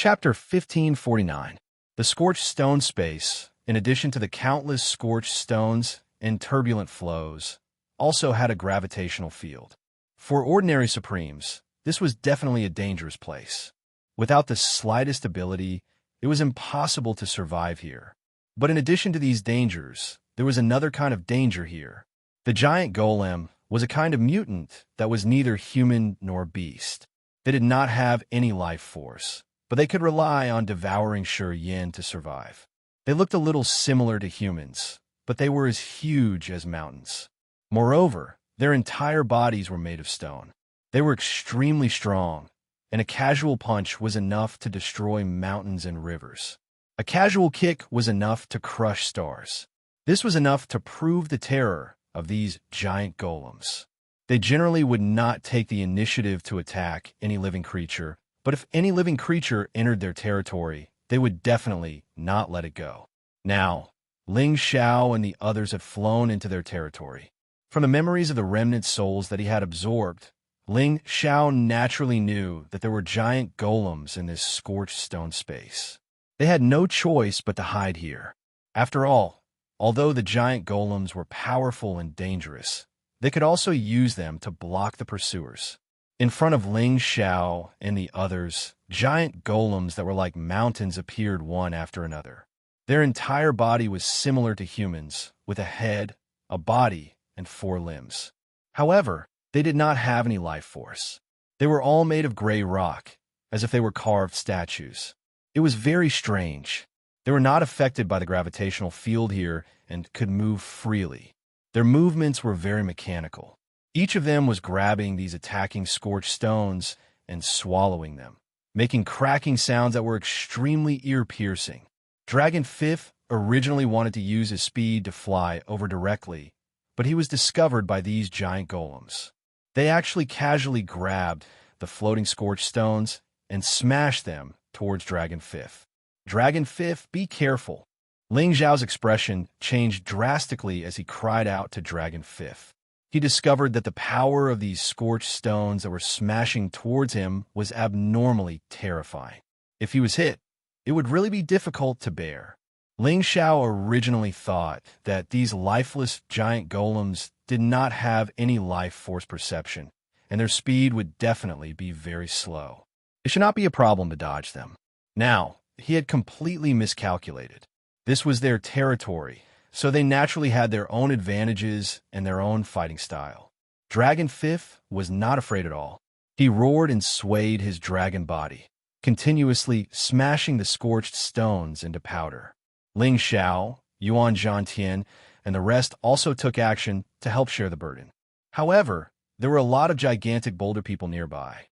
Chapter 1549. The Scorched Stone Space, in addition to the countless scorched stones and turbulent flows, also had a gravitational field. For ordinary Supremes, this was definitely a dangerous place. Without the slightest ability, it was impossible to survive here. But in addition to these dangers, there was another kind of danger here. The giant golem was a kind of mutant that was neither human nor beast. They did not have any life force, but they could rely on devouring Yin to survive. They looked a little similar to humans, but they were as huge as mountains. Moreover, their entire bodies were made of stone. They were extremely strong, and a casual punch was enough to destroy mountains and rivers. A casual kick was enough to crush stars. This was enough to prove the terror of these giant golems. They generally would not take the initiative to attack any living creature, but if any living creature entered their territory, they would definitely not let it go. Now, Ling Xiao and the others had flown into their territory. From the memories of the remnant souls that he had absorbed, Ling Xiao naturally knew that there were giant golems in this scorched stone space. They had no choice but to hide here. After all, although the giant golems were powerful and dangerous, they could also use them to block the pursuers. In front of Ling Xiao and the others, giant golems that were like mountains appeared one after another. Their entire body was similar to humans, with a head, a body, and 4 limbs. However, they did not have any life force. They were all made of gray rock, as if they were carved statues. It was very strange. They were not affected by the gravitational field here and could move freely. Their movements were very mechanical. Each of them was grabbing these attacking scorched stones and swallowing them, making cracking sounds that were extremely ear-piercing. Dragon Fifth originally wanted to use his speed to fly over directly, but he was discovered by these giant golems. They actually casually grabbed the floating scorched stones and smashed them towards Dragon Fifth. Dragon Fifth, be careful. Ling Xiao's expression changed drastically as he cried out to Dragon Fifth. He discovered that the power of these scorched stones that were smashing towards him was abnormally terrifying. If he was hit, it would really be difficult to bear. Ling Xiao originally thought that these lifeless giant golems did not have any life force perception, and their speed would definitely be very slow. It should not be a problem to dodge them. Now, he had completely miscalculated. This was their territory, so they naturally had their own advantages and their own fighting style. Dragon Fifth was not afraid at all. He roared and swayed his dragon body, continuously smashing the scorched stones into powder. Ling Xiao, Yuan Zhantian, and the rest also took action to help share the burden. However, there were a lot of gigantic boulder people nearby.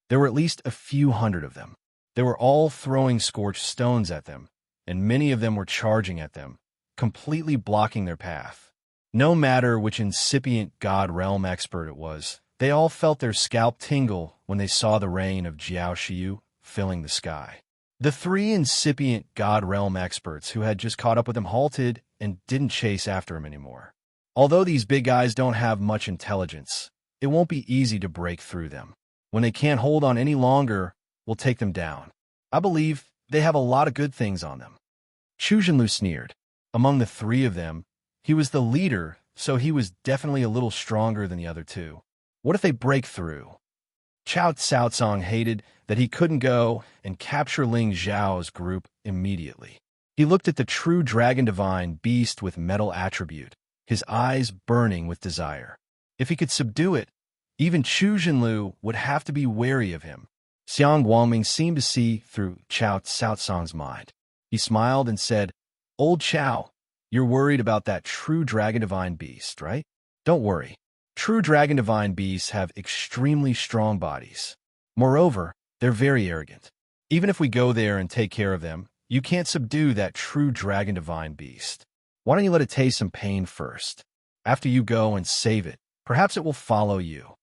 There were at least a few hundred of them. They were all throwing scorched stones at them, and many of them were charging at them, completely blocking their path. No matter which incipient God Realm expert it was, they all felt their scalp tingle when they saw the rain of Jiao Shiyu filling the sky. The 3 incipient God Realm experts who had just caught up with him halted and didn't chase after him anymore. Although these big guys don't have much intelligence, it won't be easy to break through them. When they can't hold on any longer, we'll take them down. I believe they have a lot of good things on them. Chu Zhenlu sneered. Among the 3 of them, he was the leader, so he was definitely a little stronger than the other 2. What if they break through? Chao Caocong hated that he couldn't go and capture Ling Xiao's group immediately. He looked at the true dragon divine beast with metal attribute, his eyes burning with desire. If he could subdue it, even Chu Zhenlu would have to be wary of him. Xiang Guangming seemed to see through Chao Caocong's mind. He smiled and said, "Old Chao, you're worried about that true dragon divine beast, right? Don't worry. True dragon divine beasts have extremely strong bodies. Moreover, they're very arrogant. Even if we go there and take care of them, you can't subdue that true dragon divine beast. Why don't you let it taste some pain first? After you go and save it, perhaps it will follow you.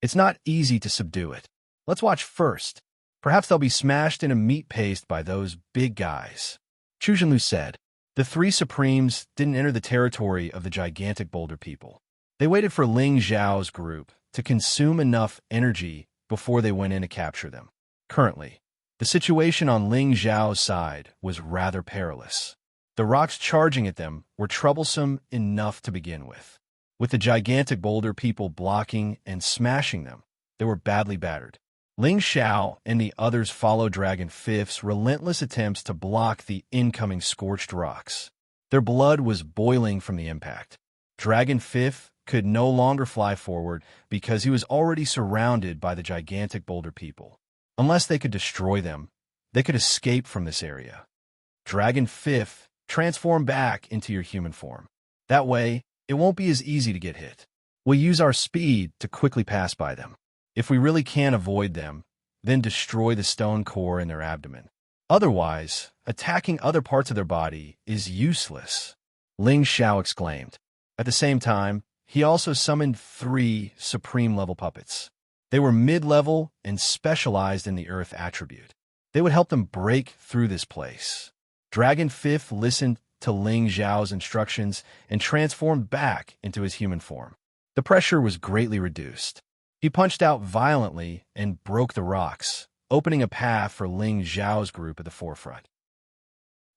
It's not easy to subdue it. Let's watch first. Perhaps they'll be smashed in a meat paste by those big guys." Chu Zhenlu said. The 3 Supremes didn't enter the territory of the gigantic boulder people. They waited for Ling Xiao's group to consume enough energy before they went in to capture them. Currently, The situation on Ling Xiao's side was rather perilous. The rocks charging at them were troublesome enough to begin with the gigantic boulder people blocking and smashing them. They were badly battered. Ling Xiao and the others followed Dragon Fifth's relentless attempts to block the incoming scorched rocks. Their blood was boiling from the impact. Dragon Fifth could no longer fly forward because he was already surrounded by the gigantic boulder people. Unless they could destroy them, they could escape from this area. Dragon Fifth, transform back into your human form. That way, it won't be as easy to get hit. We'll use our speed to quickly pass by them. If we really can't avoid them, then destroy the stone core in their abdomen. Otherwise, attacking other parts of their body is useless, Ling Xiao exclaimed. At the same time, he also summoned 3 supreme-level puppets. They were mid-level and specialized in the Earth attribute. They would help them break through this place. Dragon Fifth listened to Ling Xiao's instructions and transformed back into his human form. The pressure was greatly reduced. He punched out violently and broke the rocks, opening a path for Ling Xiao's group at the forefront.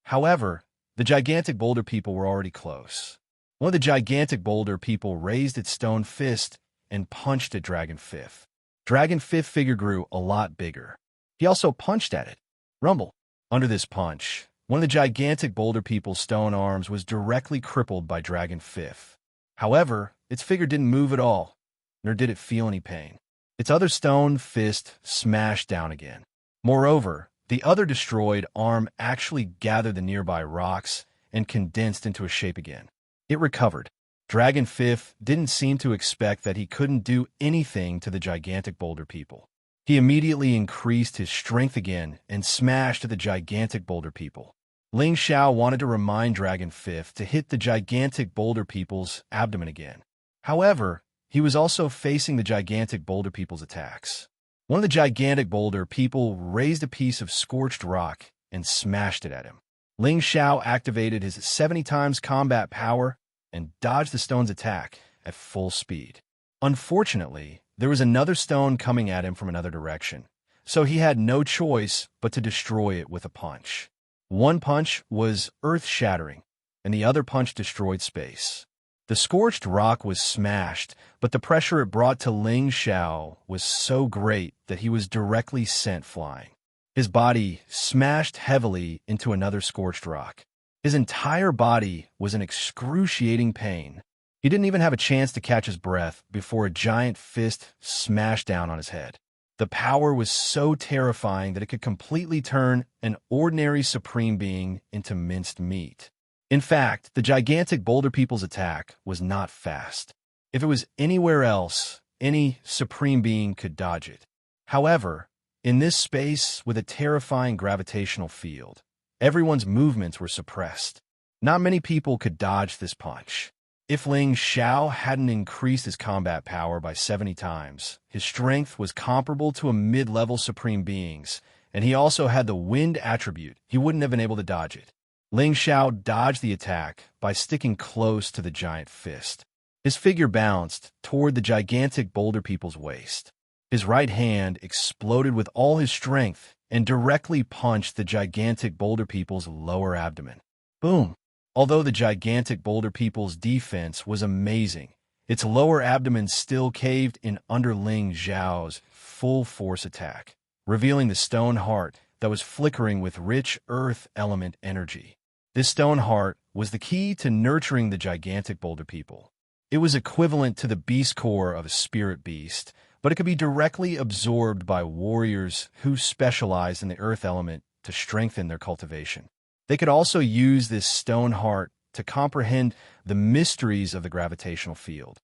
However, the gigantic boulder people were already close. One of the gigantic boulder people raised its stone fist and punched at Dragon Fifth. Dragon Fifth figure grew a lot bigger. He also punched at it. Rumble. Under this punch, one of the gigantic boulder people's stone arms was directly crippled by Dragon Fifth. However, its figure didn't move at all, nor did it feel any pain. Its other stone fist smashed down again. Moreover, the other destroyed arm actually gathered the nearby rocks and condensed into a shape again. It recovered. Dragon Fifth didn't seem to expect that he couldn't do anything to the gigantic boulder people. He immediately increased his strength again and smashed at the gigantic boulder people. Ling Xiao wanted to remind Dragon Fifth to hit the gigantic boulder people's abdomen again. However, he was also facing the gigantic boulder people's attacks. One of the gigantic boulder people raised a piece of scorched rock and smashed it at him. Ling Xiao activated his 70 times combat power and dodged the stone's attack at full speed. Unfortunately, there was another stone coming at him from another direction, so he had no choice but to destroy it with a punch. One punch was earth-shattering, and the other punch destroyed space. The scorched rock was smashed, but the pressure it brought to Ling Xiao was so great that he was directly sent flying. His body smashed heavily into another scorched rock. His entire body was in excruciating pain. He didn't even have a chance to catch his breath before a giant fist smashed down on his head. The power was so terrifying that it could completely turn an ordinary supreme being into minced meat. In fact, the gigantic boulder people's attack was not fast. If it was anywhere else, any supreme being could dodge it. However, in this space with a terrifying gravitational field, everyone's movements were suppressed. Not many people could dodge this punch. If Ling Xiao hadn't increased his combat power by 70 times, his strength was comparable to a mid-level supreme being's, and he also had the wind attribute. He wouldn't have been able to dodge it. Ling Xiao dodged the attack by sticking close to the giant fist. His figure bounced toward the gigantic boulder people's waist. His right hand exploded with all his strength and directly punched the gigantic boulder people's lower abdomen. Boom! Although the gigantic boulder people's defense was amazing, its lower abdomen still caved in under Ling Xiao's full-force attack, revealing the stone heart that was flickering with rich earth element energy. This stone heart was the key to nurturing the gigantic boulder people. It was equivalent to the beast core of a spirit beast, but it could be directly absorbed by warriors who specialized in the earth element to strengthen their cultivation. They could also use this stone heart to comprehend the mysteries of the gravitational field.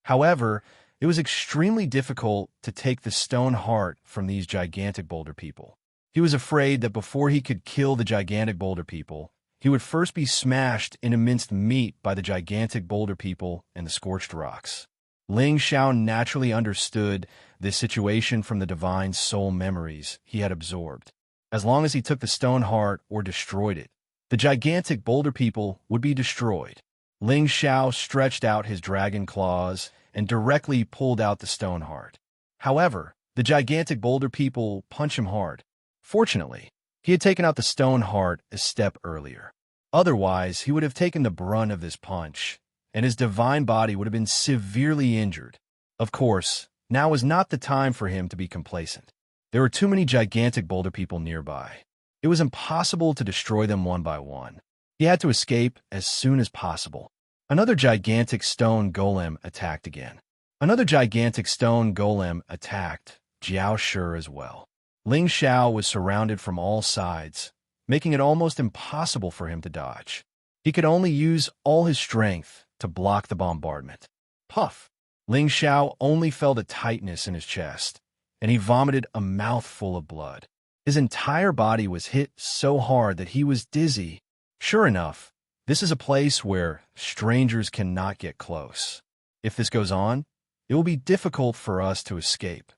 However, it was extremely difficult to take the stone heart from these gigantic boulder people. He was afraid that before he could kill the gigantic boulder people, he would first be smashed into minced meat by the gigantic boulder people and the scorched rocks. Ling Xiao naturally understood this situation from the divine soul memories he had absorbed. As long as he took the stone heart or destroyed it, the gigantic boulder people would be destroyed. Ling Xiao stretched out his dragon claws and directly pulled out the stone heart. However, the gigantic boulder people punched him hard. Fortunately, he had taken out the stone heart a step earlier. Otherwise, he would have taken the brunt of this punch, and his divine body would have been severely injured. Of course, now was not the time for him to be complacent. There were too many gigantic boulder people nearby. It was impossible to destroy them one by one. He had to escape as soon as possible. Another gigantic stone golem attacked again. Another gigantic stone golem attacked Xianxia as well. Ling Xiao was surrounded from all sides, making it almost impossible for him to dodge. He could only use all his strength to block the bombardment. Puff! Ling Xiao only felt a tightness in his chest, and he vomited a mouthful of blood. His entire body was hit so hard that he was dizzy. Sure enough, this is a place where strangers cannot get close. If this goes on, it will be difficult for us to escape.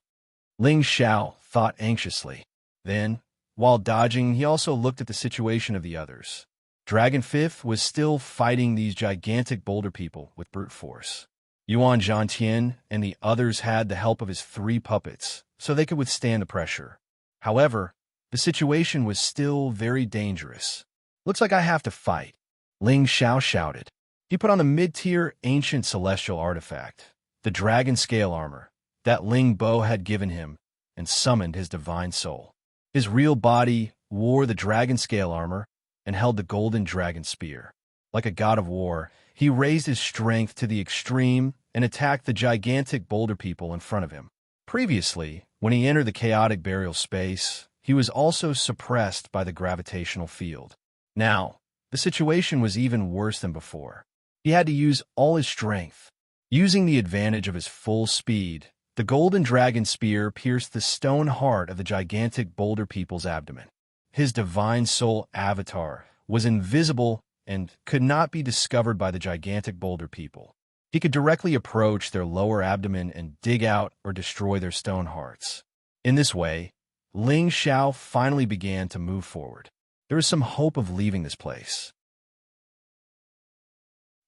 Ling Xiao thought anxiously. Then, while dodging, he also looked at the situation of the others. Dragon Fifth was still fighting these gigantic boulder people with brute force. Yuan Zhantian and the others had the help of his 3 puppets, so they could withstand the pressure. However, the situation was still very dangerous. Looks like I have to fight, Ling Xiao shouted. He put on the mid-tier ancient celestial artifact, the dragon scale armor, that Ling Bo had given him, and summoned his divine soul. His real body wore the dragon scale armor and held the golden dragon spear. Like a god of war, he raised his strength to the extreme and attacked the gigantic boulder people in front of him. Previously, when he entered the chaotic burial space, he was also suppressed by the gravitational field. Now, the situation was even worse than before. He had to use all his strength. Using the advantage of his full speed, the golden dragon spear pierced the stone heart of the gigantic boulder people's abdomen. His divine soul avatar was invisible and could not be discovered by the gigantic boulder people. He could directly approach their lower abdomen and dig out or destroy their stone hearts. In this way, Ling Xiao finally began to move forward. There was some hope of leaving this place.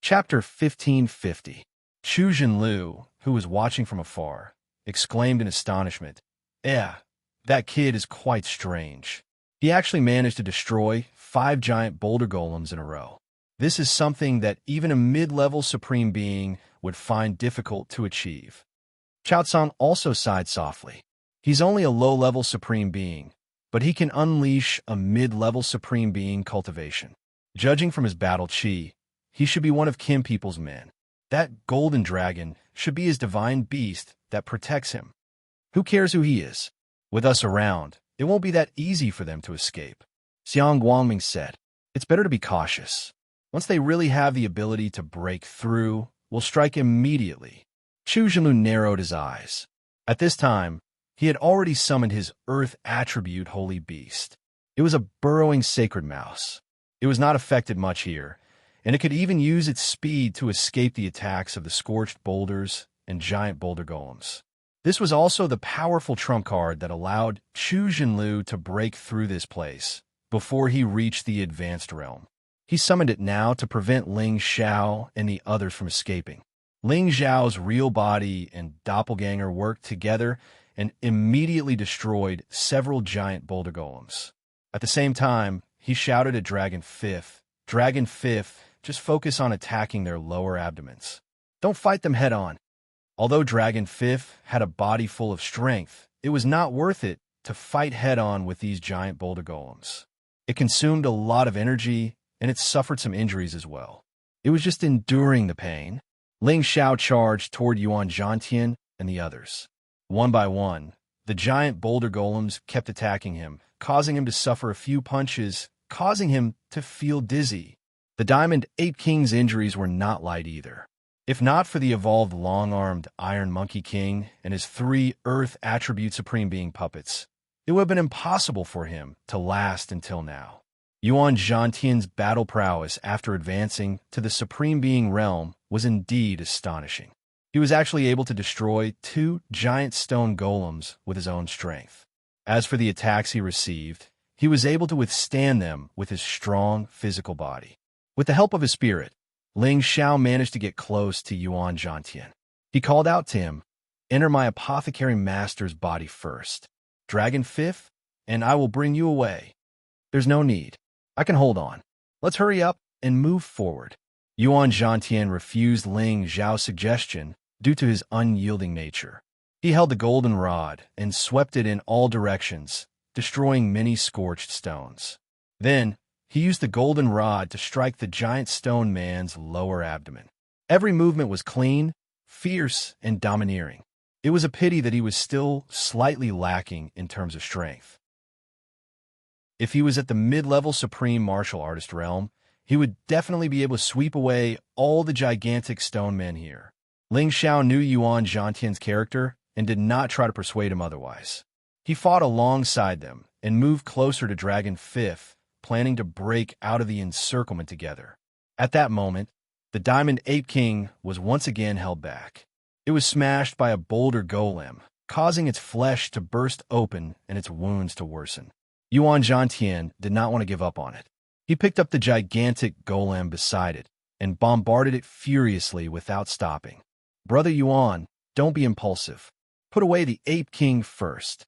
Chapter 1550. Chu Zhenlu, who was watching from afar, exclaimed in astonishment, that kid is quite strange. He actually managed to destroy 5 giant boulder golems in a row. This is something that even a mid-level supreme being would find difficult to achieve. Chao Tsang also sighed softly. He's only a low-level supreme being, but he can unleash a mid-level supreme being cultivation. Judging from his battle chi, he should be one of Kim People's men. That golden dragon should be his divine beast that protects him. Who cares who he is? With us around, it won't be that easy for them to escape. Xiang Guangming said, it's better to be cautious. Once they really have the ability to break through, we'll strike immediately. Chu Zhenlu narrowed his eyes. At this time, he had already summoned his earth attribute holy beast. It was a burrowing sacred mouse. It was not affected much here, and it could even use its speed to escape the attacks of the scorched boulders and giant boulder golems. This was also the powerful trump card that allowed Chu Zhenlu to break through this place before he reached the advanced realm. He summoned it now to prevent Ling Xiao and the others from escaping. Ling Xiao's real body and doppelganger worked together and immediately destroyed several giant boulder golems. At the same time, he shouted at Dragon Fifth, Dragon Fifth, just focus on attacking their lower abdomens. Don't fight them head-on. Although Dragon Fifth had a body full of strength, it was not worth it to fight head-on with these giant boulder golems. It consumed a lot of energy, and it suffered some injuries as well. It was just enduring the pain. Ling Xiao charged toward Yuan Zhantian and the others. One by one, the giant boulder golems kept attacking him, causing him to suffer a few punches, causing him to feel dizzy. The Diamond Eight King's injuries were not light either. If not for the evolved long-armed Iron Monkey King and his 3 Earth Attribute Supreme Being puppets, it would have been impossible for him to last until now. Yuan Zhantian's battle prowess after advancing to the Supreme Being realm was indeed astonishing. He was actually able to destroy 2 giant stone golems with his own strength. As for the attacks he received, he was able to withstand them with his strong physical body. With the help of his spirit, Ling Xiao managed to get close to Yuan Zhantian. He called out to him, enter my apothecary master's body first. Dragon Fifth, and I will bring you away. There's no need. I can hold on. Let's hurry up and move forward. Yuan Zhantian refused Ling Zhao's suggestion due to his unyielding nature. He held the golden rod and swept it in all directions, destroying many scorched stones. Then, he used the golden rod to strike the giant stone man's lower abdomen. Every movement was clean, fierce, and domineering. It was a pity that he was still slightly lacking in terms of strength. If he was at the mid-level supreme martial artist realm, he would definitely be able to sweep away all the gigantic stone men here. Ling Xiao knew Yuan Zhantian's character and did not try to persuade him otherwise. He fought alongside them and moved closer to Dragon Fifth, planning to break out of the encirclement together. At that moment, the Diamond Ape King was once again held back. It was smashed by a boulder golem, causing its flesh to burst open and its wounds to worsen. Yuan Zhantian did not want to give up on it. He picked up the gigantic golem beside it and bombarded it furiously without stopping. Brother Yuan, don't be impulsive. Put away the Ape King first.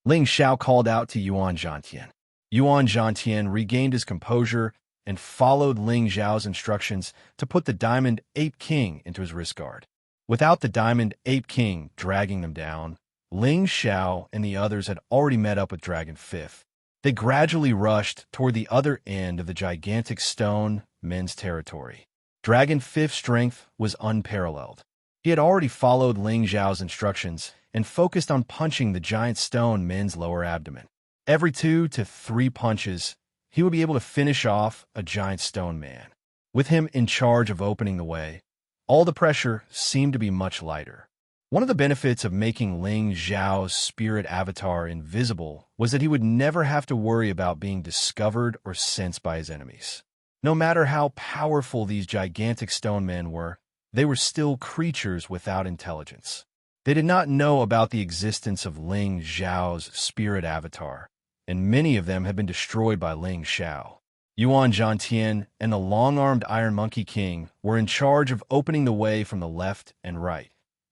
Ling Xiao called out to Yuan Zhantian. Yuan Zhantian regained his composure and followed Ling Zhao's instructions to put the Diamond Ape King into his wrist guard. Without the Diamond Ape King dragging them down, Ling Xiao and the others had already met up with Dragon Fifth. They gradually rushed toward the other end of the gigantic stone men's territory. Dragon Fifth's strength was unparalleled. He had already followed Ling Zhao's instructions and focused on punching the giant stone men's lower abdomen. Every 2 to 3 punches, he would be able to finish off a giant stone man. With him in charge of opening the way, all the pressure seemed to be much lighter. One of the benefits of making Ling Zhao's spirit avatar invisible was that he would never have to worry about being discovered or sensed by his enemies. No matter how powerful these gigantic stone men were, they were still creatures without intelligence. They did not know about the existence of Ling Zhao's spirit avatar, and many of them had been destroyed by Ling Xiao. Yuan Zhantian and the long-armed Iron Monkey King were in charge of opening the way from the left and right,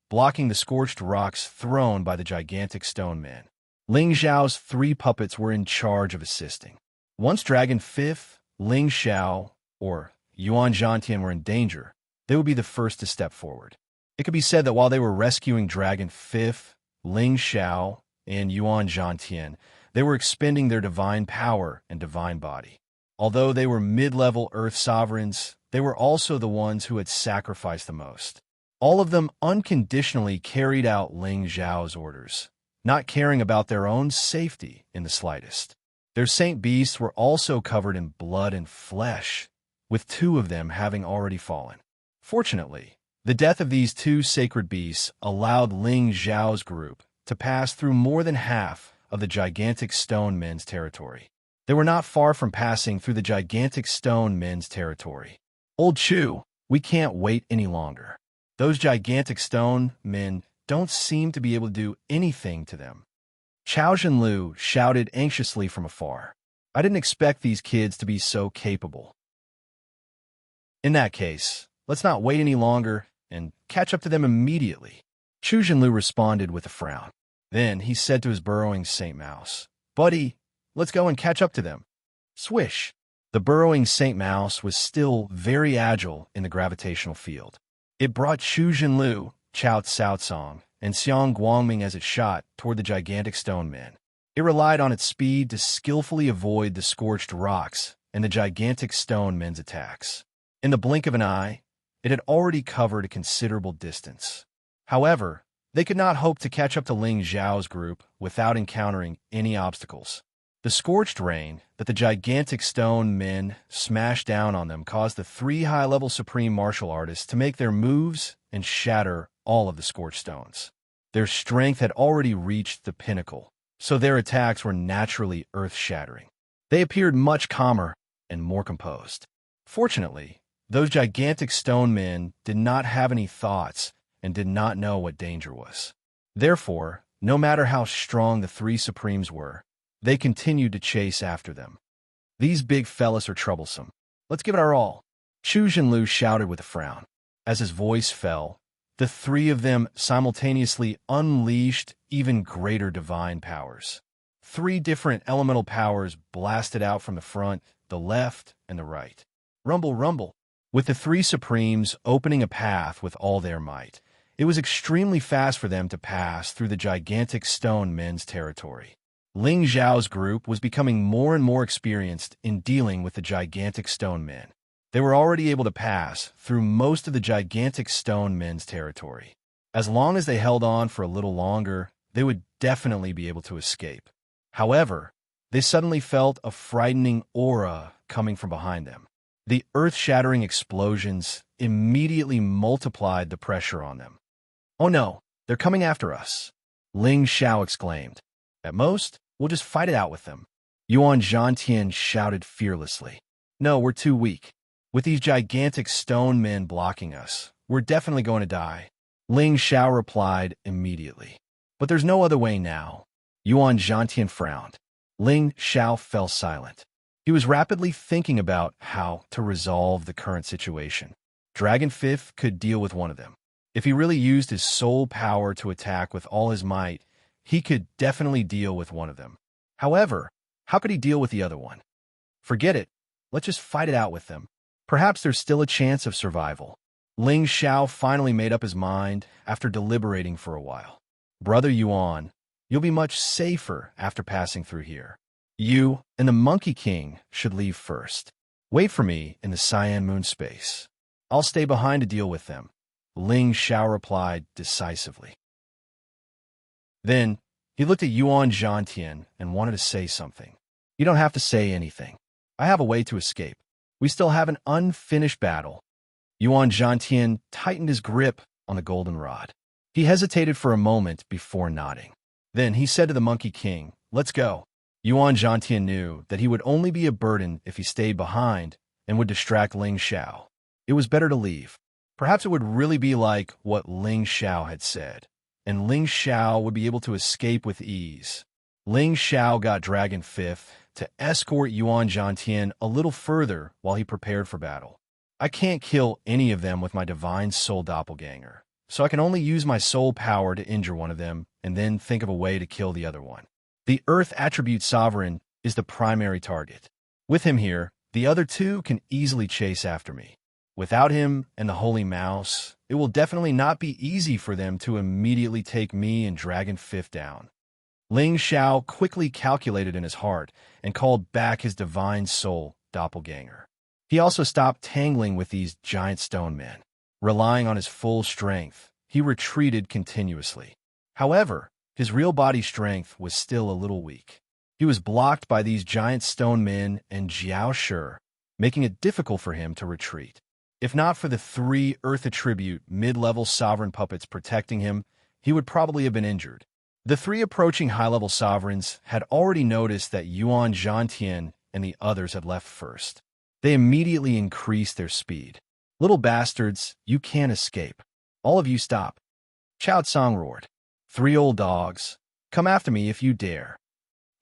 blocking the scorched rocks thrown by the gigantic stone men. Ling Zhao's 3 puppets were in charge of assisting. Once Dragon Fifth, Ling Xiao, or Yuan Zhantian were in danger, they would be the first to step forward. It could be said that while they were rescuing Dragon Fifth, Ling Xiao, and Yuan Zhantian, they were expending their divine power and divine body. Although they were mid-level Earth sovereigns, they were also the ones who had sacrificed the most. All of them unconditionally carried out Ling Zhao's orders, not caring about their own safety in the slightest. Their saint beasts were also covered in blood and flesh, with 2 of them having already fallen. Fortunately, the death of these 2 sacred beasts allowed Ling Zhao's group to pass through more than half of the gigantic stone men's territory. They were not far from passing through the gigantic stone men's territory. Old Chu, we can't wait any longer. Those gigantic stone men don't seem to be able to do anything to them. Chao Zhenlu shouted anxiously from afar. I didn't expect these kids to be so capable. In that case, let's not wait any longer and catch up to them immediately. Chu Zhenlu responded with a frown. Then he said to his burrowing Saint Mouse, Buddy, let's go and catch up to them. Swish! The burrowing Saint Mouse was still very agile in the gravitational field. It brought Chu Zhenlu, Chao Cao-Tsong, and Xiang Guangming as it shot toward the gigantic stone men. It relied on its speed to skillfully avoid the scorched rocks and the gigantic stone men's attacks. In the blink of an eye, it had already covered a considerable distance. However, they could not hope to catch up to Ling Zhao's group without encountering any obstacles. The scorched rain that the gigantic stone men smashed down on them caused the 3 high-level supreme martial artists to make their moves and shatter all of the scorched stones. Their strength had already reached the pinnacle, so their attacks were naturally earth-shattering. They appeared much calmer and more composed. Fortunately, those gigantic stone men did not have any thoughts and did not know what danger was. Therefore, no matter how strong the 3 supremes were, they continued to chase after them. These big fellas are troublesome. Let's give it our all. Chu Zhenlu shouted with a frown. As his voice fell, the 3 of them simultaneously unleashed even greater divine powers. 3 different elemental powers blasted out from the front, the left, and the right. Rumble, rumble. With the 3 Supremes opening a path with all their might, it was extremely fast for them to pass through the gigantic stone men's territory. Ling Zhao's group was becoming more and more experienced in dealing with the gigantic stone men. They were already able to pass through most of the gigantic stone men's territory. As long as they held on for a little longer, they would definitely be able to escape. However, they suddenly felt a frightening aura coming from behind them. The earth-shattering explosions immediately multiplied the pressure on them. "Oh no, they're coming after us," Ling Xiao exclaimed. "At most, we'll just fight it out with them." Yuan Zhantian shouted fearlessly. "No, we're too weak. With these gigantic stone men blocking us, we're definitely going to die." Ling Xiao replied immediately. "But there's no other way now." Yuan Zhantian frowned. Ling Xiao fell silent. He was rapidly thinking about how to resolve the current situation. Dragon Fifth could deal with one of them. If he really used his soul power to attack with all his might, he could definitely deal with one of them. However, how could he deal with the other one? Forget it. Let's just fight it out with them. Perhaps there's still a chance of survival. Ling Xiao finally made up his mind after deliberating for a while. "Brother Yuan, you'll be much safer after passing through here. You and the Monkey King should leave first. Wait for me in the Cyan Moon space. I'll stay behind to deal with them," Ling Xiao replied decisively. Then, he looked at Yuan Zhantian and wanted to say something. "You don't have to say anything. I have a way to escape. We still have an unfinished battle." Yuan Zhantian tightened his grip on the golden rod. He hesitated for a moment before nodding. Then he said to the Monkey King, "Let's go." Yuan Zhantian knew that he would only be a burden if he stayed behind and would distract Ling Xiao. It was better to leave. Perhaps it would really be like what Ling Xiao had said, and Ling Xiao would be able to escape with ease. Ling Xiao got Dragon Fifth to escort Yuan Zhantian a little further while he prepared for battle. "I can't kill any of them with my divine soul doppelganger, so I can only use my soul power to injure one of them and then think of a way to kill the other one. The Earth Attribute Sovereign is the primary target. With him here, the other 2 can easily chase after me. Without him and the Holy Mouse, it will definitely not be easy for them to immediately take me and Dragon Fifth down." Ling Xiao quickly calculated in his heart and called back his divine soul doppelganger. He also stopped tangling with these giant stone men. Relying on his full strength, he retreated continuously. However, his real body strength was still a little weak. He was blocked by these giant stone men and Jiao Shi, making it difficult for him to retreat. If not for the 3 Earth Attribute mid-level sovereign puppets protecting him, he would probably have been injured. The 3 approaching high-level sovereigns had already noticed that Yuan Zhantian and the others had left first. They immediately increased their speed. "Little bastards, you can't escape. All of you stop." Chao Tsang roared. "3 old dogs, come after me if you dare."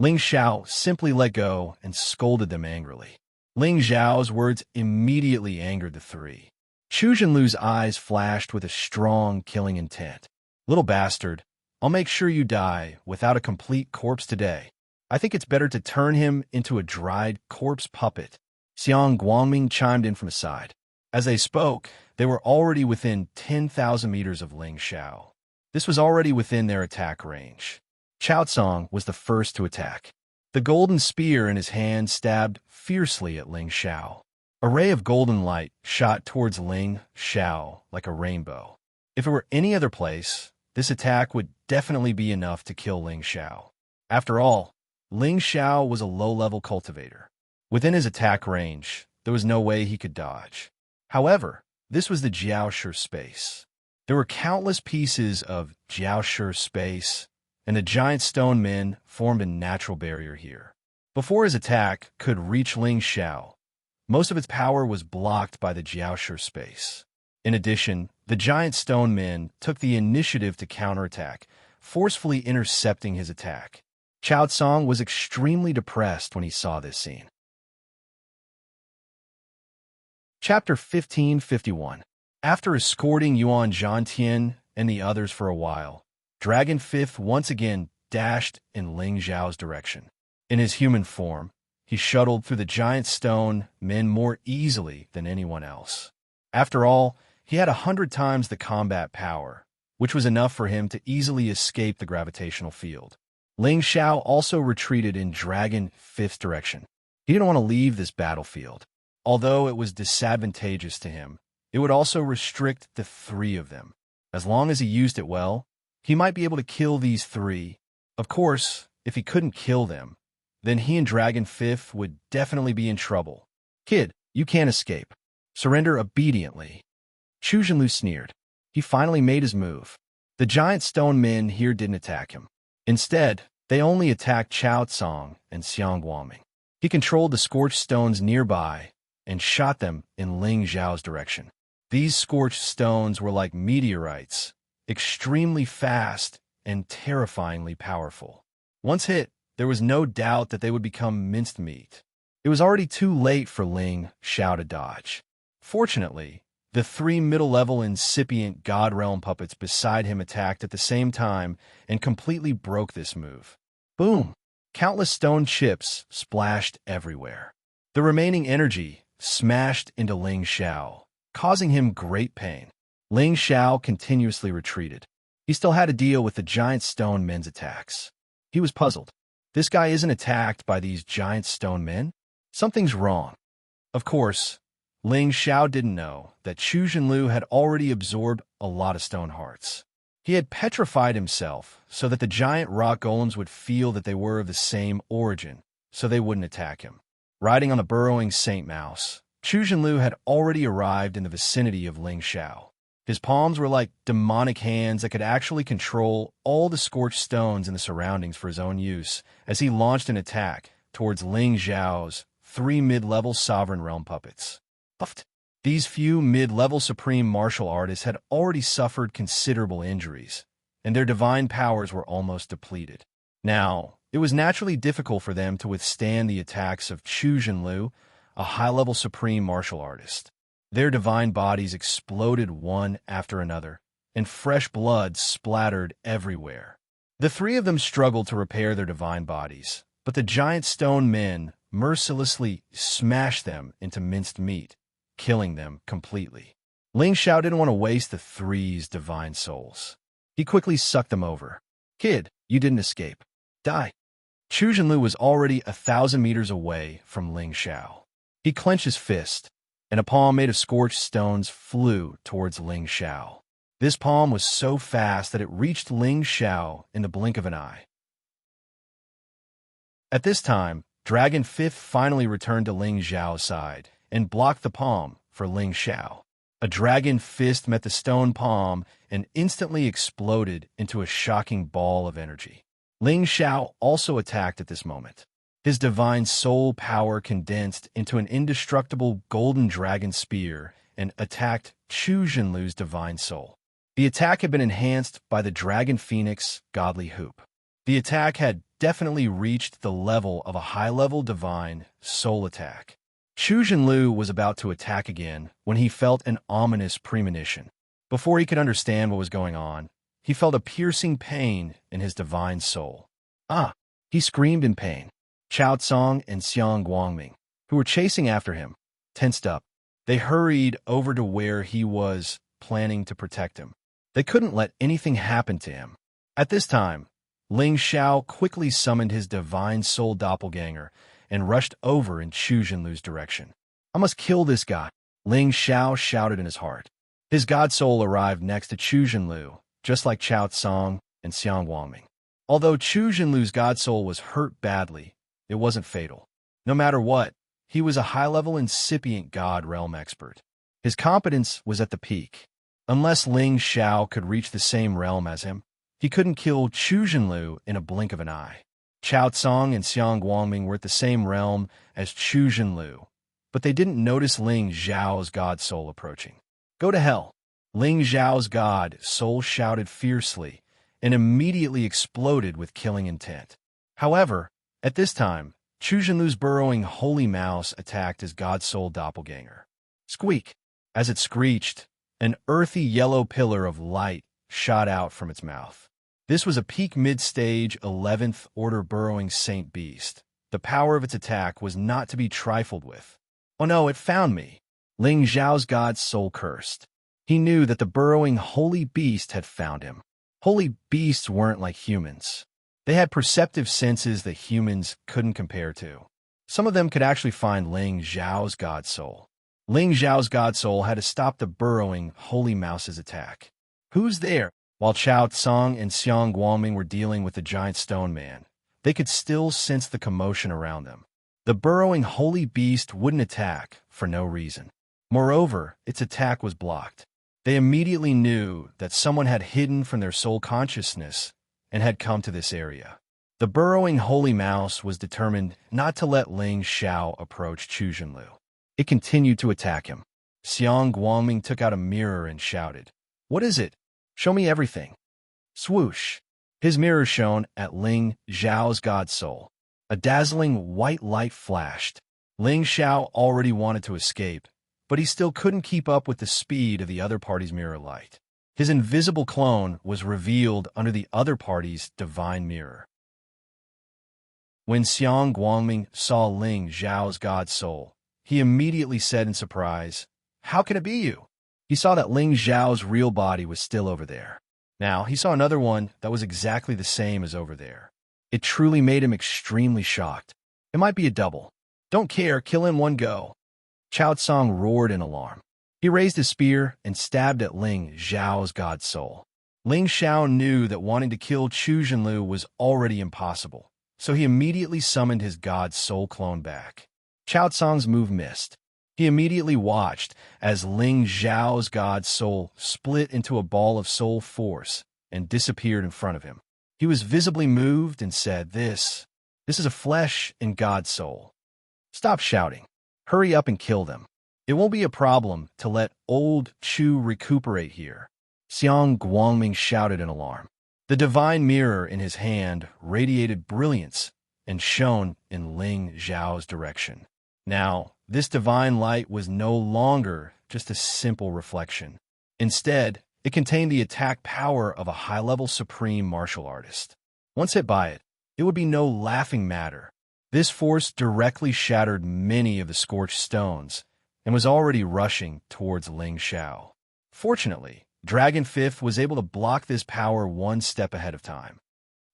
Ling Xiao simply let go and scolded them angrily. Ling Zhao's words immediately angered the 3. Chu Zhenlu's eyes flashed with a strong killing intent. "Little bastard, I'll make sure you die without a complete corpse today. I think it's better to turn him into a dried corpse puppet." Xiang Guangming chimed in from the side. As they spoke, they were already within 10,000 meters of Ling Xiao. This was already within their attack range. Chao Tsang was the first to attack. The golden spear in his hand stabbed fiercely at Ling Xiao. A ray of golden light shot towards Ling Xiao like a rainbow. If it were any other place, this attack would definitely be enough to kill Ling Xiao. After all, Ling Xiao was a low-level cultivator. Within his attack range, there was no way he could dodge. However, this was the Jiaoshi space. There were countless pieces of Jiaoshi space, and the giant stone men formed a natural barrier here. Before his attack could reach Ling Xiao, most of its power was blocked by the Jiaoshi space. In addition, the giant stone men took the initiative to counterattack, forcefully intercepting his attack. Chao Tsang was extremely depressed when he saw this scene. Chapter 1551. After escorting Yuan Zhantian and the others for a while, Dragon Fifth once again dashed in Ling Xiao's direction. In his human form, he shuttled through the giant stone men more easily than anyone else. After all, he had 100 times the combat power, which was enough for him to easily escape the gravitational field. Ling Xiao also retreated in Dragon 5th's direction. He didn't want to leave this battlefield. Although it was disadvantageous to him, it would also restrict the 3 of them. As long as he used it well, he might be able to kill these 3. Of course, if he couldn't kill them, then he and Dragon 5th would definitely be in trouble. Kid, you can't escape. Surrender obediently. Chu Jinlu sneered. He finally made his move. The giant stone men here didn't attack him. Instead, they only attacked Chao Tsang and Xiang Guangming. He controlled the scorched stones nearby and shot them in Ling Xiao's direction. These scorched stones were like meteorites, extremely fast and terrifyingly powerful. Once hit, there was no doubt that they would become minced meat. It was already too late for Ling Xiao to dodge. Fortunately, the 3 middle-level incipient God Realm puppets beside him attacked at the same time and completely broke this move. Boom! Countless stone chips splashed everywhere. The remaining energy smashed into Ling Xiao, causing him great pain. Ling Xiao continuously retreated. He still had to deal with the giant stone men's attacks. He was puzzled. This guy isn't attacked by these giant stone men? Something's wrong. Of course, Ling Xiao didn't know that Chu Jinlu had already absorbed a lot of stone hearts. He had petrified himself so that the giant rock golems would feel that they were of the same origin, so they wouldn't attack him. Riding on a burrowing Saint Mouse, Chu Jinlu had already arrived in the vicinity of Ling Xiao. His palms were like demonic hands that could actually control all the scorched stones in the surroundings for his own use as he launched an attack towards Ling Xiao's 3 mid-level Sovereign Realm puppets. These few mid-level supreme martial artists had already suffered considerable injuries, and their divine powers were almost depleted. Now, it was naturally difficult for them to withstand the attacks of Chu Jinlu, a high-level supreme martial artist. Their divine bodies exploded one after another, and fresh blood splattered everywhere. The 3 of them struggled to repair their divine bodies, but the giant stone men mercilessly smashed them into minced meat, killing them completely. Ling Xiao didn't want to waste the 3's divine souls. He quickly sucked them over. Kid, you didn't escape. Die. Chu Jinlu was already 1,000 meters away from Ling Xiao. He clenched his fist, and a palm made of scorched stones flew towards Ling Xiao. This palm was so fast that it reached Ling Xiao in the blink of an eye. At this time, Dragon 5th finally returned to Ling Xiao's side and blocked the palm for Ling Xiao. A dragon fist met the stone palm and instantly exploded into a shocking ball of energy. Ling Xiao also attacked at this moment. His divine soul power condensed into an indestructible golden dragon spear and attacked Chu Jinlu's divine soul. The attack had been enhanced by the Dragon Phoenix Godly Hoop. The attack had definitely reached the level of a high-level divine soul attack. Chu Jinlu was about to attack again when he felt an ominous premonition. Before he could understand what was going on, he felt a piercing pain in his divine soul. Ah! He screamed in pain. Chao Tsang and Xiang Guangming, who were chasing after him, tensed up. They hurried over to where he was, planning to protect him. They couldn't let anything happen to him. At this time, Ling Xiao quickly summoned his divine soul doppelganger and rushed over in Chu Jinlu's direction. I must kill this guy, Ling Xiao shouted in his heart. His god soul arrived next to Chu Jinlu, just like Chao Tsang and Xiang Guangming. Although Chu Jinlu's god soul was hurt badly, it wasn't fatal. No matter what, he was a high-level incipient god realm expert. His competence was at the peak. Unless Ling Xiao could reach the same realm as him, he couldn't kill Chu Jinlu in a blink of an eye. Chao Tsang and Xiang Guangming were at the same realm as Chu Jinlu, but they didn't notice Ling Xiao's god soul approaching. Go to hell! Ling Xiao's god soul shouted fiercely and immediately exploded with killing intent. However, at this time, Chu Jinlu's burrowing holy mouse attacked his god soul doppelganger. Squeak! As it screeched, an earthy yellow pillar of light shot out from its mouth. This was a peak mid-stage 11th Order burrowing Saint Beast. The power of its attack was not to be trifled with. Oh no, it found me. Ling Xiao's god's soul cursed. He knew that the burrowing holy beast had found him. Holy beasts weren't like humans. They had perceptive senses that humans couldn't compare to. Some of them could actually find Ling Xiao's god soul. Ling Xiao's god soul had to stop the burrowing holy mouse's attack. Who's there? While Chao Tsang and Xiang Guangming were dealing with the giant stone man, they could still sense the commotion around them. The burrowing holy beast wouldn't attack for no reason. Moreover, its attack was blocked. They immediately knew that someone had hidden from their soul consciousness and had come to this area. The burrowing holy mouse was determined not to let Ling Xiao approach Chu Zhenlu. It continued to attack him. Xiang Guangming took out a mirror and shouted, "What is it? Show me everything." Swoosh! His mirror shone at Ling Xiao's god soul. A dazzling white light flashed. Ling Xiao already wanted to escape, but he still couldn't keep up with the speed of the other party's mirror light. His invisible clone was revealed under the other party's divine mirror. When Xiang Guangming saw Ling Xiao's god soul, he immediately said in surprise, "How can it be you?" He saw that Ling Xiao's real body was still over there. Now, he saw another one that was exactly the same as over there. It truly made him extremely shocked. It might be a double. Don't care, kill in one go. Chao Tsang roared in alarm. He raised his spear and stabbed at Ling Xiao's god soul. Ling Xiao knew that wanting to kill Chu Zhenlu was already impossible, so he immediately summoned his god soul clone back. Chao Tsang's move missed. He immediately watched as Ling Xiao's god soul split into a ball of soul force and disappeared in front of him. He was visibly moved and said, This is a flesh and god soul. Stop shouting. Hurry up and kill them. It won't be a problem to let old Chu recuperate here." Xiang Guangming shouted in alarm. The divine mirror in his hand radiated brilliance and shone in Ling Xiao's direction. Now, this divine light was no longer just a simple reflection. Instead, it contained the attack power of a high-level supreme martial artist. Once hit by it, it would be no laughing matter. This force directly shattered many of the scorched stones and was already rushing towards Ling Xiao. Fortunately, Dragon Fifth was able to block this power one step ahead of time.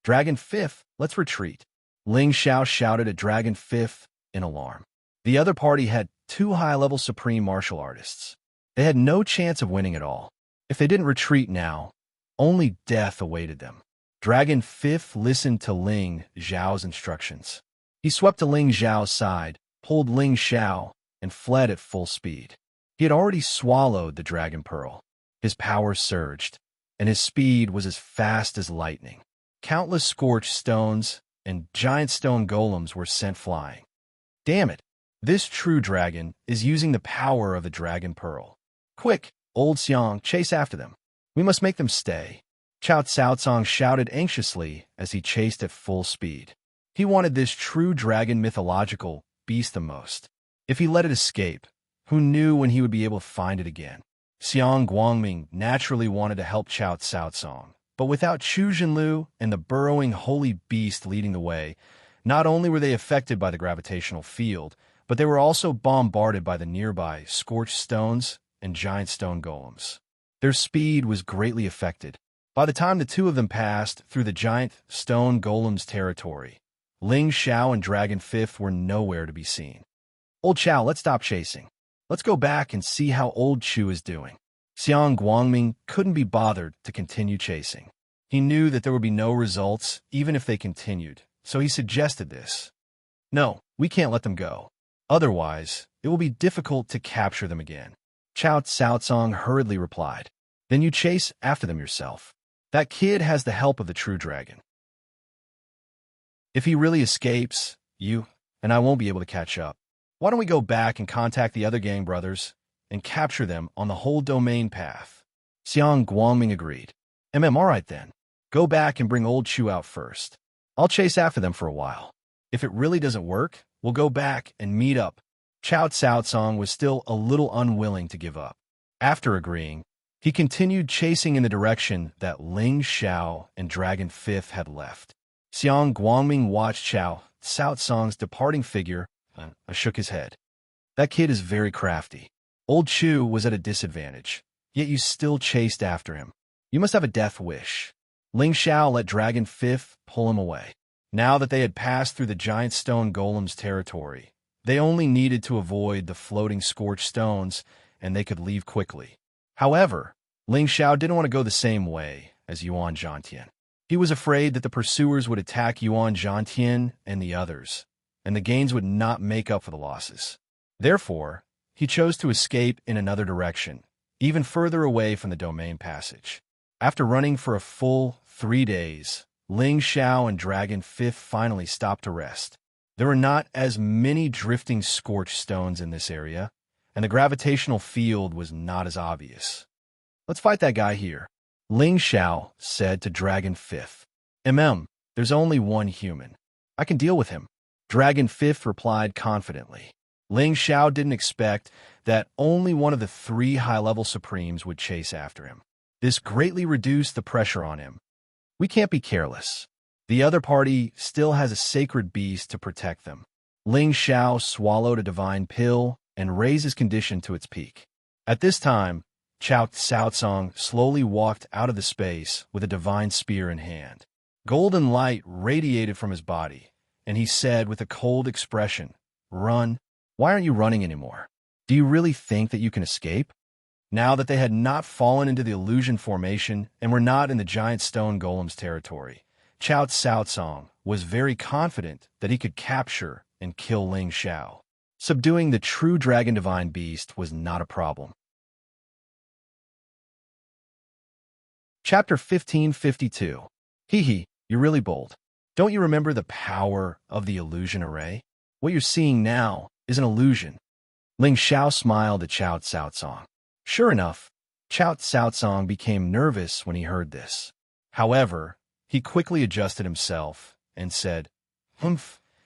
"Dragon Fifth, let's retreat," Ling Xiao shouted at Dragon Fifth in alarm. The other party had two high-level supreme martial artists. They had no chance of winning at all. If they didn't retreat now, only death awaited them. Dragon Fifth listened to Ling Xiao's instructions. He swept to Ling Xiao's side, pulled Ling Xiao, and fled at full speed. He had already swallowed the dragon pearl. His power surged, and his speed was as fast as lightning. Countless scorched stones and giant stone golems were sent flying. Damn it! This true dragon is using the power of the dragon pearl. Quick, old Xiang, chase after them. We must make them stay. Chao Tsang shouted anxiously as he chased at full speed. He wanted this true dragon mythological beast the most. If he let it escape, who knew when he would be able to find it again? Xiang Guangming naturally wanted to help Chao Tsang, but without Chu Zhenlu and the burrowing holy beast leading the way, not only were they affected by the gravitational field, but they were also bombarded by the nearby scorched stones and giant stone golems. Their speed was greatly affected. By the time the two of them passed through the giant stone golem's territory, Ling Xiao and Dragon Fifth were nowhere to be seen. "Old Chao, let's stop chasing. Let's go back and see how old Chu is doing." Xiang Guangming couldn't be bothered to continue chasing. He knew that there would be no results even if they continued, so he suggested this. "No, we can't let them go. Otherwise, it will be difficult to capture them again." Chao Tsang hurriedly replied, "Then you chase after them yourself. That kid has the help of the true dragon. If he really escapes, you and I won't be able to catch up. Why don't we go back and contact the other gang brothers and capture them on the whole domain path?" Xiang Guangming agreed. All right then. Go back and bring old Chu out first. I'll chase after them for a while. If it really doesn't work, we'll go back and meet up." Chao Tsang was still a little unwilling to give up. After agreeing, He continued chasing in the direction that Ling Xiao and Dragon Fifth had left. Xiang Guangming watched Xiao Cao departing figure and shook his head. That kid is very crafty. Old Chu was at a disadvantage, yet you still chased after him. You must have a death wish. Ling Xiao let Dragon Fifth pull him away. Now that they had passed through the giant stone golem's territory, they only needed to avoid the floating scorched stones, and they could leave quickly. However, Ling Xiao didn't want to go the same way as Yuan Zhantian. He was afraid that the pursuers would attack Yuan Zhantian and the others, and the gains would not make up for the losses. Therefore, he chose to escape in another direction, even further away from the domain passage. After running for a full 3 days, Ling Xiao and Dragon Fifth finally stopped to rest. There were not as many drifting scorched stones in this area, and the gravitational field was not as obvious. Let's fight that guy here, Ling Xiao said to Dragon Fifth. There's only one human. I can deal with him, Dragon Fifth replied confidently. Ling Xiao didn't expect that only one of the 3 high-level Supremes would chase after him. This greatly reduced the pressure on him. We can't be careless. The other party still has a sacred beast to protect them. Ling Xiao swallowed a divine pill and raised his condition to its peak. At this time, Cao slowly walked out of the space with a divine spear in hand. Golden light radiated from his body, and he said with a cold expression, "Run. Why aren't you running anymore? Do you really think that you can escape?" Now that they had not fallen into the illusion formation and were not in the giant stone golem's territory, Cao was very confident that he could capture and kill Ling Xiao. Subduing the true dragon divine beast was not a problem. Chapter 1552. Hee, you're really bold. Don't you remember the power of the illusion array? What you're seeing now is an illusion. Ling Xiao smiled at Cao. Sure enough, Cao became nervous when he heard this. However, he quickly adjusted himself and said,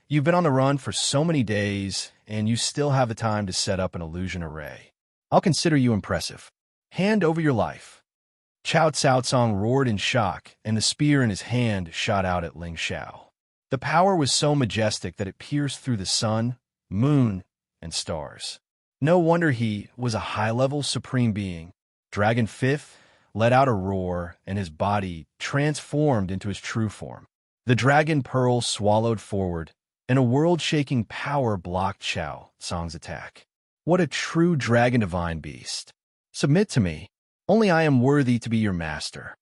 You've been on the run for so many days, and you still have the time to set up an illusion array. I'll consider you impressive. Hand over your life. Cao roared in shock, and the spear in his hand shot out at Ling Xiao. The power was so majestic that it pierced through the sun, moon, and stars. No wonder he was a high-level supreme being. Dragon Fifth let out a roar, and his body transformed into his true form. The dragon pearl swallowed forward, and a world-shaking power blocked Xiao's attack. What a true dragon divine beast! Submit to me. Only I am worthy to be your master.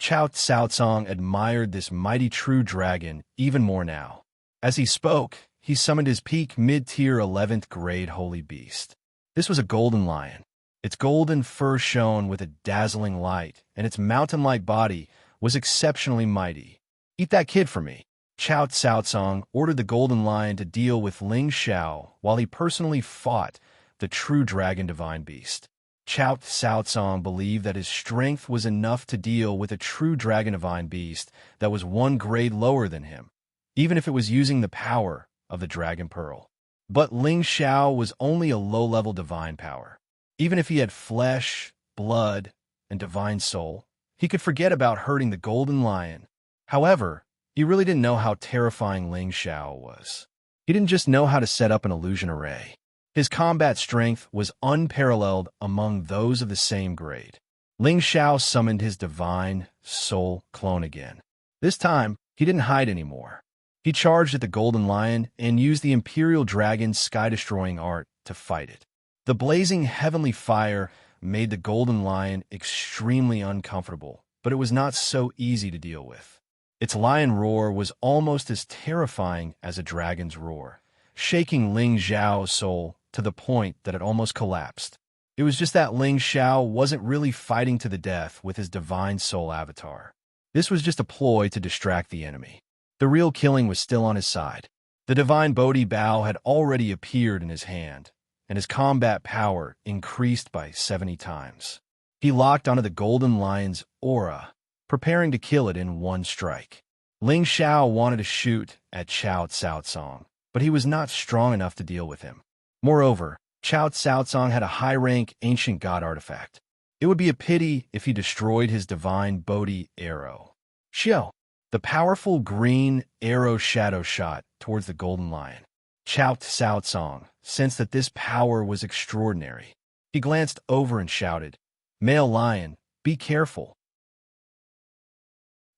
Cao admired this mighty true dragon even more now. As he spoke, he summoned his peak mid-tier 11th grade holy beast. This was a golden lion. Its golden fur shone with a dazzling light, and its mountain-like body was exceptionally mighty. Eat that kid for me. Cao ordered the golden lion to deal with Ling Xiao while he personally fought the true dragon divine beast. Cao believed that his strength was enough to deal with a true dragon divine beast that was 1 grade lower than him, even if it was using the power of the Dragon Pearl. But Ling Xiao was only a low-level divine power. Even if he had flesh, blood, and divine soul, he could forget about hurting the golden lion. However, he really didn't know how terrifying Ling Xiao was. He didn't just know how to set up an illusion array. His combat strength was unparalleled among those of the same grade. Ling Xiao summoned his divine soul clone again. This time, he didn't hide anymore. He charged at the golden lion and used the Imperial Dragon's sky-destroying art to fight it. The blazing heavenly fire made the golden lion extremely uncomfortable, but it was not so easy to deal with. Its lion roar was almost as terrifying as a dragon's roar, shaking Ling Xiao's soul to the point that it almost collapsed. It was just that Ling Xiao wasn't really fighting to the death with his divine soul avatar. This was just a ploy to distract the enemy. The real killing was still on his side. The divine Bodhi bow had already appeared in his hand, and his combat power increased by 70 times. He locked onto the golden lion's aura, preparing to kill it in one strike. Ling Xiao wanted to shoot at Cao, but he was not strong enough to deal with him. Moreover, Cao had a high-rank ancient god artifact. It would be a pity if he destroyed his divine Bodhi arrow. Xiao, the powerful green arrow shadow shot towards the golden lion. Chao Cao sensed that this power was extraordinary. He glanced over and shouted, "Male lion, be careful."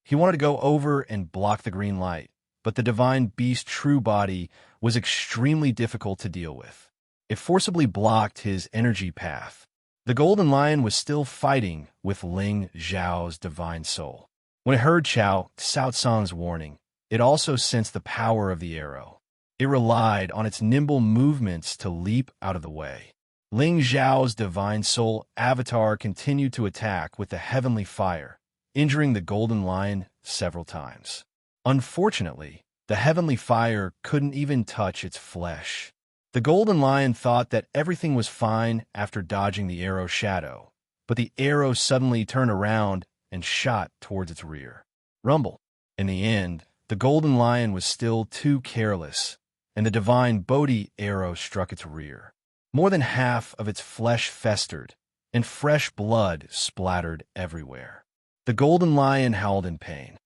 He wanted to go over and block the green light, but the divine beast's true body was extremely difficult to deal with. It forcibly blocked his energy path. The golden lion was still fighting with Ling Zhao's divine soul. When it heard Chao Cao warning, it also sensed the power of the arrow. It relied on its nimble movements to leap out of the way. Ling Zhao's divine soul avatar continued to attack with the heavenly fire, injuring the golden lion several times. Unfortunately, the heavenly fire couldn't even touch its flesh. The golden lion thought that everything was fine after dodging the arrow's shadow, but the arrow suddenly turned around and shot towards its rear. Rumble. In the end, the golden lion was still too careless, and the divine Bodhi arrow struck its rear. More than half of its flesh festered, and fresh blood splattered everywhere. The golden lion howled in pain.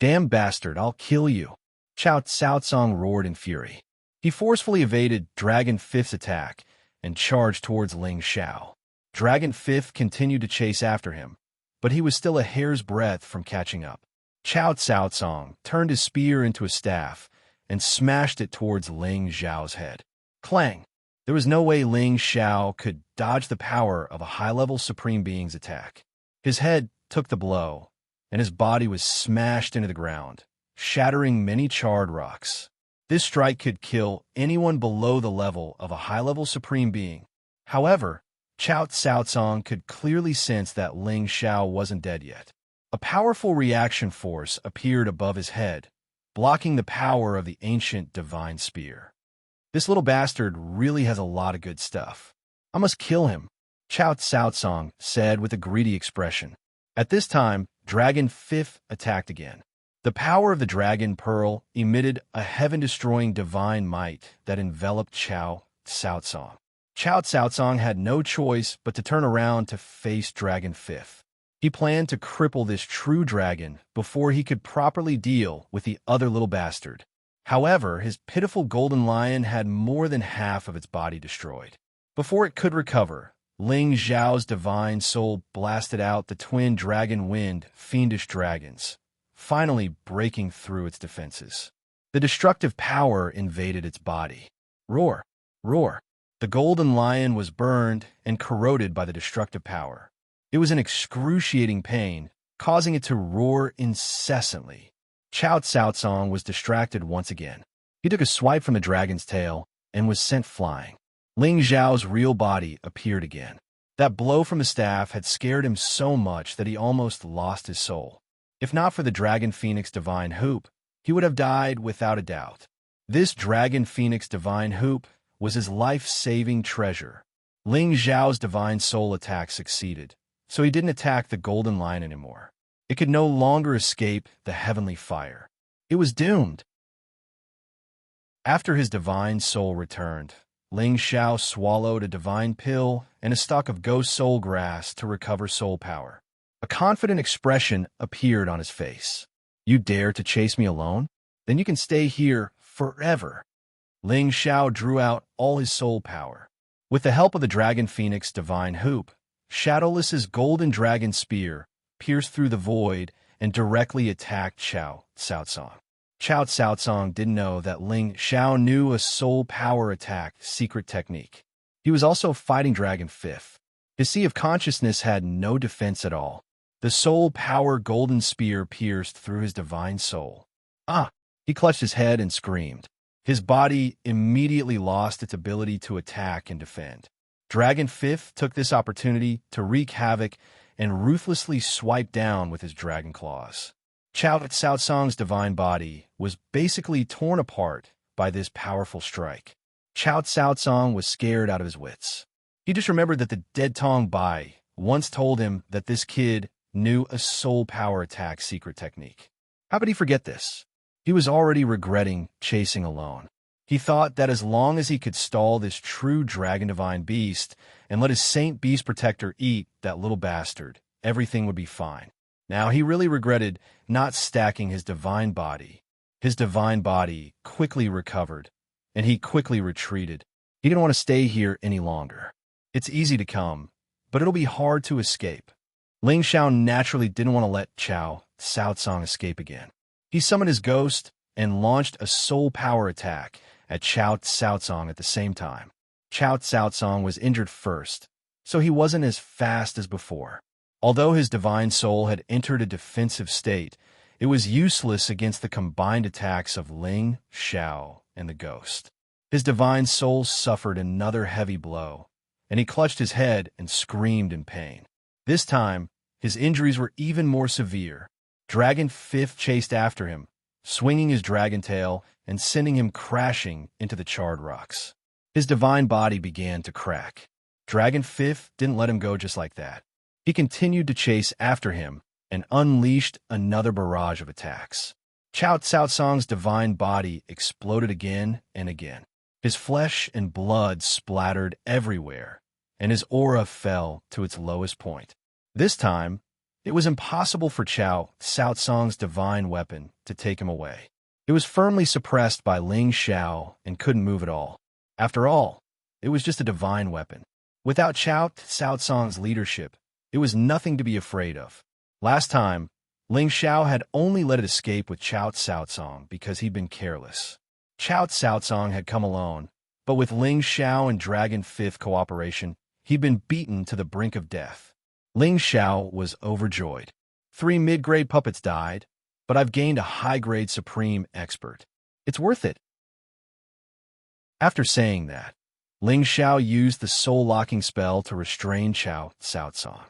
"Damn bastard, I'll kill you!" Chao Cao roared in fury. He forcefully evaded Dragon Fifth's attack and charged towards Ling Xiao. Dragon Fifth continued to chase after him, but he was still a hair's breadth from catching up. Chao Cao turned his spear into a staff and smashed it towards Ling Xiao's head. Clang! There was no way Ling Xiao could dodge the power of a high-level Supreme Being's attack. His head took the blow, and his body was smashed into the ground, shattering many charred rocks. This strike could kill anyone below the level of a high-level Supreme Being. However, Chao Cao could clearly sense that Ling Xiao wasn't dead yet. A powerful reaction force appeared above his head, blocking the power of the ancient divine spear. "This little bastard really has a lot of good stuff. I must kill him," Chao Cao said with a greedy expression. At this time, Dragon Fifth attacked again. The power of the Dragon Pearl emitted a heaven-destroying divine might that enveloped Chao Cao. Chao Cao had no choice but to turn around to face Dragon Fifth. He planned to cripple this true dragon before he could properly deal with the other little bastard. However, his pitiful golden lion had more than half of its body destroyed. Before it could recover, Ling Zhao's divine soul blasted out the twin dragon wind fiendish dragons, finally breaking through its defenses. The destructive power invaded its body. Roar! Roar! The golden lion was burned and corroded by the destructive power. It was in excruciating pain, causing it to roar incessantly. Chao Cao was distracted once again. He took a swipe from the dragon's tail and was sent flying. Ling Zhao's real body appeared again. That blow from the staff had scared him so much that he almost lost his soul. If not for the Dragon Phoenix Divine Hoop, he would have died without a doubt. This Dragon Phoenix Divine Hoop was his life-saving treasure. Ling Zhao's divine soul attack succeeded, so he didn't attack the golden lion anymore. It could no longer escape the heavenly fire. It was doomed. After his divine soul returned, Ling Xiao swallowed a divine pill and a stalk of ghost soul grass to recover soul power. A confident expression appeared on his face. "You dare to chase me alone? Then you can stay here forever." Ling Xiao drew out all his soul power. With the help of the Dragon Phoenix Divine Hoop, Shadowless's golden dragon spear pierced through the void and directly attacked Chao Cao. Chao Cao didn't know that Ling Xiao knew a soul power attack secret technique. He was also fighting Dragon Fifth. His sea of consciousness had no defense at all. The soul power golden spear pierced through his divine soul. "Ah!" He clutched his head and screamed. His body immediately lost its ability to attack and defend. Dragon Fifth took this opportunity to wreak havoc and ruthlessly swipe down with his dragon claws. Chao Cao's divine body was basically torn apart by this powerful strike. Chao Cao was scared out of his wits. He just remembered that the Dead Tong Bai once told him that this kid knew a soul power attack secret technique. How could he forget this? He was already regretting chasing alone. He thought that as long as he could stall this true dragon divine beast and let his saint beast protector eat that little bastard, everything would be fine. Now he really regretted not stacking his divine body. His divine body quickly recovered, and he quickly retreated. He didn't want to stay here any longer. It's easy to come, but it'll be hard to escape. Ling Xiao naturally didn't want to let Cao Cao escape again. He summoned his ghost and launched a soul power attack at Cao Cao at the same time. Cao Cao was injured first, so he wasn't as fast as before. Although his divine soul had entered a defensive state, it was useless against the combined attacks of Ling Xiao and the ghost. His divine soul suffered another heavy blow, and he clutched his head and screamed in pain. This time, his injuries were even more severe. Dragon Fifth chased after him, swinging his dragon tail and sending him crashing into the charred rocks. His divine body began to crack. Dragon Fifth didn't let him go just like that. He continued to chase after him and unleashed another barrage of attacks. Cao Cao's divine body exploded again and again. His flesh and blood splattered everywhere, and his aura fell to its lowest point. This time, it was impossible for Cao Cao's divine weapon to take him away. It was firmly suppressed by Ling Xiao and couldn't move at all. After all, it was just a divine weapon. Without Cao Cao's leadership, it was nothing to be afraid of. Last time, Ling Xiao had only let it escape with Cao Cao because he'd been careless. Cao Cao had come alone, but with Ling Xiao and Dragon Fifth cooperation, he'd been beaten to the brink of death. Ling Xiao was overjoyed. 3 mid-grade puppets died, but I've gained a high-grade supreme expert. It's worth it. After saying that, Ling Xiao used the soul-locking spell to restrain Cao Cao.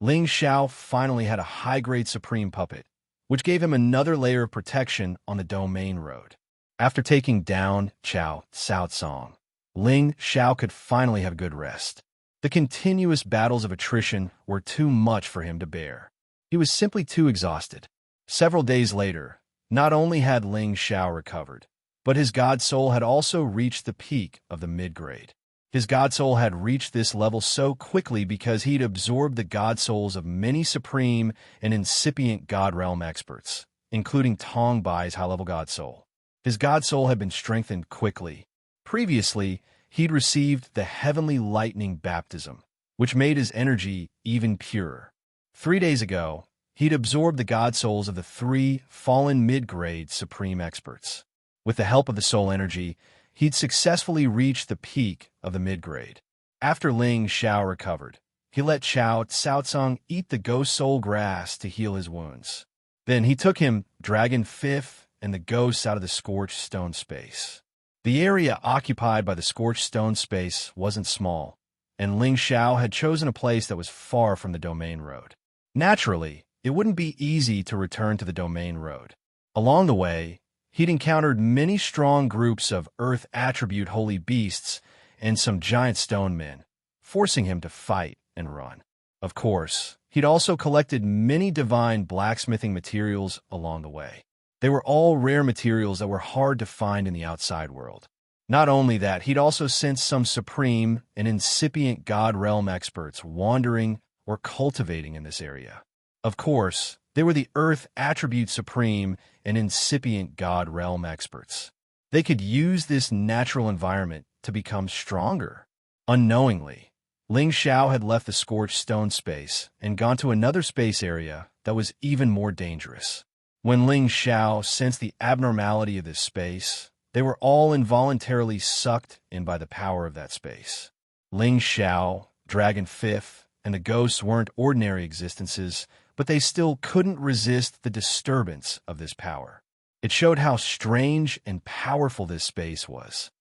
Ling Xiao finally had a high-grade supreme puppet, which gave him another layer of protection on the domain road. After taking down Cao Cao, Ling Xiao could finally have good rest. The continuous battles of attrition were too much for him to bear. He was simply too exhausted. Several days later, not only had Ling Xiao recovered, but his god soul had also reached the peak of the mid-grade. His god soul had reached this level so quickly because he'd absorbed the god souls of many supreme and incipient god realm experts, including Tong Bai's high-level god soul. His god soul had been strengthened quickly. Previously, he'd received the heavenly lightning baptism, which made his energy even purer. 3 days ago, he'd absorbed the god souls of the 3 fallen mid-grade supreme experts. With the help of the soul energy, he'd successfully reached the peak of the mid-grade. After Ling Xiao recovered, he let Cao Cao eat the ghost soul grass to heal his wounds. Then he took him, Dragon Fifth, and the ghosts out of the scorched stone space. The area occupied by the scorched stone space wasn't small, and Ling Xiao had chosen a place that was far from the domain road. Naturally, it wouldn't be easy to return to the domain road. Along the way, he'd encountered many strong groups of earth attribute holy beasts and some giant stone men, forcing him to fight and run. Of course, he'd also collected many divine blacksmithing materials along the way. They were all rare materials that were hard to find in the outside world. Not only that, he'd also sensed some supreme and incipient god realm experts wandering or cultivating in this area. Of course, they were the earth attribute supreme and incipient god realm experts. They could use this natural environment to become stronger. Unknowingly, Ling Xiao had left the scorched stone space and gone to another space area that was even more dangerous. When Ling Xiao sensed the abnormality of this space, they were all involuntarily sucked in by the power of that space. Ling Xiao, Dragon Fifth, and the ghosts weren't ordinary existences, but they still couldn't resist the disturbance of this power. It showed how strange and powerful this space was.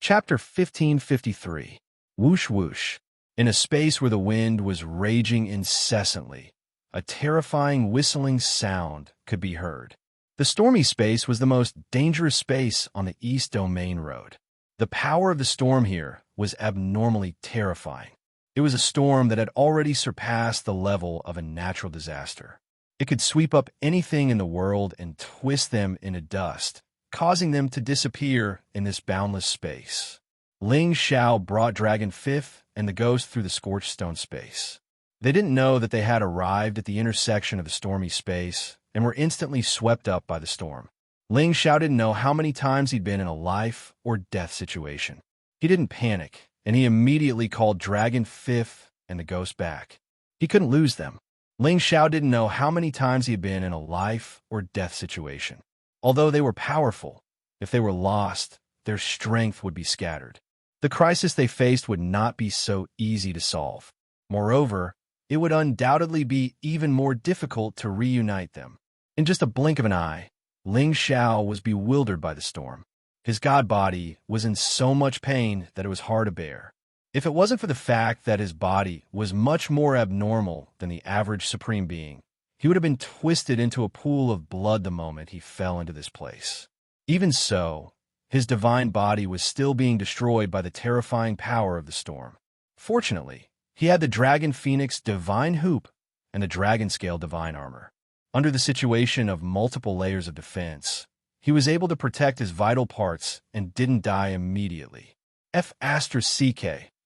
Chapter 1553. Whoosh Whoosh. In a space where the wind was raging incessantly, a terrifying whistling sound could be heard. The stormy space was the most dangerous space on the East Domain Road. The power of the storm here was abnormally terrifying. It was a storm that had already surpassed the level of a natural disaster. It could sweep up anything in the world and twist them into dust, causing them to disappear in this boundless space. Ling Xiao brought Dragon Fifth and the ghost through the scorched stone space. They didn't know that they had arrived at the intersection of the stormy space and were instantly swept up by the storm. Ling Xiao didn't know how many times he'd been in a life or death situation. He didn't panic, and he immediately called Dragon Fifth and the ghost back. He couldn't lose them. Ling Xiao didn't know how many times he had been in a life or death situation. Although they were powerful, if they were lost, their strength would be scattered. The crisis they faced would not be so easy to solve. Moreover, it would undoubtedly be even more difficult to reunite them. In just a blink of an eye, Ling Xiao was bewildered by the storm. His god body was in so much pain that it was hard to bear. If it wasn't for the fact that his body was much more abnormal than the average supreme being, he would have been twisted into a pool of blood the moment he fell into this place. Even so, his divine body was still being destroyed by the terrifying power of the storm. Fortunately, he had the Dragon Phoenix Divine Hoop and the Dragon Scale Divine Armor. Under the situation of multiple layers of defense, he was able to protect his vital parts and didn't die immediately. F***,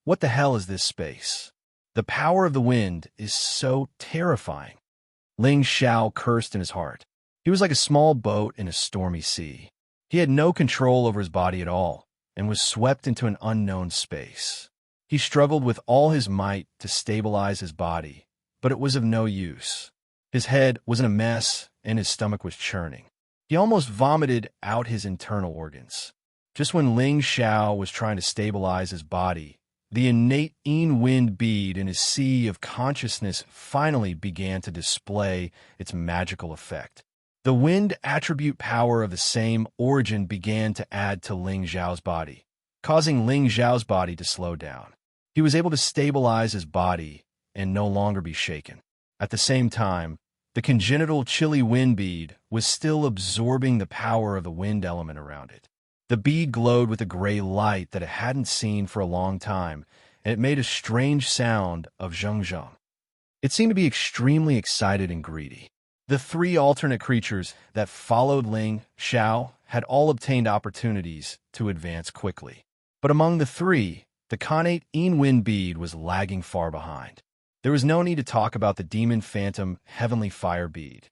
what the hell is this space? The power of the wind is so terrifying. Ling Xiao cursed in his heart. He was like a small boat in a stormy sea. He had no control over his body at all and was swept into an unknown space. He struggled with all his might to stabilize his body, but it was of no use. His head was in a mess and his stomach was churning. He almost vomited out his internal organs. Just when Ling Xiao was trying to stabilize his body, the innate wind bead in his sea of consciousness finally began to display its magical effect. The wind attribute power of the same origin began to add to Ling Xiao's body, causing Ling Xiao's body to slow down. He was able to stabilize his body and no longer be shaken. At the same time, the congenital chilly wind bead was still absorbing the power of the wind element around it. The bead glowed with a gray light that it hadn't seen for a long time, and it made a strange sound of zheng. It seemed to be extremely excited and greedy. The three alternate creatures that followed Ling Xiao had all obtained opportunities to advance quickly. But among the three, the connate wind bead was lagging far behind. There was no need to talk about the demon phantom heavenly fire bead.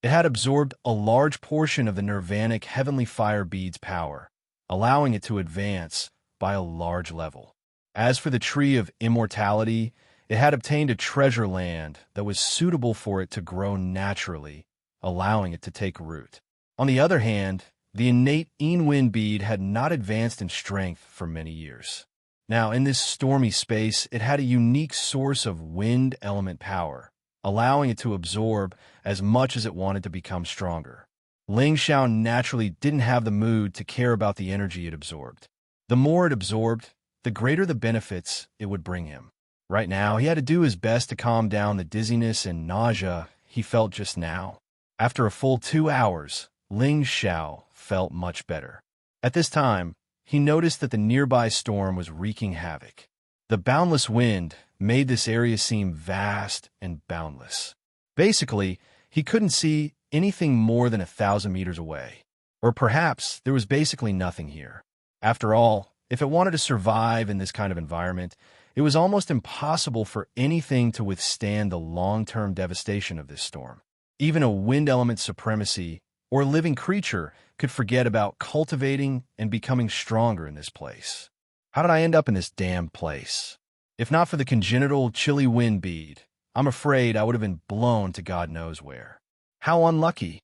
It had absorbed a large portion of the nirvanic heavenly fire bead's power, allowing it to advance by a large level. As for the tree of immortality, it had obtained a treasure land that was suitable for it to grow naturally, allowing it to take root. On the other hand, the innate wind bead had not advanced in strength for many years. Now, in this stormy space, it had a unique source of wind element power, allowing it to absorb as much as it wanted to become stronger. Ling Xiao naturally didn't have the mood to care about the energy it absorbed. The more it absorbed, the greater the benefits it would bring him. Right now, he had to do his best to calm down the dizziness and nausea he felt just now. After a full 2 hours, Ling Xiao felt much better. At this time, he noticed that the nearby storm was wreaking havoc. The boundless wind made this area seem vast and boundless. Basically, he couldn't see anything more than 1,000 meters away. Or perhaps there was basically nothing here. After all, if it wanted to survive in this kind of environment, it was almost impossible for anything to withstand the long-term devastation of this storm. Even a wind element supremacy or a living creature could forget about cultivating and becoming stronger in this place. How did I end up in this damned place? If not for the congenital chilly wind bead, I'm afraid I would have been blown to God knows where. How unlucky!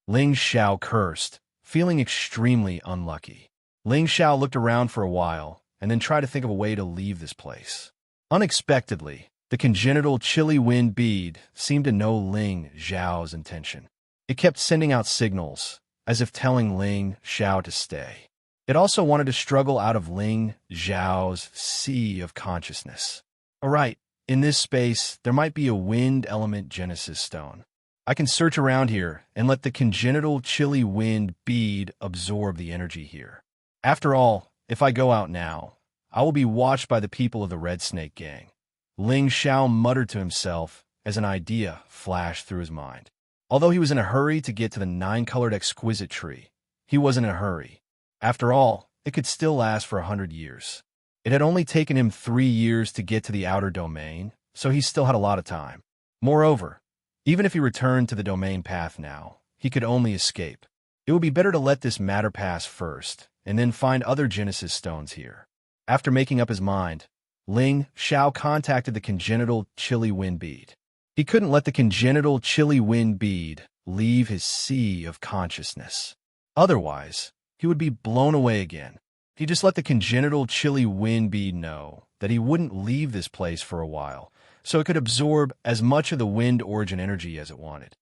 Ling Xiao cursed, feeling extremely unlucky. Ling Xiao looked around for a while and then tried to think of a way to leave this place. Unexpectedly, the congenital chilly wind bead seemed to know Ling Xiao's intention. It kept sending out signals, as if telling Ling Xiao to stay. It also wanted to struggle out of Ling Xiao's sea of consciousness. All right, in this space, there might be a wind element genesis stone. I can search around here and let the congenital chilly wind bead absorb the energy here. After all, if I go out now, I will be watched by the people of the Red Snake Gang. Ling Xiao muttered to himself as an idea flashed through his mind. Although he was in a hurry to get to the 9-colored exquisite tree, he wasn't in a hurry. After all, it could still last for 100 years. It had only taken him 3 years to get to the outer domain, so he still had a lot of time. Moreover, even if he returned to the domain path now, he could only escape. It would be better to let this matter pass first, and then find other Genesis stones here. After making up his mind, Ling Xiao contacted the congenital chilly wind bead. He couldn't let the congenital chilly wind bead leave his sea of consciousness. Otherwise, he would be blown away again. He just let the congenital chilly wind bead know that he wouldn't leave this place for a while, so it could absorb as much of the wind origin energy as it wanted.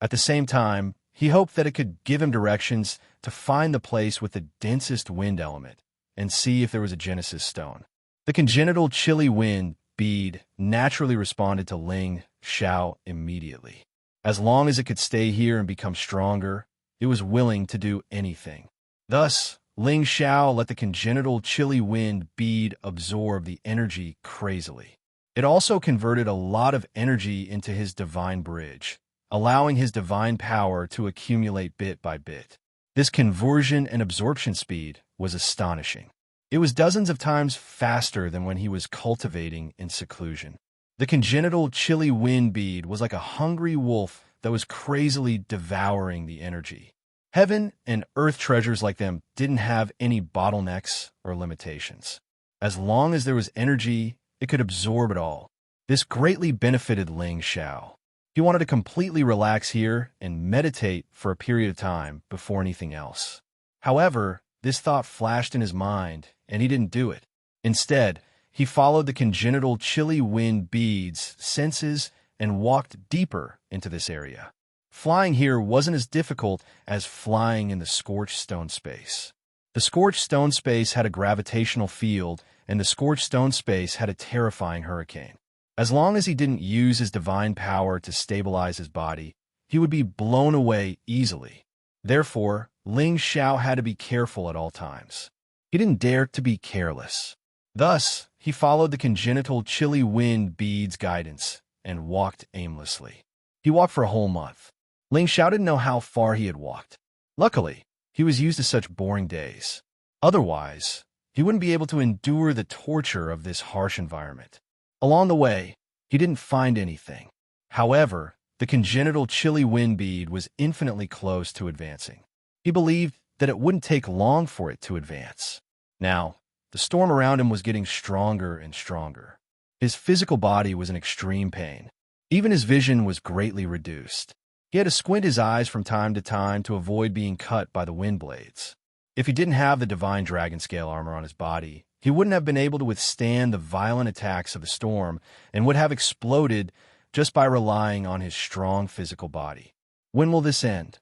At the same time, he hoped that it could give him directions to find the place with the densest wind element and see if there was a Genesis stone. The congenital chilly wind bead naturally responded to Ling Xiao immediately. As long as it could stay here and become stronger, it was willing to do anything. Thus, Ling Xiao let the congenital chilly wind bead absorb the energy crazily. It also converted a lot of energy into his divine bridge, allowing his divine power to accumulate bit by bit. This conversion and absorption speed was astonishing. It was dozens of times faster than when he was cultivating in seclusion. The congenital chilly wind bead was like a hungry wolf that was crazily devouring the energy. Heaven and earth treasures like them didn't have any bottlenecks or limitations. As long as there was energy, it could absorb it all. This greatly benefited Ling Xiao. He wanted to completely relax here and meditate for a period of time before anything else. However, this thought flashed in his mind, and he didn't do it. Instead, he followed the congenital chilly wind bead's senses and walked deeper into this area. Flying here wasn't as difficult as flying in the scorched stone space. The scorched stone space had a gravitational field, and the scorched stone space had a terrifying hurricane. As long as he didn't use his divine power to stabilize his body, he would be blown away easily. Therefore, Ling Xiao had to be careful at all times. He didn't dare to be careless. Thus, he followed the congenital chilly wind bead's guidance and walked aimlessly. He walked for a whole month. Ling Xiao didn't know how far he had walked. Luckily, he was used to such boring days. Otherwise, he wouldn't be able to endure the torture of this harsh environment. Along the way, he didn't find anything. However, the congenital chilly wind bead was infinitely close to advancing. He believed that it wouldn't take long for it to advance. Now, the storm around him was getting stronger and stronger. His physical body was in extreme pain. Even his vision was greatly reduced. He had to squint his eyes from time to time to avoid being cut by the wind blades. If he didn't have the divine dragon scale armor on his body, he wouldn't have been able to withstand the violent attacks of the storm and would have exploded just by relying on his strong physical body. When will this end?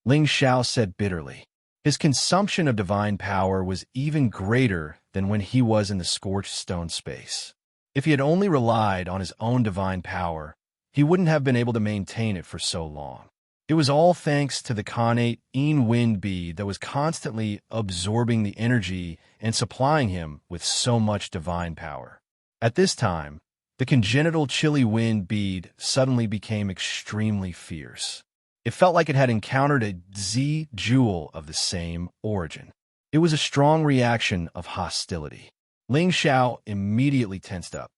Ling Xiao said bitterly. His consumption of divine power was even greater than when he was in the scorched stone space. If he had only relied on his own divine power, he wouldn't have been able to maintain it for so long. It was all thanks to the connate wind bead that was constantly absorbing the energy and supplying him with so much divine power. At this time, the congenital chilly wind bead suddenly became extremely fierce. It felt like it had encountered a Z jewel of the same origin. It was a strong reaction of hostility. Ling Xiao immediately tensed up.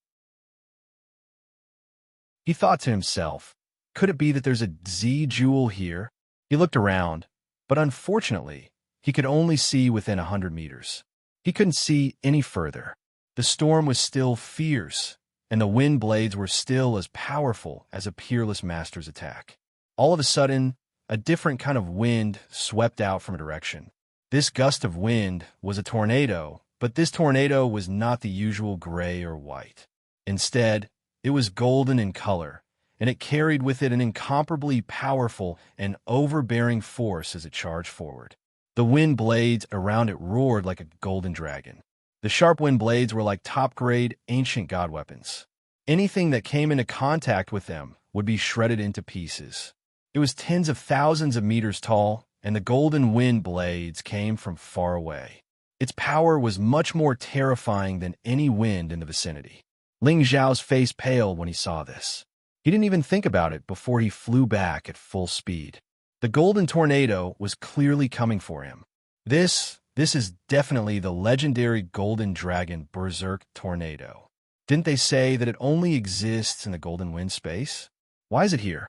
He thought to himself, could it be that there's a Z jewel here? He looked around, but unfortunately, he could only see within 100 meters. He couldn't see any further. The storm was still fierce, and the wind blades were still as powerful as a peerless master's attack. All of a sudden, a different kind of wind swept out from a direction. This gust of wind was a tornado, but this tornado was not the usual gray or white. Instead, it was golden in color, and it carried with it an incomparably powerful and overbearing force as it charged forward. The wind blades around it roared like a golden dragon. The sharp wind blades were like top-grade ancient god weapons. Anything that came into contact with them would be shredded into pieces. It was tens of thousands of meters tall, and the golden wind blades came from far away. Its power was much more terrifying than any wind in the vicinity. Ling Xiao's face paled when he saw this. He didn't even think about it before he flew back at full speed. The golden tornado was clearly coming for him. This is definitely the legendary Golden Dragon Berserk Tornado. Didn't they say that it only exists in the Golden Wind space? Why is it here?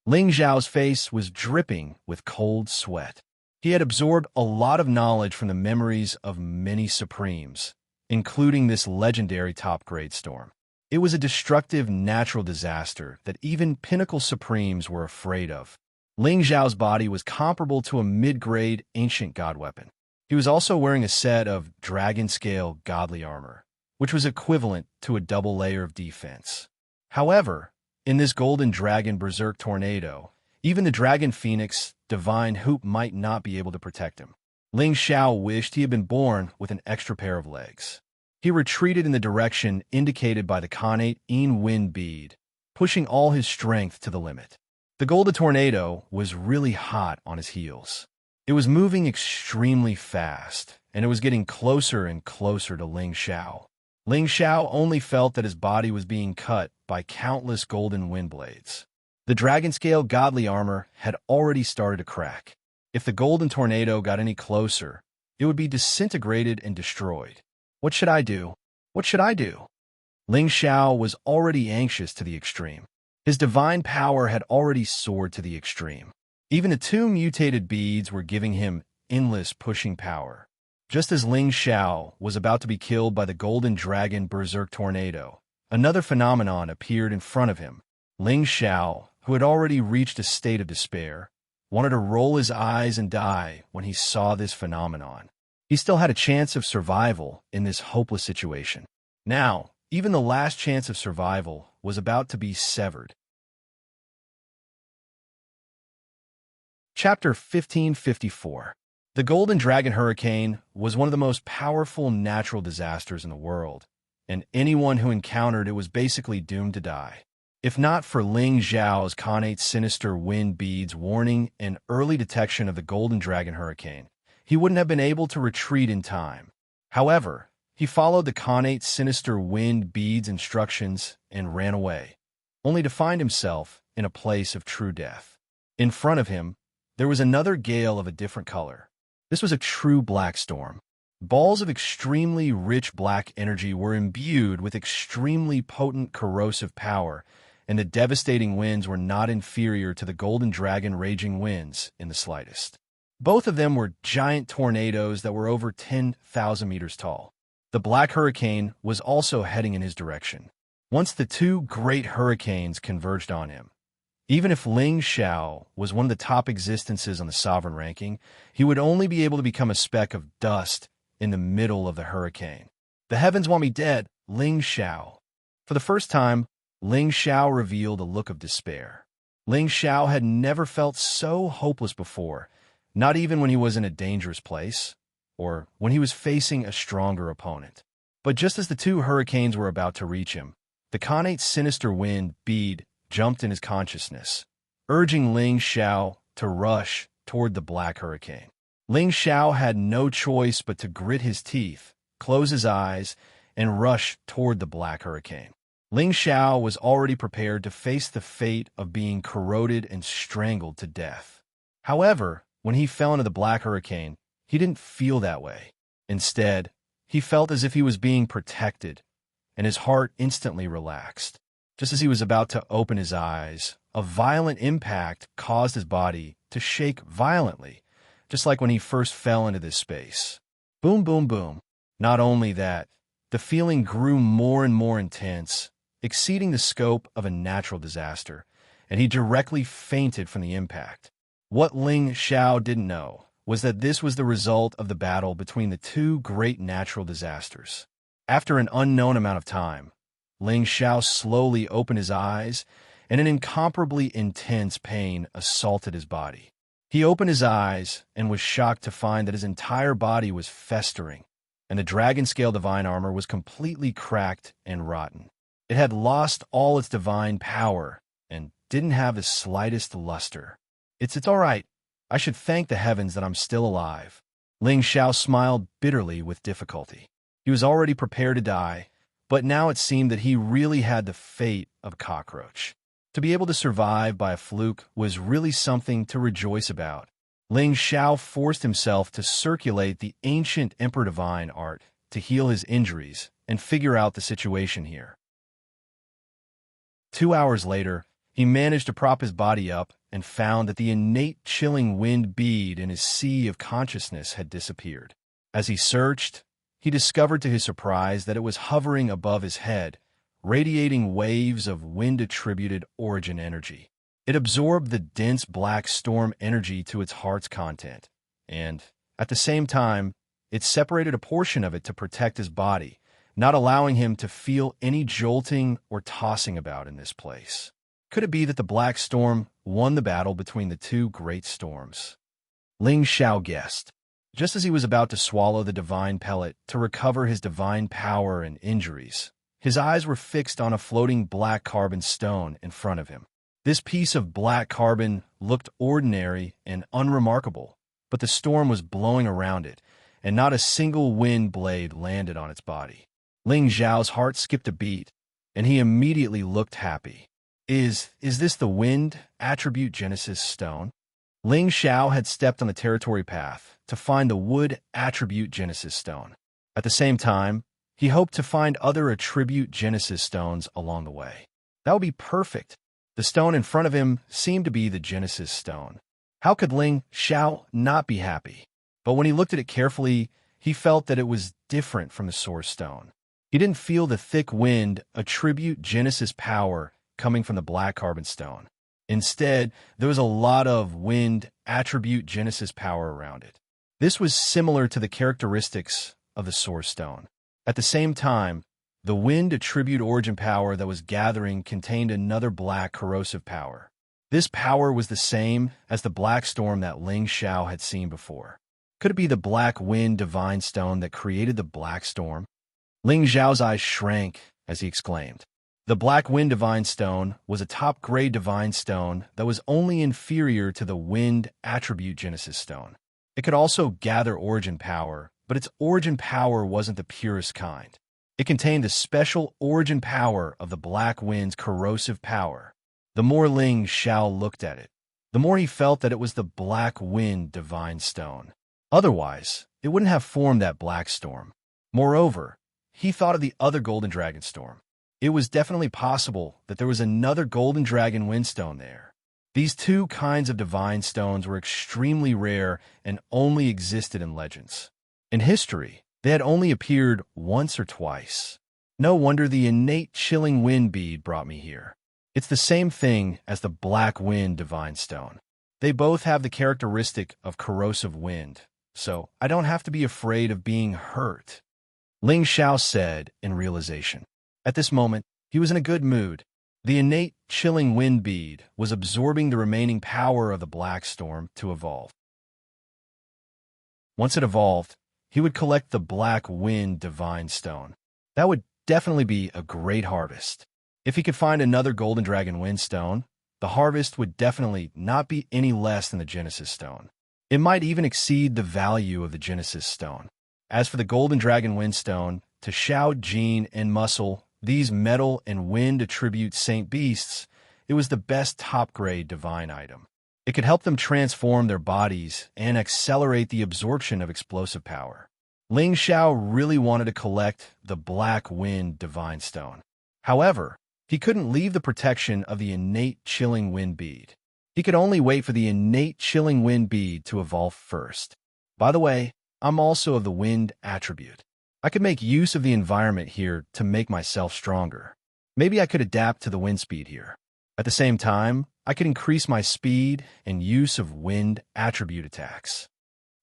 Ling Xiao's face was dripping with cold sweat. He had absorbed a lot of knowledge from the memories of many Supremes, including this legendary top-grade storm. It was a destructive natural disaster that even Pinnacle Supremes were afraid of. Ling Xiao's body was comparable to a mid-grade ancient god weapon. He was also wearing a set of dragon-scale godly armor, which was equivalent to a double layer of defense. However, in this Golden Dragon Berserk Tornado, even the Dragon Phoenix Divine Hoop might not be able to protect him. Ling Xiao wished he had been born with an extra pair of legs. He retreated in the direction indicated by the connate wind bead, pushing all his strength to the limit. The Golden Tornado was really hot on his heels. It was moving extremely fast, and it was getting closer and closer to Ling Xiao. Ling Xiao only felt that his body was being cut by countless golden wind blades. The dragon-scale godly armor had already started to crack. If the Golden Tornado got any closer, it would be disintegrated and destroyed. What should I do? What should I do? Ling Xiao was already anxious to the extreme. His divine power had already soared to the extreme. Even the two mutated beads were giving him endless pushing power. Just as Ling Xiao was about to be killed by the Golden Dragon Berserk Tornado, another phenomenon appeared in front of him. Ling Xiao, who had already reached a state of despair, wanted to roll his eyes and die when he saw this phenomenon. He still had a chance of survival in this hopeless situation. Now, even the last chance of survival was about to be severed. Chapter 1554. The Golden Dragon Hurricane was one of the most powerful natural disasters in the world, and anyone who encountered it was basically doomed to die. If not for Ling Xiao's connate's sinister wind beads warning and early detection of the Golden Dragon Hurricane, he wouldn't have been able to retreat in time. However, he followed the connate's sinister wind beads instructions and ran away, only to find himself in a place of true death. In front of him, there was another gale of a different color. This was a true black storm. Balls of extremely rich black energy were imbued with extremely potent corrosive power, and the devastating winds were not inferior to the Golden Dragon raging winds in the slightest. Both of them were giant tornadoes that were over 10,000 meters tall. The Black Hurricane was also heading in his direction. Once the two great hurricanes converged on him, even if Ling Xiao was one of the top existences on the sovereign ranking, he would only be able to become a speck of dust in the middle of the hurricane. The heavens want me dead, Ling Xiao. For the first time, Ling Xiao revealed a look of despair. Ling Xiao had never felt so hopeless before, not even when he was in a dangerous place, or when he was facing a stronger opponent. But just as the two hurricanes were about to reach him, the connate's sinister wind bead jumped in his consciousness, urging Ling Xiao to rush toward the Black Hurricane. Ling Xiao had no choice but to grit his teeth, close his eyes, and rush toward the Black Hurricane. Ling Xiao was already prepared to face the fate of being corroded and strangled to death. However, when he fell into the Black Hurricane, he didn't feel that way. Instead, he felt as if he was being protected, and his heart instantly relaxed. Just as he was about to open his eyes, a violent impact caused his body to shake violently, just like when he first fell into this space. Boom, boom, boom. Not only that, the feeling grew more and more intense, exceeding the scope of a natural disaster, and he directly fainted from the impact. What Ling Xiao didn't know was that this was the result of the battle between the two great natural disasters. After an unknown amount of time, Ling Xiao slowly opened his eyes, and an incomparably intense pain assaulted his body. He opened his eyes and was shocked to find that his entire body was festering, and the dragon-scale divine armor was completely cracked and rotten. It had lost all its divine power and didn't have the slightest luster. It's all right. I should thank the heavens that I'm still alive. Ling Xiao smiled bitterly with difficulty. He was already prepared to die, but now it seemed that he really had the fate of a cockroach. To be able to survive by a fluke was really something to rejoice about. Ling Xiao forced himself to circulate the ancient Emperor Divine art to heal his injuries and figure out the situation here. 2 hours later, he managed to prop his body up and found that the innate chilling wind bead in his sea of consciousness had disappeared. As he searched, he discovered to his surprise that it was hovering above his head, radiating waves of wind-attributed origin energy. It absorbed the dense black storm energy to its heart's content, and, at the same time, it separated a portion of it to protect his body, not allowing him to feel any jolting or tossing about in this place. Could it be that the black storm won the battle between the two great storms? Ling Xiao guessed. Just as he was about to swallow the divine pellet to recover his divine power and injuries, his eyes were fixed on a floating black carbon stone in front of him. This piece of black carbon looked ordinary and unremarkable, but the storm was blowing around it, and not a single wind blade landed on its body. Ling Xiao's heart skipped a beat, and he immediately looked happy. Is this the wind attribute Genesis stone? Ling Xiao had stepped on the territory path to find the wood attribute Genesis stone. At the same time, he hoped to find other attribute Genesis stones along the way. That would be perfect. The stone in front of him seemed to be the Genesis stone. How could Ling Xiao not be happy? But when he looked at it carefully, he felt that it was different from the source stone. He didn't feel the thick wind attribute Genesis power coming from the black carbon stone. Instead, there was a lot of wind attribute Genesis power around it. This was similar to the characteristics of the source stone. At the same time, the wind attribute origin power that was gathering contained another black corrosive power. This power was the same as the black storm that Ling Xiao had seen before. Could it be the black wind divine stone that created the black storm? Ling Xiao's eyes shrank as he exclaimed. The black wind divine stone was a top-grade divine stone that was only inferior to the wind attribute Genesis stone. It could also gather origin power, but its origin power wasn't the purest kind. It contained the special origin power of the black wind's corrosive power. The more Ling Xiao looked at it, the more he felt that it was the black wind divine stone. Otherwise, it wouldn't have formed that black storm. Moreover, he thought of the other golden dragon storm. It was definitely possible that there was another golden dragon windstone there. These two kinds of divine stones were extremely rare and only existed in legends. In history, they had only appeared once or twice. No wonder the innate chilling wind bead brought me here. It's the same thing as the black wind divine stone. They both have the characteristic of corrosive wind, so I don't have to be afraid of being hurt. Ling Xiao said in realization. At this moment, he was in a good mood. The innate, chilling wind bead was absorbing the remaining power of the black storm to evolve. Once it evolved, he would collect the black wind divine stone. That would definitely be a great harvest. If he could find another golden dragon windstone, the harvest would definitely not be any less than the Genesis stone. It might even exceed the value of the Genesis stone. As for the golden dragon windstone, to Xiao Jin and Muscle, these metal and wind attribute saint beasts, it was the best top-grade divine item. It could help them transform their bodies and accelerate the absorption of explosive power. Ling Xiao really wanted to collect the black wind divine stone. However, he couldn't leave the protection of the innate chilling wind bead. He could only wait for the innate chilling wind bead to evolve first. By the way, I'm also of the wind attribute. I could make use of the environment here to make myself stronger. Maybe I could adapt to the wind speed here. At the same time, I could increase my speed and use of wind attribute attacks.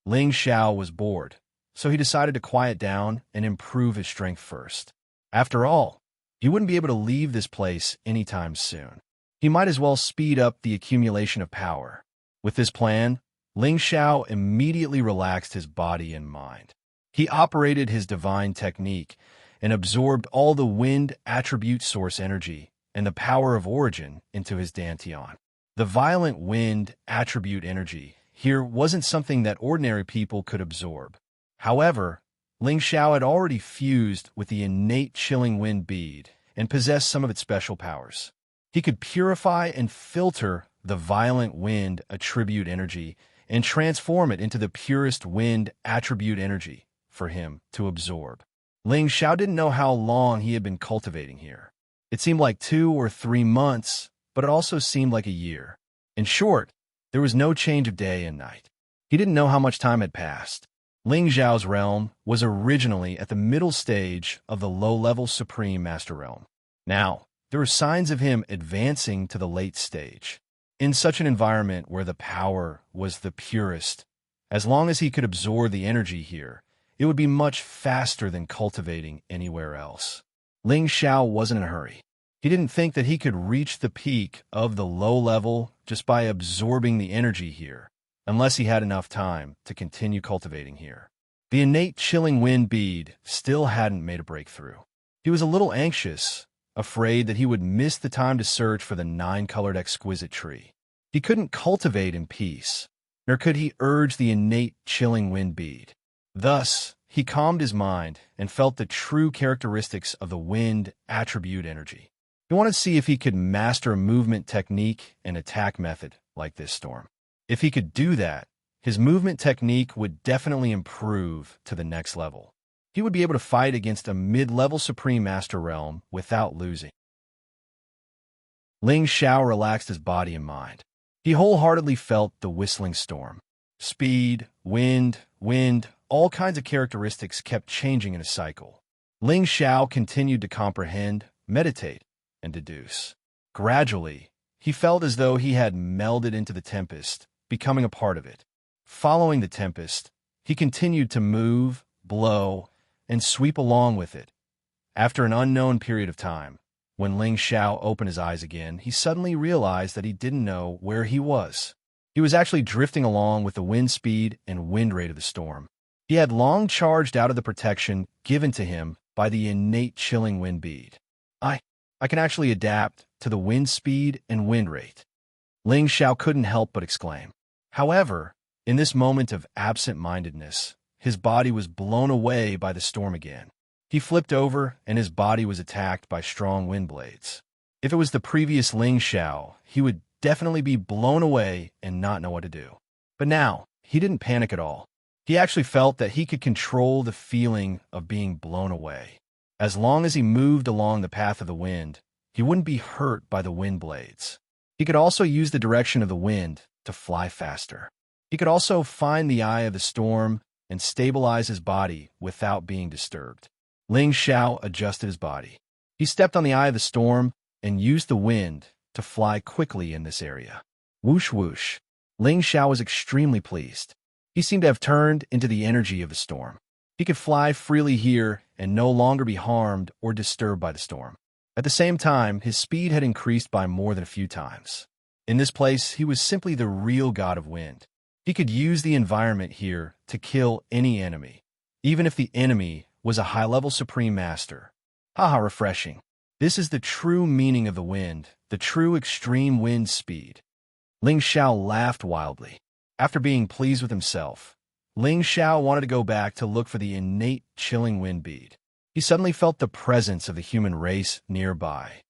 Ling Xiao was bored, so he decided to quiet down and improve his strength first. After all, he wouldn't be able to leave this place anytime soon. He might as well speed up the accumulation of power. With this plan, Ling Xiao immediately relaxed his body and mind. He operated his divine technique and absorbed all the wind attribute source energy and the power of origin into his dantian. The violent wind attribute energy here wasn't something that ordinary people could absorb. However, Ling Xiao had already fused with the innate chilling wind bead and possessed some of its special powers. He could purify and filter the violent wind attribute energy and transform it into the purest wind attribute energy for him to absorb. Ling Xiao didn't know how long he had been cultivating here. It seemed like 2 or 3 months, but it also seemed like a year. In short, there was no change of day and night. He didn't know how much time had passed. Ling Xiao's realm was originally at the middle stage of the low-level Supreme Master Realm. Now, there were signs of him advancing to the late stage. In such an environment where the power was the purest, as long as he could absorb the energy here, it would be much faster than cultivating anywhere else. Ling Xiao wasn't in a hurry. He didn't think that he could reach the peak of the low level just by absorbing the energy here, unless he had enough time to continue cultivating here. The innate chilling wind bead still hadn't made a breakthrough. He was a little anxious, afraid that he would miss the time to search for the 9-colored exquisite tree. He couldn't cultivate in peace, nor could he urge the innate chilling wind bead. Thus, he calmed his mind and felt the true characteristics of the wind attribute energy. He wanted to see if he could master a movement technique and attack method like this storm. If he could do that, his movement technique would definitely improve to the next level. He would be able to fight against a mid-level Supreme Master Realm without losing. Ling Xiao relaxed his body and mind. He wholeheartedly felt the whistling storm. Speed, wind, all kinds of characteristics kept changing in a cycle. Ling Xiao continued to comprehend, meditate, and deduce. Gradually, he felt as though he had melded into the tempest, becoming a part of it. Following the tempest, he continued to move, blow, and sweep along with it. After an unknown period of time, when Ling Xiao opened his eyes again, he suddenly realized that he didn't know where he was. He was actually drifting along with the wind speed and wind rate of the storm. He had long charged out of the protection given to him by the innate chilling wind bead. I can actually adapt to the wind speed and wind rate. Ling Xiao couldn't help but exclaim. However, in this moment of absent-mindedness, his body was blown away by the storm again. He flipped over, and his body was attacked by strong wind blades. If it was the previous Ling Xiao, he would definitely be blown away and not know what to do. But now, he didn't panic at all. He actually felt that he could control the feeling of being blown away. As long as he moved along the path of the wind, he wouldn't be hurt by the wind blades. He could also use the direction of the wind to fly faster. He could also find the eye of the storm and stabilize his body without being disturbed. Ling Xiao adjusted his body. He stepped on the eye of the storm and used the wind to fly quickly in this area. Whoosh whoosh. Ling Xiao was extremely pleased. He seemed to have turned into the energy of the storm. He could fly freely here and no longer be harmed or disturbed by the storm. At the same time, his speed had increased by more than a few times. In this place, he was simply the real god of wind. He could use the environment here to kill any enemy, even if the enemy was a high-level Supreme Master. Haha, refreshing. This is the true meaning of the wind, the true extreme wind speed. Ling Xiao laughed wildly. After being pleased with himself, Ling Xiao wanted to go back to look for the innate chilling wind bead. He suddenly felt the presence of the human race nearby.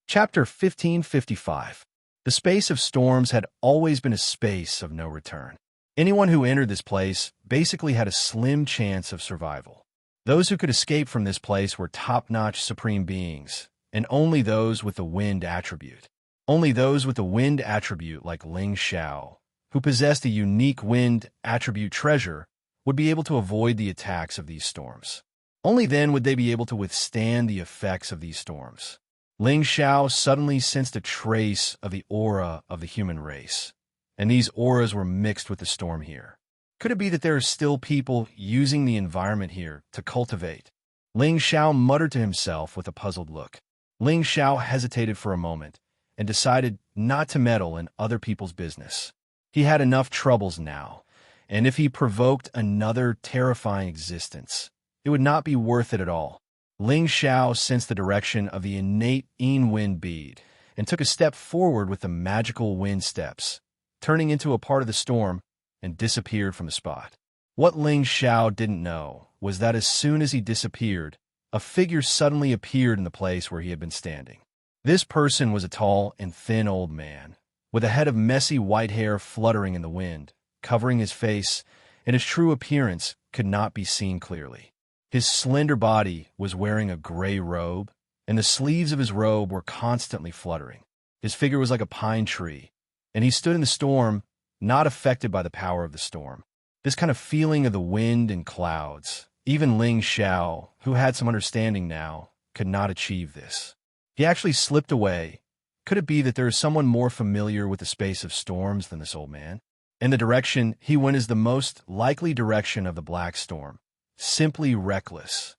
Chapter 1555. The space of storms had always been a space of no return. Anyone who entered this place basically had a slim chance of survival. Those who could escape from this place were top-notch supreme beings, and only those with the wind attribute. Only those with the wind attribute like Ling Xiao, who possessed a unique wind attribute treasure, would be able to avoid the attacks of these storms. Only then would they be able to withstand the effects of these storms. Ling Xiao suddenly sensed a trace of the aura of the human race, and these auras were mixed with the storm here. Could it be that there are still people using the environment here to cultivate? Ling Xiao muttered to himself with a puzzled look. Ling Xiao hesitated for a moment and decided not to meddle in other people's business. He had enough troubles now, and if he provoked another terrifying existence, it would not be worth it at all. Ling Xiao sensed the direction of the innate Yin wind bead and took a step forward with the magical wind steps, turning into a part of the storm and disappeared from the spot. What Ling Xiao didn't know was that as soon as he disappeared, a figure suddenly appeared in the place where he had been standing. This person was a tall and thin old man, with a head of messy white hair fluttering in the wind, covering his face, and his true appearance could not be seen clearly. His slender body was wearing a gray robe, and the sleeves of his robe were constantly fluttering. His figure was like a pine tree, and he stood in the storm, not affected by the power of the storm. This kind of feeling of the wind and clouds, even Ling Xiao, who had some understanding now, could not achieve this. He actually slipped away. Could it be that there is someone more familiar with the space of storms than this old man? And the direction he went is the most likely direction of the black storm. Simply reckless.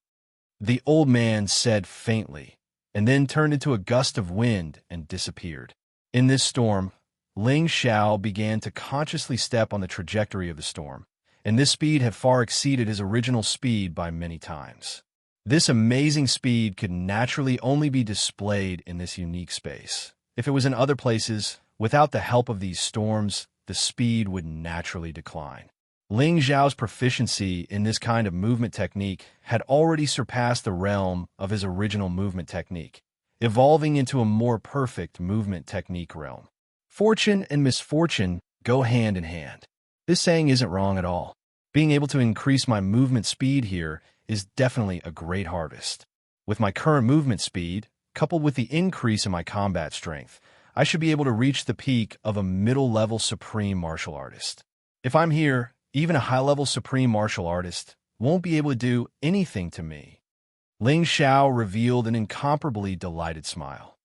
The old man said faintly, and then turned into a gust of wind and disappeared. In this storm, Ling Xiao began to consciously step on the trajectory of the storm, and this speed had far exceeded his original speed by many times. This amazing speed could naturally only be displayed in this unique space. If it was in other places, without the help of these storms, the speed would naturally decline. Ling Xiao's proficiency in this kind of movement technique had already surpassed the realm of his original movement technique, evolving into a more perfect movement technique realm. Fortune and misfortune go hand in hand. This saying isn't wrong at all. Being able to increase my movement speed here is definitely a great harvest. With my current movement speed, coupled with the increase in my combat strength, I should be able to reach the peak of a middle-level supreme martial artist. If I'm here, even a high-level supreme martial artist won't be able to do anything to me. Ling Xiao revealed an incomparably delighted smile.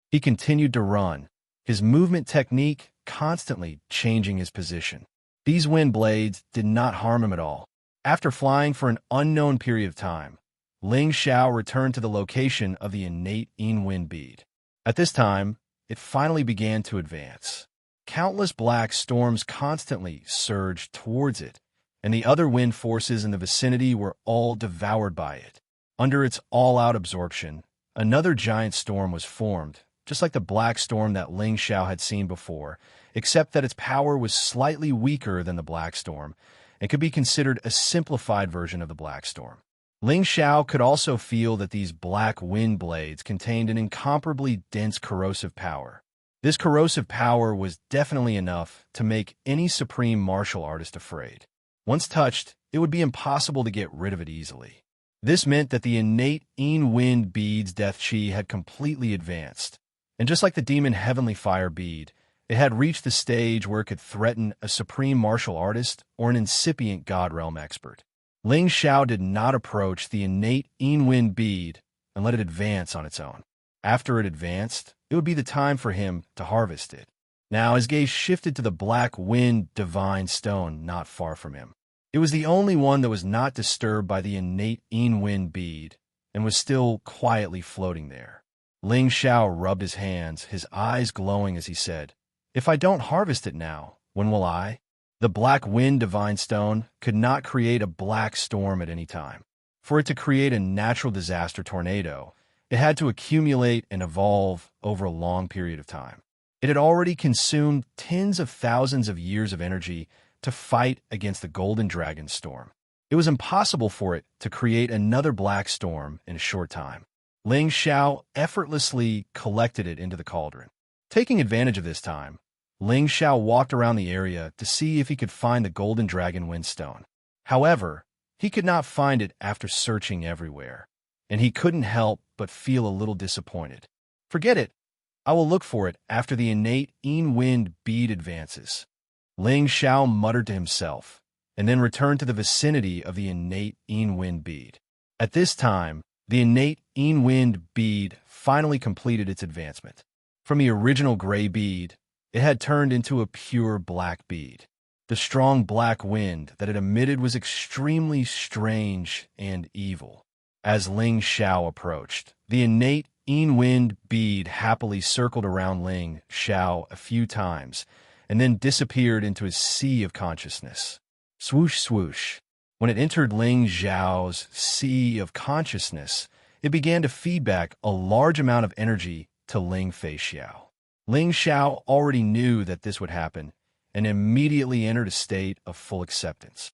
He continued to run, his movement technique constantly changing his position. These wind blades did not harm him at all. After flying for an unknown period of time, Ling Xiao returned to the location of the innate Yin wind bead. At this time, it finally began to advance. Countless black storms constantly surged towards it, and the other wind forces in the vicinity were all devoured by it. Under its all-out absorption, another giant storm was formed, just like the black storm that Ling Xiao had seen before, except that its power was slightly weaker than the black storm, and could be considered a simplified version of the black storm. Ling Xiao could also feel that these black wind blades contained an incomparably dense corrosive power. This corrosive power was definitely enough to make any supreme martial artist afraid. Once touched, it would be impossible to get rid of it easily. This meant that the innate Yin wind bead's death chi had completely advanced, and just like the demon heavenly fire bead, it had reached the stage where it could threaten a supreme martial artist or an incipient God realm expert. Ling Xiao did not approach the innate Yin wind bead and let it advance on its own. After it advanced, it would be the time for him to harvest it. Now his gaze shifted to the black wind divine stone not far from him. It was the only one that was not disturbed by the innate Yin wind bead and was still quietly floating there. Ling Xiao rubbed his hands, his eyes glowing as he said, "If I don't harvest it now, when will I?" The black wind divine stone could not create a black storm at any time. For it to create a natural disaster tornado, it had to accumulate and evolve over a long period of time. It had already consumed tens of thousands of years of energy to fight against the golden dragon storm. It was impossible for it to create another black storm in a short time. Ling Xiao effortlessly collected it into the cauldron. Taking advantage of this time, Ling Xiao walked around the area to see if he could find the golden dragon windstone. However, he could not find it after searching everywhere, and he couldn't help but feel a little disappointed. Forget it. I will look for it after the innate Yin wind bead advances. Ling Xiao muttered to himself, and then returned to the vicinity of the innate Yin wind bead. At this time, the innate Yin wind bead finally completed its advancement. From the original gray bead, it had turned into a pure black bead. The strong black wind that it emitted was extremely strange and evil. As Ling Xiao approached, the innate Yin wind bead happily circled around Ling Xiao a few times, and then disappeared into his sea of consciousness. Swoosh, swoosh. When it entered Ling Xiao's sea of consciousness, it began to feed back a large amount of energy to Ling Fei Xiao. Ling Xiao already knew that this would happen, and immediately entered a state of full acceptance.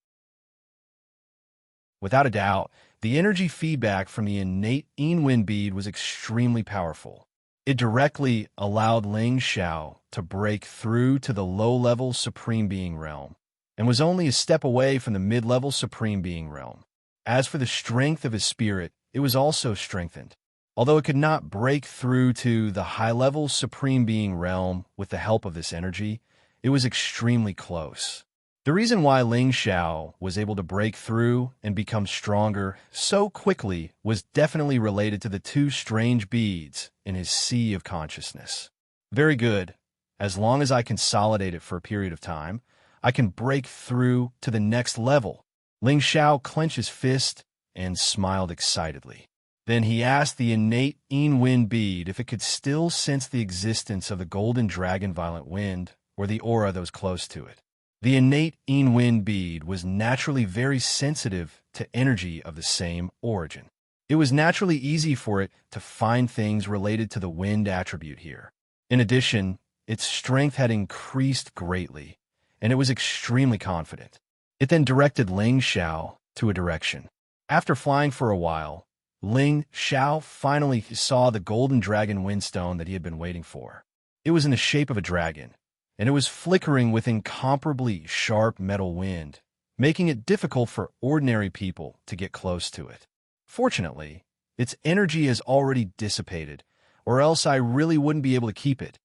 Without a doubt, the energy feedback from the innate Yin bead was extremely powerful. It directly allowed Ling Xiao to break through to the low-level Supreme Being realm, and was only a step away from the mid-level Supreme Being realm. As for the strength of his spirit, it was also strengthened. Although it could not break through to the high-level Supreme Being realm with the help of this energy, it was extremely close. The reason why Ling Xiao was able to break through and become stronger so quickly was definitely related to the two strange beads in his sea of consciousness. Very good. As long as I consolidate it for a period of time, I can break through to the next level. Ling Xiao clenched his fist and smiled excitedly. Then he asked the innate Yin bead if it could still sense the existence of the golden dragon violet wind or the aura that was close to it. The innate Yin bead was naturally very sensitive to energy of the same origin. It was naturally easy for it to find things related to the wind attribute here. In addition, its strength had increased greatly, and it was extremely confident. It then directed Ling Xiao to a direction. After flying for a while, Ling Xiao finally saw the golden dragon windstone that he had been waiting for. It was in the shape of a dragon, and it was flickering with incomparably sharp metal wind, making it difficult for ordinary people to get close to it. Fortunately, its energy has already dissipated, or else I really wouldn't be able to keep it,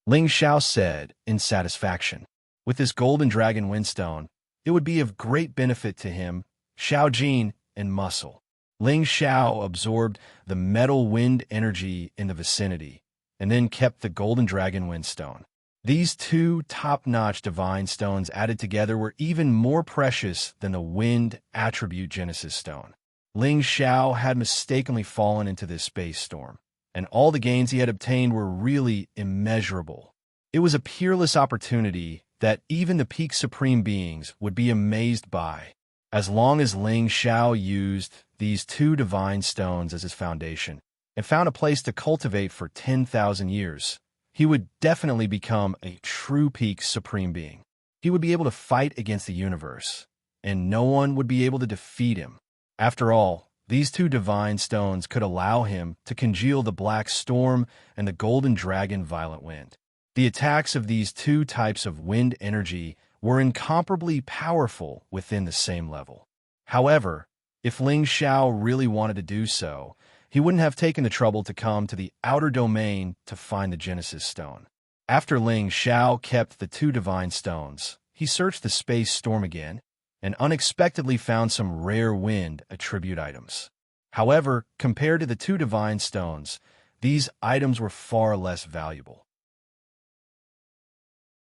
Ling Xiao said in satisfaction. With this golden dragon windstone, it would be of great benefit to him, Xiaojin, and Muscle. Ling Xiao absorbed the metal wind energy in the vicinity, and then kept the golden dragon windstone. These two top-notch divine stones added together were even more precious than the wind attribute Genesis stone. Ling Xiao had mistakenly fallen into this space storm, and all the gains he had obtained were really immeasurable. It was a peerless opportunity that even the peak supreme beings would be amazed by. As long as Ling Xiao used these two divine stones as his foundation and found a place to cultivate for 10,000 years, he would definitely become a true peak supreme being. He would be able to fight against the universe, and no one would be able to defeat him. After all, these two divine stones could allow him to congeal the black storm and the golden dragon violet wind. The attacks of these two types of wind energy were incomparably powerful within the same level. However, if Ling Xiao really wanted to do so, he wouldn't have taken the trouble to come to the outer domain to find the Genesis stone. After Ling Xiao kept the two divine stones, he searched the space storm again and unexpectedly found some rare wind attribute items. However, compared to the two divine stones, these items were far less valuable.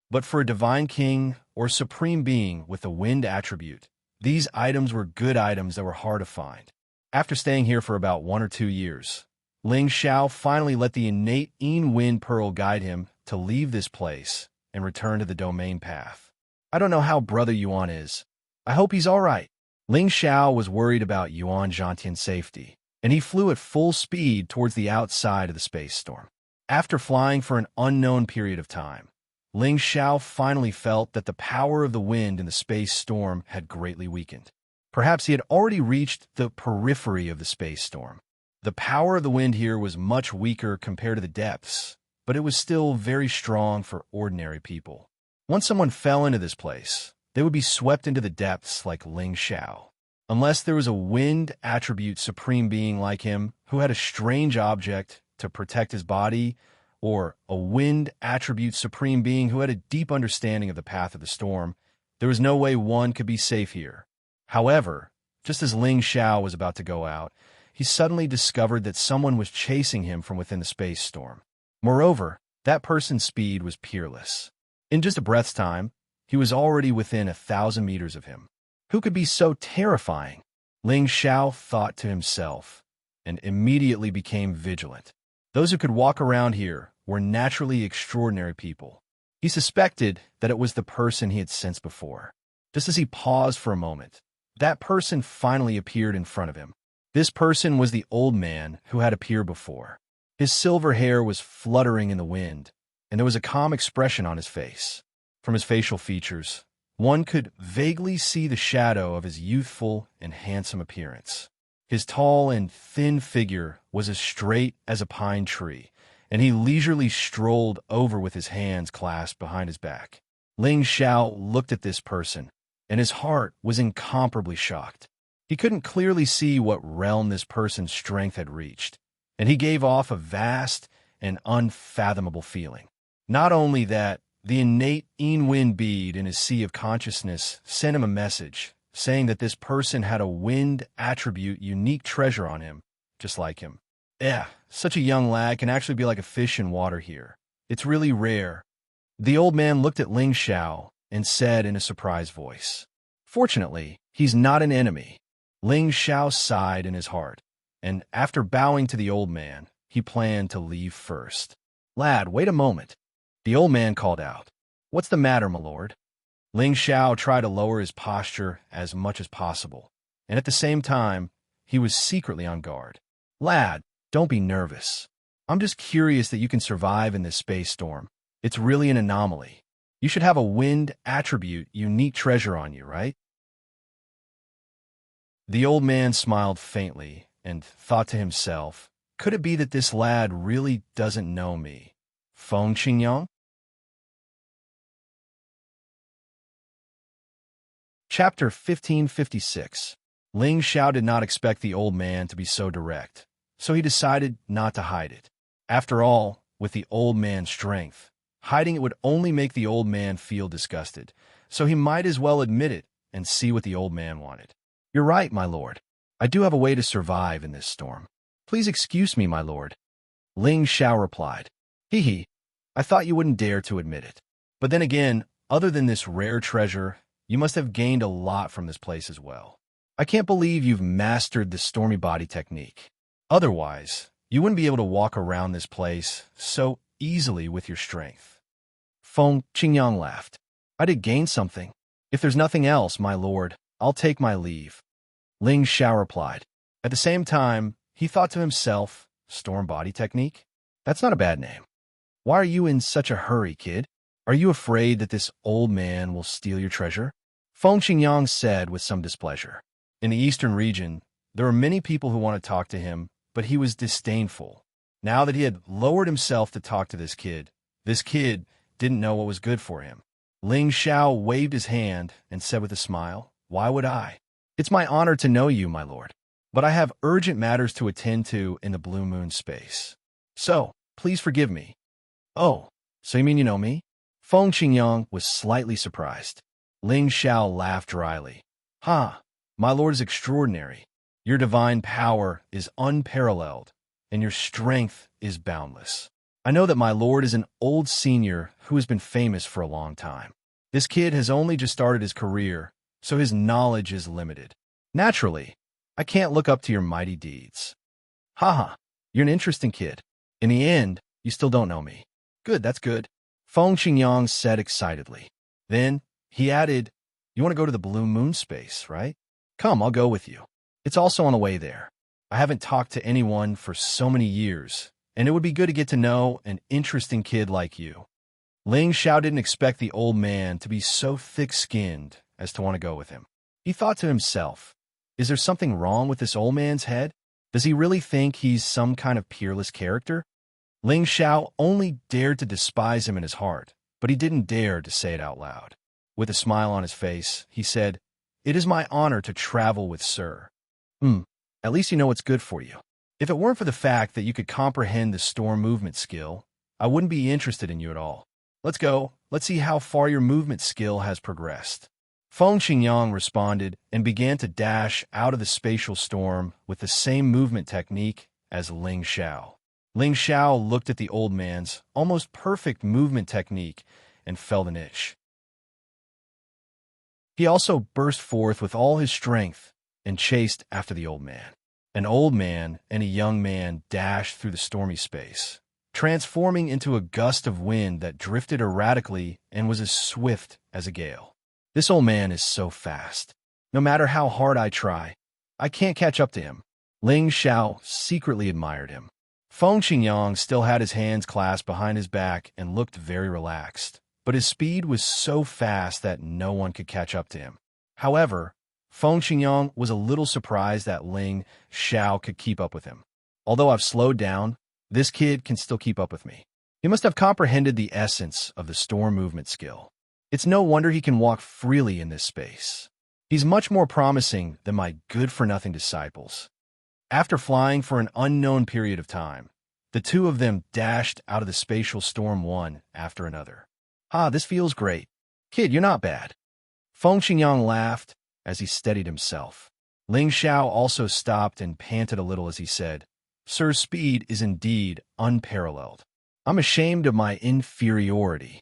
But for a divine king or supreme being with a wind attribute, these items were good items that were hard to find. After staying here for about 1 or 2 years, Ling Xiao finally let the innate Yin Wind Pearl guide him to leave this place and return to the domain path. I don't know how Brother Yuan is. I hope he's all right. Ling Xiao was worried about Yuan Zhantian's safety, and he flew at full speed towards the outside of the space storm. After flying for an unknown period of time, Ling Xiao finally felt that the power of the wind in the space storm had greatly weakened. Perhaps he had already reached the periphery of the space storm. The power of the wind here was much weaker compared to the depths, but it was still very strong for ordinary people. Once someone fell into this place, they would be swept into the depths like Ling Xiao. Unless there was a wind attribute supreme being like him who had a strange object to protect his body, or a wind attribute supreme being who had a deep understanding of the path of the storm, there was no way one could be safe here. However, just as Ling Xiao was about to go out, he suddenly discovered that someone was chasing him from within the space storm. Moreover, that person's speed was peerless. In just a breath's time, he was already within 1,000 meters of him. Who could be so terrifying? Ling Xiao thought to himself, and immediately became vigilant. Those who could walk around here were naturally extraordinary people. He suspected that it was the person he had sensed before. Just as he paused for a moment, that person finally appeared in front of him. This person was the old man who had appeared before. His silver hair was fluttering in the wind, and there was a calm expression on his face. From his facial features, one could vaguely see the shadow of his youthful and handsome appearance. His tall and thin figure was as straight as a pine tree, and he leisurely strolled over with his hands clasped behind his back. Ling Xiao looked at this person, and his heart was incomparably shocked. He couldn't clearly see what realm this person's strength had reached, and he gave off a vast and unfathomable feeling. Not only that, the innate Yin bead in his sea of consciousness sent him a message, saying that this person had a wind attribute unique treasure on him, just like him. Such a young lad can actually be like a fish in water here. It's really rare. The old man looked at Ling Xiao and said in a surprised voice, "Fortunately, he's not an enemy." Ling Xiao sighed in his heart, and after bowing to the old man, he planned to leave first. "Lad, wait a moment," the old man called out. "What's the matter, my lord?" Ling Xiao tried to lower his posture as much as possible, and at the same time, he was secretly on guard. "Lad, don't be nervous. I'm just curious that you can survive in this space storm. It's really an anomaly. You should have a wind attribute unique treasure on you, right?" The old man smiled faintly and thought to himself, could it be that this lad really doesn't know me? Feng Qingyang? Chapter 1556. Ling Xiao did not expect the old man to be so direct, so he decided not to hide it. After all, with the old man's strength, hiding it would only make the old man feel disgusted, so he might as well admit it and see what the old man wanted. "You're right, my lord. I do have a way to survive in this storm. Please excuse me, my lord." Ling Xiao replied. Hee, I thought you wouldn't dare to admit it. But then again, other than this rare treasure, you must have gained a lot from this place as well. I can't believe you've mastered the stormy body technique. Otherwise, you wouldn't be able to walk around this place so easily with your strength. Feng Qingyang laughed. I did gain something. If there's nothing else, my lord, I'll take my leave. Ling Xiao replied. At the same time, he thought to himself, storm body technique? That's not a bad name. Why are you in such a hurry, kid? Are you afraid that this old man will steal your treasure? Feng Qingyang said with some displeasure. In the eastern region, there were many people who wanted to talk to him, but he was disdainful. Now that he had lowered himself to talk to this kid didn't know what was good for him. Ling Xiao waved his hand and said with a smile, Why would I? It's my honor to know you, my lord, but I have urgent matters to attend to in the Blue Moon space. So, please forgive me. Oh, so you mean you know me? Feng Qingyang was slightly surprised. Ling Xiao laughed dryly. My lord is extraordinary. Your divine power is unparalleled, and your strength is boundless. I know that my lord is an old senior who has been famous for a long time. This kid has only just started his career, so his knowledge is limited. Naturally, I can't look up to your mighty deeds. You're an interesting kid. In the end, you still don't know me. Good, that's good. Feng Qingyang said excitedly. Then, he added, You want to go to the Blue Moon space, right? Come, I'll go with you. It's also on the way there. I haven't talked to anyone for so many years, and it would be good to get to know an interesting kid like you. Ling Xiao didn't expect the old man to be so thick-skinned as to want to go with him. He thought to himself, Is there something wrong with this old man's head? Does he really think he's some kind of peerless character? Ling Xiao only dared to despise him in his heart, but he didn't dare to say it out loud. With a smile on his face, he said, It is my honor to travel with Sir. At least you know what's good for you. If it weren't for the fact that you could comprehend the storm movement skill, I wouldn't be interested in you at all. Let's go. Let's see how far your movement skill has progressed. Feng Qingyang responded and began to dash out of the spatial storm with the same movement technique as Ling Xiao. Ling Xiao looked at the old man's almost perfect movement technique and felt an itch. He also burst forth with all his strength and chased after the old man. An old man and a young man dashed through the stormy space, transforming into a gust of wind that drifted erratically and was as swift as a gale. This old man is so fast. No matter how hard I try, I can't catch up to him. Ling Xiao secretly admired him. Feng Qingyang still had his hands clasped behind his back and looked very relaxed, but his speed was so fast that no one could catch up to him. However, Feng Qingyang was a little surprised that Ling Xiao could keep up with him. Although I've slowed down, this kid can still keep up with me. He must have comprehended the essence of the storm movement skill. It's no wonder he can walk freely in this space. He's much more promising than my good-for-nothing disciples. After flying for an unknown period of time, the two of them dashed out of the spatial storm one after another. This feels great. Kid, you're not bad. Feng Qingyang laughed as he steadied himself. Ling Xiao also stopped and panted a little as he said, Sir's speed is indeed unparalleled. I'm ashamed of my inferiority.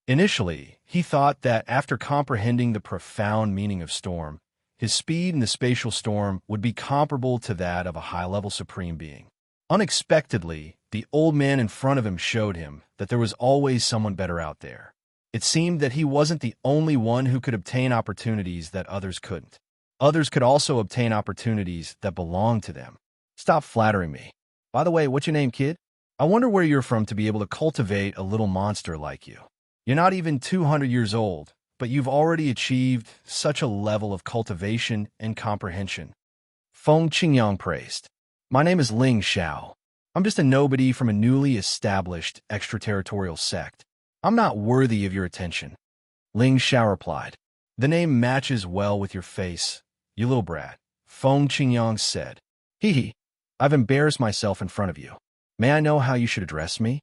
Initially, he thought that after comprehending the profound meaning of storm, his speed in the spatial storm would be comparable to that of a high-level supreme being. Unexpectedly, the old man in front of him showed him that there was always someone better out there. It seemed that he wasn't the only one who could obtain opportunities that others couldn't. Others could also obtain opportunities that belonged to them. Stop flattering me. By the way, what's your name, kid? I wonder where you're from to be able to cultivate a little monster like you. You're not even 200 years old, but you've already achieved such a level of cultivation and comprehension. Feng Qingyang praised. My name is Ling Xiao. I'm just a nobody from a newly established extraterritorial sect. I'm not worthy of your attention. Ling Xiao replied. The name matches well with your face, you little brat. Feng Qingyang said. Hee, I've embarrassed myself in front of you. May I know how you should address me?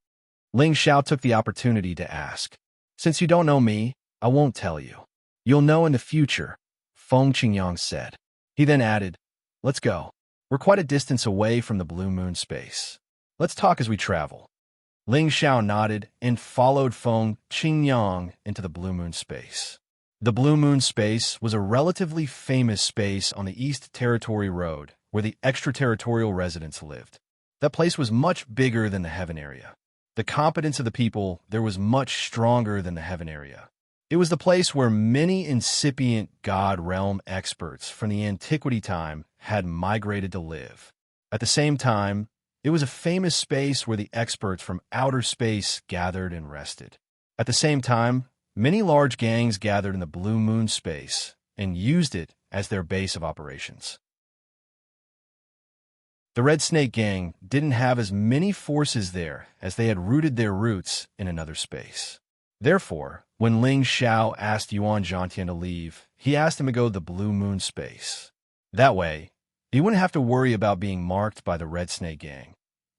Ling Xiao took the opportunity to ask. Since you don't know me, I won't tell you. You'll know in the future, Feng Qingyang said. He then added, Let's go. We're quite a distance away from the blue moon space. Let's talk as we travel. Ling Xiao nodded and followed Feng Qingyang into the blue moon space. The blue moon space was a relatively famous space on the East Territory Road where the extraterritorial residents lived. That place was much bigger than the heaven area. The competence of the people there was much stronger than the heaven area. It was the place where many incipient God realm experts from the antiquity time had migrated to live. At the same time, it was a famous space where the experts from outer space gathered and rested. At the same time, many large gangs gathered in the blue moon space and used it as their base of operations. The Red Snake Gang didn't have as many forces there as they had rooted their roots in another space. Therefore, when Ling Xiao asked Yuan Zhantian to leave, he asked him to go to the Blue Moon space. That way, he wouldn't have to worry about being marked by the Red Snake Gang,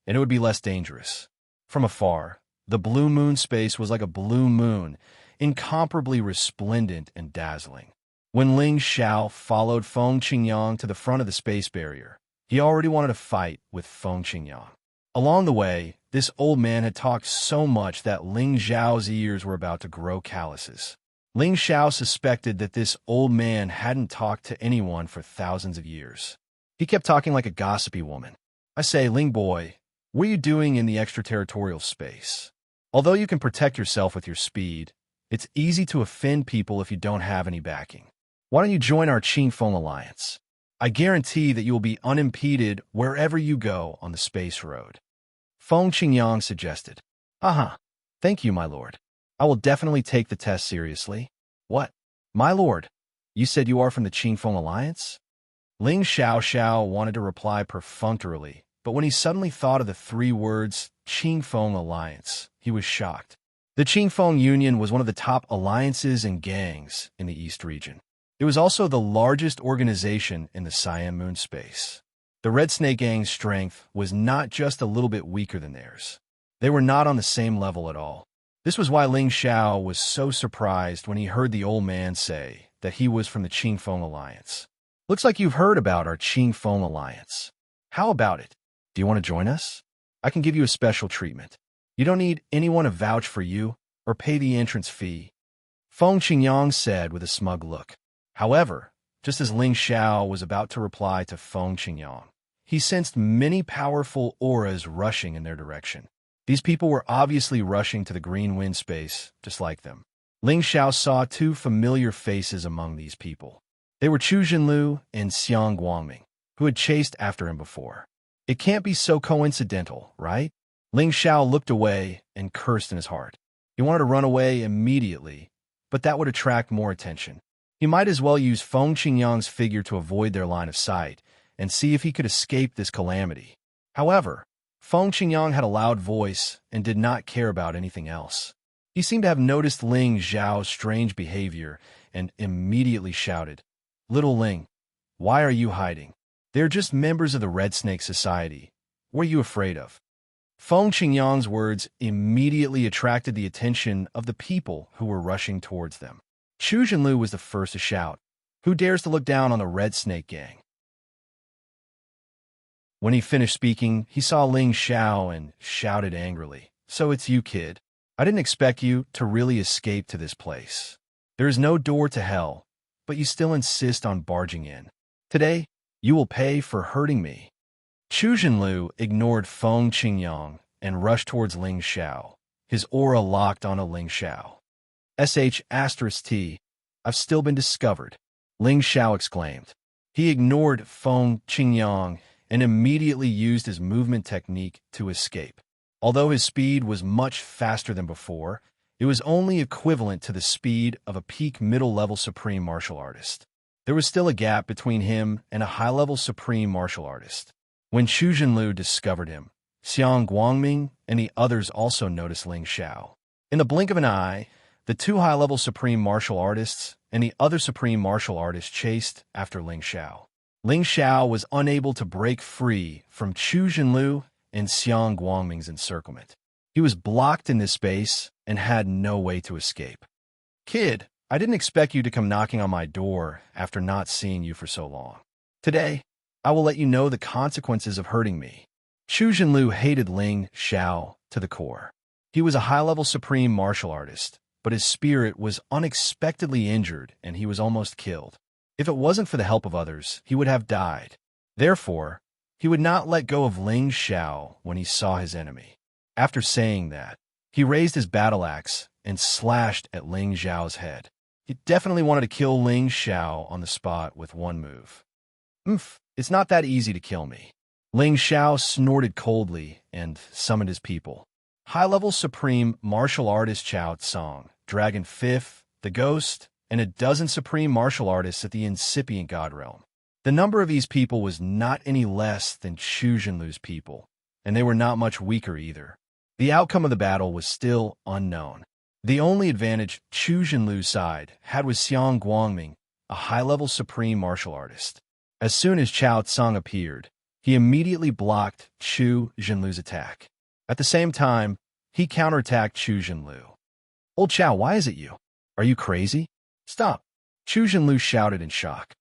and it would be less dangerous. From afar, the Blue Moon space was like a blue moon, incomparably resplendent and dazzling. When Ling Xiao followed Feng Qingyang to the front of the space barrier, he already wanted to fight with Feng Qingyang. Along the way, this old man had talked so much that Ling Xiao's ears were about to grow calluses. Ling Xiao suspected that this old man hadn't talked to anyone for thousands of years. He kept talking like a gossipy woman. I say, Ling boy, what are you doing in the extraterritorial space? Although you can protect yourself with your speed, it's easy to offend people if you don't have any backing. Why don't you join our Qingfeng Alliance? I guarantee that you will be unimpeded wherever you go on the space road. Feng Qingyang suggested. Thank you, my lord. I will definitely take the test seriously. What? My lord, you said you are from the Qingfeng Alliance? Ling Xiao wanted to reply perfunctorily, but when he suddenly thought of the three words Qingfeng Alliance, he was shocked. The Qingfeng Union was one of the top alliances and gangs in the East region. It was also the largest organization in the Cyan Moon space. The Red Snake Gang's strength was not just a little bit weaker than theirs. They were not on the same level at all. This was why Ling Xiao was so surprised when he heard the old man say that he was from the Qingfeng Alliance. Looks like you've heard about our Qingfeng Alliance. How about it? Do you want to join us? I can give you a special treatment. You don't need anyone to vouch for you or pay the entrance fee. Feng Qingyang said with a smug look. However, just as Ling Xiao was about to reply to Feng Qingyang, he sensed many powerful auras rushing in their direction. These people were obviously rushing to the green wind space, just like them. Ling Xiao saw two familiar faces among these people. They were Chu Jinlu and Xiang Guangming, who had chased after him before. It can't be so coincidental, right? Ling Xiao looked away and cursed in his heart. He wanted to run away immediately, but that would attract more attention. He might as well use Feng Qingyang's figure to avoid their line of sight and see if he could escape this calamity. However, Feng Qingyang had a loud voice and did not care about anything else. He seemed to have noticed Ling Xiao's strange behavior and immediately shouted, "Little Ling, why are you hiding? They're just members of the Red Snake Society. What are you afraid of?" Feng Qingyang's words immediately attracted the attention of the people who were rushing towards them. Chu Zhenlu was the first to shout, "Who dares to look down on the Red Snake Gang?" When he finished speaking, he saw Ling Xiao and shouted angrily, "So it's you, kid. I didn't expect you to really escape to this place. There is no door to hell, but you still insist on barging in. Today, you will pay for hurting me." Chu Zhenlu ignored Feng Qingyang and rushed towards Ling Xiao, his aura locked onto Ling Xiao. *T, I've still been discovered, Ling Xiao exclaimed. He ignored Feng Qingyang and immediately used his movement technique to escape. Although his speed was much faster than before, it was only equivalent to the speed of a peak middle-level supreme martial artist. There was still a gap between him and a high-level supreme martial artist. When Chu Zhenlu discovered him, Xiang Guangming and the others also noticed Ling Xiao. In the blink of an eye, the two high-level supreme martial artists and the other supreme martial artist chased after Ling Xiao. Ling Xiao was unable to break free from Chu Zhenlu and Xiang Guangming's encirclement. He was blocked in this space and had no way to escape. "Kid, I didn't expect you to come knocking on my door after not seeing you for so long. Today, I will let you know the consequences of hurting me." Chu Zhenlu hated Ling Xiao to the core. He was a high-level supreme martial artist, but his spirit was unexpectedly injured and he was almost killed. If it wasn't for the help of others, he would have died. Therefore, he would not let go of Ling Xiao when he saw his enemy. After saying that, he raised his battle axe and slashed at Ling Xiao's head. He definitely wanted to kill Ling Xiao on the spot with one move. It's not that easy to kill me." Ling Xiao snorted coldly and summoned his people. High-level supreme martial artist Chao Tsang, Dragon Fifth, the Ghost, and a dozen supreme martial artists at the incipient God Realm. The number of these people was not any less than Chu Zhenlu's people, and they were not much weaker either. The outcome of the battle was still unknown. The only advantage Chu Zhenlu's side had was Xiang Guangming, a high-level supreme martial artist. As soon as Chao Tsang appeared, he immediately blocked Chu Zhenlu's attack. At the same time, he counterattacked Chu Zhenlu. "Old Chao, why is it you? Are you crazy? Stop!" Chu Zhenlu shouted in shock.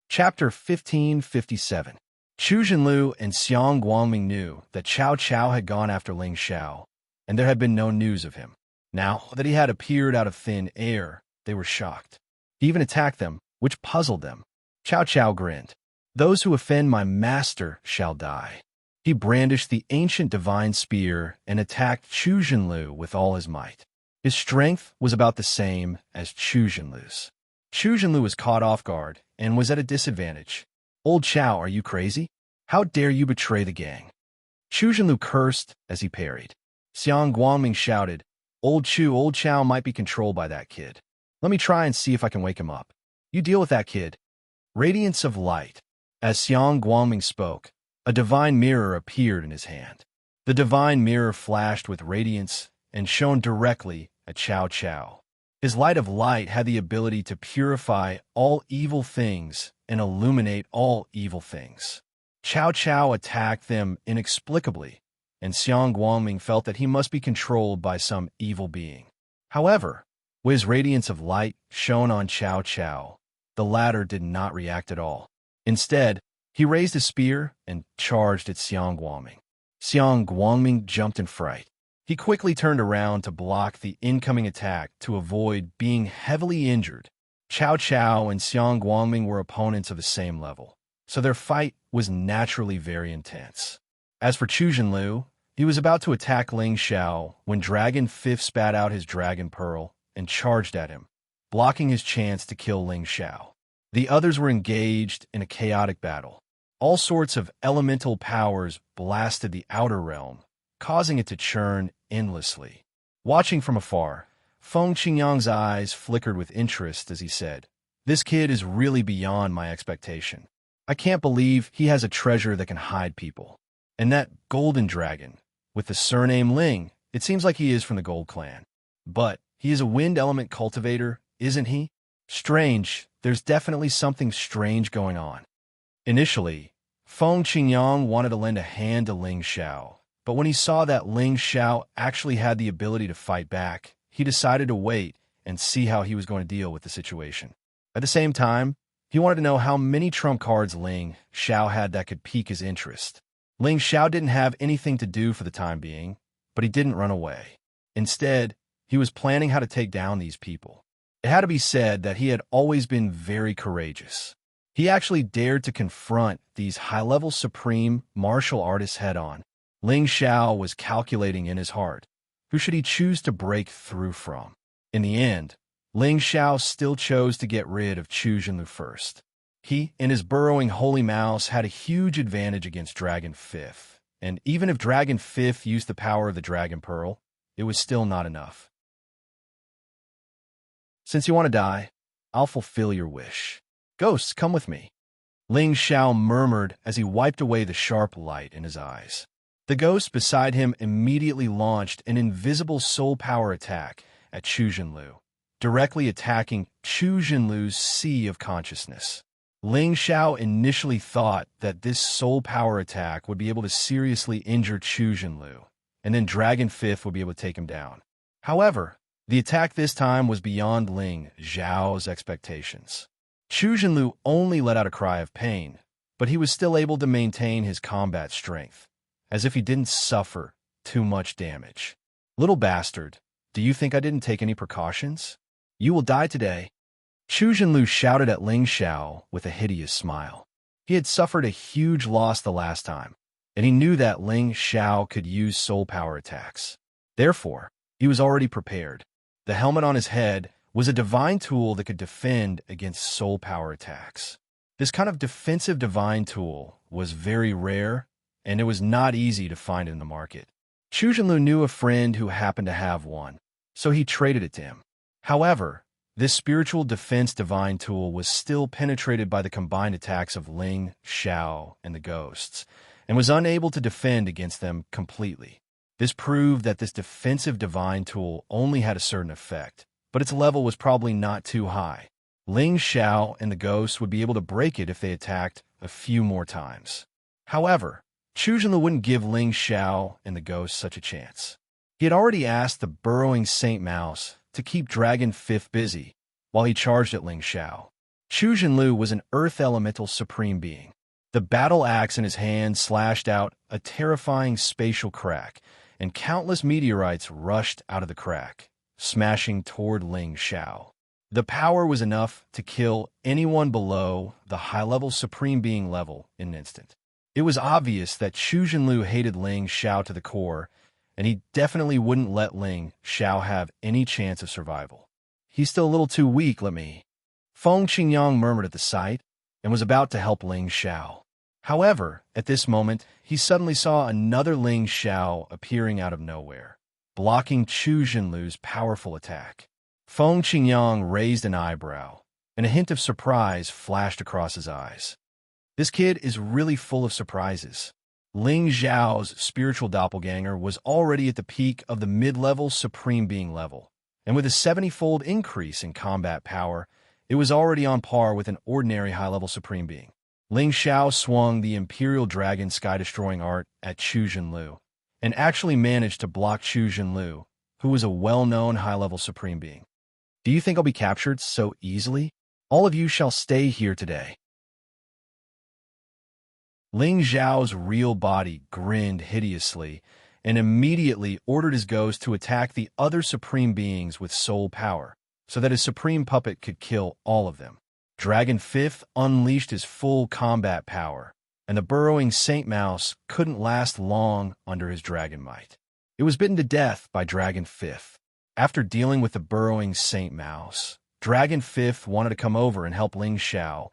Chapter 1557. Chu Zhenlu and Xiang Guangming knew that Cao Cao had gone after Ling Xiao, and there had been no news of him. Now that he had appeared out of thin air, they were shocked. He even attacked them, which puzzled them. Cao Cao grinned. "Those who offend my master shall die." He brandished the ancient divine spear and attacked Chu Zhenlu with all his might. His strength was about the same as Chu Zhenlu's. Chu Zhenlu was caught off guard and was at a disadvantage. "Old Chao, are you crazy? How dare you betray the gang?" Chu Zhenlu cursed as he parried. Xiang Guangming shouted, Old Chao might be controlled by that kid. Let me try and see if I can wake him up. You deal with that kid." Radiance of light. As Xiang Guangming spoke, a divine mirror appeared in his hand. The divine mirror flashed with radiance and shone directly at Cao Cao. His light of light had the ability to purify all evil things and illuminate all evil things. Cao Cao attacked them inexplicably, and Xiang Guangming felt that he must be controlled by some evil being. However, with his radiance of light shone on Cao Cao, the latter did not react at all. Instead, he raised his spear and charged at Xiang Guangming. Xiang Guangming jumped in fright. He quickly turned around to block the incoming attack to avoid being heavily injured. Cao Cao and Xiang Guangming were opponents of the same level, so their fight was naturally very intense. As for Chu Zhenlu, he was about to attack Ling Xiao when Dragon Fifth spat out his Dragon Pearl and charged at him, blocking his chance to kill Ling Xiao. The others were engaged in a chaotic battle. All sorts of elemental powers blasted the outer realm, causing it to churn endlessly. Watching from afar, Feng Qingyang's eyes flickered with interest as he said, "This kid is really beyond my expectation. I can't believe he has a treasure that can hide people. And that golden dragon, with the surname Ling, it seems like he is from the Gold Clan. But he is a wind element cultivator, isn't he? Strange, there's definitely something strange going on." Initially, Feng Qingyang wanted to lend a hand to Ling Xiao, but when he saw that Ling Xiao actually had the ability to fight back, he decided to wait and see how he was going to deal with the situation. At the same time, he wanted to know how many trump cards Ling Xiao had that could pique his interest. Ling Xiao didn't have anything to do for the time being, but he didn't run away. Instead, he was planning how to take down these people. It had to be said that he had always been very courageous. He actually dared to confront these high-level supreme martial artists head-on. Ling Xiao was calculating in his heart, who should he choose to break through from? In the end, Ling Xiao still chose to get rid of Chu Jinlu first. He and his burrowing holy mouse had a huge advantage against Dragon Fifth, and even if Dragon Fifth used the power of the Dragon Pearl, it was still not enough. "Since you want to die, I'll fulfill your wish. Ghosts, come with me," Ling Xiao murmured as he wiped away the sharp light in his eyes. The ghost beside him immediately launched an invisible soul power attack at Chu Jinlu, directly attacking Chu Jinlu's sea of consciousness. Ling Xiao initially thought that this soul power attack would be able to seriously injure Chu Jinlu, and then Dragon Fifth would be able to take him down. However, the attack this time was beyond Ling Xiao's expectations. Chu Jinlu only let out a cry of pain, but he was still able to maintain his combat strength, as if he didn't suffer too much damage. "Little bastard, do you think I didn't take any precautions? You will die today." Chu Jinlu shouted at Ling Xiao with a hideous smile. He had suffered a huge loss the last time, and he knew that Ling Xiao could use soul power attacks. Therefore, he was already prepared. The helmet on his head was a divine tool that could defend against soul power attacks. This kind of defensive divine tool was very rare, and it was not easy to find in the market. Chu Jinlu knew a friend who happened to have one, so he traded it to him. However, this spiritual defense divine tool was still penetrated by the combined attacks of Ling Xiao and the ghosts, and was unable to defend against them completely. This proved that this defensive divine tool only had a certain effect, but its level was probably not too high. Ling Xiao and the ghosts would be able to break it if they attacked a few more times. However, Chu Jinlu wouldn't give Ling Xiao and the ghosts such a chance. He had already asked the burrowing Saint Mouse to keep Dragon Fifth busy while he charged at Ling Xiao. Chu Jinlu was an earth elemental supreme being. The battle axe in his hand slashed out a terrifying spatial crack, and countless meteorites rushed out of the crack, smashing toward Ling Xiao. The power was enough to kill anyone below the high-level supreme being level in an instant. It was obvious that Chu Jinlu hated Ling Xiao to the core, and he definitely wouldn't let Ling Xiao have any chance of survival. "He's still a little too weak, let me." Feng Qingyang murmured at the sight, and was about to help Ling Xiao. However, at this moment, he suddenly saw another Ling Xiao appearing out of nowhere, blocking Chu Jinlu's powerful attack. Feng Qingyang raised an eyebrow, and a hint of surprise flashed across his eyes. This kid is really full of surprises. Ling Xiao's spiritual doppelganger was already at the peak of the mid-level supreme being level, and with a 70-fold increase in combat power, it was already on par with an ordinary high-level supreme being. Ling Xiao swung the Imperial Dragon sky-destroying art at Chu Jinlu, and actually managed to block Chu Jinlu, who was a well-known high-level supreme being. "Do you think I'll be captured so easily? All of you shall stay here today." Ling Xiao's real body grinned hideously, and immediately ordered his ghost to attack the other supreme beings with soul power, so that his supreme puppet could kill all of them. Dragon Fifth unleashed his full combat power, and the burrowing Saint Mouse couldn't last long under his dragon might. It was bitten to death by Dragon Fifth. After dealing with the burrowing Saint Mouse, Dragon Fifth wanted to come over and help Ling Xiao,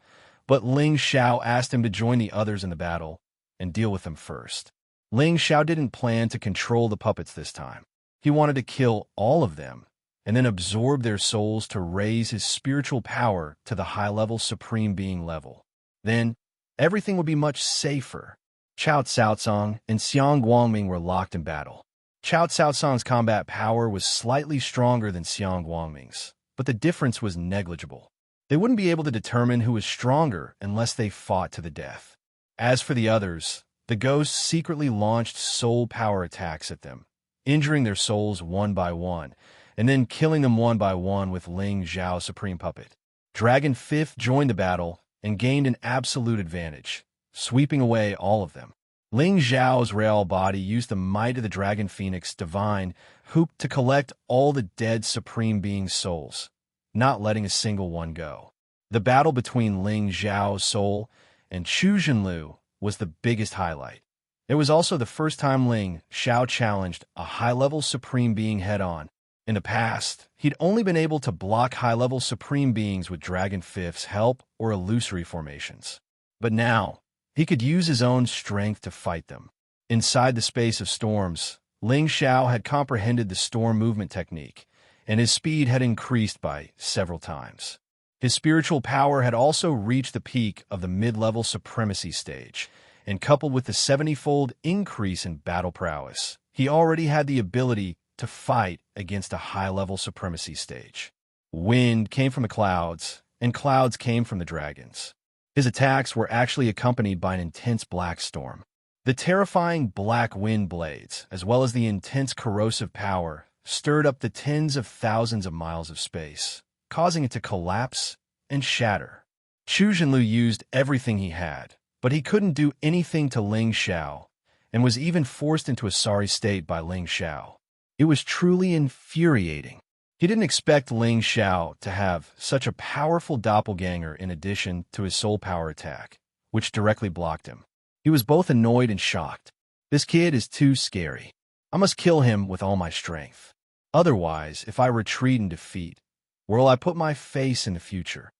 But Ling Xiao asked him to join the others in the battle and deal with them first. Ling Xiao didn't plan to control the puppets this time. He wanted to kill all of them and then absorb their souls to raise his spiritual power to the high-level Supreme Being level. Then, everything would be much safer. Chao Caocong and Xiang Guangming were locked in battle. Chao Caocong's combat power was slightly stronger than Xiang Guangming's, but the difference was negligible. They wouldn't be able to determine who was stronger unless they fought to the death. As for the others, the ghosts secretly launched soul power attacks at them, injuring their souls one by one, and then killing them one by one with Ling Xiao's supreme puppet. Dragon Fifth joined the battle and gained an absolute advantage, sweeping away all of them. Ling Xiao's real body used the might of the Dragon Phoenix Divine Hoop to collect all the dead Supreme Being's souls, not letting a single one go. The battle between Ling Xiao's soul and Chu Zhenlu was the biggest highlight. It was also the first time Ling Xiao challenged a high-level Supreme Being head-on. In the past, he'd only been able to block high-level Supreme Beings with Dragon Fifth's help or illusory formations. But now, he could use his own strength to fight them. Inside the space of storms, Ling Xiao had comprehended the storm movement technique, and his speed had increased by several times. His spiritual power had also reached the peak of the mid-level supremacy stage, and coupled with the 70-fold increase in battle prowess, he already had the ability to fight against a high-level supremacy stage. Wind came from the clouds, and clouds came from the dragons. His attacks were actually accompanied by an intense black storm. The terrifying black wind blades, as well as the intense corrosive power, stirred up the tens of thousands of miles of space, causing it to collapse and shatter. Chu Zhenlu used everything he had, but he couldn't do anything to Ling Xiao, and was even forced into a sorry state by Ling Xiao. It was truly infuriating. He didn't expect Ling Xiao to have such a powerful doppelganger in addition to his soul power attack, which directly blocked him. He was both annoyed and shocked. This kid is too scary. I must kill him with all my strength. Otherwise, if I retreat in defeat, where will I put my face in the future?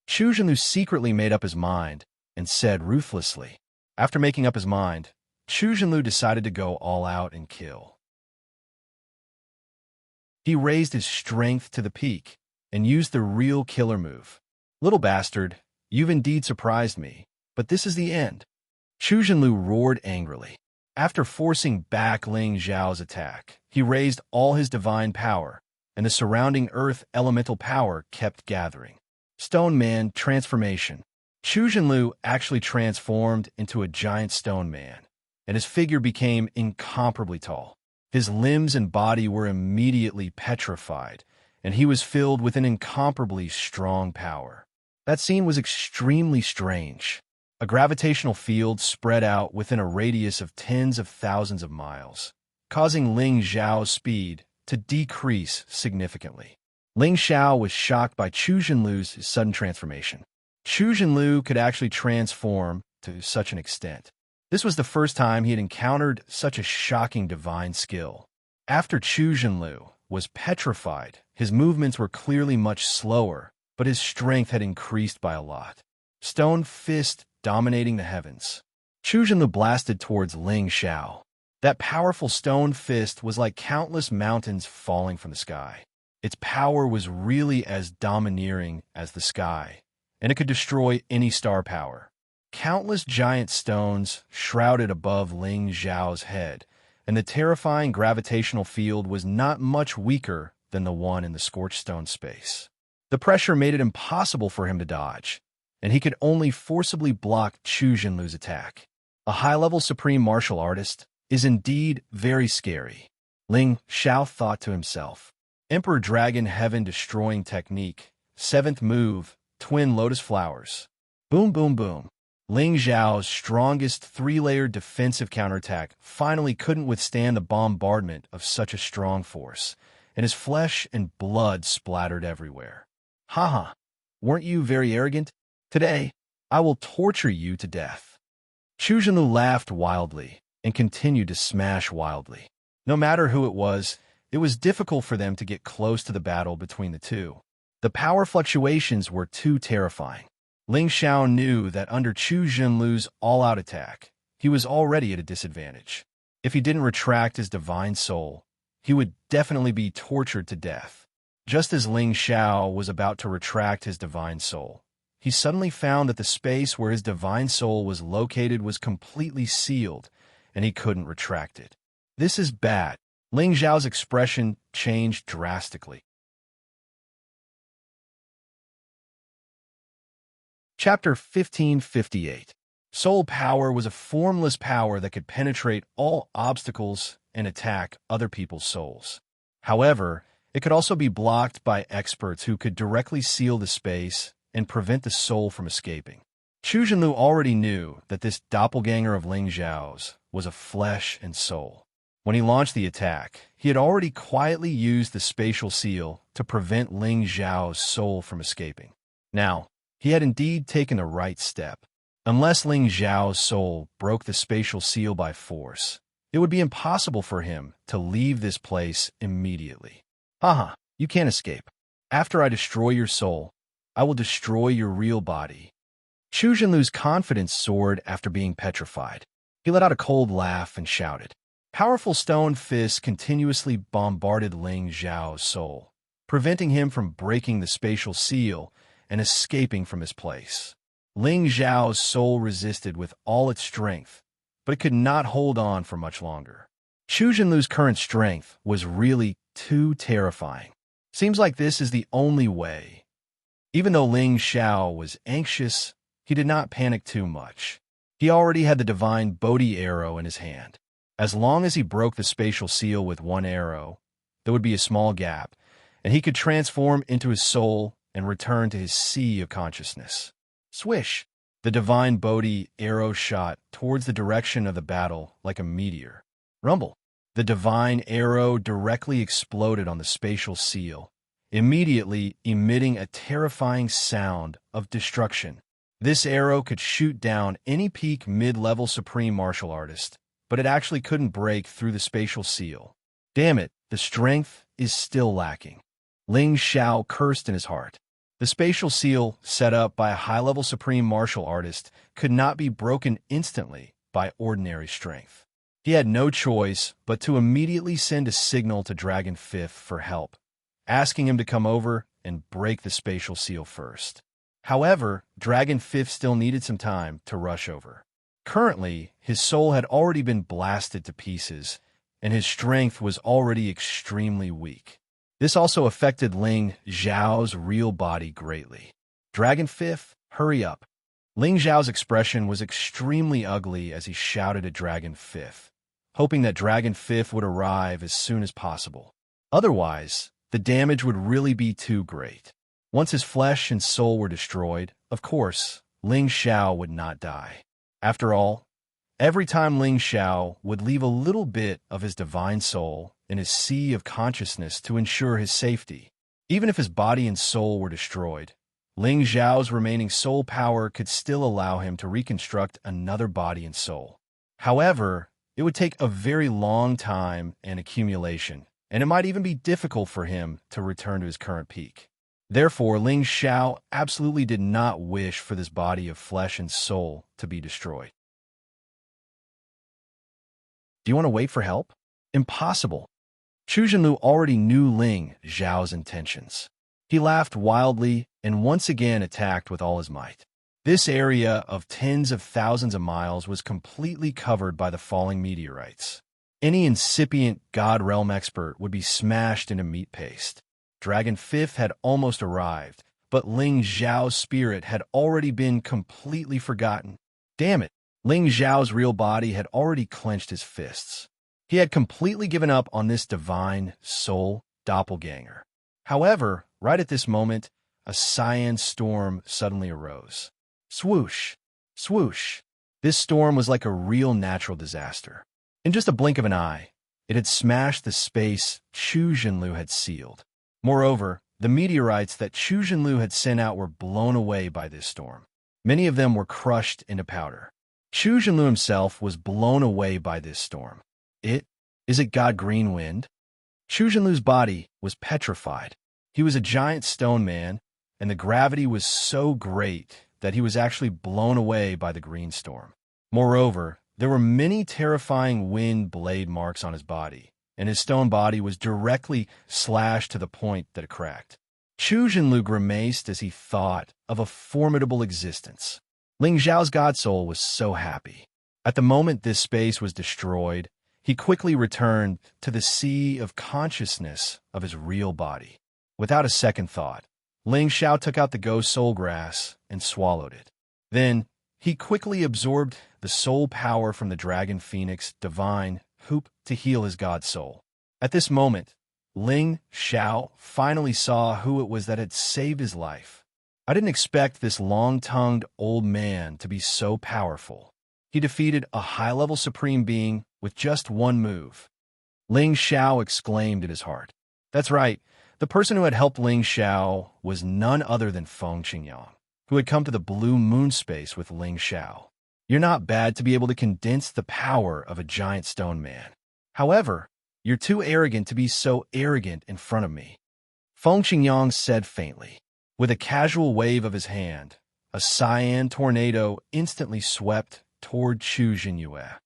Chu Zhenlu secretly made up his mind and said ruthlessly. After making up his mind, Chu Zhenlu decided to go all out and kill. He raised his strength to the peak and used the real killer move. Little bastard, you've indeed surprised me, but this is the end. Chu Zhenlu roared angrily. After forcing back Ling Xiao's attack, he raised all his divine power, and the surrounding earth elemental power kept gathering. Stone Man transformation. Chu Zhenlu actually transformed into a giant stone man, and his figure became incomparably tall. His limbs and body were immediately petrified, and he was filled with an incomparably strong power. That scene was extremely strange. A gravitational field spread out within a radius of tens of thousands of miles, causing Ling Xiao's speed to decrease significantly. Ling Xiao was shocked by Chu Zhenlu's sudden transformation. Chu Zhenlu could actually transform to such an extent. This was the first time he had encountered such a shocking divine skill. After Chu Zhenlu was petrified, his movements were clearly much slower, but his strength had increased by a lot. Stone Fist dominating the heavens. Chu Zhenlu blasted towards Ling Xiao. That powerful stone fist was like countless mountains falling from the sky. Its power was really as domineering as the sky, and it could destroy any star power. Countless giant stones shrouded above Ling Xiao's head, and the terrifying gravitational field was not much weaker than the one in the scorched stone space. The pressure made it impossible for him to dodge, and he could only forcibly block Chu Zhenlu's attack. A high-level supreme martial artist is indeed very scary, Ling Xiao thought to himself. Emperor Dragon Heaven Destroying Technique, 7th move, Twin Lotus Flowers. Boom, boom, boom. Ling Xiao's strongest 3-layered defensive counterattack finally couldn't withstand the bombardment of such a strong force, and his flesh and blood splattered everywhere. Haha, weren't you very arrogant? Today, I will torture you to death. Chu Zhenlu laughed wildly and continued to smash wildly. No matter who it was difficult for them to get close to the battle between the two. The power fluctuations were too terrifying. Ling Xiao knew that under Chu Zhenlu's all-out attack, he was already at a disadvantage. If he didn't retract his divine soul, he would definitely be tortured to death. Just as Ling Xiao was about to retract his divine soul, he suddenly found that the space where his divine soul was located was completely sealed, and he couldn't retract it. This is bad. Ling Xiao's expression changed drastically. Chapter 1558. Soul power was a formless power that could penetrate all obstacles and attack other people's souls. However, it could also be blocked by experts who could directly seal the space and prevent the soul from escaping. Chu Zhenlu already knew that this doppelganger of Ling Xiao's was of flesh and soul. When he launched the attack, he had already quietly used the spatial seal to prevent Ling Xiao's soul from escaping. Now, he had indeed taken the right step. Unless Ling Xiao's soul broke the spatial seal by force, it would be impossible for him to leave this place immediately. Haha, you can't escape. After I destroy your soul, I will destroy your real body. Chu Zhenlu's confidence soared after being petrified. He let out a cold laugh and shouted. Powerful stone fists continuously bombarded Ling Xiao's soul, preventing him from breaking the spatial seal and escaping from his place. Ling Xiao's soul resisted with all its strength, but it could not hold on for much longer. Chu Zhenlu's current strength was really too terrifying. Seems like this is the only way. Even though Ling Xiao was anxious, he did not panic too much. He already had the divine Bodhi arrow in his hand. As long as he broke the spatial seal with one arrow, there would be a small gap, and he could transform into his soul and return to his sea of consciousness. Swish! The divine Bodhi arrow shot towards the direction of the battle like a meteor. Rumble! The divine arrow directly exploded on the spatial seal, immediately emitting a terrifying sound of destruction. This arrow could shoot down any peak mid-level supreme martial artist, but it actually couldn't break through the spatial seal. Damn it, the strength is still lacking. Ling Xiao cursed in his heart. The spatial seal, set up by a high-level supreme martial artist, could not be broken instantly by ordinary strength. He had no choice but to immediately send a signal to Dragon Fifth for help, asking him to come over and break the spatial seal first. However, Dragon Fifth still needed some time to rush over. Currently, his soul had already been blasted to pieces, and his strength was already extremely weak. This also affected Ling Xiao's real body greatly. Dragon Fifth, hurry up. Ling Xiao's expression was extremely ugly as he shouted at Dragon Fifth, hoping that Dragon Fifth would arrive as soon as possible. Otherwise, the damage would really be too great. Once his flesh and soul were destroyed, of course, Ling Xiao would not die. After all, every time Ling Xiao would leave a little bit of his divine soul in his sea of consciousness to ensure his safety. Even if his body and soul were destroyed, Ling Xiao's remaining soul power could still allow him to reconstruct another body and soul. However, it would take a very long time and accumulation, and it might even be difficult for him to return to his current peak. Therefore, Ling Xiao absolutely did not wish for this body of flesh and soul to be destroyed. Do you want to wait for help? Impossible. Chu Zhenlu already knew Ling Xiao's intentions. He laughed wildly and once again attacked with all his might. This area of tens of thousands of miles was completely covered by the falling meteorites. Any incipient God Realm expert would be smashed into meat paste. Dragon Fifth had almost arrived, but Ling Xiao's spirit had already been completely forgotten. Damn it! Ling Xiao's real body had already clenched his fists. He had completely given up on this divine soul doppelganger. However, right at this moment, a cyan storm suddenly arose. Swoosh! Swoosh! This storm was like a real natural disaster. In just a blink of an eye, it had smashed the space Chu Zhenlu had sealed. Moreover, the meteorites that Chu Zhenlu had sent out were blown away by this storm. Many of them were crushed into powder. Chu Zhenlu himself was blown away by this storm. Is it God Green Wind? Chu Zhenlu's body was petrified. He was a giant stone man, and the gravity was so great that he was actually blown away by the green storm. Moreover, there were many terrifying wind blade marks on his body, and his stone body was directly slashed to the point that it cracked. Chu Zhenlu grimaced as he thought of a formidable existence. Ling Zhao's god soul was so happy. At the moment this space was destroyed, he quickly returned to the sea of consciousness of his real body. Without a second thought, Ling Xiao took out the ghost soul grass and swallowed it. Then, he quickly absorbed the soul power from the dragon phoenix divine hoop to heal his god soul. At this moment, Ling Xiao finally saw who it was that had saved his life. I didn't expect this long-tongued old man to be so powerful. He defeated a high-level supreme being with just one move. Ling Xiao exclaimed in his heart. That's right, the person who had helped Ling Xiao was none other than Feng Qingyang, who had come to the blue moon space with Ling Xiao. You're not bad to be able to condense the power of a giant stone man. However, you're too arrogant to be so arrogant in front of me, Feng Qingyang said faintly. With a casual wave of his hand, a cyan tornado instantly swept toward Chu Zhenyue.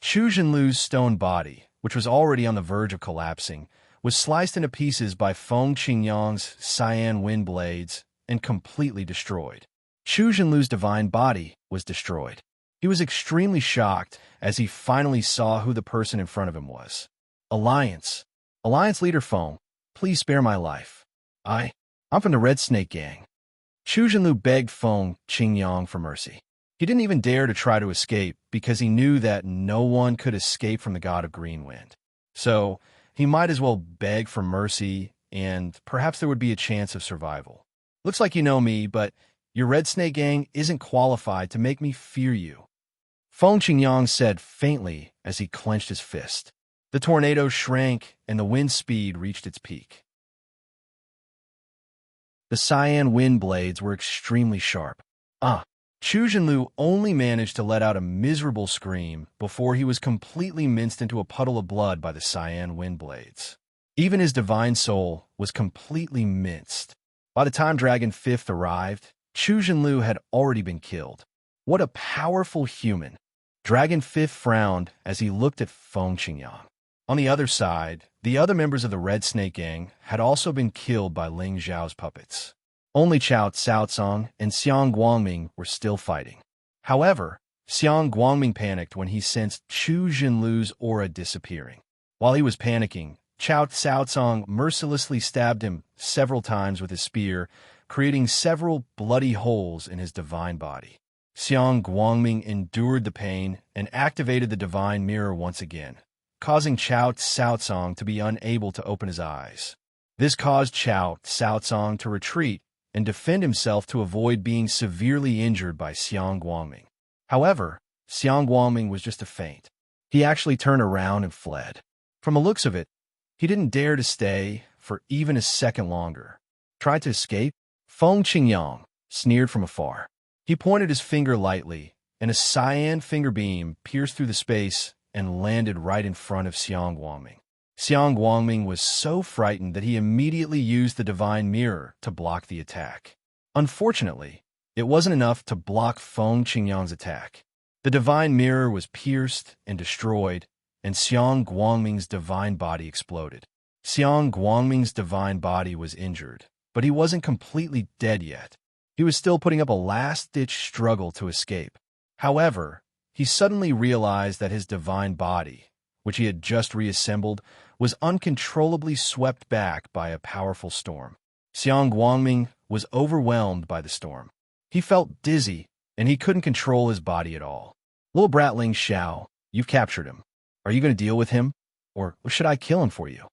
Chu Zhenlu's stone body, which was already on the verge of collapsing, was sliced into pieces by Feng Qingyang's cyan wind blades and completely destroyed. Chu Zhenlu's divine body was destroyed. He was extremely shocked as he finally saw who the person in front of him was. Alliance leader Feng, please spare my life. I'm from the Red Snake Gang. Chu Zhenlu begged Feng Qingyang for mercy. He didn't even dare to try to escape because he knew that no one could escape from the god of green wind. So, he might as well beg for mercy and perhaps there would be a chance of survival. Looks like you know me, but your Red Snake Gang isn't qualified to make me fear you, Feng Qingyang said faintly as he clenched his fist. The tornado shrank and the wind speed reached its peak. The cyan wind blades were extremely sharp. Chu Zhenlu only managed to let out a miserable scream before he was completely minced into a puddle of blood by the cyan wind blades. Even his divine soul was completely minced. By the time Dragon 5th arrived, Chu Zhenlu had already been killed. What a powerful human! Dragon 5th frowned as he looked at Feng Qingyang. On the other side, the other members of the Red Snake Gang had also been killed by Ling Zhao's puppets. Only Chao Caocong and Xiang Guangming were still fighting. However, Xiang Guangming panicked when he sensed Chu Zhenlu's aura disappearing. While he was panicking, Chao Caocong mercilessly stabbed him several times with his spear, creating several bloody holes in his divine body. Xiang Guangming endured the pain and activated the divine mirror once again, causing Chao Caocong to be unable to open his eyes. This caused Chao Caocong to retreat and defend himself to avoid being severely injured by Xiang Guangming. However, Xiang Guangming was just a feint. He actually turned around and fled. From the looks of it, he didn't dare to stay for even a second longer. Tried to escape? Feng Qingyang sneered from afar. He pointed his finger lightly, and a cyan finger beam pierced through the space and landed right in front of Xiang Guangming. Xiang Guangming was so frightened that he immediately used the divine mirror to block the attack. Unfortunately, it wasn't enough to block Feng Qingyang's attack. The divine mirror was pierced and destroyed, and Xiang Guangming's divine body exploded. Xiang Guangming's divine body was injured, but he wasn't completely dead yet. He was still putting up a last-ditch struggle to escape. However, he suddenly realized that his divine body, which he had just reassembled, was uncontrollably swept back by a powerful storm. Xiang Guangming was overwhelmed by the storm. He felt dizzy, and he couldn't control his body at all. Little brat Ling Xiao, you've captured him. Are you going to deal with him, or should I kill him for you?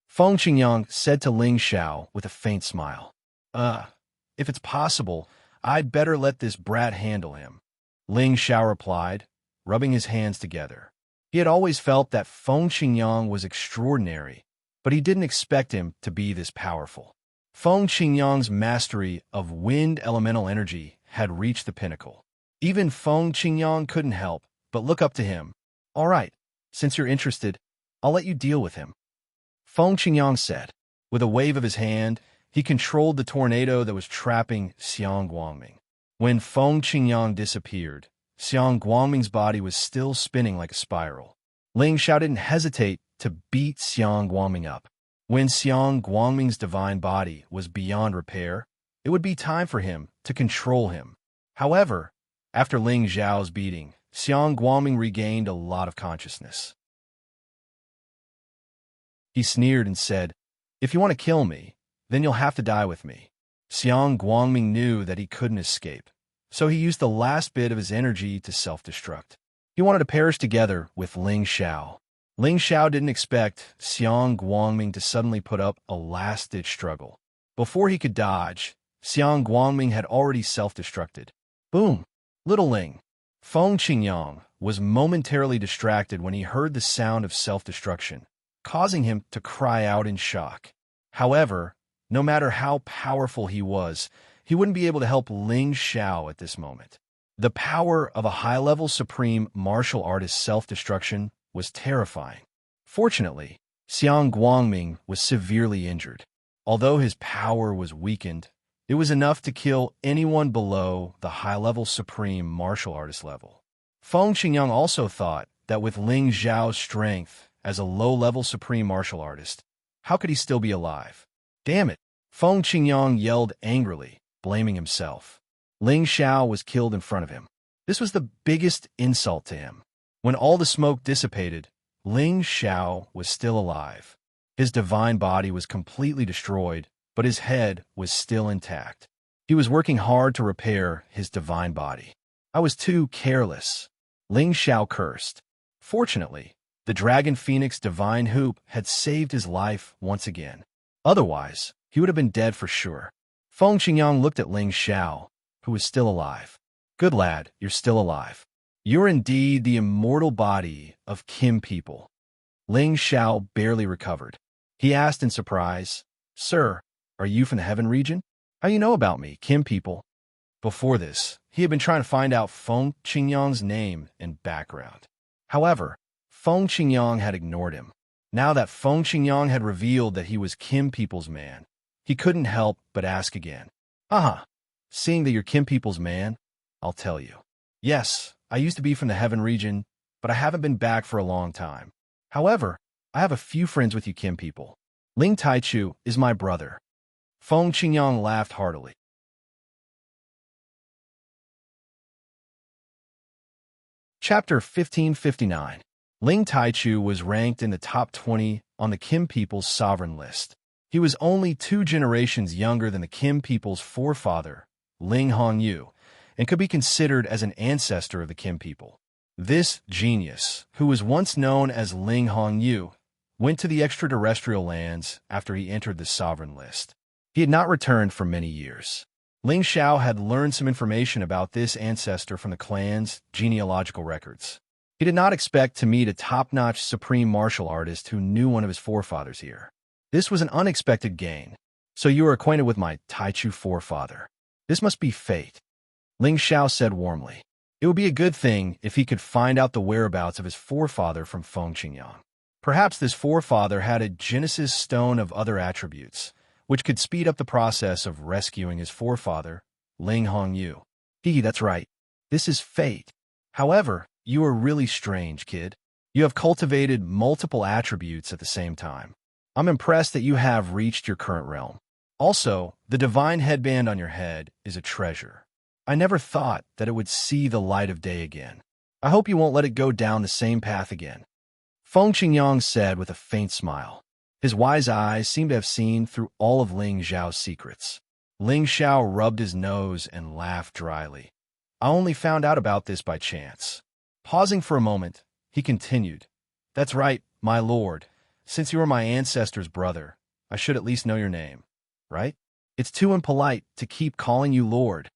Feng Qingyang said to Ling Xiao with a faint smile. If it's possible, I'd better let this brat handle him, Ling Xiao replied, rubbing his hands together. He had always felt that Feng Qingyang was extraordinary, but he didn't expect him to be this powerful. Feng Qingyang's mastery of wind elemental energy had reached the pinnacle. Even Feng Qingyang couldn't help but look up to him. All right, since you're interested, I'll let you deal with him, Feng Qingyang said. With a wave of his hand, he controlled the tornado that was trapping Xiang Guangming. When Feng Qingyang disappeared, Xiang Guangming's body was still spinning like a spiral. Ling Xiao didn't hesitate to beat Xiang Guangming up. When Xiang Guangming's divine body was beyond repair, it would be time for him to control him. However, after Ling Xiao's beating, Xiang Guangming regained a lot of consciousness. He sneered and said, "If you want to kill me, then you'll have to die with me." Xiang Guangming knew that he couldn't escape, so he used the last bit of his energy to self-destruct. He wanted to perish together with Ling Xiao. Ling Xiao didn't expect Xiang Guangming to suddenly put up a last-ditch struggle. Before he could dodge, Xiang Guangming had already self-destructed. Boom! Little Ling. Feng Qingyang was momentarily distracted when he heard the sound of self-destruction, causing him to cry out in shock. However, no matter how powerful he was, he wouldn't be able to help Ling Xiao at this moment. The power of a high-level supreme martial artist's self-destruction was terrifying. Fortunately, Xiang Guangming was severely injured. Although his power was weakened, it was enough to kill anyone below the high-level supreme martial artist level. Feng Qingyang also thought that with Ling Xiao's strength as a low-level supreme martial artist, how could he still be alive? Damn it! Feng Qingyang yelled angrily, blaming himself. Ling Xiao was killed in front of him. This was the biggest insult to him. When all the smoke dissipated, Ling Xiao was still alive. His divine body was completely destroyed, but his head was still intact. He was working hard to repair his divine body. "I was too careless," Ling Xiao cursed. Fortunately, the Dragon Phoenix Divine Hoop had saved his life once again. Otherwise, he would have been dead for sure. Feng Qingyang looked at Ling Xiao, who was still alive. "Good lad, you're still alive. You're indeed the immortal body of Kim people." Ling Xiao barely recovered. He asked in surprise, "Sir, are you from the Heaven region? How do you know about me, Kim people?" Before this, he had been trying to find out Feng Qingyang's name and background. However, Feng Qingyang had ignored him. Now that Feng Qingyang had revealed that he was Kim people's man, he couldn't help but ask again. Seeing that you're Kim people's man, I'll tell you. Yes, I used to be from the Heaven region, but I haven't been back for a long time. However, I have a few friends with you Kim people. Ling Taichu is my brother." Feng Qingyang laughed heartily. Chapter 1559. Ling Taichu was ranked in the top 20 on the Kim people's sovereign list. He was only 2 generations younger than the Kim people's forefather, Ling Hongyu, and could be considered as an ancestor of the Kim people. This genius, who was once known as Ling Hongyu, went to the extraterrestrial lands after he entered the sovereign list. He had not returned for many years. Ling Xiao had learned some information about this ancestor from the clan's genealogical records. He did not expect to meet a top-notch supreme martial artist who knew one of his forefathers here. This was an unexpected gain. "So you are acquainted with my Taichu forefather. This must be fate," Ling Xiao said warmly. It would be a good thing if he could find out the whereabouts of his forefather from Feng Qingyang. Perhaps this forefather had a Genesis stone of other attributes, which could speed up the process of rescuing his forefather, Ling Hongyu. That's right. This is fate. However, you are really strange, kid. You have cultivated multiple attributes at the same time. I'm impressed that you have reached your current realm. Also, the divine headband on your head is a treasure. I never thought that it would see the light of day again. I hope you won't let it go down the same path again," Feng Qingyang said with a faint smile. His wise eyes seemed to have seen through all of Ling Xiao's secrets. Ling Xiao rubbed his nose and laughed dryly. "I only found out about this by chance." Pausing for a moment, he continued, "That's right, my lord. Since you are my ancestor's brother, I should at least know your name, right? It's too impolite to keep calling you lord."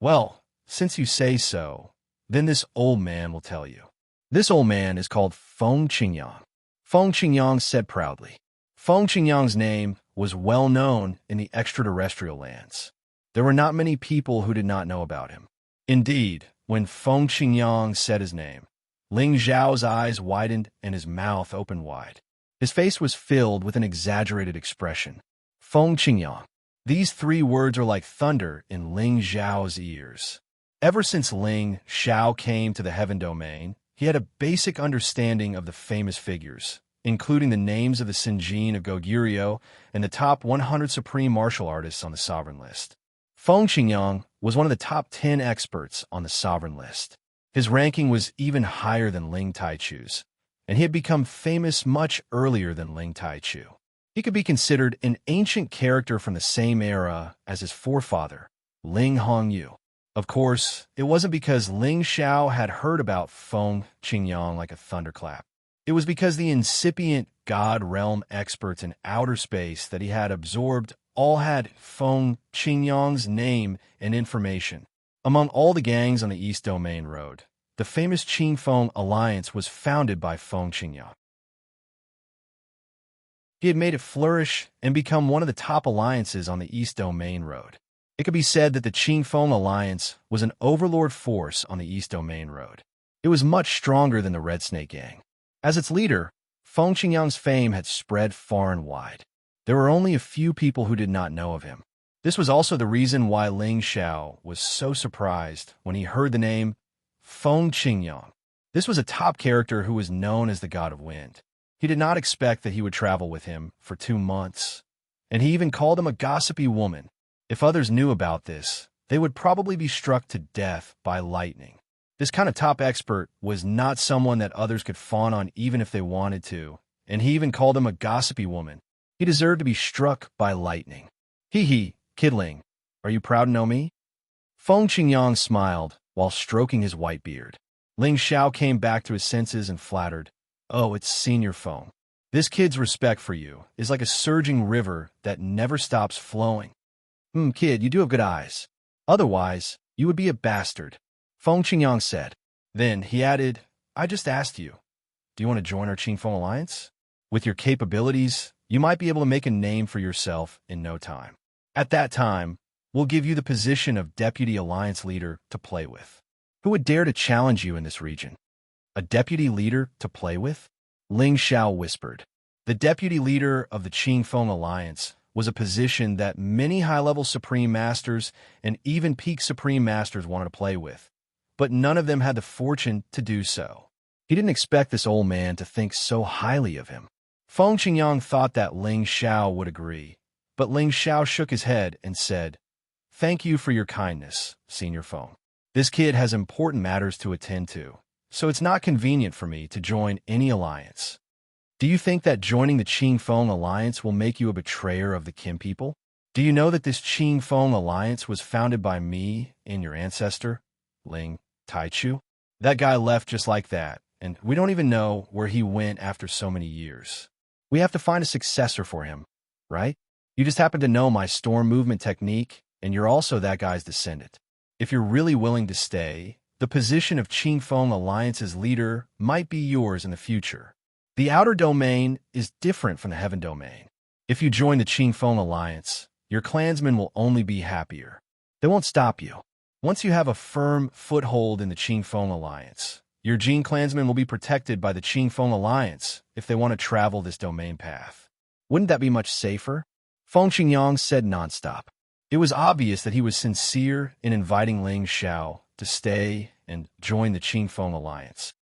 "Well, since you say so, then this old man will tell you. This old man is called Feng Qingyang," Feng Qingyang said proudly. Feng Qingyang's name was well known in the extraterrestrial lands. There were not many people who did not know about him. Indeed, when Feng Qingyang said his name, Ling Xiao's eyes widened and his mouth opened wide. His face was filled with an exaggerated expression. "Feng Qingyang. These three words are like thunder in Ling Xiao's ears. Ever since Ling Xiao came to the Heaven Domain, he had a basic understanding of the famous figures, including the names of the Sinjin of Goguryeo and the top 100 supreme martial artists on the sovereign list. Feng Qingyang was one of the top 10 experts on the sovereign list. His ranking was even higher than Ling Taichu's, and he had become famous much earlier than Ling Taichu. He could be considered an ancient character from the same era as his forefather, Ling Hongyu. Of course, it wasn't because Ling Xiao had heard about Feng Qingyang like a thunderclap. It was because the incipient God realm experts in outer space that he had absorbed all had Feng Qingyang's name and information. Among all the gangs on the East Domain Road, the famous Qingfeng Alliance was founded by Feng Qingyang. He had made it flourish and become one of the top alliances on the East Domain Road. It could be said that the Qingfeng Alliance was an overlord force on the East Domain Road. It was much stronger than the Red Snake Gang. As its leader, Feng Qingyang's fame had spread far and wide. There were only a few people who did not know of him. This was also the reason why Ling Xiao was so surprised when he heard the name Feng Qingyang. This was a top character who was known as the God of Wind. He did not expect that he would travel with him for 2 months, and he even called him a gossipy woman. If others knew about this, they would probably be struck to death by lightning. This kind of top expert was not someone that others could fawn on even if they wanted to, and he even called him a gossipy woman. He deserved to be struck by lightning. Hee, kidling, are you proud to know me? Feng Qingyang smiled while stroking his white beard. Ling Xiao came back to his senses and flattered, "Oh, it's Senior Feng. This kid's respect for you is like a surging river that never stops flowing." Kid, you do have good eyes. Otherwise, you would be a bastard," Feng Qingyang said. Then he added, "I just asked you, do you want to join our Qingfeng Alliance? With your capabilities, you might be able to make a name for yourself in no time. At that time, we'll give you the position of Deputy Alliance Leader to play with. Who would dare to challenge you in this region?" "A deputy leader to play with?" Ling Xiao whispered. The deputy leader of the Qingfeng Alliance was a position that many high-level Supreme Masters and even peak Supreme Masters wanted to play with, but none of them had the fortune to do so. He didn't expect this old man to think so highly of him. Feng Qingyang thought that Ling Xiao would agree, but Ling Xiao shook his head and said, "Thank you for your kindness, Senior Feng. This kid has important matters to attend to, so it's not convenient for me to join any alliance." "Do you think that joining the Qingfeng Alliance will make you a betrayer of the Qin people? Do you know that this Qingfeng Alliance was founded by me and your ancestor, Ling Taichu? That guy left just like that, and we don't even know where he went after so many years. We have to find a successor for him, right? You just happen to know my storm movement technique, and you're also that guy's descendant. If you're really willing to stay, the position of Qingfeng Alliance's leader might be yours in the future. The outer domain is different from the heaven domain. If you join the Qingfeng Alliance, your clansmen will only be happier. They won't stop you. Once you have a firm foothold in the Qingfeng Alliance, your Jin clansmen will be protected by the Qingfeng Alliance if they want to travel this domain path. Wouldn't that be much safer?" Feng Qingyang said nonstop. It was obvious that he was sincere in inviting Ling Xiao to stay and join the Qingfeng Alliance.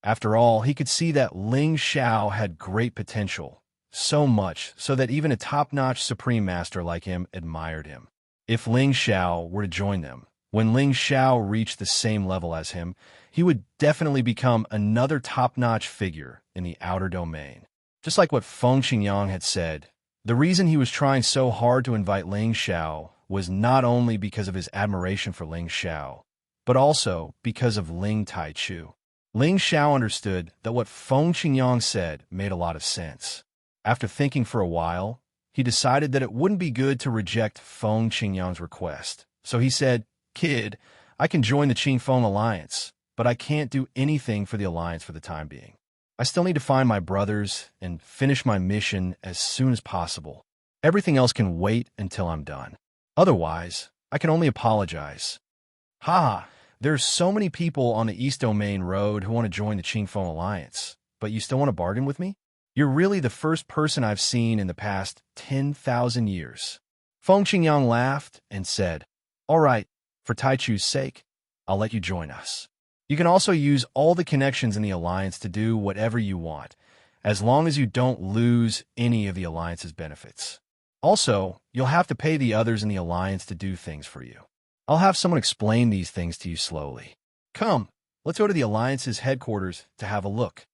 After all, he could see that Ling Xiao had great potential, so much so that even a top-notch Supreme Master like him admired him. If Ling Xiao were to join them, when Ling Xiao reached the same level as him, he would definitely become another top-notch figure in the outer domain. Just like what Feng Qingyang had said, the reason he was trying so hard to invite Ling Xiao was not only because of his admiration for Ling Xiao, but also because of Ling Taichu. Ling Xiao understood that what Feng Qingyang said made a lot of sense. After thinking for a while, he decided that it wouldn't be good to reject Feng Qingyang's request. So he said, "Kid, I can join the Qingfeng Alliance, but I can't do anything for the Alliance for the time being. I still need to find my brothers and finish my mission as soon as possible. Everything else can wait until I'm done. Otherwise, I can only apologize." "Ha! There's so many people on the East Domain Road who want to join the Qingfeng Alliance, but you still want to bargain with me?" You're really the first person I've seen in the past 10,000 years. Feng Qingyang laughed and said, All right, for Taichu's sake, I'll let you join us. You can also use all the connections in the Alliance to do whatever you want, as long as you don't lose any of the Alliance's benefits. Also, you'll have to pay the others in the Alliance to do things for you. I'll have someone explain these things to you slowly. Come, let's go to the Alliance's headquarters to have a look.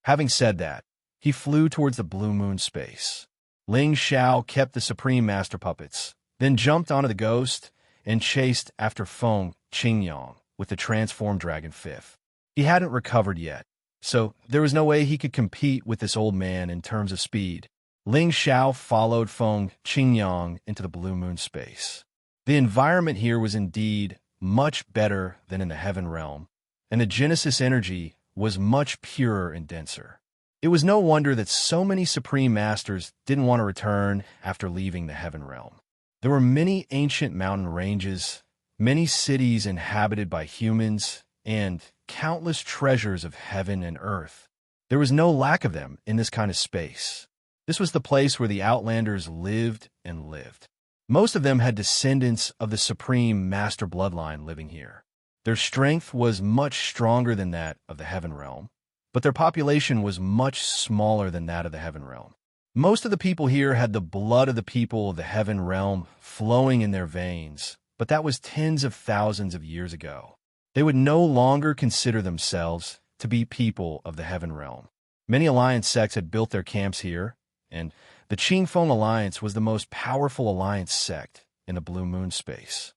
Having said that, he flew towards the Blue Moon space. Ling Xiao kept the Supreme Master puppets, then jumped onto the ghost and chased after Feng Qingyang with the transformed Dragon Fifth. He hadn't recovered yet, so there was no way he could compete with this old man in terms of speed. Ling Xiao followed Feng Qingyang into the Blue Moon space. The environment here was indeed much better than in the Heaven Realm, and the Genesis energy was much purer and denser. It was no wonder that so many Supreme Masters didn't want to return after leaving the Heaven Realm. There were many ancient mountain ranges, many cities inhabited by humans, and countless treasures of heaven and earth. There was no lack of them in this kind of space. This was the place where the Outlanders lived and lived. Most of them had descendants of the Supreme Master bloodline living here. Their strength was much stronger than that of the Heaven Realm, but their population was much smaller than that of the Heaven Realm. Most of the people here had the blood of the people of the Heaven Realm flowing in their veins, but that was tens of thousands of years ago. They would no longer consider themselves to be people of the Heaven Realm. Many Alliance sects had built their camps here, and the Qingfeng Alliance was the most powerful Alliance sect in the Blue Moon space.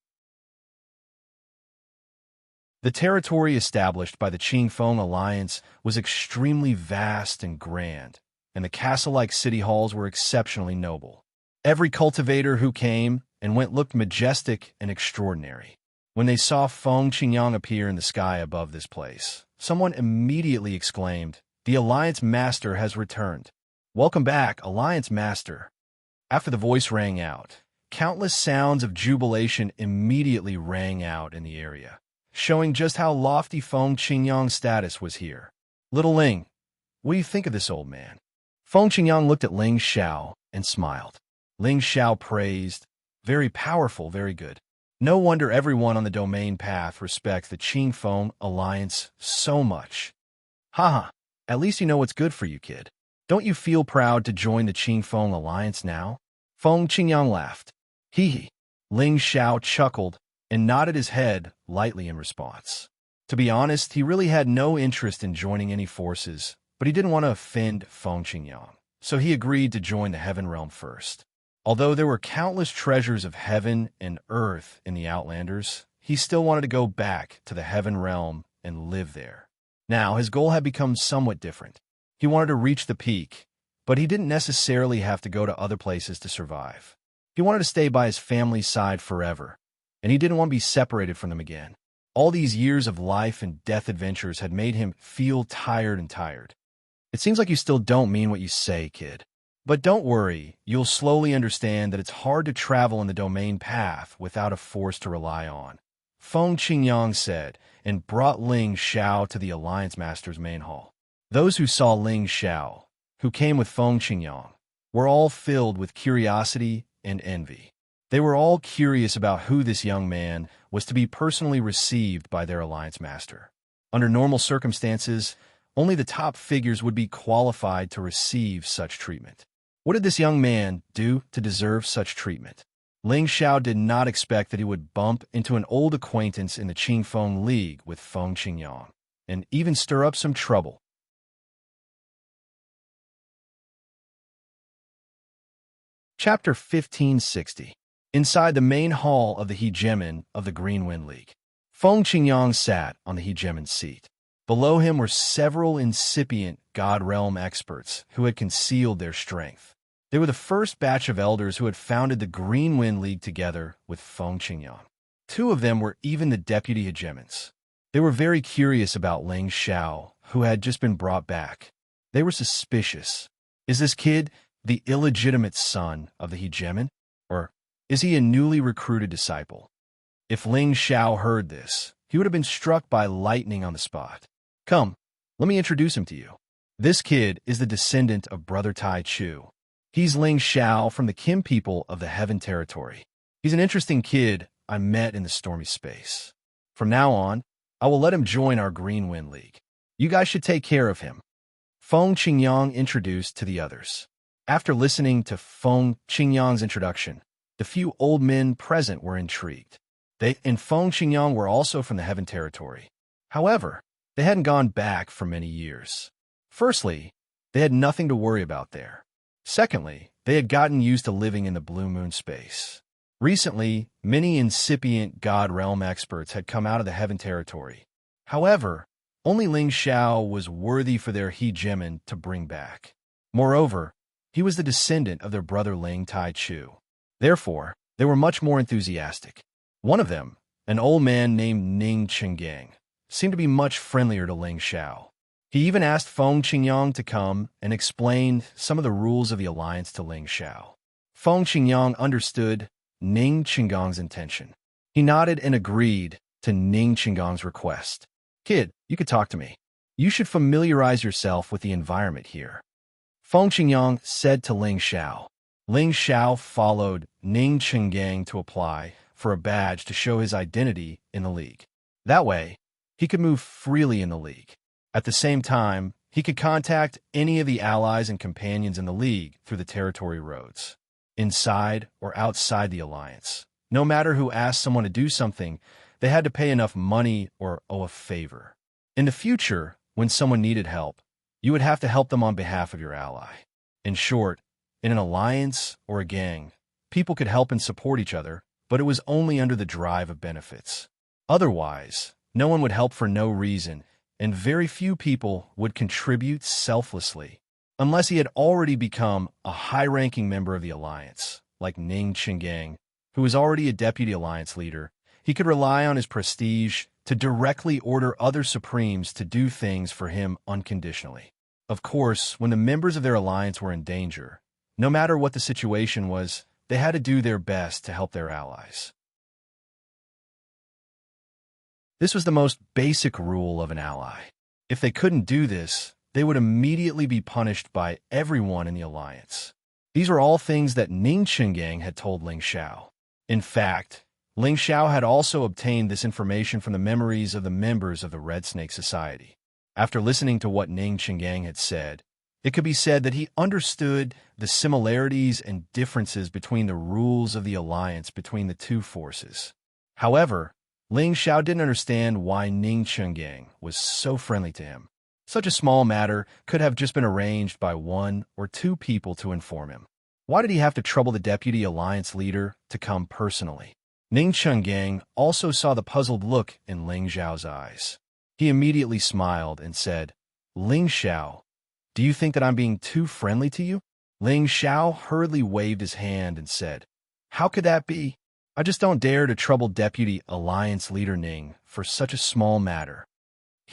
The territory established by the Qingfeng Alliance was extremely vast and grand, and the castle-like city halls were exceptionally noble. Every cultivator who came and went looked majestic and extraordinary. When they saw Feng Qingyang appear in the sky above this place, someone immediately exclaimed, "The Alliance Master has returned. Welcome back, Alliance Master." After the voice rang out, countless sounds of jubilation immediately rang out in the area, showing just how lofty Feng Qingyang's status was here. Little Ling, what do you think of this old man? Feng Qingyang looked at Ling Xiao and smiled. Ling Xiao praised, "Very powerful, very good. No wonder everyone on the domain path respects the Qingfeng Alliance so much. Haha, at least you know what's good for you, kid. Don't you feel proud to join the Qingfeng Alliance now?" Feng Qingyang laughed. Hee. Ling Xiao chuckled and nodded his head lightly in response. To be honest, he really had no interest in joining any forces, but he didn't want to offend Feng Qingyang, so he agreed to join the Heaven Realm first. Although there were countless treasures of heaven and earth in the Outlanders, he still wanted to go back to the Heaven Realm and live there. Now, his goal had become somewhat different. He wanted to reach the peak, but he didn't necessarily have to go to other places to survive. He wanted to stay by his family's side forever, and he didn't want to be separated from them again. All these years of life and death adventures had made him feel tired. It seems like you still don't mean what you say, kid. But don't worry, you'll slowly understand that it's hard to travel in the domain path without a force to rely on, Feng Qingyang said, and brought Ling Xiao to the Alliance Master's main hall. Those who saw Ling Xiao, who came with Feng Qingyang, were all filled with curiosity and envy. They were all curious about who this young man was to be personally received by their Alliance Master. Under normal circumstances, only the top figures would be qualified to receive such treatment. What did this young man do to deserve such treatment? Ling Xiao did not expect that he would bump into an old acquaintance in the Qingfeng League with Feng Qingyang, and even stir up some trouble. Chapter 1560. Inside the main hall of the Hegemon of the Green Wind League, Feng Qingyang sat on the Hegemon's seat. Below him were several incipient God Realm experts who had concealed their strength. They were the first batch of elders who had founded the Green Wind League together with Feng Qingyang. Two of them were even the deputy hegemons. They were very curious about Ling Xiao, who had just been brought back. They were suspicious. Is this kid the illegitimate son of the hegemon? Or is he a newly recruited disciple? If Ling Xiao heard this, he would have been struck by lightning on the spot. Come, let me introduce him to you. This kid is the descendant of Brother Tai Chu. He's Ling Xiao from the Kim people of the Heaven Territory. He's an interesting kid I met in the stormy space. From now on, I will let him join our Green Wind League. You guys should take care of him. Feng Qingyang introduced to the others. After listening to Feng Qingyang's introduction, the few old men present were intrigued. They and Feng Qingyang were also from the Heaven Territory. However, they hadn't gone back for many years. Firstly, they had nothing to worry about there. Secondly, they had gotten used to living in the Blue Moon space. Recently, many incipient God Realm experts had come out of the Heaven Territory. However, only Ling Xiao was worthy for their hegemon to bring back. Moreover, he was the descendant of their brother Ling Tai Chu. Therefore, they were much more enthusiastic. One of them, an old man named Ning Qinggang, seemed to be much friendlier to Ling Xiao. He even asked Feng Qingyang to come and explain some of the rules of the alliance to Ling Xiao. Feng Qingyang understood Ning Qinggang's intention. He nodded and agreed to Ning Qinggang's request. Kid, you could talk to me. You should familiarize yourself with the environment here. Feng Qingyang said to Ling Xiao. Ling Xiao followed Ning Qinggang to apply for a badge to show his identity in the league. That way, he could move freely in the league. At the same time, he could contact any of the allies and companions in the league through the territory roads, inside or outside the alliance. No matter who asked someone to do something, they had to pay enough money or owe a favor. In the future, when someone needed help, you would have to help them on behalf of your ally. In short, in an alliance or a gang, people could help and support each other, but it was only under the drive of benefits. Otherwise, no one would help for no reason, and very few people would contribute selflessly, unless he had already become a high-ranking member of the alliance, like Ning Qinggang, who was already a deputy alliance leader. He could rely on his prestige to directly order other supremes to do things for him unconditionally. Of course, when the members of their alliance were in danger, no matter what the situation was, they had to do their best to help their allies. This was the most basic rule of an ally. If they couldn't do this, they would immediately be punished by everyone in the alliance. These were all things that Ning Qinggang had told Ling Xiao. In fact, Ling Xiao had also obtained this information from the memories of the members of the Red Snake Society. After listening to what Ning Qinggang had said, it could be said that he understood the similarities and differences between the rules of the alliance between the two forces. However, Ling Xiao didn't understand why Ning Qinggang was so friendly to him. Such a small matter could have just been arranged by one or two people to inform him. Why did he have to trouble the deputy alliance leader to come personally? Ning Qinggang also saw the puzzled look in Ling Xiao's eyes. He immediately smiled and said, Ling Xiao, do you think that I'm being too friendly to you? Ling Xiao hurriedly waved his hand and said, How could that be? I just don't dare to trouble Deputy Alliance Leader Ning for such a small matter.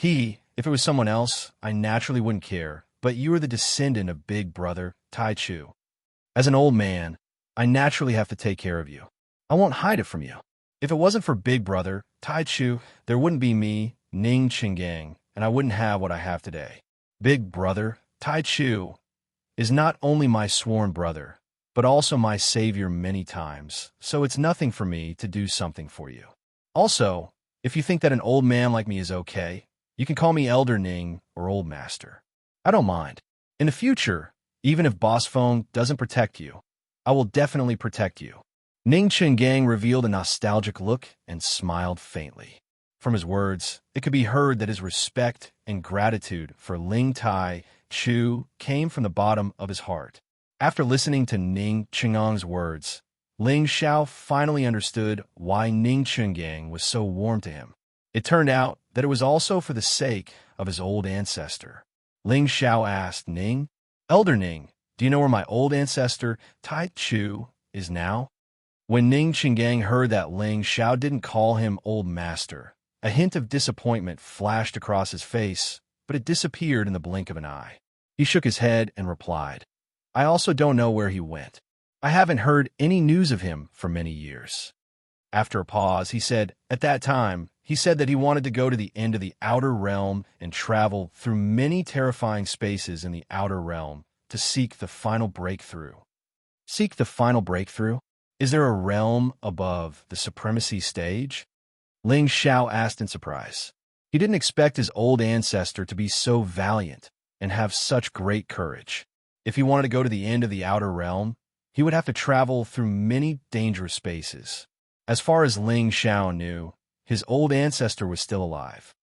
If it was someone else, I naturally wouldn't care, but you are the descendant of Big Brother Tai Chu. As an old man, I naturally have to take care of you. I won't hide it from you. If it wasn't for Big Brother Tai Chu, there wouldn't be me, Ning Qinggang, and I wouldn't have what I have today. Big Brother Tai Chu is not only my sworn brother, but also my savior many times, so it's nothing for me to do something for you. Also, if you think that an old man like me is okay, you can call me Elder Ning or Old Master. I don't mind. In the future, even if Boss Feng doesn't protect you, I will definitely protect you. Ning Qinggang revealed a nostalgic look and smiled faintly. From his words, it could be heard that his respect and gratitude for Ling Tai Chu came from the bottom of his heart. After listening to Ning Qinggang's words, Ling Xiao finally understood why Ning Qinggang was so warm to him. It turned out that it was also for the sake of his old ancestor. Ling Xiao asked Ning, Elder Ning, do you know where my old ancestor Tai Chu is now? When Ning Qinggang heard that Ling Xiao didn't call him Old Master, a hint of disappointment flashed across his face, but it disappeared in the blink of an eye. He shook his head and replied, I also don't know where he went. I haven't heard any news of him for many years. After a pause, he said, at that time, He said that he wanted to go to the end of the outer realm and travel through many terrifying spaces in the outer realm to seek the final breakthrough. Seek the final breakthrough? Is there a realm above the supremacy stage? Ling Xiao asked in surprise. He didn't expect his old ancestor to be so valiant and have such great courage. If he wanted to go to the end of the outer realm, he would have to travel through many dangerous spaces. As far as Ling Xiao knew, his old ancestor was still alive.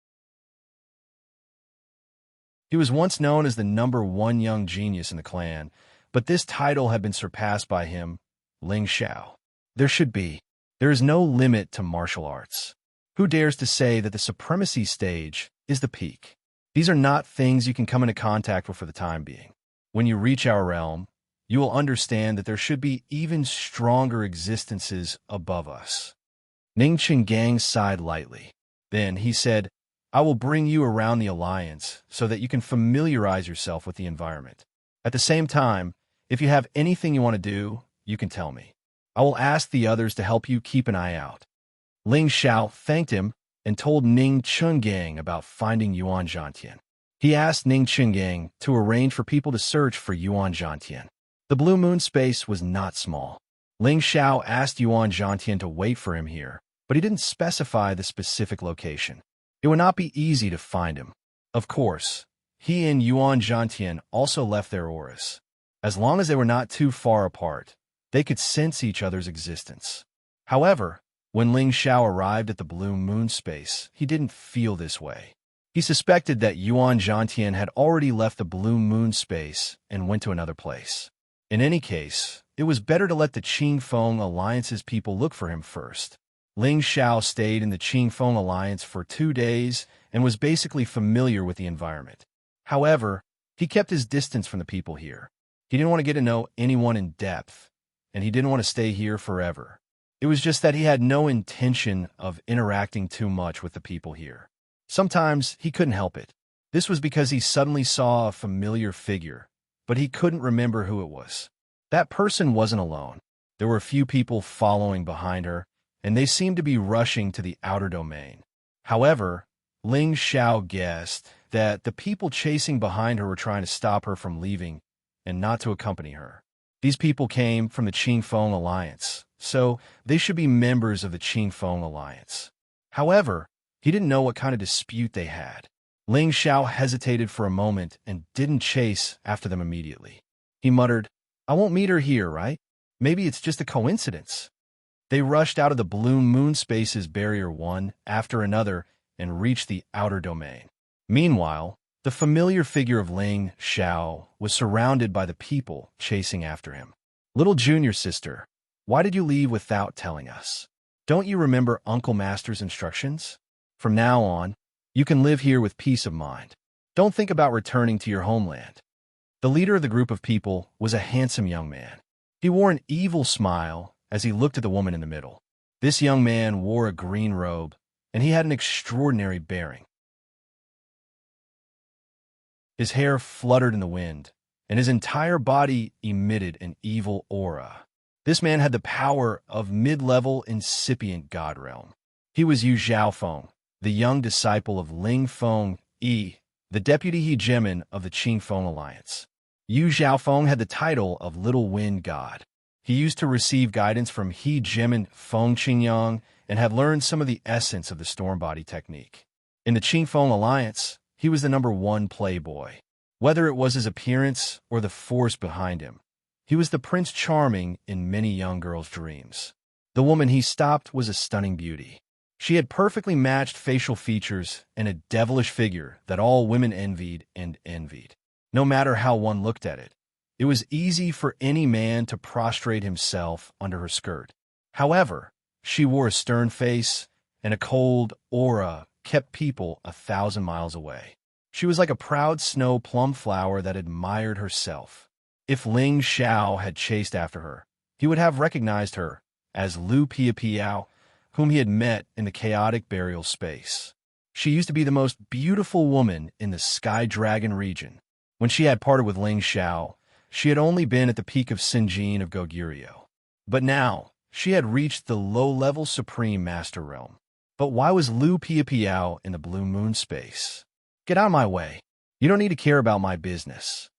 He was once known as the #1 young genius in the clan, but this title had been surpassed by him, Ling Xiao. There is no limit to martial arts. Who dares to say that the supremacy stage is the peak? These are not things you can come into contact with for the time being. When you reach our realm, you will understand that there should be even stronger existences above us. Ning Qinggang sighed lightly. Then he said, I will bring you around the Alliance so that you can familiarize yourself with the environment. At the same time, if you have anything you want to do, you can tell me. I will ask the others to help you keep an eye out. Ling Xiao thanked him and told Ning Qinggang about finding Yuan Zhantian. He asked Ning Qinggang to arrange for people to search for Yuan Zhantian. The Blue Moon space was not small. Ling Xiao asked Yuan Zhantian to wait for him here, but he didn't specify the specific location. It would not be easy to find him. Of course, he and Yuan Zhantian also left their auras. As long as they were not too far apart, they could sense each other's existence. However, when Ling Xiao arrived at the Blue Moon space, he didn't feel this way. He suspected that Yuan Zhantian had already left the Blue Moon space and went to another place. In any case, it was better to let the Qingfeng Alliance's people look for him first. Ling Xiao stayed in the Qingfeng Alliance for 2 days and was basically familiar with the environment. However, he kept his distance from the people here. He didn't want to get to know anyone in depth, and he didn't want to stay here forever. It was just that he had no intention of interacting too much with the people here. Sometimes he couldn't help it. This was because he suddenly saw a familiar figure, but he couldn't remember who it was. That person wasn't alone. There were a few people following behind her, and they seemed to be rushing to the outer domain. However, Ling Xiao guessed that the people chasing behind her were trying to stop her from leaving and not to accompany her. These people came from the Qingfeng Alliance, so they should be members of the Qingfeng Alliance. However, he didn't know what kind of dispute they had. Ling Xiao hesitated for a moment and didn't chase after them immediately. He muttered, I won't meet her here, right? Maybe it's just a coincidence. They rushed out of the Blue Moon space's barrier one after another and reached the outer domain. Meanwhile, the familiar figure of Ling Xiao was surrounded by the people chasing after him. Little junior sister, why did you leave without telling us? Don't you remember Uncle Master's instructions? From now on, you can live here with peace of mind. Don't think about returning to your homeland. The leader of the group of people was a handsome young man. He wore an evil smile as he looked at the woman in the middle. This young man wore a green robe, and he had an extraordinary bearing. His hair fluttered in the wind, and his entire body emitted an evil aura. This man had the power of mid-level incipient god realm. He was Yu Zhaofeng, the young disciple of Ling Feng Yi, the deputy hegemon of the Qingfeng Alliance. Yu Zhaofeng had the title of Little Wind God. He used to receive guidance from hegemon Feng Qingyang and had learned some of the essence of the storm body technique. In the Qingfeng Alliance, he was the #1 playboy. Whether it was his appearance or the force behind him, he was the Prince Charming in many young girls' dreams. The woman he stopped was a stunning beauty. She had perfectly matched facial features and a devilish figure that all women envied and envied. No matter how one looked at it, it was easy for any man to prostrate himself under her skirt. However, she wore a stern face, and a cold aura kept people 1,000 miles away. She was like a proud snow plum flower that admired herself. If Ling Xiao had chased after her, he would have recognized her as Lu Piapiao, whom he had met in the chaotic burial space. She used to be the most beautiful woman in the Sky Dragon region. When she had parted with Ling Xiao, she had only been at the peak of Sinjin of Goguryeo. But now, she had reached the low-level Supreme Master Realm. But why was Lu Piapiao in the blue moon space? Get out of my way. You don't need to care about my business.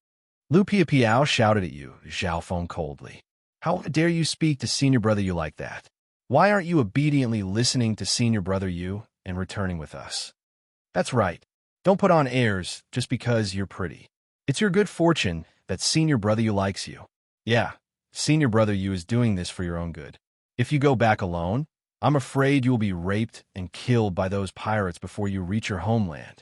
Lu Piapiao shouted at you, Xiaofeng coldly. How dare you speak to Senior Brother Yu like that? Why aren't you obediently listening to Senior Brother Yu and returning with us? That's right. Don't put on airs just because you're pretty. It's your good fortune that Senior Brother Yu likes you. Yeah, Senior Brother Yu is doing this for your own good. If you go back alone, I'm afraid you will be raped and killed by those pirates before you reach your homeland.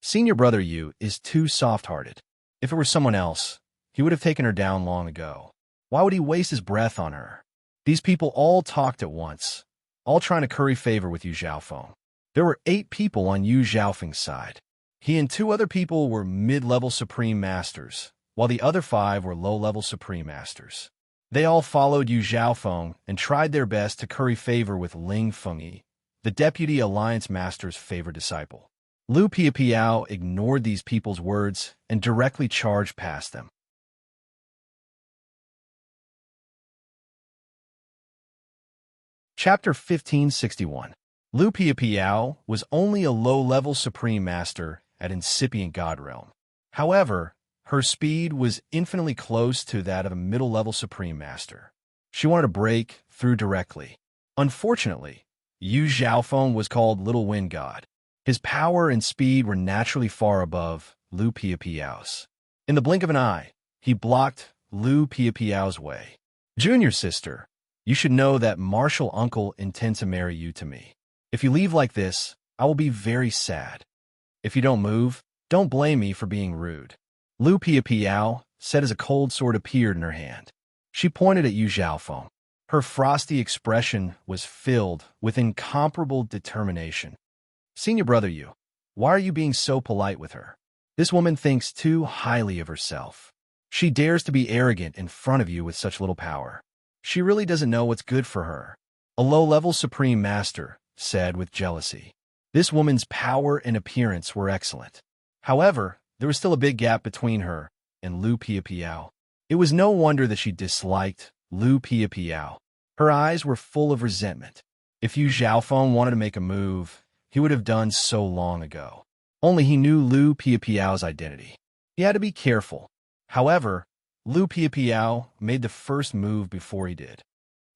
Senior Brother Yu is too soft-hearted. If it were someone else, he would have taken her down long ago. Why would he waste his breath on her? These people all talked at once, all trying to curry favor with Yu Xiaofeng. There were 8 people on Yu Xiaofeng's side. He and 2 other people were mid-level Supreme Masters, while the other 5 were low-level Supreme Masters. They all followed Yu Xiaofeng and tried their best to curry favor with Ling Fengyi, the Deputy Alliance Master's favorite disciple. Lu Piapiao ignored these people's words and directly charged past them. Chapter 1561. Lu Piapiao was only a low-level Supreme Master at incipient God Realm. However, her speed was infinitely close to that of a middle-level Supreme Master. She wanted to break through directly. Unfortunately, Yu Xiaofeng was called Little Wind God. His power and speed were naturally far above Lu Piapiao's. In the blink of an eye, he blocked Lu Piapiao's way. Junior sister, you should know that Martial Uncle intends to marry you to me. If you leave like this, I will be very sad. If you don't move, don't blame me for being rude. Lu Piapiao said as a cold sword appeared in her hand. She pointed at Yu Xiaofeng. Her frosty expression was filled with incomparable determination. Senior Brother Yu, why are you being so polite with her? This woman thinks too highly of herself. She dares to be arrogant in front of you with such little power. She really doesn't know what's good for her. A low-level Supreme Master said with jealousy. This woman's power and appearance were excellent. However, there was still a big gap between her and Lu Piapiao. It was no wonder that she disliked Lu Piapiao. Her eyes were full of resentment. If Yu Xiaofeng wanted to make a move, he would have done so long ago. Only he knew Lu Piapiao's identity. He had to be careful. However, Lu Piapiao made the first move before he did.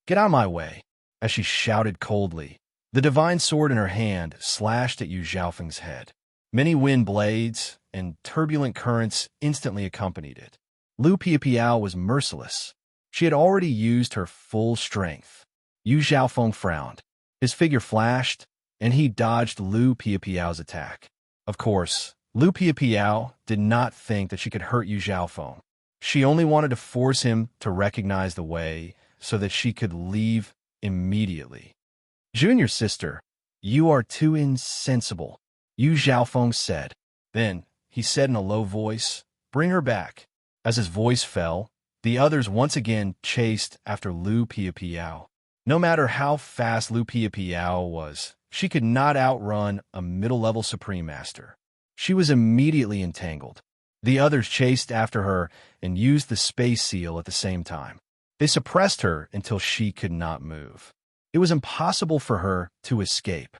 Get out of my way, as she shouted coldly. The divine sword in her hand slashed at Yu Xiaofeng's head. Many wind blades and turbulent currents instantly accompanied it. Lu Piapiao was merciless. She had already used her full strength. Yu Xiaofeng frowned. His figure flashed, and he dodged Lu Piapiao's attack. Of course, Lu Piapiao did not think that she could hurt Yu Xiaofeng. She only wanted to force him to recognize the way so that she could leave immediately. Junior sister, you are too insensible, Yu Xiaofeng said. Then, he said in a low voice, bring her back. As his voice fell, the others once again chased after Lu Piapiao. No matter how fast Lu Piapiao was, she could not outrun a middle-level Supreme Master. She was immediately entangled. The others chased after her and used the space seal at the same time. They suppressed her until she could not move. It was impossible for her to escape.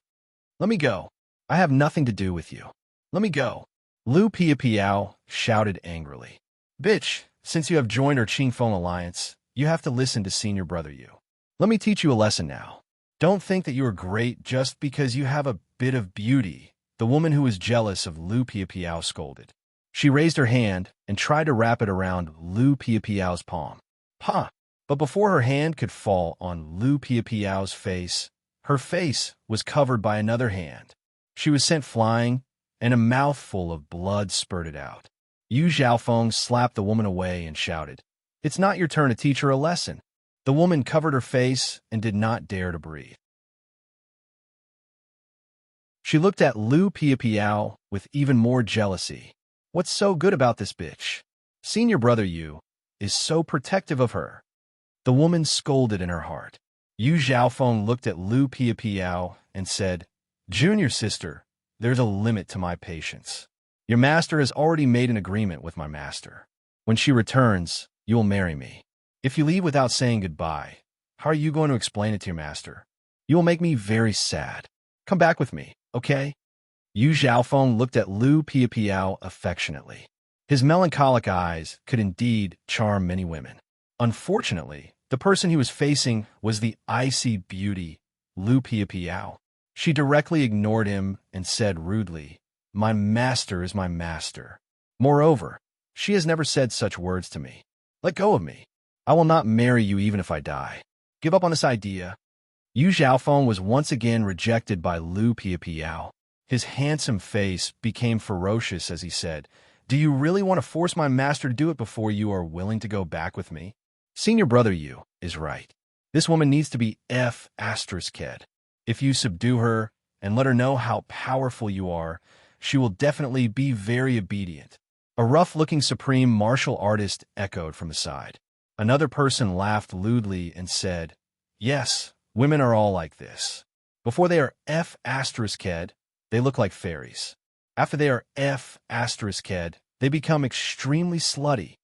Let me go. I have nothing to do with you. Let me go. Lu Piapiao shouted angrily. Bitch, since you have joined our Qingfeng Alliance, you have to listen to Senior Brother Yu. Let me teach you a lesson now. Don't think that you are great just because you have a bit of beauty, the woman who was jealous of Lu Piapiao scolded. She raised her hand and tried to wrap it around Lu Piapiao's palm. Ha! But before her hand could fall on Lu Piapiao's face, her face was covered by another hand. She was sent flying, and a mouthful of blood spurted out. Yu Xiaofeng slapped the woman away and shouted, It's not your turn to teach her a lesson. The woman covered her face and did not dare to breathe. She looked at Lu Piapiao with even more jealousy. What's so good about this bitch? Senior Brother Yu is so protective of her. The woman scolded in her heart. Yu Xiaofeng looked at Lu Piapiao and said, Junior sister, there's a limit to my patience. Your master has already made an agreement with my master. When she returns, you will marry me. If you leave without saying goodbye, how are you going to explain it to your master? You will make me very sad. Come back with me, okay? Yu Xiaofeng looked at Lu Piapiao affectionately. His melancholic eyes could indeed charm many women. Unfortunately, the person he was facing was the icy beauty, Lu Piapiao. She directly ignored him and said rudely, "My master is my master. Moreover, she has never said such words to me. Let go of me. I will not marry you even if I die. Give up on this idea." Yu Xiaofeng was once again rejected by Lu Piapiao. His handsome face became ferocious as he said, "Do you really want to force my master to do it before you are willing to go back with me? Senior brother Yu is right. This woman needs to be F***ed. If you subdue her and let her know how powerful you are, she will definitely be very obedient." A rough-looking supreme martial artist echoed from the side. Another person laughed lewdly and said, "Yes, women are all like this. Before they are F***ed, they look like fairies. After they are F***ed, they become extremely slutty."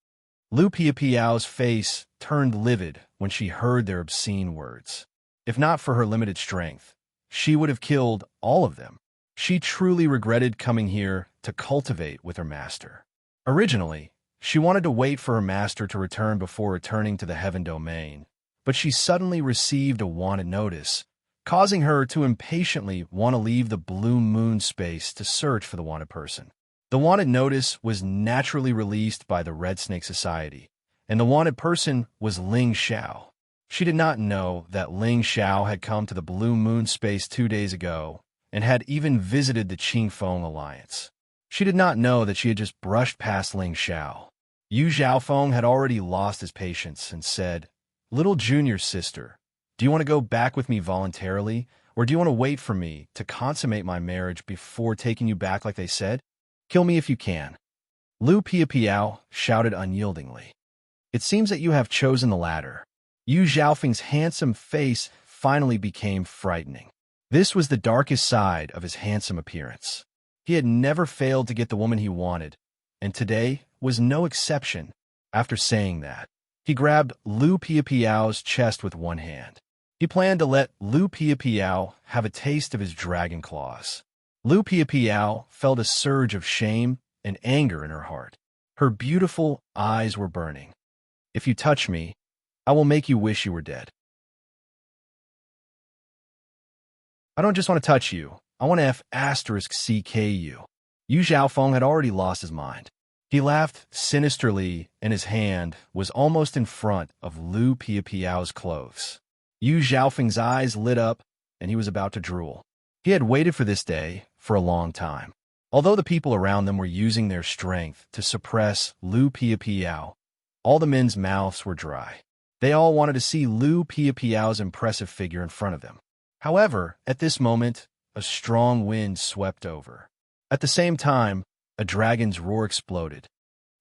Lu Piapiao's face turned livid when she heard their obscene words. If not for her limited strength, she would have killed all of them. She truly regretted coming here to cultivate with her master. Originally, she wanted to wait for her master to return before returning to the heaven domain, but she suddenly received a wanted notice, causing her to impatiently want to leave the blue moon space to search for the wanted person. The wanted notice was naturally released by the Red Snake Society, and the wanted person was Ling Xiao. She did not know that Ling Xiao had come to the blue moon space 2 days ago and had even visited the Qingfeng Alliance. She did not know that she had just brushed past Ling Xiao. Yu Xiaofeng had already lost his patience and said, "Little junior sister, do you want to go back with me voluntarily, or do you want to wait for me to consummate my marriage before taking you back like they said? Kill me if you can." Lu Piapiao shouted unyieldingly. "It seems that you have chosen the latter." Yu Xiaofeng's handsome face finally became frightening. This was the darkest side of his handsome appearance. He had never failed to get the woman he wanted, and today was no exception. After saying that, he grabbed Lu Piapiao's chest with one hand. He planned to let Lu Piapiao have a taste of his dragon claws. Lu Piapiao felt a surge of shame and anger in her heart. Her beautiful eyes were burning. "If you touch me, I will make you wish you were dead." "I don't just want to touch you. I want to F***ck you." Yu Xiaofeng had already lost his mind. He laughed sinisterly, and his hand was almost in front of Lu Piapiao's clothes. Yu Xiaofeng's eyes lit up, and he was about to drool. He had waited for this day for a long time. Although the people around them were using their strength to suppress Lu Piapiao, all the men's mouths were dry. They all wanted to see Lu Piapiao's impressive figure in front of them. However, at this moment, a strong wind swept over. At the same time, a dragon's roar exploded.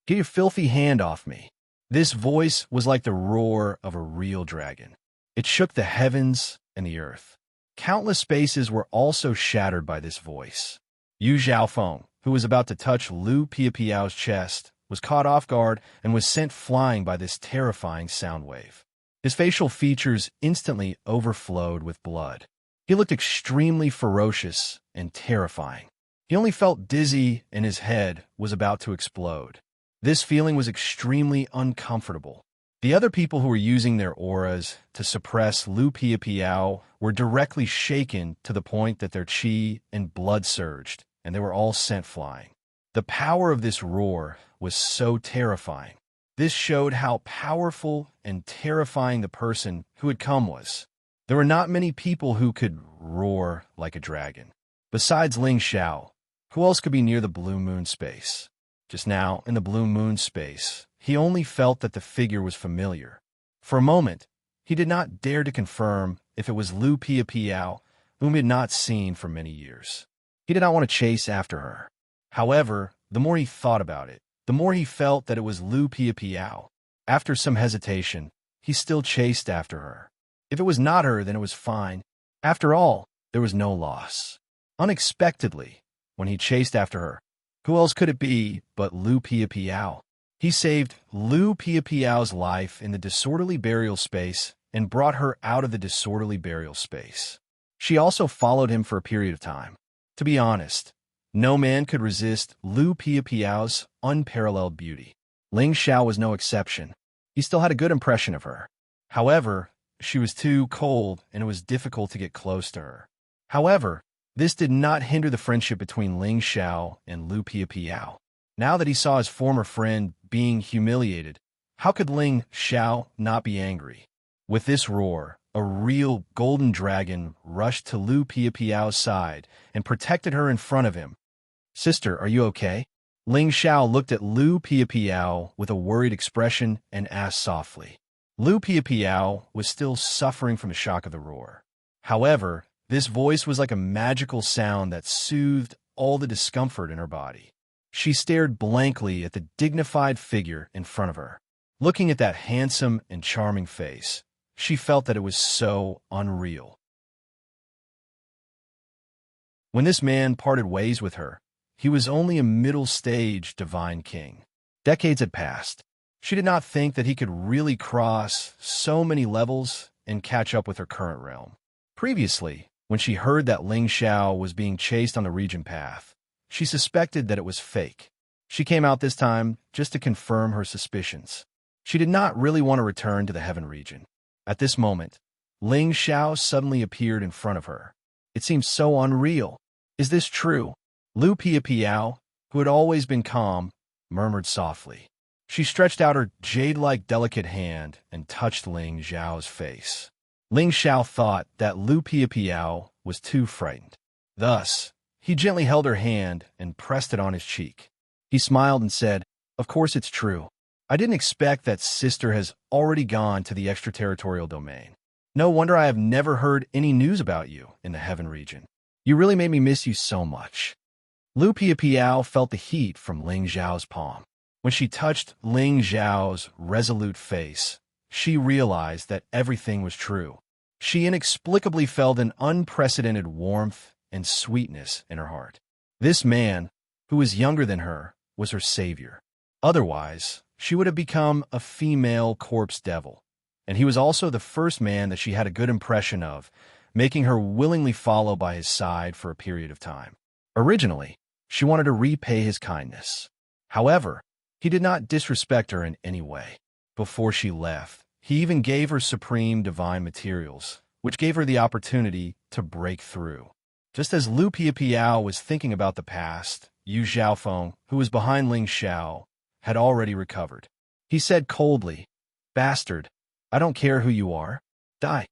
"Get your filthy hand off me." This voice was like the roar of a real dragon. It shook the heavens and the earth. Countless spaces were also shattered by this voice. Yu Xiaofeng, who was about to touch Lu Piapiao's chest, was caught off guard and was sent flying by this terrifying sound wave. His facial features instantly overflowed with blood. He looked extremely ferocious and terrifying. He only felt dizzy and his head was about to explode. This feeling was extremely uncomfortable. The other people who were using their auras to suppress Lu Piapiao were directly shaken to the point that their qi and blood surged, and they were all sent flying. The power of this roar was so terrifying. This showed how powerful and terrifying the person who had come was. There were not many people who could roar like a dragon. Besides Ling Xiao, who else could be near the blue moon space? Just now, in the blue moon space, he only felt that the figure was familiar. For a moment, he did not dare to confirm if it was Lu Piapiao, whom he had not seen for many years. He did not want to chase after her. However, the more he thought about it, the more he felt that it was Lu Piapiao. After some hesitation, he still chased after her. If it was not her, then it was fine. After all, there was no loss. Unexpectedly, when he chased after her, who else could it be but Lu Piapiao? He saved Lu Piapiao's life in the disorderly burial space and brought her out of the disorderly burial space. She also followed him for a period of time. To be honest, no man could resist Lu Piapiao's unparalleled beauty. Ling Xiao was no exception. He still had a good impression of her. However, she was too cold and it was difficult to get close to her. However, this did not hinder the friendship between Ling Xiao and Lu Piapiao. Now that he saw his former friend being humiliated, how could Ling Xiao not be angry? With this roar, a real golden dragon rushed to Lu Piapiao's side and protected her in front of him. "Sister, are you okay?" Ling Xiao looked at Lu Piapiao with a worried expression and asked softly. Lu Piapiao was still suffering from the shock of the roar. However, this voice was like a magical sound that soothed all the discomfort in her body. She stared blankly at the dignified figure in front of her. Looking at that handsome and charming face, she felt that it was so unreal. When this man parted ways with her, he was only a middle-stage divine king. Decades had passed. She did not think that he could really cross so many levels and catch up with her current realm. Previously, when she heard that Ling Xiao was being chased on the region path, she suspected that it was fake. She came out this time just to confirm her suspicions. She did not really want to return to the heaven region. At this moment, Ling Xiao suddenly appeared in front of her. It seemed so unreal. "Is this true?" Lu Piapiao, who had always been calm, murmured softly. She stretched out her jade-like delicate hand and touched Ling Xiao's face. Ling Xiao thought that Lu Piapiao was too frightened. Thus, he gently held her hand and pressed it on his cheek. He smiled and said, "Of course it's true. I didn't expect that sister has already gone to the extraterritorial domain. No wonder I have never heard any news about you in the heaven region. You really made me miss you so much." Lu Piapiao felt the heat from Ling Xiao's palm. When she touched Ling Xiao's resolute face, she realized that everything was true. She inexplicably felt an unprecedented warmth and sweetness in her heart. This man, who was younger than her, was her savior. Otherwise, she would have become a female corpse devil. And he was also the first man that she had a good impression of, making her willingly follow by his side for a period of time. Originally, she wanted to repay his kindness. However, he did not disrespect her in any way. Before she left, he even gave her supreme divine materials, which gave her the opportunity to break through. Just as Lu Piapiao was thinking about the past, Yu Xiaofeng, who was behind Ling Xiao, had already recovered. He said coldly, "Bastard, I don't care who you are. Die."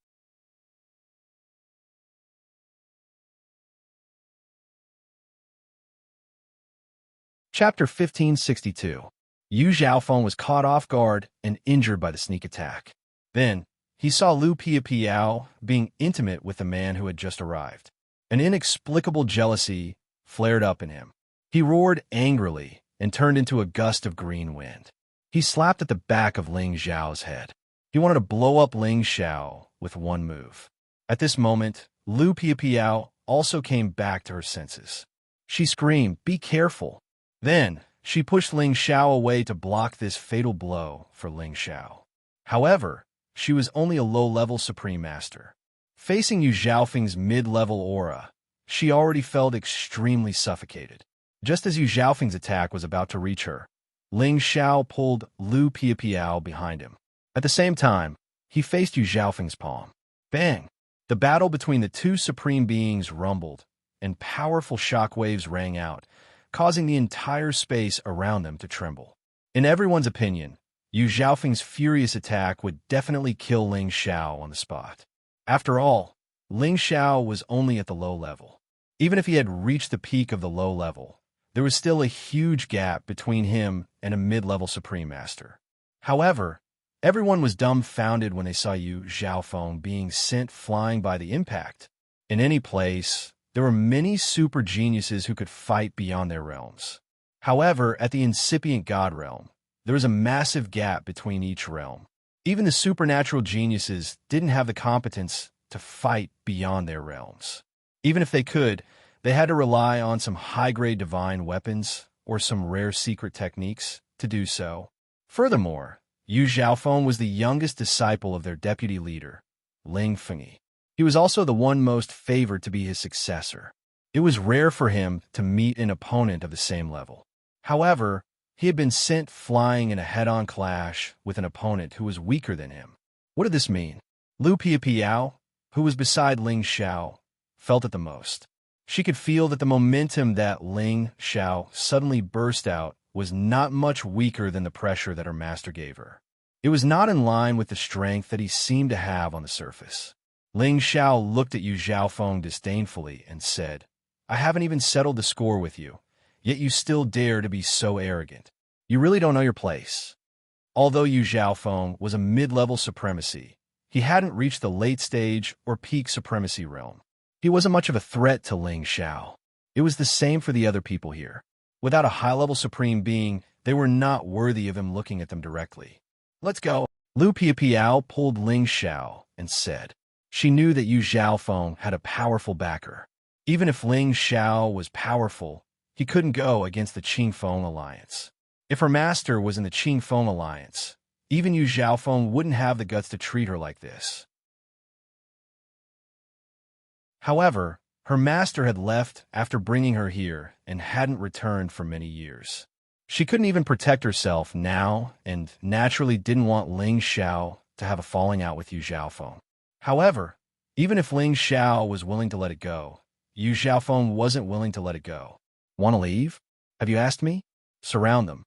Chapter 1562. Yu Xiaofeng was caught off guard and injured by the sneak attack. Then, he saw Lu Piapiao being intimate with the man who had just arrived. An inexplicable jealousy flared up in him. He roared angrily and turned into a gust of green wind. He slapped at the back of Ling Xiao's head. He wanted to blow up Ling Xiao with one move. At this moment, Lu Piapiao also came back to her senses. She screamed, "Be careful!" Then, she pushed Ling Xiao away to block this fatal blow for Ling Xiao. However, she was only a low-level Supreme Master. Facing Yu Xiaofeng's mid-level aura, she already felt extremely suffocated. Just as Yu Xiaofeng's attack was about to reach her, Ling Xiao pulled Lu Piapiao behind him. At the same time, he faced Yu Xiaofeng's palm. Bang! The battle between the two supreme beings rumbled, and powerful shockwaves rang out, causing the entire space around them to tremble. In everyone's opinion, Yu Xiaofeng's furious attack would definitely kill Ling Xiao on the spot. After all, Ling Xiao was only at the low level. Even if he had reached the peak of the low level, there was still a huge gap between him and a mid-level Supreme Master. However, everyone was dumbfounded when they saw Yu Xiaofeng being sent flying by the impact. In any place, there were many super geniuses who could fight beyond their realms. However, at the incipient God realm, there was a massive gap between each realm. Even the supernatural geniuses didn't have the competence to fight beyond their realms. Even if they could, they had to rely on some high-grade divine weapons or some rare secret techniques to do so. Furthermore, Yu Xiaofeng was the youngest disciple of their deputy leader, Ling Fengyi. He was also the one most favored to be his successor. It was rare for him to meet an opponent of the same level. However, he had been sent flying in a head-on clash with an opponent who was weaker than him. What did this mean? Lu Piapiao, who was beside Ling Xiao, felt it the most. She could feel that the momentum that Ling Xiao suddenly burst out was not much weaker than the pressure that her master gave her. It was not in line with the strength that he seemed to have on the surface. Ling Xiao looked at Yu Zhaofeng disdainfully and said, "I haven't even settled the score with you, yet you still dare to be so arrogant. You really don't know your place." Although Yu Zhaofeng was a mid-level supremacy, he hadn't reached the late stage or peak supremacy realm. He wasn't much of a threat to Ling Xiao. It was the same for the other people here. Without a high-level supreme being, they were not worthy of him looking at them directly. "Let's go." Lu Piapiao pulled Ling Xiao and said. She knew that Yu Zhaofeng had a powerful backer. Even if Ling Xiao was powerful, he couldn't go against the Qingfeng alliance. If her master was in the Qingfeng alliance, even Yu Zhaofeng wouldn't have the guts to treat her like this. However, her master had left after bringing her here and hadn't returned for many years. She couldn't even protect herself now and naturally didn't want Ling Xiao to have a falling out with Yu Zhaofeng. However, even if Ling Xiao was willing to let it go, Yu Zhaofeng wasn't willing to let it go. "Want to leave? Have you asked me?" "Surround them."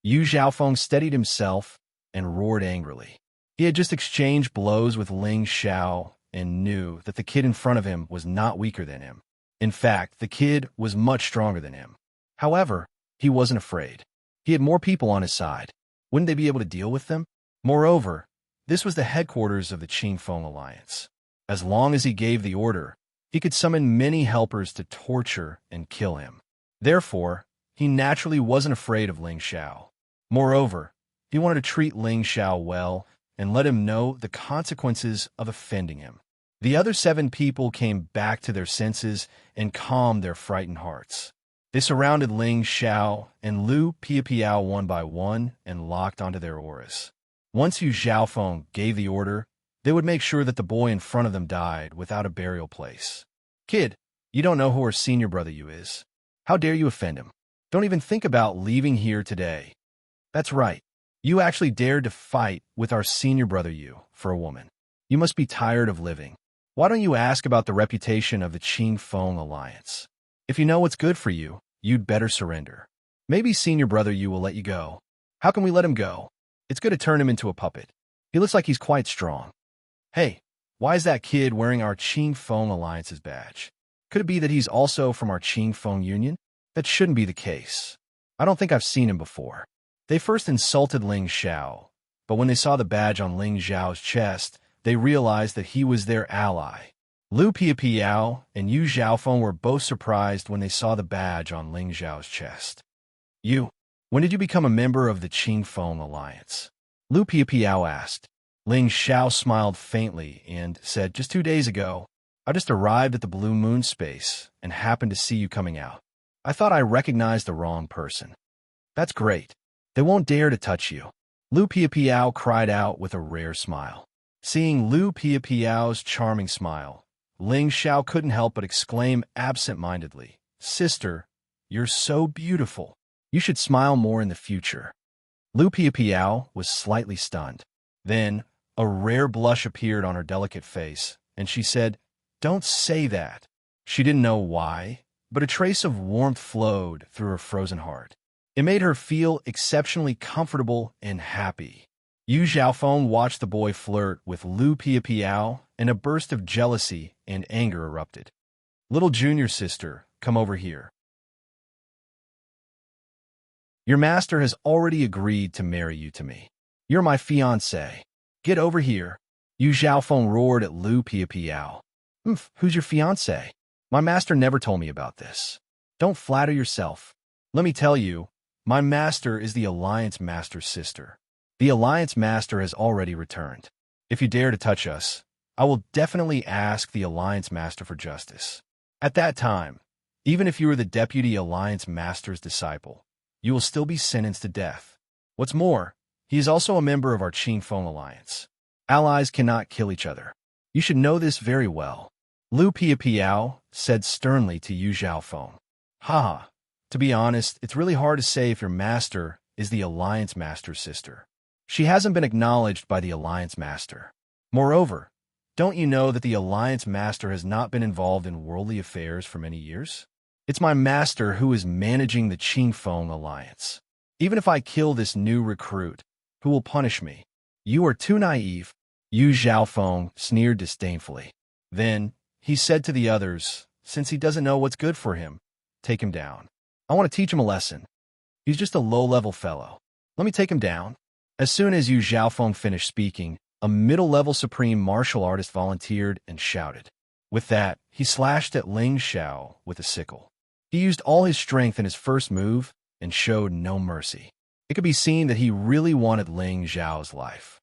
Yu Zhaofeng steadied himself and roared angrily. He had just exchanged blows with Ling Xiao and knew that the kid in front of him was not weaker than him. In fact, the kid was much stronger than him. However, he wasn't afraid. He had more people on his side. Wouldn't they be able to deal with them? Moreover, this was the headquarters of the Qingfeng alliance. As long as he gave the order, he could summon many helpers to torture and kill him. Therefore, he naturally wasn't afraid of Ling Xiao. Moreover, he wanted to treat Ling Xiao well and let him know the consequences of offending him. The other 7 people came back to their senses and calmed their frightened hearts. They surrounded Ling Xiao and Lu Piapiao one by one and locked onto their auras. Once Yu Zhaofeng gave the order, they would make sure that the boy in front of them died without a burial place. "Kid, you don't know who our senior brother Yu is. How dare you offend him? Don't even think about leaving here today." "That's right. You actually dared to fight with our senior brother Yu for a woman. You must be tired of living. Why don't you ask about the reputation of the Qingfeng alliance? If you know what's good for you, you'd better surrender. Maybe senior brother Yu will let you go." "How can we let him go? It's good to turn him into a puppet. He looks like he's quite strong." "Hey, why is that kid wearing our Qingfeng alliance's badge? Could it be that he's also from our Qingfeng Union? That shouldn't be the case. I don't think I've seen him before." They first insulted Ling Xiao, but when they saw the badge on Ling Xiao's chest, they realized that he was their ally. Lu Piapiao and Yu Zhaofeng were both surprised when they saw the badge on Ling Xiao's chest. "You, when did you become a member of the Qingfeng alliance?" Lu Piapiao asked. Ling Xiao smiled faintly and said, "Just 2 days ago. I just arrived at the Blue Moon space and happened to see you coming out. I thought I recognized the wrong person." "That's great. They won't dare to touch you." Lu Piapiao cried out with a rare smile. Seeing Lu Piapiao's charming smile, Ling Xiao couldn't help but exclaim absent-mindedly, "Sister, you're so beautiful. You should smile more in the future." Lu Piapiao was slightly stunned. Then, a rare blush appeared on her delicate face, and she said, "Don't say that." She didn't know why, but a trace of warmth flowed through her frozen heart. It made her feel exceptionally comfortable and happy. Yu Zhaofeng watched the boy flirt with Lu Piapiao, and a burst of jealousy and anger erupted. "Little junior sister, come over here. Your master has already agreed to marry you to me. You're my fiancé. Get over here." Yu Zhaofeng roared at Lu Piapiao. Who's your fiancé? My master never told me about this." "Don't flatter yourself. Let me tell you, my master is the Alliance Master's sister. The Alliance Master has already returned. If you dare to touch us, I will definitely ask the Alliance Master for justice. At that time, even if you are the Deputy Alliance Master's disciple, you will still be sentenced to death. What's more, he is also a member of our Qingfeng Alliance. Allies cannot kill each other. You should know this very well. Lu Piapiao said sternly to Yu Zhaofeng. Haha, to be honest, it's really hard to say if your master is the Alliance Master's sister. She hasn't been acknowledged by the Alliance Master. Moreover, don't you know that the Alliance Master has not been involved in worldly affairs for many years? It's my master who is managing the Qingfeng Alliance. Even if I kill this new recruit, who will punish me? You are too naive, Yu Zhaofeng sneered disdainfully. Then, he said to the others, since he doesn't know what's good for him, take him down. I want to teach him a lesson. He's just a low-level fellow. Let me take him down. As soon as Yu Zhaofeng finished speaking, a middle-level supreme martial artist volunteered and shouted. With that, he slashed at Ling Xiao with a sickle. He used all his strength in his first move and showed no mercy. It could be seen that he really wanted Ling Xiao's life.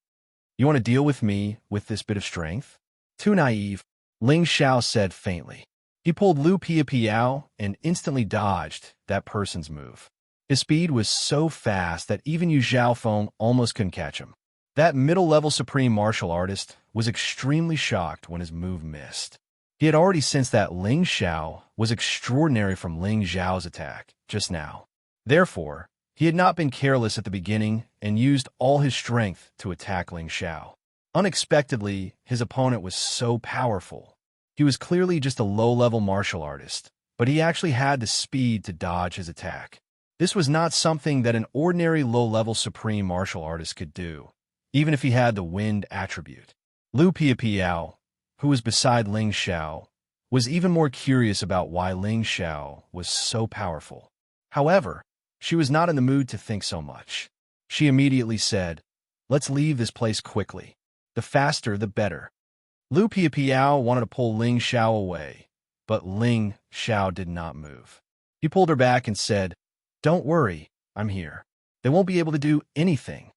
You want to deal with me with this bit of strength? Too naive, Ling Xiao said faintly. He pulled Lu Piapiao and instantly dodged that person's move. His speed was so fast that even Yu Zhaofeng almost couldn't catch him. That middle-level supreme martial artist was extremely shocked when his move missed. He had already sensed that Ling Xiao was extraordinary from Ling Xiao's attack just now. Therefore, he had not been careless at the beginning and used all his strength to attack Ling Xiao. Unexpectedly, his opponent was so powerful. He was clearly just a low-level martial artist, but he actually had the speed to dodge his attack. This was not something that an ordinary low-level supreme martial artist could do, even if he had the wind attribute. Lu Piapiao, who was beside Ling Xiao, was even more curious about why Ling Xiao was so powerful. However, she was not in the mood to think so much. She immediately said, let's leave this place quickly. The faster, the better. Lu Piapiao wanted to pull Ling Xiao away, but Ling Xiao did not move. He pulled her back and said, don't worry, I'm here. They won't be able to do anything.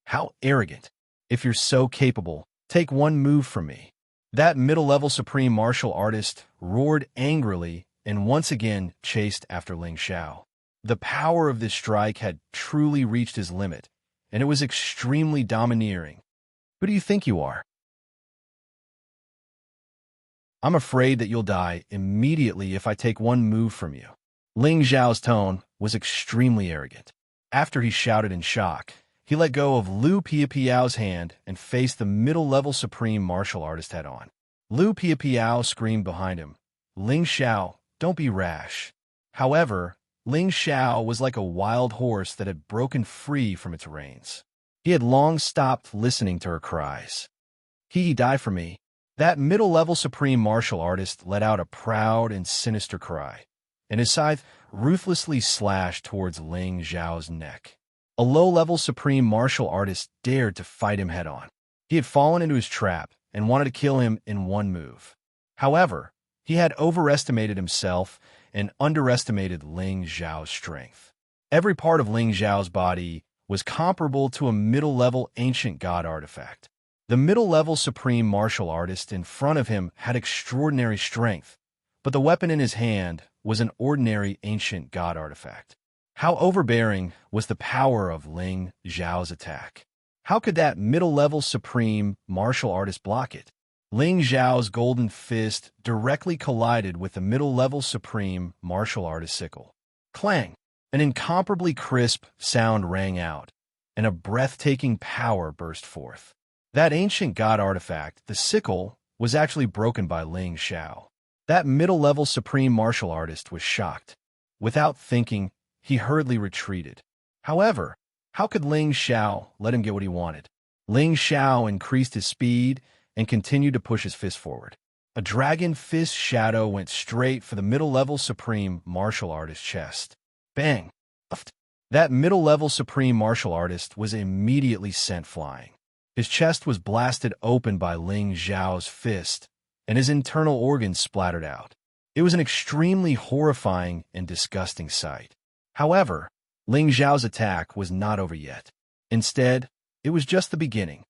How arrogant. If you're so capable, take one move from me. That middle-level supreme martial artist roared angrily and once again chased after Ling Xiao. The power of this strike had truly reached his limit, and it was extremely domineering. Who do you think you are? I'm afraid that you'll die immediately if I take one move from you. Ling Xiao's tone was extremely arrogant. After he shouted in shock, he let go of Lu Piapiao's hand and faced the middle-level supreme martial artist head-on. Lu Piapiao screamed behind him, Ling Xiao, don't be rash. However, Ling Xiao was like a wild horse that had broken free from its reins. He had long stopped listening to her cries. He die for me. That middle-level supreme martial artist let out a proud and sinister cry, and his scythe ruthlessly slashed towards Ling Xiao's neck. A low-level supreme martial artist dared to fight him head-on. He had fallen into his trap and wanted to kill him in one move. However, he had overestimated himself and underestimated Ling Xiao's strength. Every part of Ling Xiao's body was comparable to a middle-level ancient god artifact. The middle-level supreme martial artist in front of him had extraordinary strength, but the weapon in his hand was an ordinary ancient god artifact. How overbearing was the power of Ling Xiao's attack? How could that middle-level supreme martial artist block it? Ling Xiao's golden fist directly collided with the middle-level supreme martial artist's sickle. Clang! An incomparably crisp sound rang out, and a breathtaking power burst forth. That ancient god artifact, the sickle, was actually broken by Ling Xiao. That middle-level supreme martial artist was shocked. Without thinking, he hurriedly retreated. However, how could Ling Xiao let him get what he wanted? Ling Xiao increased his speed and continued to push his fist forward. A dragon fist shadow went straight for the middle-level supreme martial artist's chest. Bang! That middle-level supreme martial artist was immediately sent flying. His chest was blasted open by Ling Xiao's fist, and his internal organs splattered out. It was an extremely horrifying and disgusting sight. However, Ling Xiao's attack was not over yet. Instead, it was just the beginning.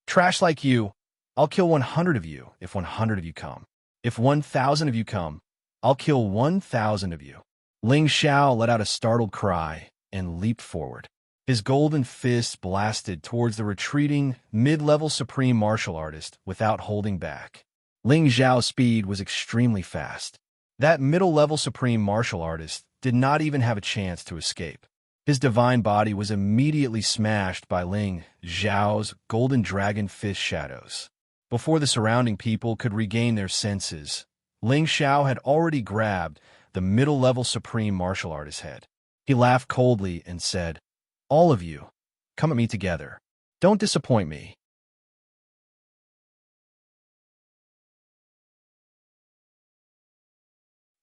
Trash like you, I'll kill 100 of you if 100 of you come. If 1,000 of you come, I'll kill 1,000 of you. Ling Xiao let out a startled cry and leaped forward. His golden fist blasted towards the retreating, mid-level supreme martial artist without holding back. Ling Xiao's speed was extremely fast. That middle-level supreme martial artist did not even have a chance to escape. His divine body was immediately smashed by Ling Xiao's golden dragon fist shadows. Before the surrounding people could regain their senses, Ling Xiao had already grabbed the middle-level supreme martial artist's head. He laughed coldly and said, "All of you, come at me together. Don't disappoint me."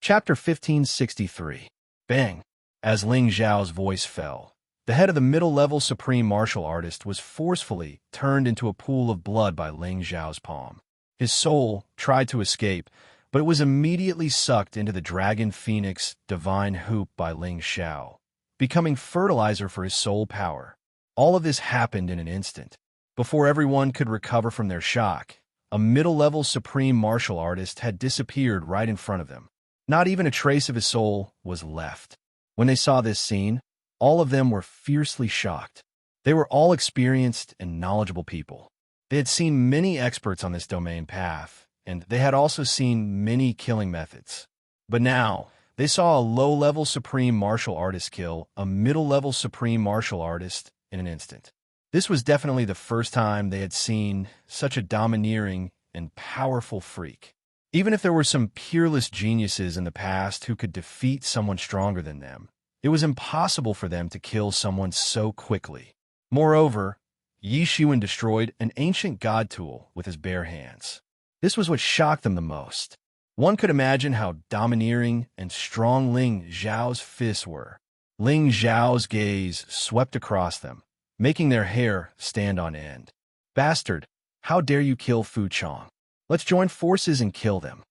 Chapter 1563. Bang! As Ling Xiao's voice fell, the head of the middle-level supreme martial artist was forcefully turned into a pool of blood by Ling Xiao's palm. His soul tried to escape, but it was immediately sucked into the Dragon Phoenix divine hoop by Ling Xiao, becoming fertilizer for his soul power. All of this happened in an instant. Before everyone could recover from their shock, a middle-level supreme martial artist had disappeared right in front of them. Not even a trace of his soul was left. When they saw this scene, all of them were fiercely shocked. They were all experienced and knowledgeable people. They had seen many experts on this domain path, and they had also seen many killing methods. But now, they saw a low-level supreme martial artist kill a middle-level supreme martial artist in an instant. This was definitely the first time they had seen such a domineering and powerful freak. Even if there were some peerless geniuses in the past who could defeat someone stronger than them, it was impossible for them to kill someone so quickly. Moreover, Yi Xuan destroyed an ancient god tool with his bare hands. This was what shocked them the most. One could imagine how domineering and strong Ling Xiao's fists were. Ling Xiao's gaze swept across them, making their hair stand on end. "Bastard, how dare you kill Fu Chong? Let's join forces and kill them."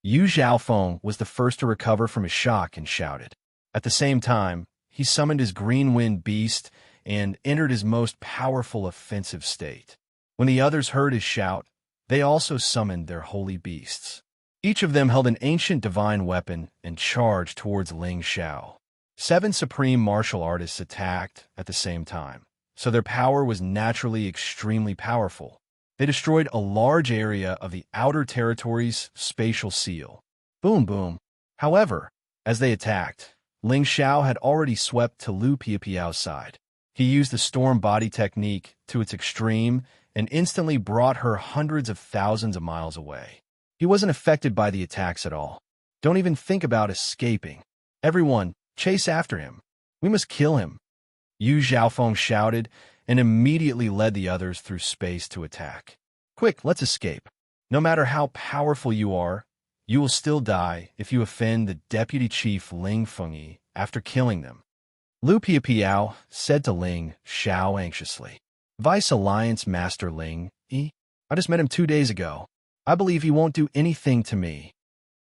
Yu Xiaofeng was the first to recover from his shock and shouted. At the same time, he summoned his green wind beast and entered his most powerful offensive state. When the others heard his shout, they also summoned their holy beasts. Each of them held an ancient divine weapon and charged towards Ling Xiao. 7 supreme martial artists attacked at the same time, so their power was naturally extremely powerful. They destroyed a large area of the Outer Territory's spatial seal. Boom, boom. However, as they attacked, Ling Xiao had already swept to Lu Piapiao's side. He used the storm body technique to its extreme and instantly brought her hundreds of thousands of miles away. He wasn't affected by the attacks at all. Don't even think about escaping. Everyone, chase after him. We must kill him. Yu Xiaofeng shouted and immediately led the others through space to attack. Quick, let's escape. No matter how powerful you are, you will still die if you offend the deputy chief Ling Fengyi after killing them. Lu Piapiao said to Ling Xiao anxiously. Vice Alliance Master Ling I just met him 2 days ago. I believe he won't do anything to me.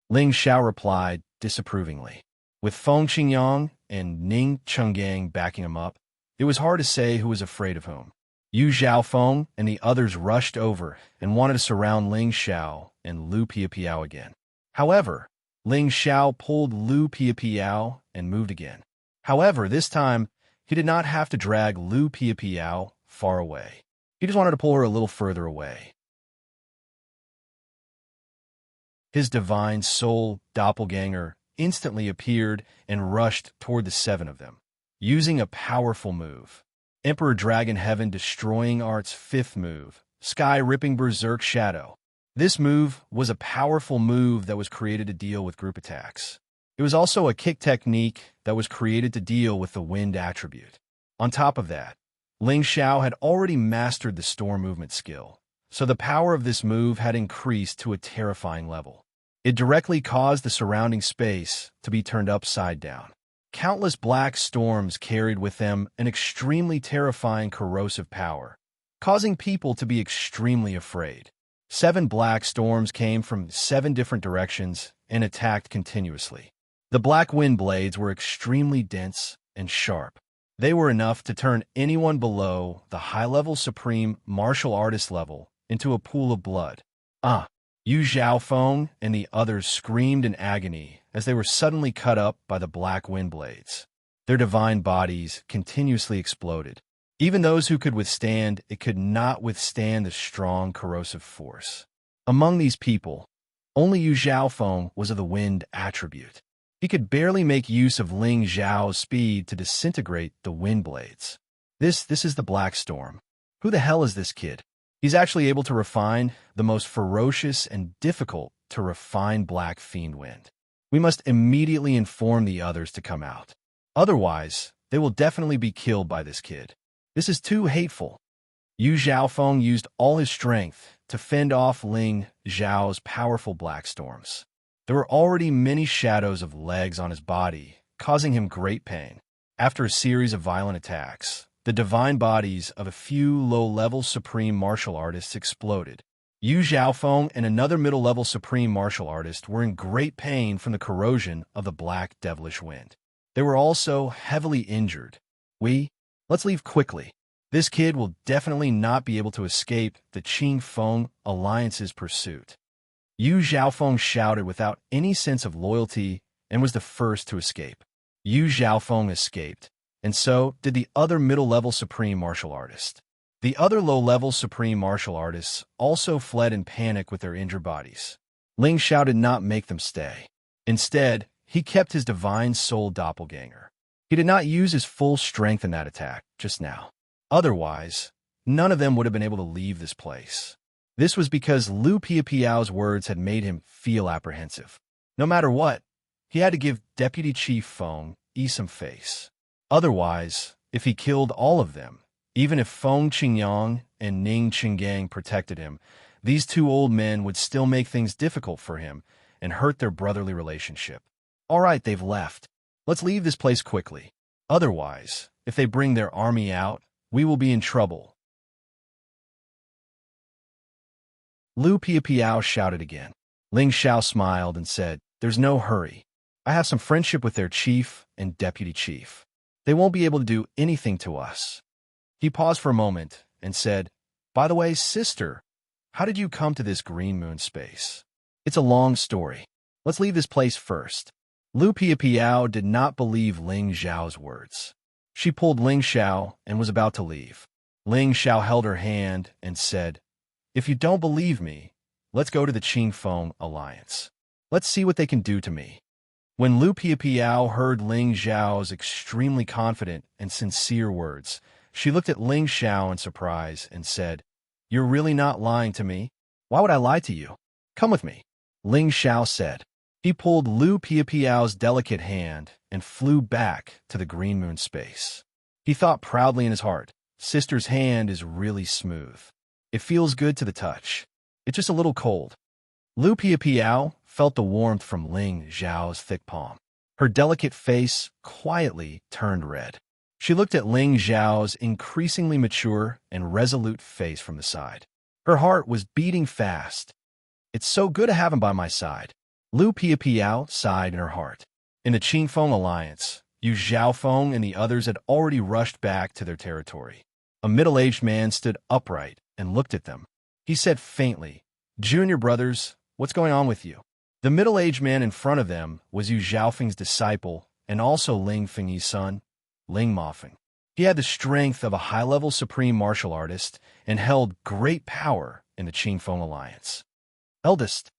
Ling Xiao replied disapprovingly. With Feng Qingyang and Ning Chenggang backing him up, it was hard to say who was afraid of whom. Yu Xiaofeng and the others rushed over and wanted to surround Ling Xiao and Lu Piapiao again. However, Ling Xiao pulled Lu Piapiao and moved again. However, this time, he did not have to drag Lu Piapiao far away. He just wanted to pull her a little further away. His divine soul doppelganger instantly appeared and rushed toward the 7 of them, using a powerful move. Emperor Dragon Heaven Destroying Art's 5th move, Sky-Ripping Berserk Shadow. This move was a powerful move that was created to deal with group attacks. It was also a kick technique that was created to deal with the wind attribute. On top of that, Ling Xiao had already mastered the storm movement skill, so the power of this move had increased to a terrifying level. It directly caused the surrounding space to be turned upside down. Countless black storms carried with them an extremely terrifying corrosive power, causing people to be extremely afraid. 7 black storms came from 7 different directions and attacked continuously. The black wind blades were extremely dense and sharp. They were enough to turn anyone below the high-level supreme martial artist level into a pool of blood. Yu Xiaofeng and the others screamed in agony as they were suddenly cut up by the black wind blades. Their divine bodies continuously exploded. Even those who could withstand it could not withstand the strong corrosive force. Among these people, only Yu Zhaofeng was of the wind attribute. He could barely make use of Ling Zhao's speed to disintegrate the wind blades. This is the Black Storm. Who the hell is this kid? He's actually able to refine the most ferocious and difficult to refine Black Fiend Wind. We must immediately inform the others to come out. Otherwise, they will definitely be killed by this kid. This is too hateful. Yu Zhaofeng used all his strength to fend off Ling Zhao's powerful black storms. There were already many shadows of legs on his body, causing him great pain. After a series of violent attacks, the divine bodies of a few low-level supreme martial artists exploded. Yu Zhaofeng and another middle-level supreme martial artist were in great pain from the corrosion of the black devilish wind. They were also heavily injured. Let's leave quickly. This kid will definitely not be able to escape the Qing Feng Alliance's pursuit. Yu Zhaofeng shouted without any sense of loyalty and was the first to escape. Yu Zhaofeng escaped, and so did the other middle-level supreme martial artist. The other low-level supreme martial artists also fled in panic with their injured bodies. Ling Xiao did not make them stay. Instead, he kept his divine soul doppelganger. He did not use his full strength in that attack just now. Otherwise, none of them would have been able to leave this place. This was because Lu Piapiao's words had made him feel apprehensive. No matter what, he had to give Deputy Chief Feng Yi some face. Otherwise, if he killed all of them, even if Feng Qingyang and Ning Qinggang protected him, these two old men would still make things difficult for him and hurt their brotherly relationship. All right, they've left. Let's leave this place quickly. Otherwise, if they bring their army out, we will be in trouble. Lu Piapiao shouted again. Ling Xiao smiled and said, "There's no hurry. I have some friendship with their chief and deputy chief. They won't be able to do anything to us." He paused for a moment and said, "By the way, sister, how did you come to this green moon space? It's a long story. Let's leave this place first." Lu Piapiao did not believe Ling Xiao's words. She pulled Ling Xiao and was about to leave. Ling Xiao held her hand and said, "If you don't believe me, let's go to the Qing Feng Alliance. Let's see what they can do to me." When Lu Piapiao heard Ling Xiao's extremely confident and sincere words, she looked at Ling Xiao in surprise and said, "You're really not lying to me? Why would I lie to you? Come with me," Ling Xiao said. He pulled Lu Piapiao's delicate hand and flew back to the green moon space. He thought proudly in his heart, "Sister's hand is really smooth. It feels good to the touch. It's just a little cold." Lu Piapiao felt the warmth from Ling Xiao's thick palm. Her delicate face quietly turned red. She looked at Ling Xiao's increasingly mature and resolute face from the side. Her heart was beating fast. "It's so good to have him by my side." Lu Piapiao sighed in her heart. In the Qing Feng Alliance, Yu Zhaofeng and the others had already rushed back to their territory. A middle-aged man stood upright and looked at them. He said faintly, "Junior brothers, what's going on with you?" The middle-aged man in front of them was Yu Zhaofeng's disciple and also Ling Fengyi's son, Ling Mafeng. He had the strength of a high-level supreme martial artist and held great power in the Qing Feng Alliance. Eldest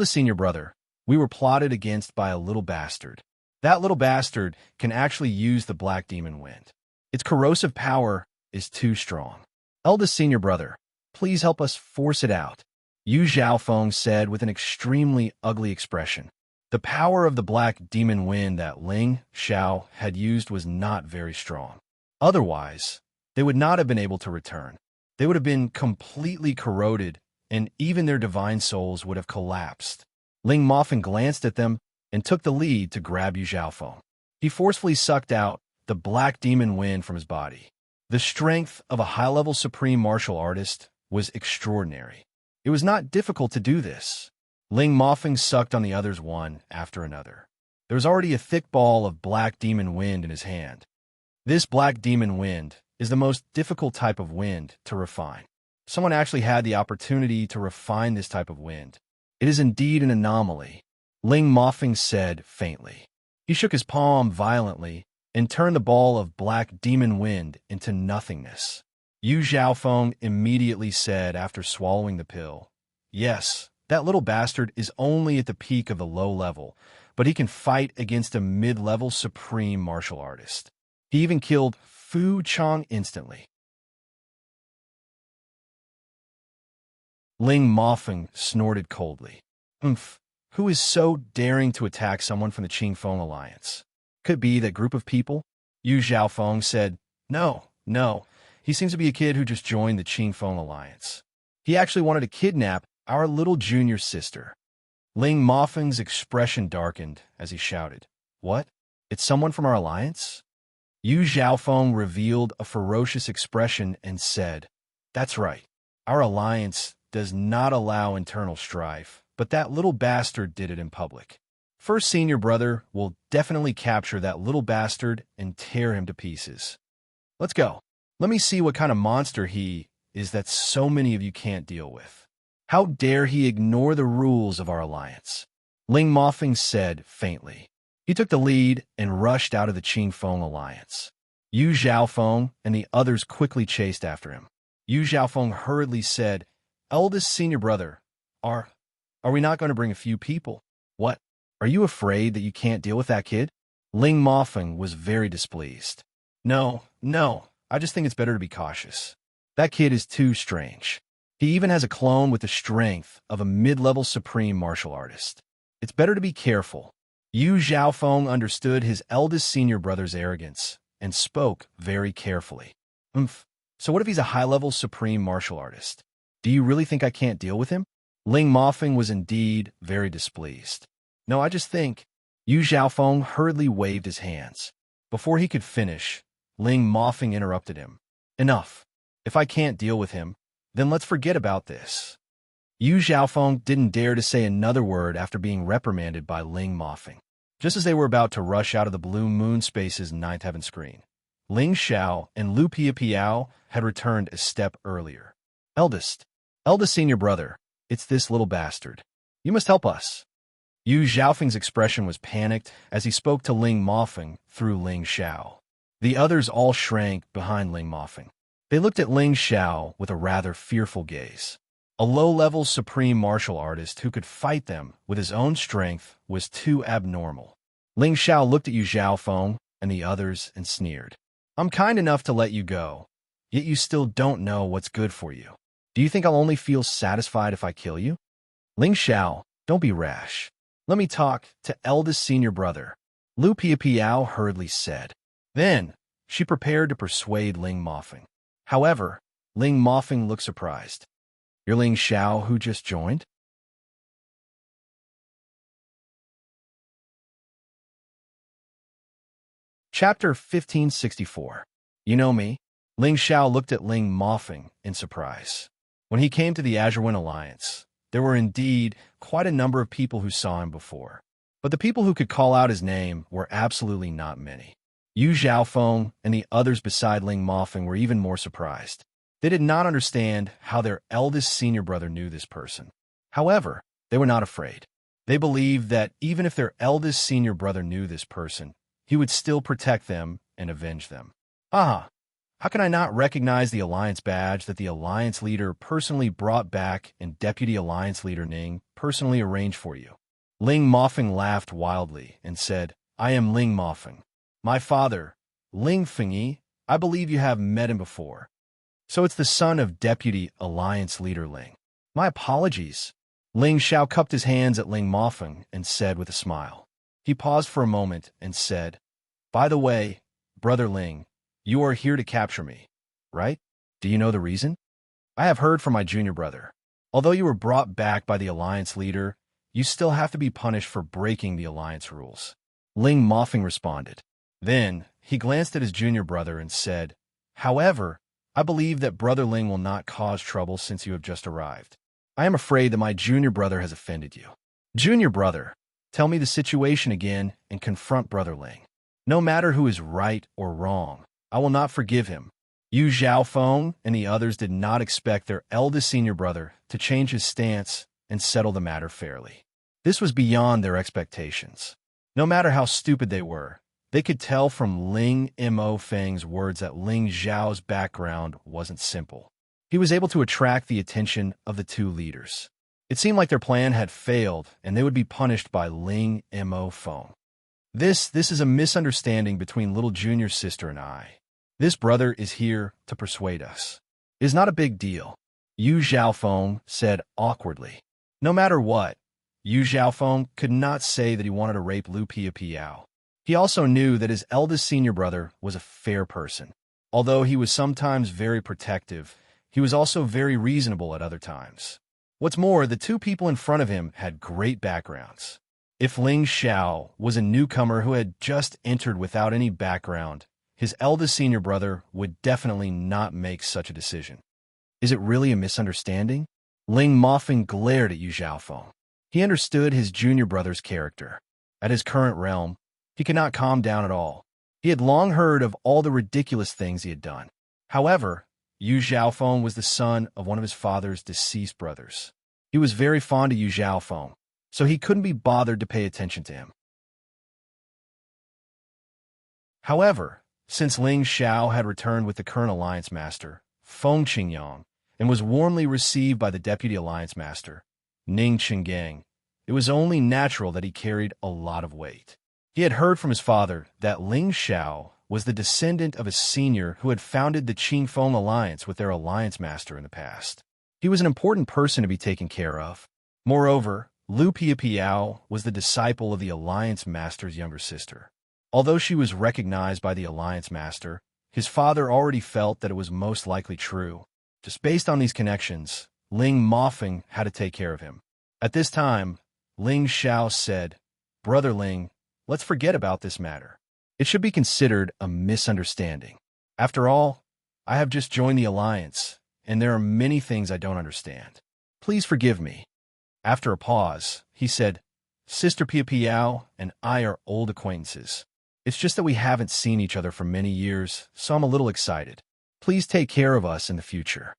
senior brother, we were plotted against by a little bastard. That little bastard can actually use the Black Demon Wind. Its corrosive power is too strong. Eldest senior brother, please help us force it out," Yu Zhaofeng said with an extremely ugly expression. The power of the Black Demon Wind that Ling Xiao had used was not very strong. Otherwise, they would not have been able to return. They would have been completely corroded, and even their divine souls would have collapsed. Ling Mafeng glanced at them and took the lead to grab Yu Zhaofeng. He forcefully sucked out the Black Demon Wind from his body. The strength of a high-level supreme martial artist was extraordinary. It was not difficult to do this. Ling Mafeng sucked on the others one after another. There was already a thick ball of Black Demon Wind in his hand. This Black Demon Wind is the most difficult type of wind to refine. Someone actually had the opportunity to refine this type of wind. It is indeed an anomaly, Ling Mafeng said faintly. He shook his palm violently and turn the ball of black demon wind into nothingness. Yu Xiaofeng immediately said after swallowing the pill, "Yes, that little bastard is only at the peak of the low level, but he can fight against a mid-level supreme martial artist. He even killed Fu Chang instantly." Ling Mofeng snorted coldly. Who is so daring to attack someone from the Qingfeng Alliance? Could it be that group of people? Yu Xiaofeng said, No. He seems to be a kid who just joined the Qingfeng Alliance. He actually wanted to kidnap our little junior sister. Ling Mofeng's expression darkened as he shouted, What? It's someone from our alliance? Yu Xiaofeng revealed a ferocious expression and said, That's right. Our alliance does not allow internal strife, but that little bastard did it in public. First senior brother will definitely capture that little bastard and tear him to pieces. Let's go. Let me see what kind of monster he is that so many of you can't deal with. How dare he ignore the rules of our alliance? Ling Mofeng said faintly. He took the lead and rushed out of the Qingfeng Alliance. Yu Xiaofeng and the others quickly chased after him. Yu Xiaofeng hurriedly said, Eldest senior brother, are we not going to bring a few people? What? Are you afraid that you can't deal with that kid? Ling Mofeng was very displeased. No, I just think it's better to be cautious. That kid is too strange. He even has a clone with the strength of a mid-level supreme martial artist. It's better to be careful. Yu Xiaofeng understood his eldest senior brother's arrogance and spoke very carefully. So what if he's a high-level supreme martial artist? Do you really think I can't deal with him? Ling Mofeng was indeed very displeased. No, I just think. Yu Xiaofeng hurriedly waved his hands. Before he could finish, Ling Mofeng interrupted him. Enough. If I can't deal with him, then let's forget about this. Yu Xiaofeng didn't dare to say another word after being reprimanded by Ling Mofeng. Just as they were about to rush out of the Blue Moon Space's ninth heaven screen, Ling Xiao and Lu Piapiao had returned a step earlier. Eldest senior brother, it's this little bastard. You must help us. Yu Xiaofeng's expression was panicked as he spoke to Ling Mofeng through Ling Xiao. The others all shrank behind Ling Mofeng. They looked at Ling Xiao with a rather fearful gaze. A low-level supreme martial artist who could fight them with his own strength was too abnormal. Ling Xiao looked at Yu Xiaofeng and the others and sneered. I'm kind enough to let you go, yet you still don't know what's good for you. Do you think I'll only feel satisfied if I kill you? Ling Xiao, don't be rash. Let me talk to eldest senior brother, Lu Piapiao hurriedly said. Then, she prepared to persuade Ling Mofeng. However, Ling Mofeng looked surprised. You're Ling Xiao who just joined? Chapter 1564. You know me? Ling Xiao looked at Ling Mofeng in surprise. When he came to the Azurewin Alliance, there were indeed quite a number of people who saw him before. But the people who could call out his name were absolutely not many. Yu Xiaofeng and the others beside Ling Mofeng were even more surprised. They did not understand how their eldest senior brother knew this person. However, they were not afraid. They believed that even if their eldest senior brother knew this person, he would still protect them and avenge them. How can I not recognize the Alliance badge that the Alliance leader personally brought back and Deputy Alliance leader Ning personally arranged for you? Ling Mofeng laughed wildly and said, I am Ling Mofeng. My father, Ling Fengyi, I believe you have met him before. So it's the son of Deputy Alliance leader Ling. My apologies. Ling Xiao cupped his hands at Ling Mofeng and said with a smile. He paused for a moment and said, By the way, Brother Ling, you are here to capture me, right? Do you know the reason? I have heard from my junior brother. Although you were brought back by the Alliance leader, you still have to be punished for breaking the Alliance rules. Ling Mofeng responded. Then, he glanced at his junior brother and said, However, I believe that Brother Ling will not cause trouble since you have just arrived. I am afraid that my junior brother has offended you. Junior brother, tell me the situation again and confront Brother Ling. No matter who is right or wrong, I will not forgive him. Yu Xiaofeng and the others did not expect their eldest senior brother to change his stance and settle the matter fairly. This was beyond their expectations. No matter how stupid they were, They could tell from Ling Mo Feng's words that Ling Zhao's background wasn't simple. He was able to attract the attention of the two leaders. It seemed like their plan had failed, and they would be punished by Ling Mo Feng. This is a misunderstanding between little junior sister and I. This brother is here to persuade us. It is not a big deal, Yu Zhaofeng said awkwardly. No matter what, Yu Zhaofeng could not say that he wanted to rape Lu Piapiao. He also knew that his eldest senior brother was a fair person. Although he was sometimes very protective, he was also very reasonable at other times. What's more, the two people in front of him had great backgrounds. If Ling Xiao was a newcomer who had just entered without any background, his eldest senior brother would definitely not make such a decision. Is it really a misunderstanding? Ling Mofeng glared at Yu Zhaofeng. He understood his junior brother's character. At his current realm, he could not calm down at all. He had long heard of all the ridiculous things he had done. However, Yu Zhaofeng was the son of one of his father's deceased brothers. He was very fond of Yu Zhaofeng, so he couldn't be bothered to pay attention to him. However, since Ling Xiao had returned with the current Alliance Master, Feng Qingyang, and was warmly received by the Deputy Alliance Master, Ning Qinggang, it was only natural that he carried a lot of weight. He had heard from his father that Ling Xiao was the descendant of a senior who had founded the Qingfeng Alliance with their Alliance Master in the past. He was an important person to be taken care of. Moreover, Lu Piapiao was the disciple of the Alliance Master's younger sister. Although she was recognized by the Alliance Master, his father already felt that it was most likely true. Just based on these connections, Ling Mofeng had to take care of him. At this time, Ling Xiao said, "Brother Ling, let's forget about this matter. It should be considered a misunderstanding. After all, I have just joined the Alliance, and there are many things I don't understand. Please forgive me." After a pause, he said, "Sister Piapiao and I are old acquaintances. It's just that we haven't seen each other for many years, so I'm a little excited. Please take care of us in the future."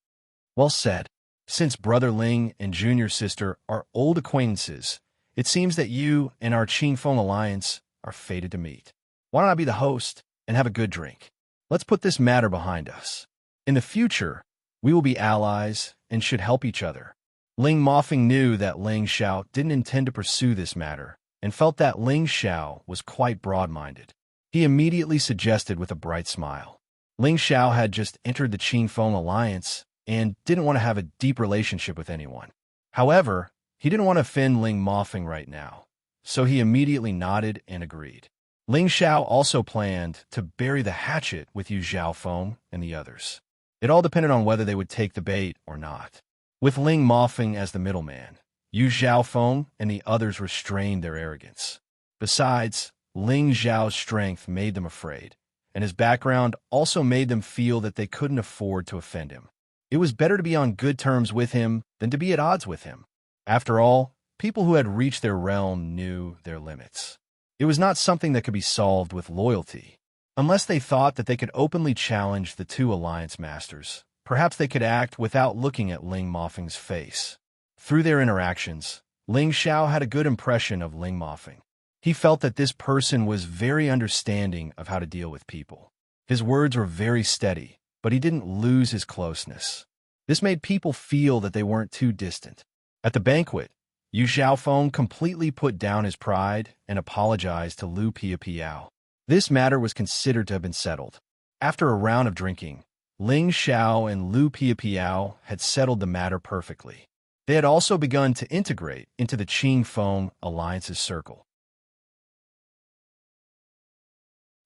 Well said. Since Brother Ling and Junior Sister are old acquaintances, it seems that you and our Qingfeng Alliance are fated to meet. Why don't I be the host and have a good drink? Let's put this matter behind us. In the future, we will be allies and should help each other. Ling Mofeng knew that Ling Xiao didn't intend to pursue this matter and felt that Ling Xiao was quite broad-minded. He immediately suggested with a bright smile. Ling Xiao had just entered the Qingfeng Alliance and didn't want to have a deep relationship with anyone. However, he didn't want to offend Ling Mofeng right now, so he immediately nodded and agreed. Ling Xiao also planned to bury the hatchet with Yu Zhaofeng and the others. It all depended on whether they would take the bait or not. With Ling Mofeng as the middleman, Yu Zhaofeng and the others restrained their arrogance. Besides, Ling Zhao's strength made them afraid, and his background also made them feel that they couldn't afford to offend him. It was better to be on good terms with him than to be at odds with him. After all, people who had reached their realm knew their limits. It was not something that could be solved with loyalty. Unless they thought that they could openly challenge the two Alliance Masters, perhaps they could act without looking at Ling Mofeng's face. Through their interactions, Ling Xiao had a good impression of Ling Mofeng. He felt that this person was very understanding of how to deal with people. His words were very steady, but he didn't lose his closeness. This made people feel that they weren't too distant. At the banquet, Yu Zhaofeng completely put down his pride and apologized to Lu Piapiao. This matter was considered to have been settled. After a round of drinking, Ling Xiao and Lu Piapiao had settled the matter perfectly. They had also begun to integrate into the Qingfeng Alliance's circle.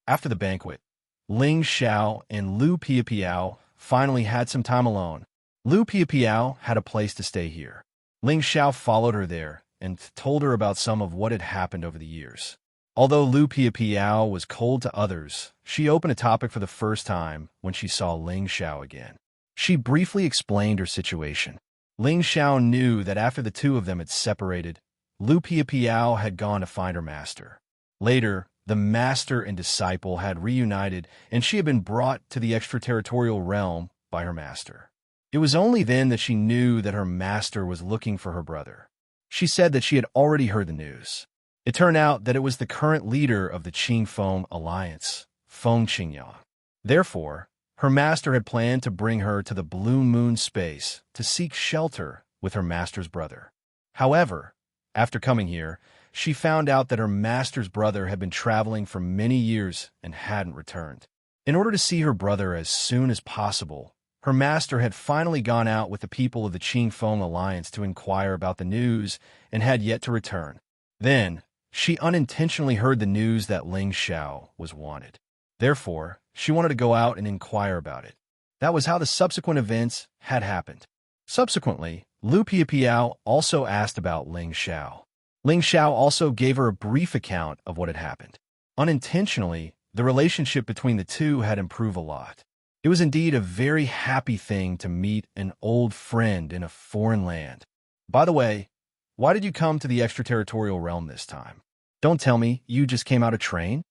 After the banquet, Ling Xiao and Lu Piapiao finally had some time alone. Lu Piapiao had a place to stay here. Ling Xiao followed her there and told her about some of what had happened over the years. Although Lu Piapiao was cold to others, she opened a topic for the first time when she saw Ling Xiao again. She briefly explained her situation. Ling Xiao knew that after the two of them had separated, Lu Piapiao had gone to find her master. Later, the master and disciple had reunited, and she had been brought to the extraterritorial realm by her master. It was only then that she knew that her master was looking for her brother. She said that she had already heard the news. It turned out that it was the current leader of the Qing-Feng alliance, Feng Qingyang. Therefore, her master had planned to bring her to the Blue Moon space to seek shelter with her master's brother. However, after coming here, she found out that her master's brother had been traveling for many years and hadn't returned. In order to see her brother as soon as possible, her master had finally gone out with the people of the Qing-Feng alliance to inquire about the news and had yet to return. Then, she unintentionally heard the news that Ling Xiao was wanted. Therefore, she wanted to go out and inquire about it. That was how the subsequent events had happened. Subsequently, Lu Piapiao also asked about Ling Xiao. Ling Xiao also gave her a brief account of what had happened. Unintentionally, the relationship between the two had improved a lot. It was indeed a very happy thing to meet an old friend in a foreign land. By the way, why did you come to the extraterritorial realm this time? Don't tell me you just came out of train?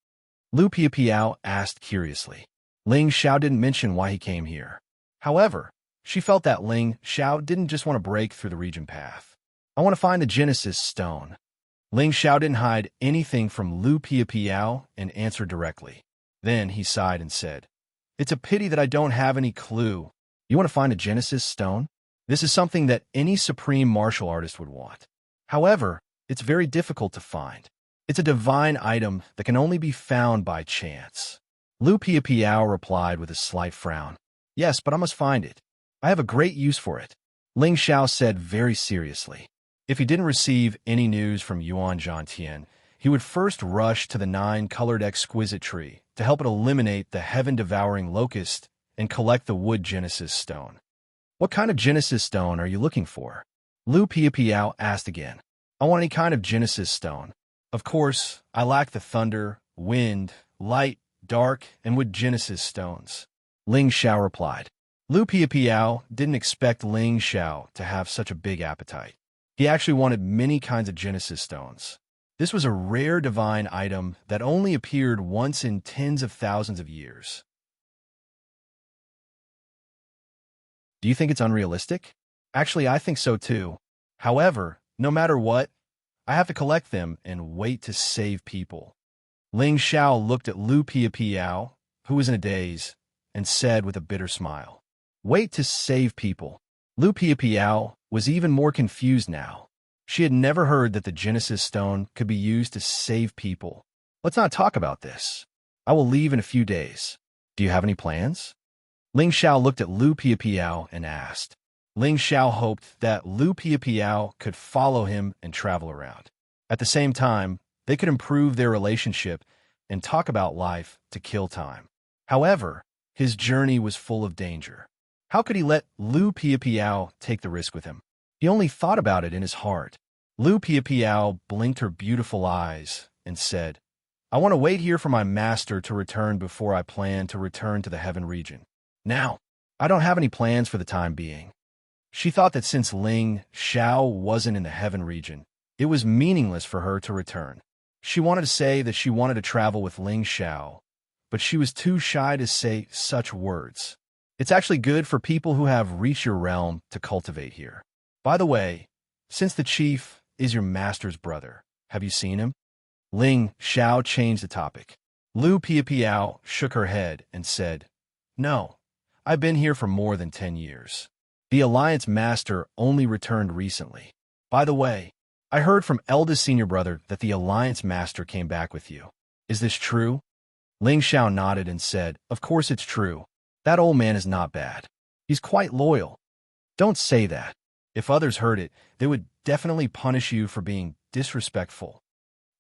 Lu Piapiao asked curiously. Ling Xiao didn't mention why he came here. However, she felt that Ling Xiao didn't just want to break through the region path. I want to find the Genesis Stone. Ling Xiao didn't hide anything from Lu Piapiao and answered directly. Then he sighed and said, "It's a pity that I don't have any clue. You want to find a Genesis Stone? This is something that any supreme martial artist would want. However, it's very difficult to find. It's a divine item that can only be found by chance." Lu Piapiao replied with a slight frown. "Yes, but I must find it. I have a great use for it," Ling Xiao said very seriously. If he didn't receive any news from Yuan Zhantian, he would first rush to the 9-colored exquisite tree to help it eliminate the heaven-devouring locust and collect the wood Genesis Stone. "What kind of Genesis Stone are you looking for?" Lu Piapiao asked again. "I want any kind of Genesis Stone. Of course, I lack the thunder, wind, light, dark, and wood Genesis Stones," Ling Xiao replied. Lu Piapiao didn't expect Ling Xiao to have such a big appetite. He actually wanted many kinds of Genesis Stones. This was a rare divine item that only appeared once in tens of thousands of years. Do you think it's unrealistic? Actually, I think so too. However, no matter what, I have to collect them and wait to save people. Ling Xiao looked at Lu Piapiao, who was in a daze, and said with a bitter smile, "Wait to save people." Lu Piapiao was even more confused now. She had never heard that the Genesis Stone could be used to save people. "Let's not talk about this. I will leave in a few days. Do you have any plans?" Ling Xiao looked at Lu Piapiao and asked. Ling Xiao hoped that Lu Piapiao could follow him and travel around. At the same time, they could improve their relationship and talk about life to kill time. However, his journey was full of danger. How could he let Lu Piapiao take the risk with him? He only thought about it in his heart. Lu Piapiao blinked her beautiful eyes and said, "I want to wait here for my master to return before I plan to return to the heaven region. Now, I don't have any plans for the time being." She thought that since Ling Xiao wasn't in the heaven region, it was meaningless for her to return. She wanted to say that she wanted to travel with Ling Xiao, but she was too shy to say such words. It's actually good for people who have reached your realm to cultivate here. By the way, since the chief is your master's brother, have you seen him? Ling Xiao changed the topic. Lu Piapiao shook her head and said, "No, I've been here for more than 10 years. The Alliance Master only returned recently. By the way, I heard from eldest senior brother that the Alliance Master came back with you. Is this true?" Ling Xiao nodded and said, "Of course it's true. That old man is not bad. He's quite loyal." "Don't say that. If others heard it, they would definitely punish you for being disrespectful."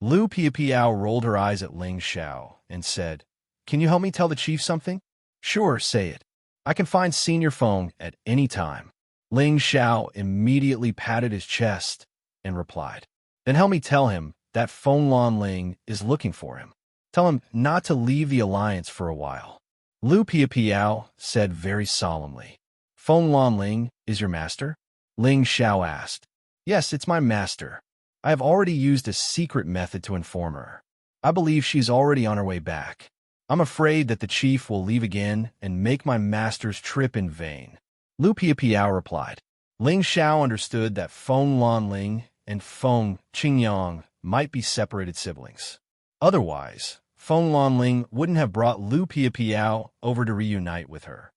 Lu Piapiao rolled her eyes at Ling Xiao and said, "Can you help me tell the chief something?" "Sure, say it. I can find Senior Feng at any time." Ling Xiao immediately patted his chest and replied, "Then help me tell him that Feng Lan Ling is looking for him. Tell him not to leave the alliance for a while." Lu Piapiao said very solemnly, "Feng Lan Ling is your master?" Ling Xiao asked. "Yes, it's my master. I have already used a secret method to inform her. I believe she's already on her way back. I'm afraid that the chief will leave again and make my master's trip in vain." Lu Piapiao replied. Ling Xiao understood that Feng Lan Ling and Feng Qingyang might be separated siblings. Otherwise, Feng Lanling wouldn't have brought Lu Piapiao over to reunite with her.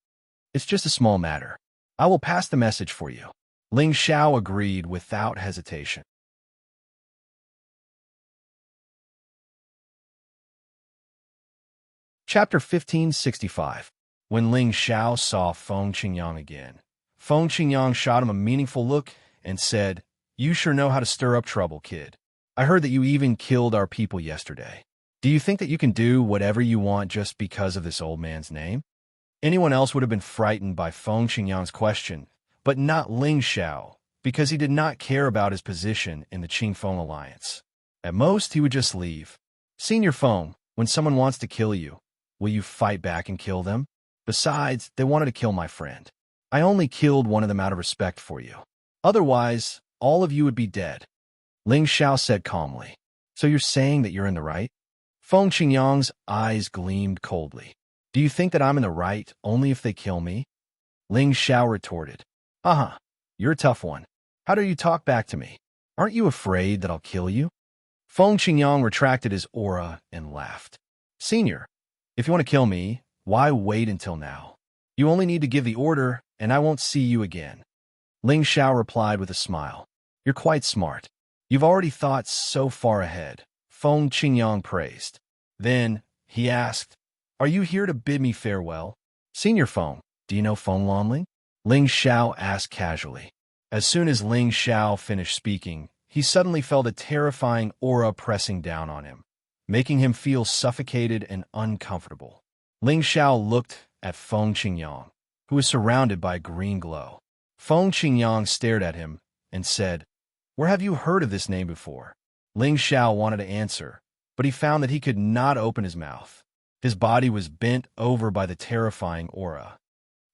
It's just a small matter. I will pass the message for you. Ling Xiao agreed without hesitation. Chapter 1565. When Ling Xiao saw Feng Qingyang again, Feng Qingyang shot him a meaningful look and said, "You sure know how to stir up trouble, kid. I heard that you even killed our people yesterday. Do you think that you can do whatever you want just because of this old man's name?" Anyone else would have been frightened by Feng Qingyang's question, but not Ling Xiao, because he did not care about his position in the Qingfeng alliance. At most, he would just leave. "Senior Feng, when someone wants to kill you, will you fight back and kill them? Besides, they wanted to kill my friend. I only killed one of them out of respect for you. Otherwise, all of you would be dead." Ling Xiao said calmly. "So you're saying that you're in the right?" Feng Qingyang's eyes gleamed coldly. "Do you think that I'm in the right only if they kill me?" Ling Xiao retorted. "Uh-huh, you're a tough one. How do you talk back to me? Aren't you afraid that I'll kill you?" Feng Qingyang retracted his aura and laughed. "Senior, if you want to kill me, why wait until now? You only need to give the order, and I won't see you again." Ling Xiao replied with a smile. "You're quite smart. You've already thought so far ahead," Feng Qingyang praised. Then he asked, "Are you here to bid me farewell?" "Senior Feng, do you know Feng Lanling?" Ling Xiao asked casually. As soon as Ling Xiao finished speaking, he suddenly felt a terrifying aura pressing down on him, making him feel suffocated and uncomfortable. Ling Xiao looked at Feng Qingyang, who was surrounded by a green glow. Feng Qingyang stared at him and said, "Where have you heard of this name before?" Ling Xiao wanted to answer, but he found that he could not open his mouth. His body was bent over by the terrifying aura.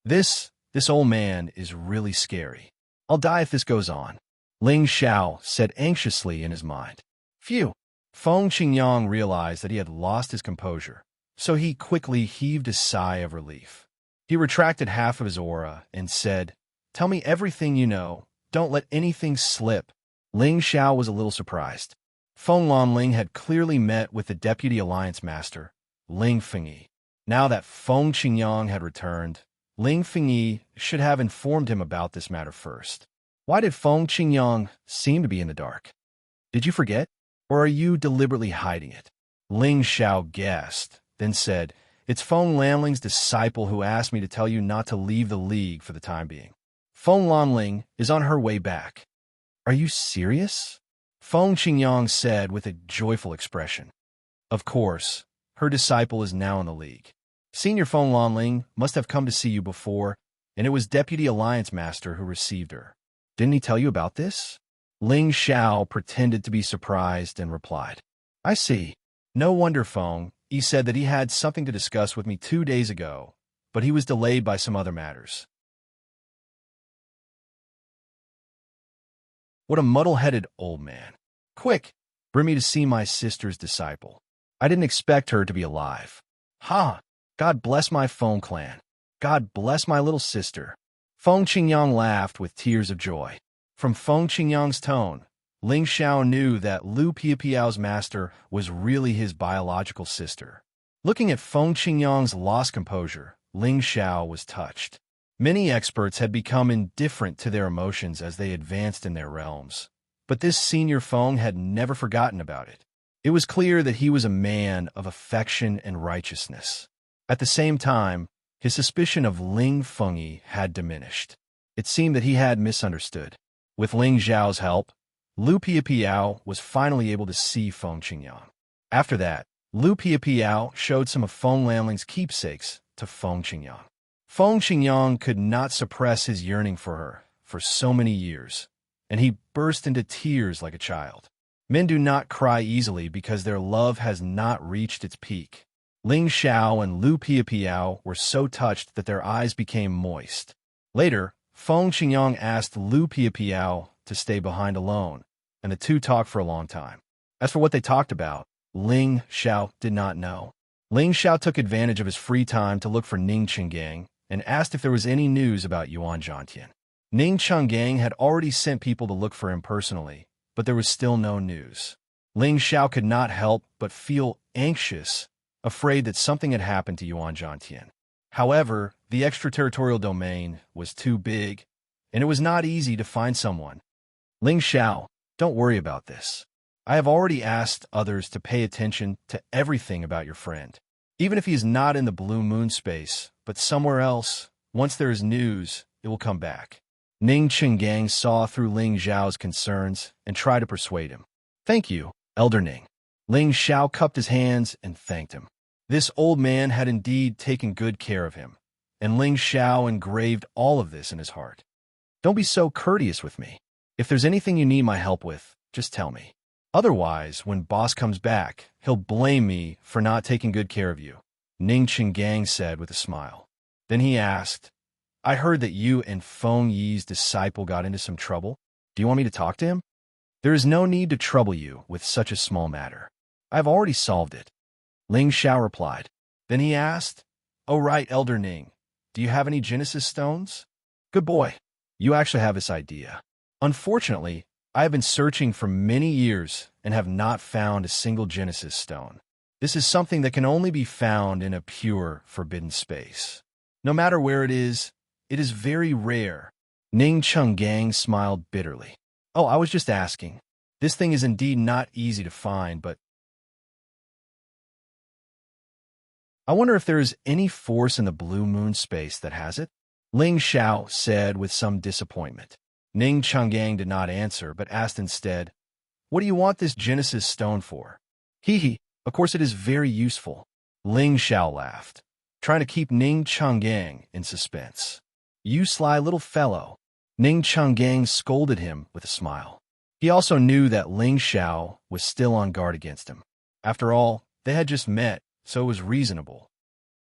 This old man is really scary. I'll die if this goes on," Ling Xiao said anxiously in his mind. Phew! Feng Qingyang realized that he had lost his composure, so he quickly heaved a sigh of relief. He retracted half of his aura and said, "Tell me everything you know. Don't let anything slip." Ling Xiao was a little surprised. Feng Lanling had clearly met with the Deputy Alliance Master, Ling Fengyi. Now that Feng Qingyang had returned, Ling Fengyi should have informed him about this matter first. Why did Feng Qingyang seem to be in the dark? Did you forget? Or are you deliberately hiding it? Ling Xiao guessed, then said, "It's Feng Lanling's disciple who asked me to tell you not to leave the League for the time being. Feng Lanling is on her way back." "Are you serious?" Feng Qingyang said with a joyful expression. "Of course, her disciple is now in the League. Senior Feng Lanling must have come to see you before, and it was Deputy Alliance Master who received her. Didn't he tell you about this?" Ling Xiao pretended to be surprised and replied, "I see. No wonder, Feng. He said that he had something to discuss with me 2 days ago, but he was delayed by some other matters." What a muddle-headed old man. "Quick, bring me to see my sister's disciple. I didn't expect her to be alive. Ha! God bless my Feng clan. God bless my little sister." Feng Qingyang laughed with tears of joy. From Feng Qingyang's tone, Ling Xiao knew that Lu Piapiao's master was really his biological sister. Looking at Feng Qingyang's lost composure, Ling Xiao was touched. Many experts had become indifferent to their emotions as they advanced in their realms, but this senior Feng had never forgotten about it. It was clear that he was a man of affection and righteousness. At the same time, his suspicion of Ling Fengyi had diminished. It seemed that he had misunderstood. With Ling Zhao's help, Lu Piapiao was finally able to see Feng Qingyang. After that, Lu Piapiao showed some of Feng Lanling's keepsakes to Feng Qingyang. Feng Qingyang could not suppress his yearning for her for so many years, and he burst into tears like a child. Men do not cry easily because their love has not reached its peak. Ling Xiao and Lu Piapiao were so touched that their eyes became moist. Later, Feng Qingyang asked Lu Piapiao to stay behind alone, and the two talked for a long time. As for what they talked about, Ling Xiao did not know. Ling Xiao took advantage of his free time to look for Ning Chenggang and asked if there was any news about Yuan Zhantian. Ning Chenggang had already sent people to look for him personally, but there was still no news. Ling Xiao could not help but feel anxious, afraid that something had happened to Yuan Zhantian. However, the extraterritorial domain was too big, and it was not easy to find someone. Ling Xiao, don't worry about this. I have already asked others to pay attention to everything about your friend. Even if he is not in the blue moon space, but somewhere else, once there is news, it will come back. Ning Chenggang saw through Ling Xiao's concerns and tried to persuade him. Thank you, Elder Ning. Ling Xiao cupped his hands and thanked him. This old man had indeed taken good care of him, and Ling Xiao engraved all of this in his heart. Don't be so courteous with me. If there's anything you need my help with, just tell me. Otherwise, when boss comes back, he'll blame me for not taking good care of you, Ning Chenggang said with a smile. Then he asked, I heard that you and Feng Yi's disciple got into some trouble. Do you want me to talk to him? There is no need to trouble you with such a small matter. I have already solved it. Ling Xiao replied. Then he asked, Oh right, Elder Ning, do you have any Genesis stones? Good boy, you actually have this idea. Unfortunately, I have been searching for many years and have not found a single Genesis stone. This is something that can only be found in a pure, forbidden space. No matter where it is very rare. Ning Chenggang smiled bitterly. Oh, I was just asking. This thing is indeed not easy to find, but I wonder if there is any force in the blue moon space that has it? Ling Xiao said with some disappointment. Ning Chenggang did not answer, but asked instead, What do you want this Genesis stone for? Hee, of course it is very useful. Ling Xiao laughed, trying to keep Ning Chenggang in suspense. You sly little fellow. Ning Chenggang scolded him with a smile. He also knew that Ling Xiao was still on guard against him. After all, they had just met, so it was reasonable.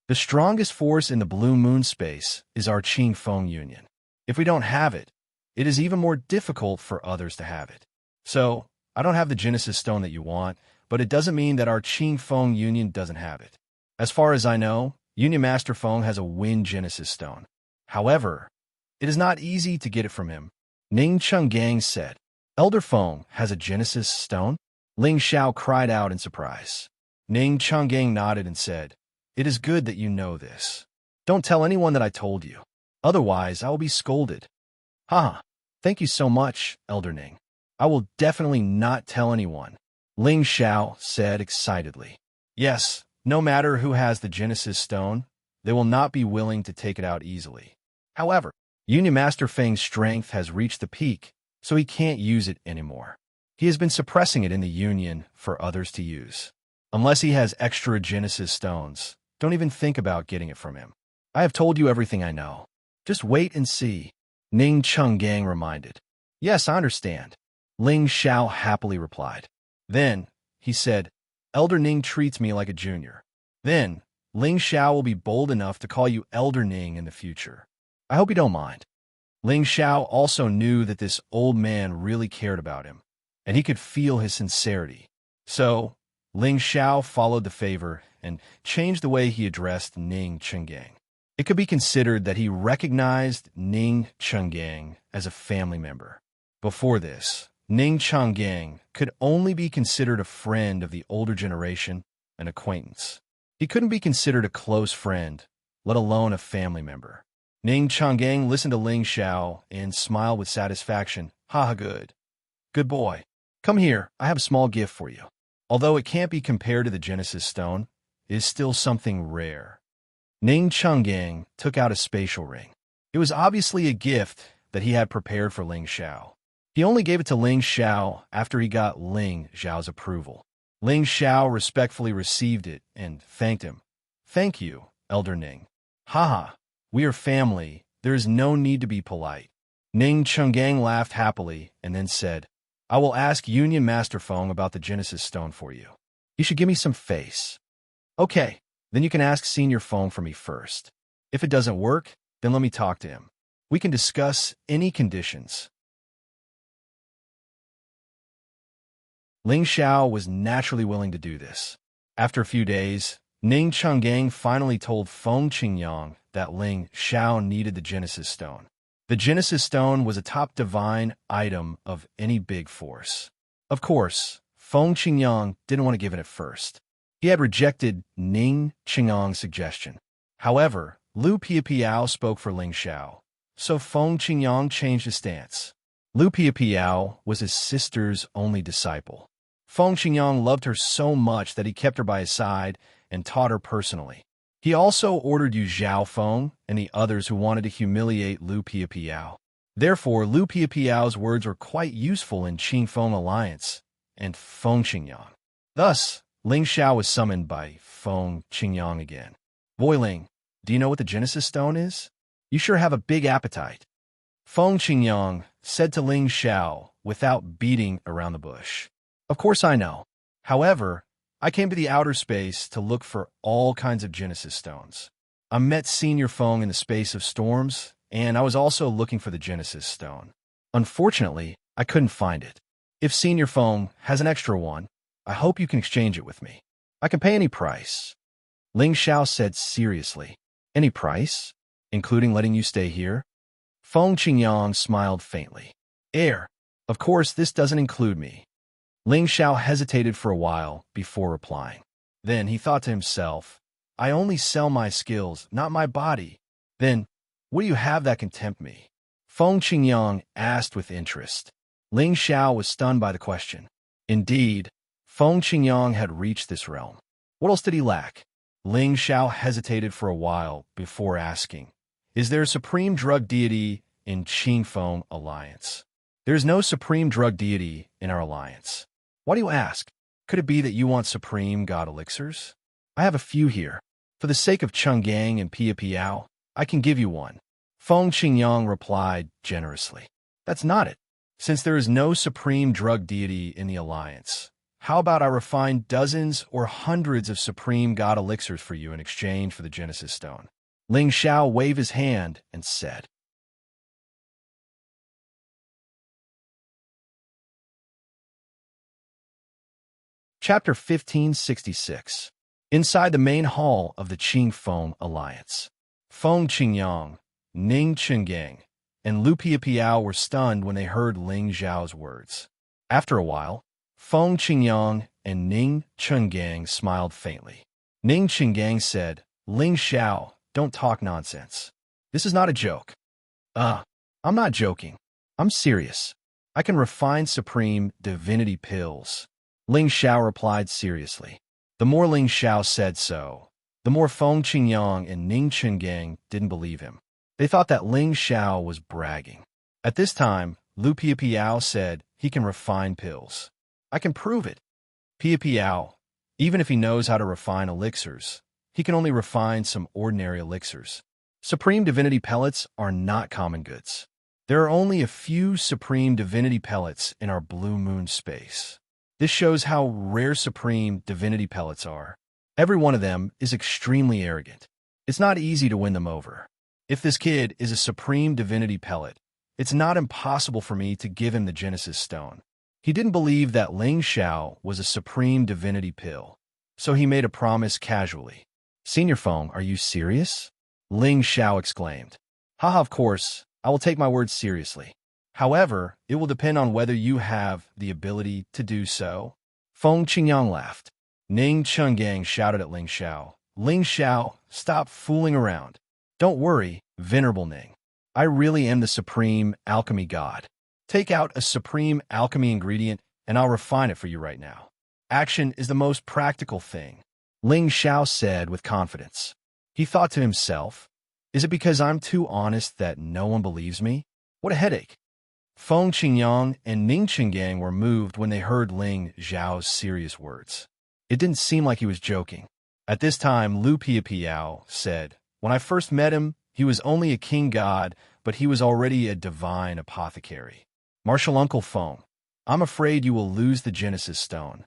The strongest force in the blue moon space is our Qing Feng union. If we don't have it, it is even more difficult for others to have it. So, I don't have the Genesis stone that you want, but it doesn't mean that our Qing Feng union doesn't have it. As far as I know, Union Master Feng has a Wind Genesis stone. However, it is not easy to get it from him. Ning Chenggang said, Elder Feng has a Genesis stone? Ling Xiao cried out in surprise. Ning Chenggang nodded and said, It is good that you know this. Don't tell anyone that I told you. Otherwise, I will be scolded. Ha! Thank you so much, Elder Ning. I will definitely not tell anyone, Ling Xiao said excitedly. Yes, no matter who has the Genesis stone, they will not be willing to take it out easily. However, Union Master Feng's strength has reached the peak, so he can't use it anymore. He has been suppressing it in the Union for others to use. Unless he has extra Genesis stones, don't even think about getting it from him. I have told you everything I know. Just wait and see, Ning Chenggang reminded. Yes, I understand, Ling Xiao happily replied. Then, he said, Elder Ning treats me like a junior. Then, Ling Xiao will be bold enough to call you Elder Ning in the future. I hope you don't mind. Ling Xiao also knew that this old man really cared about him, and he could feel his sincerity. So, Ling Xiao followed the favor and changed the way he addressed Ning Chenggang. It could be considered that he recognized Ning Chenggang as a family member. Before this, Ning Chenggang could only be considered a friend of the older generation, an acquaintance. He couldn't be considered a close friend, let alone a family member. Ning Chenggang listened to Ling Xiao and smiled with satisfaction. Ha, good. Good boy. Come here, I have a small gift for you. Although it can't be compared to the Genesis stone, it is still something rare. Ning Chenggang took out a spatial ring. It was obviously a gift that he had prepared for Ling Xiao. He only gave it to Ling Xiao after he got Ling Xiao's approval. Ling Xiao respectfully received it and thanked him. Thank you, Elder Ning. Haha, we are family. There is no need to be polite. Ning Chenggang laughed happily and then said, I will ask Union Master Feng about the Genesis stone for you. You should give me some face. Okay, then you can ask Senior Feng for me first. If it doesn't work, then let me talk to him. We can discuss any conditions. Ling Xiao was naturally willing to do this. After a few days, Ning Chenggang finally told Feng Qingyang that Ling Xiao needed the Genesis stone. The Genesis stone was a top divine item of any big force. Of course, Feng Qingyang didn't want to give it at first. He had rejected Ning Qingyang's suggestion. However, Lu Piapiao spoke for Ling Xiao, so Feng Qingyang changed his stance. Lu Piapiao was his sister's only disciple. Feng Qingyang loved her so much that he kept her by his side and taught her personally. He also ordered Yu Zhaofeng and the others who wanted to humiliate Lu Piapiao. Therefore, Lu Piapiao's words were quite useful in Qingfeng alliance and Feng Qingyang. Thus, Ling Xiao was summoned by Feng Qingyang again. Boy Ling, do you know what the Genesis Stone is? You sure have a big appetite. Feng Qingyang said to Ling Xiao without beating around the bush. Of course I know. However, I came to the outer space to look for all kinds of Genesis stones. I met Senior Feng in the space of storms, and I was also looking for the Genesis stone. Unfortunately, I couldn't find it. If Senior Feng has an extra one, I hope you can exchange it with me. I can pay any price. Ling Xiao said seriously. Any price? Including letting you stay here? Feng Qingyang smiled faintly. Of course, this doesn't include me. Ling Xiao hesitated for a while before replying. Then he thought to himself, I only sell my skills, not my body. Then, what do you have that can tempt me? Feng Qingyang asked with interest. Ling Xiao was stunned by the question. Indeed, Feng Qingyang had reached this realm. What else did he lack? Ling Xiao hesitated for a while before asking, Is there a supreme drug deity in Qingfeng Alliance? There is no supreme drug deity in our alliance. Why do you ask? Could it be that you want supreme god elixirs? I have a few here. For the sake of Chang'an and Pia Piao, I can give you one. Feng Qingyang replied generously. That's not it. Since there is no supreme drug deity in the alliance, how about I refine dozens or hundreds of supreme god elixirs for you in exchange for the Genesis Stone? Ling Xiao waved his hand and said. Chapter 1566. Inside the main hall of the Qingfeng Alliance. Feng Qingyang, Ning Qingang, and Lu Piapiao were stunned when they heard Ling Xiao's words. After a while, Feng Qingyang and Ning Qingang smiled faintly. Ning Qingang said, Ling Xiao, don't talk nonsense. This is not a joke. I'm not joking. I'm serious. I can refine supreme divinity pills. Ling Xiao replied seriously. The more Ling Xiao said so, the more Feng Qingyang and Ning Qingang didn't believe him. They thought that Ling Xiao was bragging. At this time, Lu Piapiao said he can refine pills. I can prove it. Piapiao, even if he knows how to refine elixirs, he can only refine some ordinary elixirs. Supreme divinity pellets are not common goods. There are only a few supreme divinity pellets in our blue moon space. This shows how rare supreme divinity pellets are. Every one of them is extremely arrogant. It's not easy to win them over. If this kid is a supreme divinity pellet, it's not impossible for me to give him the Genesis Stone. He didn't believe that Ling Xiao was a supreme divinity pill, so he made a promise casually. Senior Feng, are you serious? Ling Xiao exclaimed. Haha, of course, I will take my words seriously. However, it will depend on whether you have the ability to do so. Feng Qingyang laughed. Ning Qingang shouted at Ling Xiao. Ling Xiao, stop fooling around. Don't worry, Venerable Ning. I really am the supreme alchemy god. Take out a supreme alchemy ingredient and I'll refine it for you right now. Action is the most practical thing, Ling Xiao said with confidence. He thought to himself, is it because I'm too honest that no one believes me? What a headache. Feng Qingyang and Ning Qingang were moved when they heard Ling Xiao's serious words. It didn't seem like he was joking. At this time, Lu Piapiao said, when I first met him, he was only a king god, but he was already a divine apothecary. Martial Uncle Feng, I'm afraid you will lose the Genesis Stone.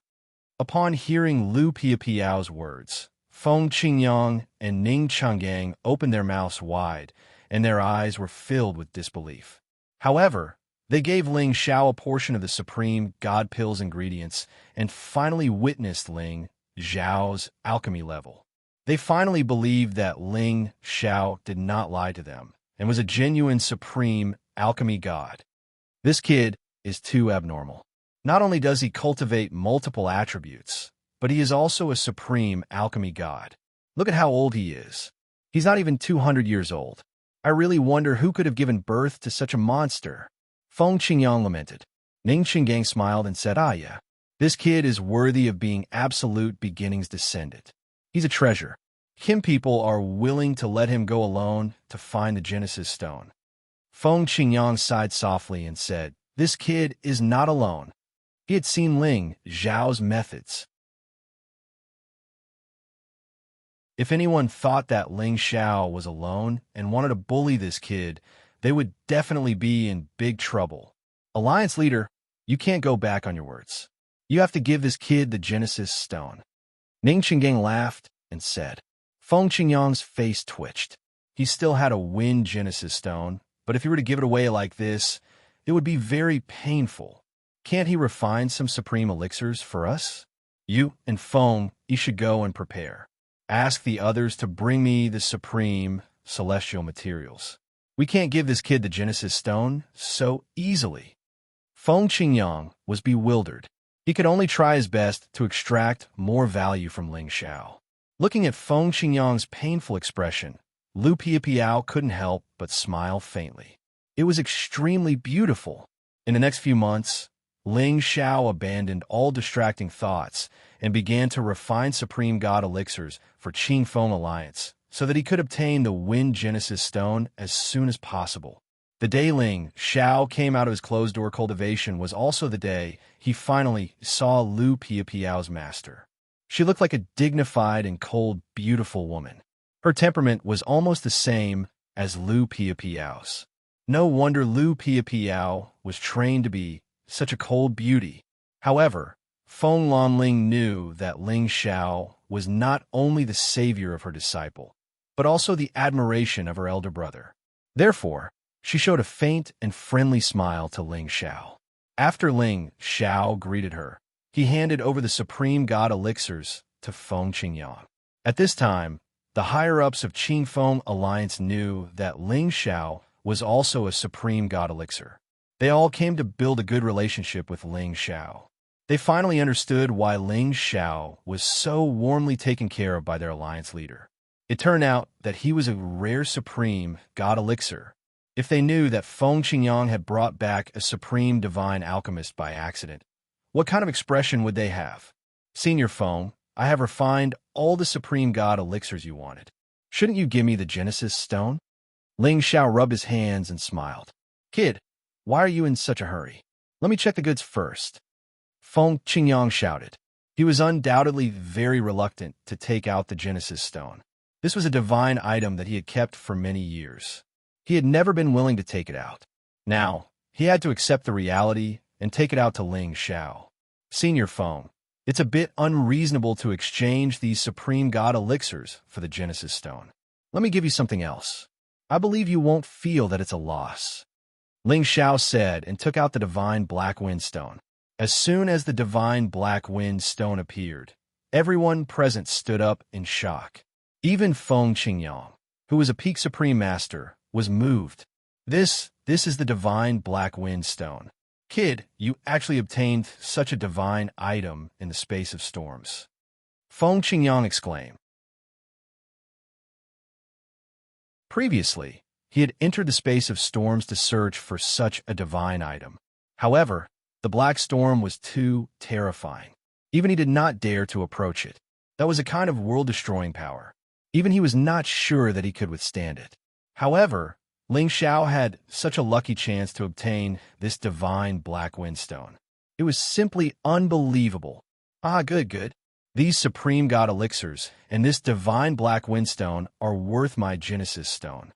Upon hearing Lu Piapiao's words, Feng Qingyang and Ning Qingang opened their mouths wide, and their eyes were filled with disbelief. However, they gave Ling Xiao a portion of the supreme god pill's ingredients and finally witnessed Ling Xiao's alchemy level. They finally believed that Ling Xiao did not lie to them and was a genuine supreme alchemy god. This kid is too abnormal. Not only does he cultivate multiple attributes, but he is also a supreme alchemy god. Look at how old he is. He's not even 200 years old. I really wonder who could have given birth to such a monster. Feng Qingyang lamented. Ning Qinggang smiled and said, "Ah, yeah. This kid is worthy of being absolute beginning's descendant. He's a treasure. Kim people are willing to let him go alone to find the Genesis stone." Feng Qingyang sighed softly and said, "This kid is not alone." He had seen Ling Zhao's methods. If anyone thought that Ling Xiao was alone and wanted to bully this kid, they would definitely be in big trouble. Alliance leader, you can't go back on your words. You have to give this kid the Genesis stone. Ning Qinggang laughed and said. Feng Qingyang's face twitched. He still had a wind Genesis stone, but if he were to give it away like this, it would be very painful. Can't he refine some supreme elixirs for us? You and Feng, you should go and prepare. Ask the others to bring me the supreme celestial materials. We can't give this kid the Genesis stone so easily. Feng Qingyang was bewildered. He could only try his best to extract more value from Ling Xiao. Looking at Feng Qingyang's painful expression, Lu Piapiao couldn't help but smile faintly. It was extremely beautiful. In the next few months, Ling Xiao abandoned all distracting thoughts and began to refine Supreme God elixirs for Qingfeng Alliance so that he could obtain the Wind Genesis Stone as soon as possible. The day Ling Xiao came out of his closed-door cultivation was also the day he finally saw Lu Piapiao's master. She looked like a dignified and cold, beautiful woman. Her temperament was almost the same as Lu Piapiao's. No wonder Lu Piapiao was trained to be such a cold beauty. However, Feng Lanling knew that Ling Xiao was not only the savior of her disciple, but also the admiration of her elder brother. Therefore, she showed a faint and friendly smile to Ling Xiao. After Ling Xiao greeted her, he handed over the Supreme God elixirs to Feng Qingyang. At this time, the higher-ups of Qingfeng Alliance knew that Ling Xiao was also a Supreme God elixir. They all came to build a good relationship with Ling Xiao. They finally understood why Ling Xiao was so warmly taken care of by their alliance leader. It turned out that he was a rare Supreme God elixir. If they knew that Feng Qingyang had brought back a supreme divine alchemist by accident, what kind of expression would they have? Senior Feng, I have refined all the Supreme God elixirs you wanted. Shouldn't you give me the Genesis stone? Ling Xiao rubbed his hands and smiled. Kid, why are you in such a hurry? Let me check the goods first. Feng Qingyang shouted. He was undoubtedly very reluctant to take out the Genesis stone. This was a divine item that he had kept for many years. He had never been willing to take it out. Now, he had to accept the reality and take it out to Ling Xiao. Senior Feng, it's a bit unreasonable to exchange these Supreme God elixirs for the Genesis stone. Let me give you something else. I believe you won't feel that it's a loss. Ling Xiao said and took out the Divine Black Wind Stone. As soon as the Divine Black Wind Stone appeared, everyone present stood up in shock. Even Feng Qingyang, who was a peak Supreme Master, was moved. This is the Divine Black Wind Stone. Kid, you actually obtained such a divine item in the space of storms. Feng Qingyang exclaimed. Previously, he had entered the space of storms to search for such a divine item. However, the black storm was too terrifying. Even he did not dare to approach it. That was a kind of world-destroying power. Even he was not sure that he could withstand it. However, Ling Xiao had such a lucky chance to obtain this divine Black Wind Stone. It was simply unbelievable. Ah, good. These Supreme God elixirs and this divine Black Wind Stone are worth my Genesis stone.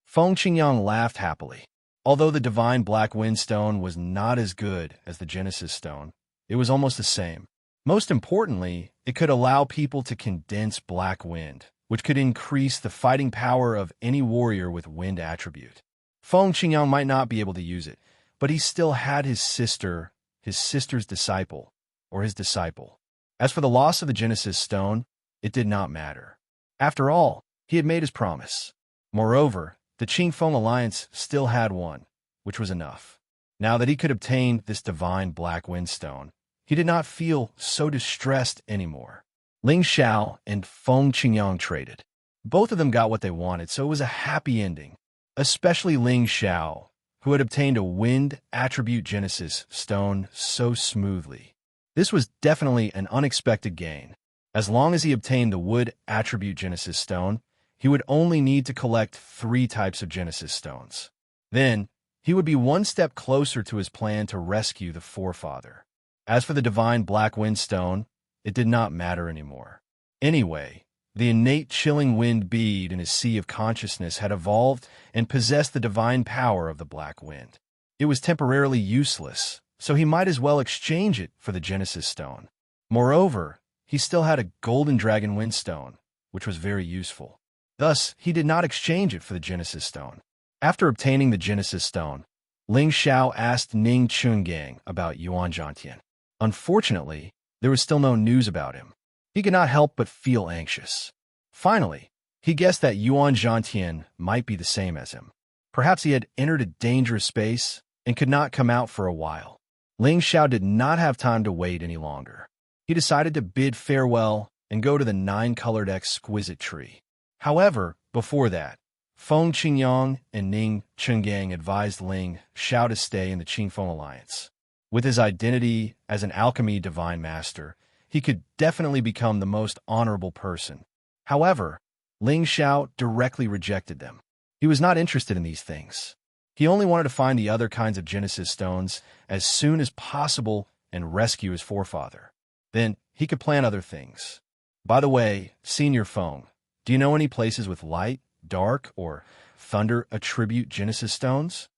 Feng Qingyang laughed happily. Although the divine Black Wind Stone was not as good as the Genesis stone, it was almost the same. Most importantly, it could allow people to condense black wind, which could increase the fighting power of any warrior with wind attribute. Feng Qingyang might not be able to use it, but he still had his sister's disciple, or his disciple. As for the loss of the Genesis stone, it did not matter. After all, he had made his promise. Moreover, the Qingfeng Alliance still had one, which was enough. Now that he could obtain this divine black windstone, he did not feel so distressed anymore. Ling Xiao and Feng Qingyang traded. Both of them got what they wanted, so it was a happy ending. Especially Ling Xiao, who had obtained a wind attribute genesis stone so smoothly. This was definitely an unexpected gain. As long as he obtained the wood attribute genesis stone, he would only need to collect 3 types of genesis stones. Then, he would be one step closer to his plan to rescue the forefather. As for the divine black wind stone, it did not matter anymore. Anyway, the innate chilling wind bead in his sea of consciousness had evolved and possessed the divine power of the black wind. It was temporarily useless, so he might as well exchange it for the Genesis stone. Moreover, he still had a golden dragon wind stone, which was very useful. Thus, he did not exchange it for the Genesis stone. After obtaining the Genesis stone, Ling Xiao asked Ning Chungang about Yuan Zhantian. Unfortunately, there was still no news about him. He could not help but feel anxious. Finally, he guessed that Yuan Zhantian might be the same as him. Perhaps he had entered a dangerous space and could not come out for a while. Ling Xiao did not have time to wait any longer. He decided to bid farewell and go to the 9-colored exquisite tree. However, before that, Feng Qingyang and Ning Chungang advised Ling Xiao to stay in the Qingfeng Alliance. With his identity as an alchemy divine master, he could definitely become the most honorable person. However, Ling Xiao directly rejected them. He was not interested in these things. He only wanted to find the other kinds of Genesis stones as soon as possible and rescue his forefather. Then he could plan other things. By the way, Senior Feng, do you know any places with light, dark, or thunder attribute Genesis stones?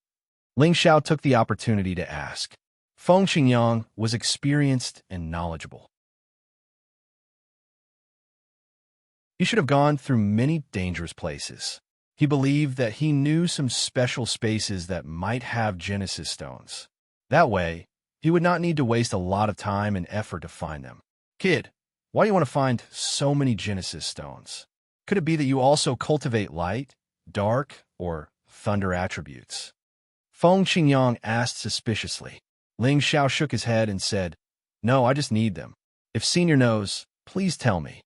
Ling Xiao took the opportunity to ask. Feng Qingyang was experienced and knowledgeable. He should have gone through many dangerous places. He believed that he knew some special spaces that might have Genesis stones. That way, he would not need to waste a lot of time and effort to find them. Kid, why do you want to find so many Genesis stones? Could it be that you also cultivate light, dark, or thunder attributes? Feng Qingyang asked suspiciously. Ling Xiao shook his head and said, No, I just need them. If Senior knows, please tell me.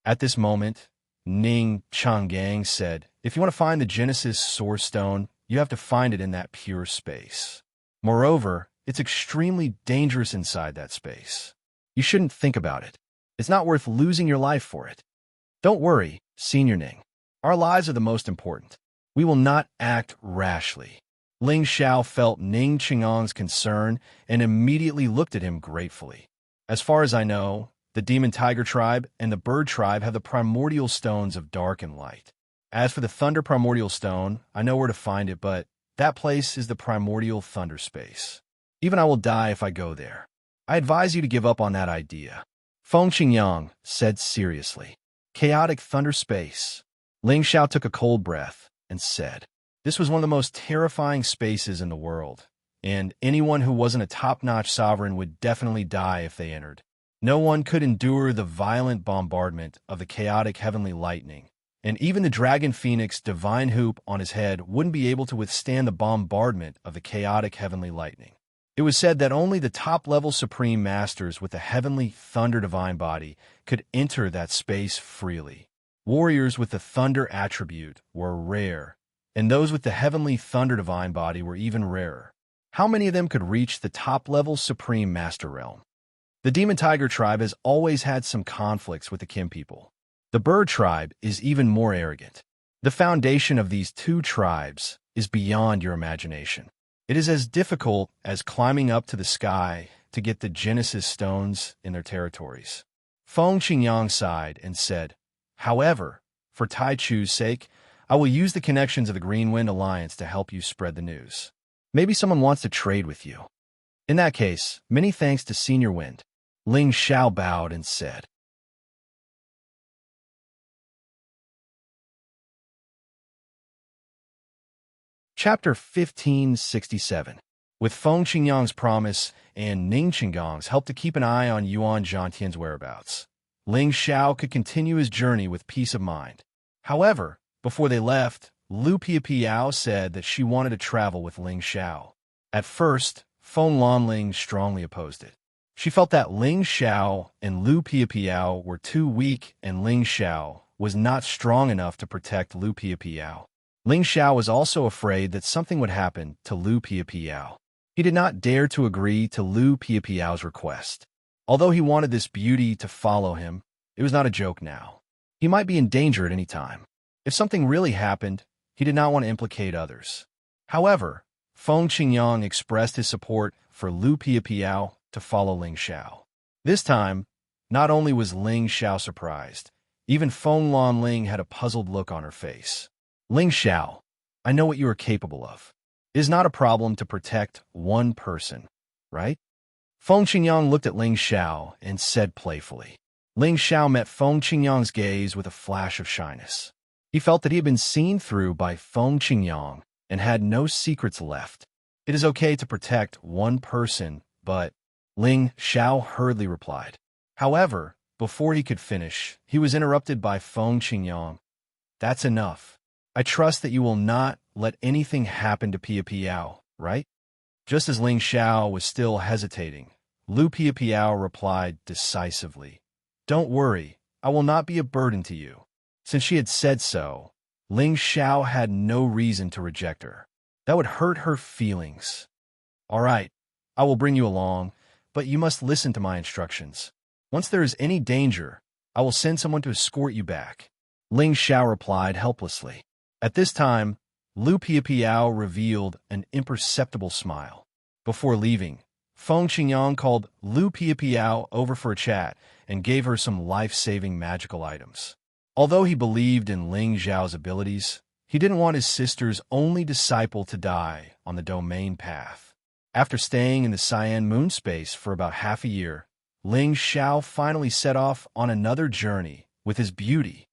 At this moment, Ning Changgang said, If you want to find the Genesis Source Stone, you have to find it in that pure space. Moreover, it's extremely dangerous inside that space. You shouldn't think about it. It's not worth losing your life for it. Don't worry, Senior Ning. Our lives are the most important. We will not act rashly. Ling Xiao felt Ning Qingyang's concern and immediately looked at him gratefully. As far as I know, the Demon Tiger Tribe and the Bird Tribe have the primordial stones of dark and light. As for the Thunder Primordial Stone, I know where to find it, but that place is the Primordial Thunder Space. Even I will die if I go there. I advise you to give up on that idea. Feng Qingyang said seriously. Chaotic Thunder Space. Ling Xiao took a cold breath and said, This was one of the most terrifying spaces in the world, and anyone who wasn't a top-notch sovereign would definitely die if they entered. No one could endure the violent bombardment of the chaotic heavenly lightning, and even the Dragon Phoenix divine hoop on his head wouldn't be able to withstand the bombardment of the chaotic heavenly lightning. It was said that only the top-level supreme masters with the heavenly thunder divine body could enter that space freely. Warriors with the thunder attribute were rare, and those with the heavenly thunder divine body were even rarer. How many of them could reach the top-level supreme master realm? The Demon Tiger Tribe has always had some conflicts with the Kim people. The Bird Tribe is even more arrogant. The foundation of these two tribes is beyond your imagination. It is as difficult as climbing up to the sky to get the Genesis stones in their territories. Feng Qingyang sighed and said, However, for Tai Chu's sake, I will use the connections of the Green Wind Alliance to help you spread the news. Maybe someone wants to trade with you. In that case, many thanks to Senior Wind. Ling Xiao bowed and said. Chapter 1567. With Feng Qingyang's promise and Ning Qinggang's help to keep an eye on Yuan Zhantian's whereabouts, Ling Xiao could continue his journey with peace of mind. However, before they left, Lu Piapiao said that she wanted to travel with Ling Xiao. At first, Feng Lanling strongly opposed it. She felt that Ling Xiao and Lu Piapiao were too weak and Ling Xiao was not strong enough to protect Lu Piapiao. Ling Xiao was also afraid that something would happen to Lu Piapiao. He did not dare to agree to Lu Piapiao's request. Although he wanted this beauty to follow him, it was not a joke now. He might be in danger at any time. If something really happened, he did not want to implicate others. However, Feng Qingyang expressed his support for Lu Piapiao to follow Ling Xiao. This time, not only was Ling Xiao surprised, even Feng Lanling had a puzzled look on her face. Ling Xiao, I know what you are capable of. It is not a problem to protect one person, right? Feng Qingyang looked at Ling Xiao and said playfully. Ling Xiao met Feng Qingyang's gaze with a flash of shyness. He felt that he had been seen through by Feng Qingyang and had no secrets left. It is okay to protect one person, but Ling Xiao hurriedly replied. However, before he could finish, he was interrupted by Feng Qingyang. That's enough. I trust that you will not let anything happen to Piapiao, right? Just as Ling Xiao was still hesitating, Lu Piapiao replied decisively. Don't worry, I will not be a burden to you. Since she had said so, Ling Xiao had no reason to reject her. That would hurt her feelings. All right, I will bring you along, but you must listen to my instructions. Once there is any danger, I will send someone to escort you back. Ling Xiao replied helplessly. At this time, Lu Piapiao revealed an imperceptible smile. Before leaving, Feng Qingyang called Lu Piapiao over for a chat and gave her some life-saving magical items. Although he believed in Ling Xiao's abilities, he didn't want his sister's only disciple to die on the domain path. After staying in the Cyan moon space for about half a year, Ling Xiao finally set off on another journey with his beauty.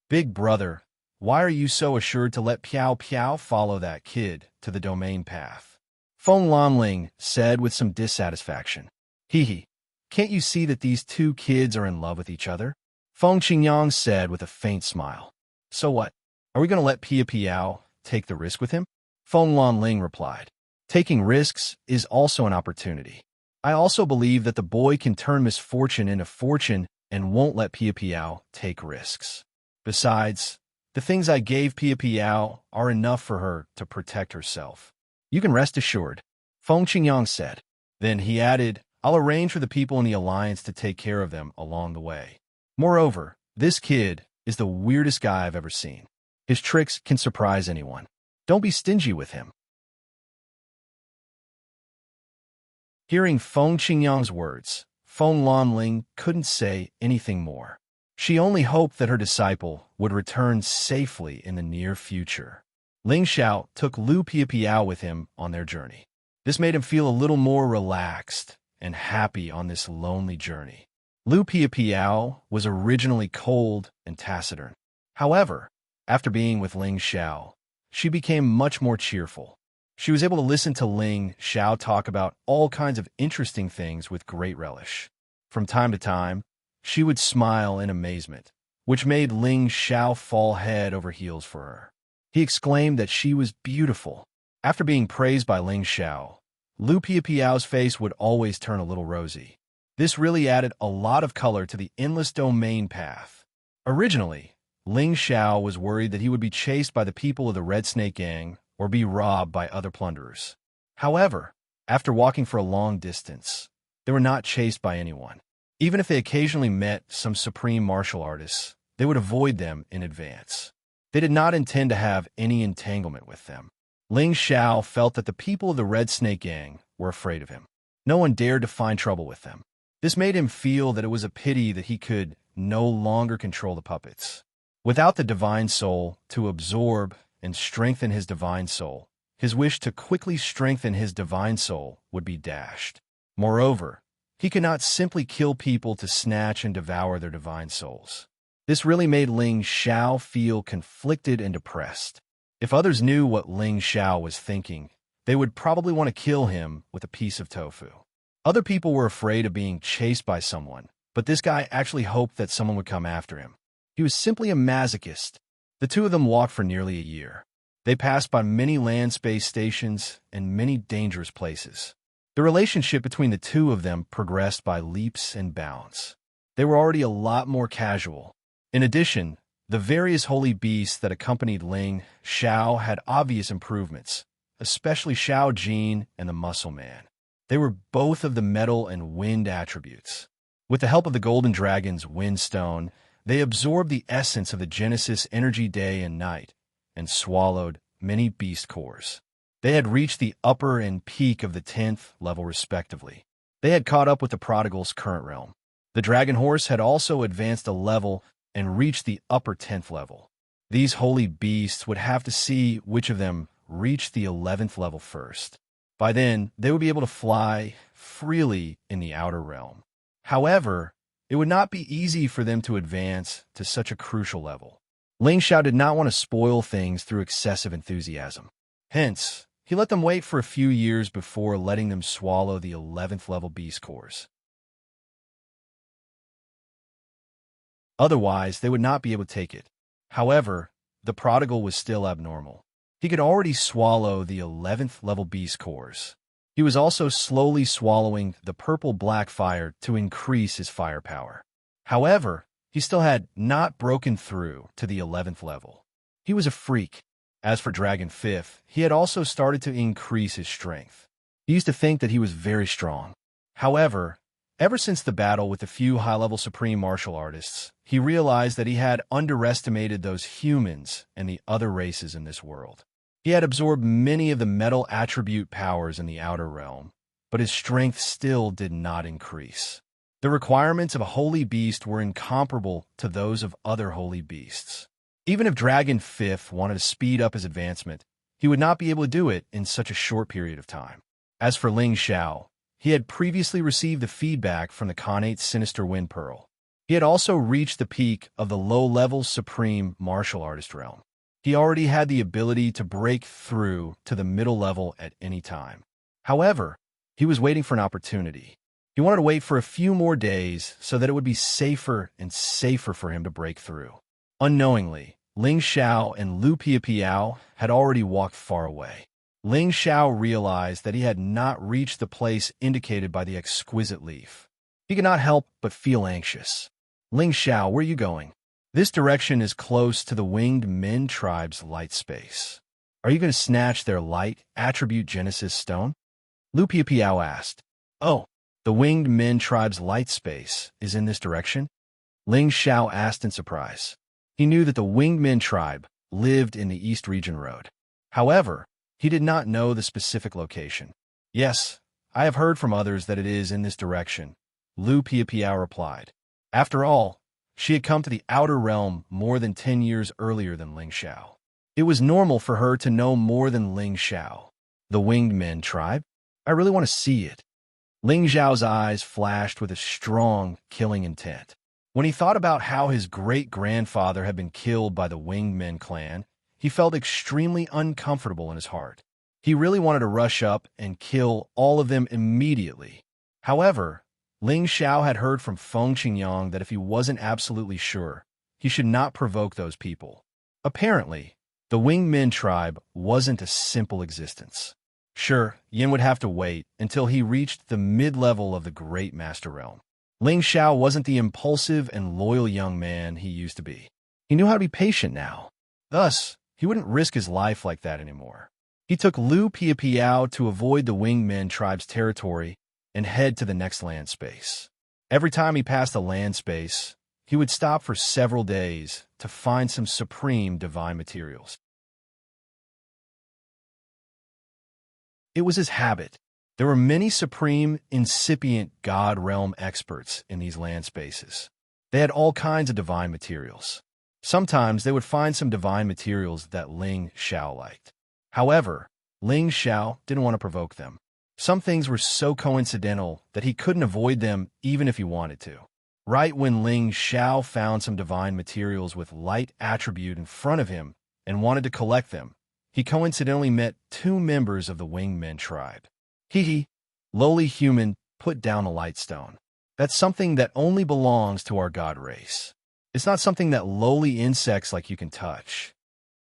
Big brother, why are you so assured to let Piao Piao follow that kid to the domain path? Feng Lanling said with some dissatisfaction. Hee, can't you see that these two kids are in love with each other? Feng Qingyang said with a faint smile. So what? Are we going to let Piapiao take the risk with him? Feng Lanling replied. Taking risks is also an opportunity. I also believe that the boy can turn misfortune into fortune and won't let Piapiao take risks. Besides, the things I gave Piapiao are enough for her to protect herself. You can rest assured, Feng Qingyang said. Then he added, I'll arrange for the people in the alliance to take care of them along the way. Moreover, this kid is the weirdest guy I've ever seen. His tricks can surprise anyone. Don't be stingy with him. Hearing Feng Qingyang's words, Feng Lanling couldn't say anything more. She only hoped that her disciple would return safely in the near future. Ling Xiao took Lu Piapiao with him on their journey. This made him feel a little more relaxed and happy on this lonely journey. Lu Piapiao was originally cold and taciturn. However, after being with Ling Xiao, she became much more cheerful. She was able to listen to Ling Xiao talk about all kinds of interesting things with great relish. From time to time, she would smile in amazement, which made Ling Xiao fall head over heels for her. He exclaimed that she was beautiful. After being praised by Ling Xiao, Lu Piapiao's face would always turn a little rosy. This really added a lot of color to the endless domain path. Originally, Ling Xiao was worried that he would be chased by the people of the Red Snake Gang or be robbed by other plunderers. However, after walking for a long distance, they were not chased by anyone. Even if they occasionally met some supreme martial artists, they would avoid them in advance. They did not intend to have any entanglement with them. Ling Xiao felt that the people of the Red Snake Gang were afraid of him. No one dared to find trouble with them. This made him feel that it was a pity that he could no longer control the puppets. Without the divine soul to absorb and strengthen his divine soul, his wish to quickly strengthen his divine soul would be dashed. Moreover, he could not simply kill people to snatch and devour their divine souls. This really made Ling Xiao feel conflicted and depressed. If others knew what Ling Xiao was thinking, they would probably want to kill him with a piece of tofu. Other people were afraid of being chased by someone, but this guy actually hoped that someone would come after him. He was simply a masochist. The two of them walked for nearly a year. They passed by many land space stations and many dangerous places. The relationship between the two of them progressed by leaps and bounds. They were already a lot more casual. In addition, the various holy beasts that accompanied Ling Xiao had obvious improvements, especially Xiao Jin and the Muscle Man. They were both of the metal and wind attributes. With the help of the Golden Dragon's Wind Stone, they absorbed the essence of the Genesis energy day and night, and swallowed many beast cores. They had reached the upper and peak of the 10th level respectively. They had caught up with the Prodigal's current realm. The Dragon Horse had also advanced a level and reached the upper 10th level. These holy beasts would have to see which of them reached the 11th level first. By then, they would be able to fly freely in the outer realm. However, it would not be easy for them to advance to such a crucial level. Ling Xiao did not want to spoil things through excessive enthusiasm. Hence, he let them wait for a few years before letting them swallow the 11th level beast cores. Otherwise, they would not be able to take it. However, the Prodigal was still abnormal. He could already swallow the 11th level beast cores. He was also slowly swallowing the purple-black fire to increase his firepower. However, he still had not broken through to the 11th level. He was a freak. As for Dragon 5th, he had also started to increase his strength. He used to think that he was very strong. However, ever since the battle with the few high-level supreme martial artists, he realized that he had underestimated those humans and the other races in this world. He had absorbed many of the metal attribute powers in the outer realm, but his strength still did not increase. The requirements of a holy beast were incomparable to those of other holy beasts. Even if Dragon 5th wanted to speed up his advancement, he would not be able to do it in such a short period of time. As for Ling Xiao, he had previously received the feedback from the Khanate Sinister Wind Pearl. He had also reached the peak of the low-level supreme martial artist realm. He already had the ability to break through to the middle level at any time. However, he was waiting for an opportunity. He wanted to wait for a few more days so that it would be safer and safer for him to break through. Unknowingly, Ling Xiao and Lu Piapiao had already walked far away. Ling Xiao realized that he had not reached the place indicated by the exquisite leaf. He could not help but feel anxious. Ling Xiao, where are you going? This direction is close to the Winged Men tribe's light space. Are you going to snatch their light attribute Genesis stone? Lu Piapiao asked. Oh, the Winged Men tribe's light space is in this direction? Ling Xiao asked in surprise. He knew that the Winged Men tribe lived in the East Region Road. However, he did not know the specific location. Yes, I have heard from others that it is in this direction, Lu Piapiao replied. After all, she had come to the outer realm more than 10 years earlier than Ling Xiao. It was normal for her to know more than Ling Xiao. The Winged Men tribe? I really want to see it. Ling Xiao's eyes flashed with a strong, killing intent. When he thought about how his great-grandfather had been killed by the Winged Men clan, he felt extremely uncomfortable in his heart. He really wanted to rush up and kill all of them immediately. However, Ling Xiao had heard from Feng Qingyang that if he wasn't absolutely sure, he should not provoke those people. Apparently, the Winged Men tribe wasn't a simple existence. Sure, Yin would have to wait until he reached the mid-level of the Great Master Realm. Ling Xiao wasn't the impulsive and loyal young man he used to be. He knew how to be patient now. Thus, he wouldn't risk his life like that anymore. He took Lu Piapiao to avoid the Winged Men tribe's territory and head to the next land space. Every time he passed a land space, he would stop for several days to find some supreme divine materials. It was his habit. There were many supreme, incipient God realm experts in these land spaces. They had all kinds of divine materials. Sometimes they would find some divine materials that Ling Xiao liked. However, Ling Xiao didn't want to provoke them. Some things were so coincidental that he couldn't avoid them even if he wanted to. Right when Ling Xiao found some divine materials with light attribute in front of him and wanted to collect them, he coincidentally met two members of the Winged Men tribe. Hee, lowly human, put down a light stone. That's something that only belongs to our god race. It's not something that lowly insects like you can touch.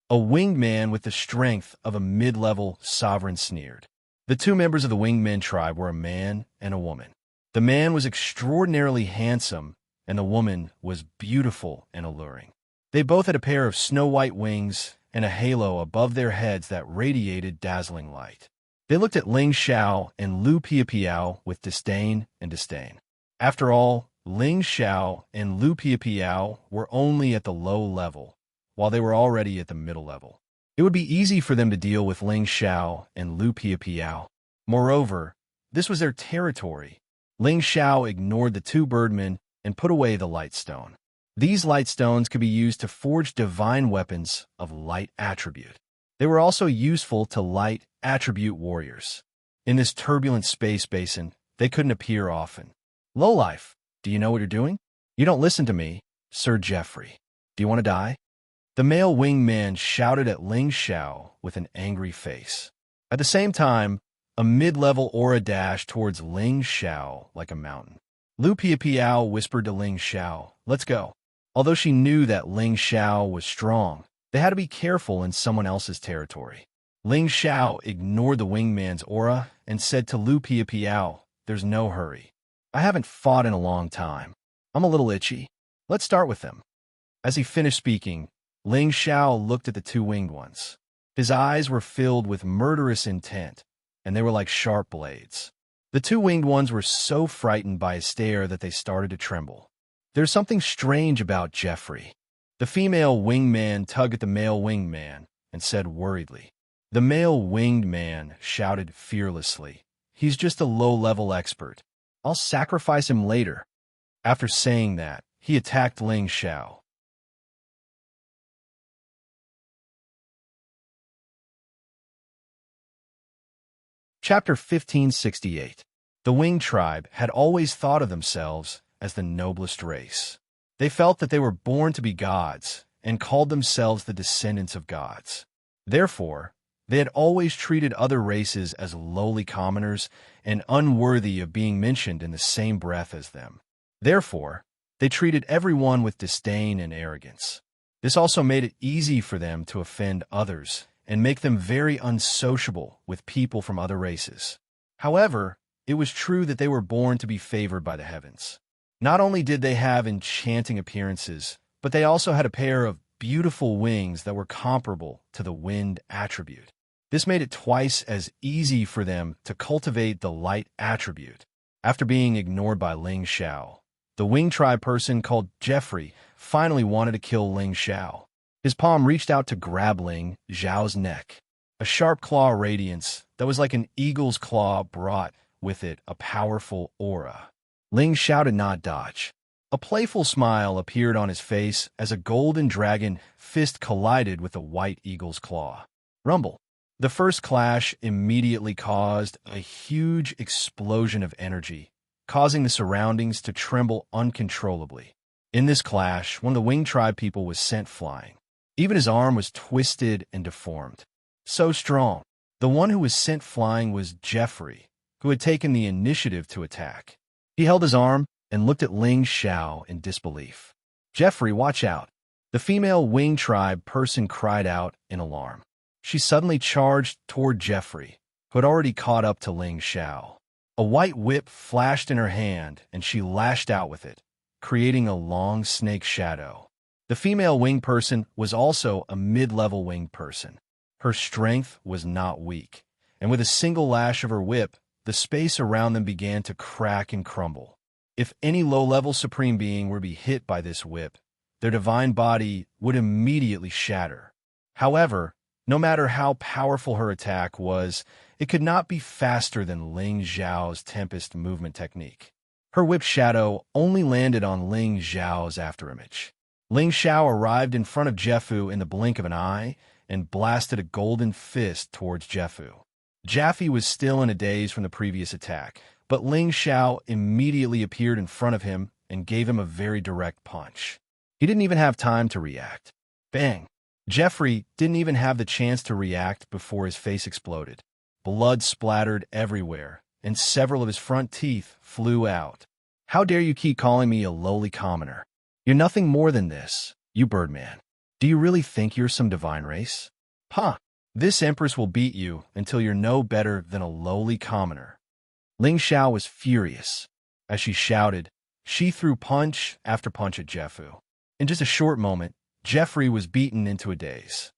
A winged man with the strength of a mid-level sovereign sneered. The two members of the winged men tribe were a man and a woman. The man was extraordinarily handsome, and the woman was beautiful and alluring. They both had a pair of snow-white wings and a halo above their heads that radiated dazzling light. They looked at Ling Xiao and Lu Piapiao with disdain and disdain. After all, Ling Xiao and Lu Piapiao were only at the low level, while they were already at the middle level. It would be easy for them to deal with Ling Xiao and Lu Piapiao. Moreover, this was their territory. Ling Xiao ignored the two birdmen and put away the light stone. These light stones could be used to forge divine weapons of light attribute. They were also useful to light attribute warriors. In this turbulent space basin, they couldn't appear often. Lowlife, do you know what you're doing? You don't listen to me, Sir Geoffrey. Do you want to die? The male winged man shouted at Ling Xiao with an angry face. At the same time, a mid-level aura dashed towards Ling Xiao like a mountain. Lu Piapiao whispered to Ling Xiao, "Let's go." Although she knew that Ling Xiao was strong, they had to be careful in someone else's territory. Ling Xiao ignored the winged man's aura and said to Lu Piapiao, "There's no hurry. I haven't fought in a long time. I'm a little itchy. Let's start with them." As he finished speaking, Ling Xiao looked at the two winged ones. His eyes were filled with murderous intent, and they were like sharp blades. The two winged ones were so frightened by his stare that they started to tremble. "There's something strange about Geoffrey." The female winged man tugged at the male winged man and said worriedly. The male winged man shouted fearlessly, "He's just a low-level expert. I'll sacrifice him later." After saying that, he attacked Ling Xiao. Chapter 1568. The Winged Tribe had always thought of themselves as the noblest race. They felt that they were born to be gods and called themselves the descendants of gods. Therefore, they had always treated other races as lowly commoners and unworthy of being mentioned in the same breath as them. Therefore, they treated everyone with disdain and arrogance. This also made it easy for them to offend others and make them very unsociable with people from other races. However, it was true that they were born to be favored by the heavens. Not only did they have enchanting appearances, but they also had a pair of beautiful wings that were comparable to the wind attribute. This made it twice as easy for them to cultivate the light attribute. After being ignored by Ling Xiao, the winged tribe person called Geoffrey finally wanted to kill Ling Xiao. His palm reached out to grab Ling Xiao's neck. A sharp claw radiance that was like an eagle's claw brought with it a powerful aura. Ling Xiao did not dodge. A playful smile appeared on his face as a golden dragon fist collided with a white eagle's claw. Rumble. The first clash immediately caused a huge explosion of energy, causing the surroundings to tremble uncontrollably. In this clash, one of the winged tribe people was sent flying. Even his arm was twisted and deformed. So strong. The one who was sent flying was Geoffrey, who had taken the initiative to attack. He held his arm and looked at Ling Xiao in disbelief. "Geoffrey, watch out." The female winged tribe person cried out in alarm. She suddenly charged toward Geoffrey, who had already caught up to Ling Xiao. A white whip flashed in her hand, and she lashed out with it, creating a long snake shadow. The female winged person was also a mid-level winged person. Her strength was not weak, and with a single lash of her whip, the space around them began to crack and crumble. If any low-level supreme being were to be hit by this whip, their divine body would immediately shatter. However, no matter how powerful her attack was, it could not be faster than Ling Xiao's Tempest movement technique. Her whip shadow only landed on Ling Xiao's afterimage. Ling Xiao arrived in front of Jeffu in the blink of an eye and blasted a golden fist towards Jeffu. Jaffe was still in a daze from the previous attack, but Ling Xiao immediately appeared in front of him and gave him a very direct punch. He didn't even have time to react. Bang! Geoffrey didn't even have the chance to react before his face exploded. Blood splattered everywhere, and several of his front teeth flew out. "How dare you keep calling me a lowly commoner? You're nothing more than this, you Birdman." Do you really think you're some divine race? Huh. This empress will beat you until you're no better than a lowly commoner. Ling Xiao was furious. As she shouted, she threw punch after punch at Jeffu. In just a short moment, Jeffrey was beaten into a daze.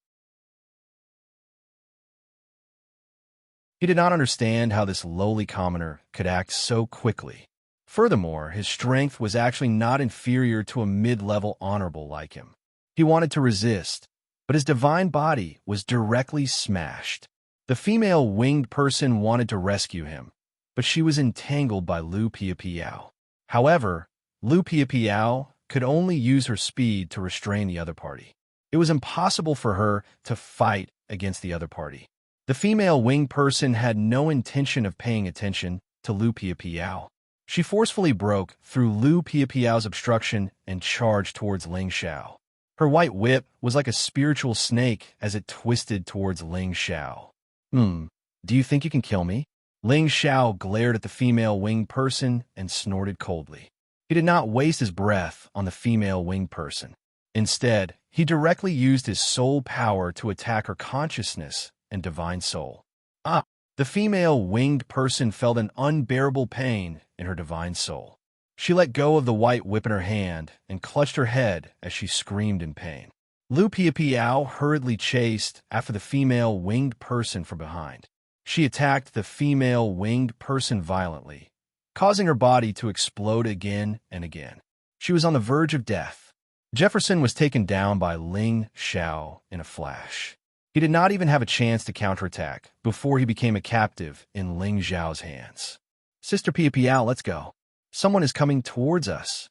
He did not understand how this lowly commoner could act so quickly. Furthermore, his strength was actually not inferior to a mid-level honorable like him. He wanted to resist, but his divine body was directly smashed. The female winged person wanted to rescue him, but she was entangled by Lu Piapiao. However, Lu Piapiao could only use her speed to restrain the other party. It was impossible for her to fight against the other party. The female winged person had no intention of paying attention to Lu Piapiao. She forcefully broke through Lu Piapiao's obstruction and charged towards Ling Xiao. Her white whip was like a spiritual snake as it twisted towards Ling Xiao. Do you think you can kill me? Ling Xiao glared at the female winged person and snorted coldly. He did not waste his breath on the female winged person. Instead, he directly used his soul power to attack her consciousness and divine soul. The female winged person felt an unbearable pain in her divine soul. She let go of the white whip in her hand and clutched her head as she screamed in pain. Lu Piapiao hurriedly chased after the female winged person from behind. She attacked the female winged person violently, causing her body to explode again and again. She was on the verge of death. Jefferson was taken down by Ling Xiao in a flash. He did not even have a chance to counterattack before he became a captive in Ling Xiao's hands. Sister Piapiao, let's go. Someone is coming towards us.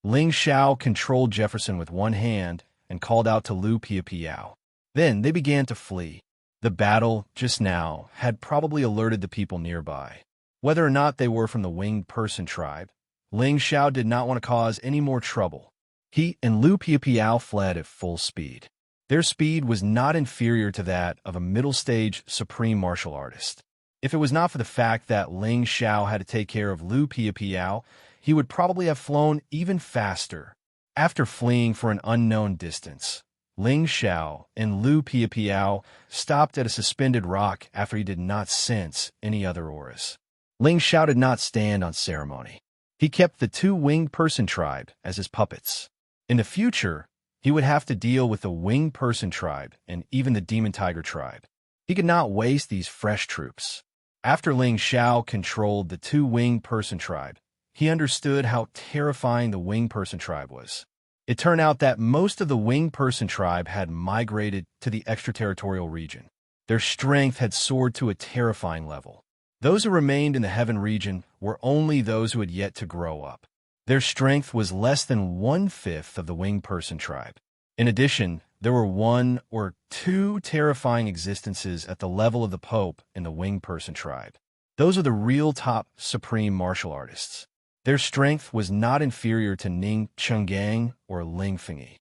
Ling Xiao controlled Jefferson with one hand and called out to Lu Piapiao. Then they began to flee. The battle just now had probably alerted the people nearby. Whether or not they were from the winged person tribe, Ling Xiao did not want to cause any more trouble. He and Lu Piapiao fled at full speed. Their speed was not inferior to that of a middle-stage supreme martial artist. If it was not for the fact that Ling Xiao had to take care of Lu Piapiao, he would probably have flown even faster. After fleeing for an unknown distance, Ling Xiao and Lu Piapiao stopped at a suspended rock after he did not sense any other auras. Ling Xiao did not stand on ceremony. He kept the two winged person tribe as his puppets. In the future, he would have to deal with the winged person tribe and even the demon tiger tribe. He could not waste these fresh troops. After Ling Xiao controlled the two winged person tribe, he understood how terrifying the winged person tribe was. It turned out that most of the winged person tribe had migrated to the extraterritorial region. Their strength had soared to a terrifying level. Those who remained in the heaven region were only those who had yet to grow up. Their strength was less than 1/5 of the winged person tribe. In addition, there were 1 or 2 terrifying existences at the level of the Pope in the winged person tribe. Those are the real top supreme martial artists. Their strength was not inferior to Ning Chenggang or Ling Fengyi.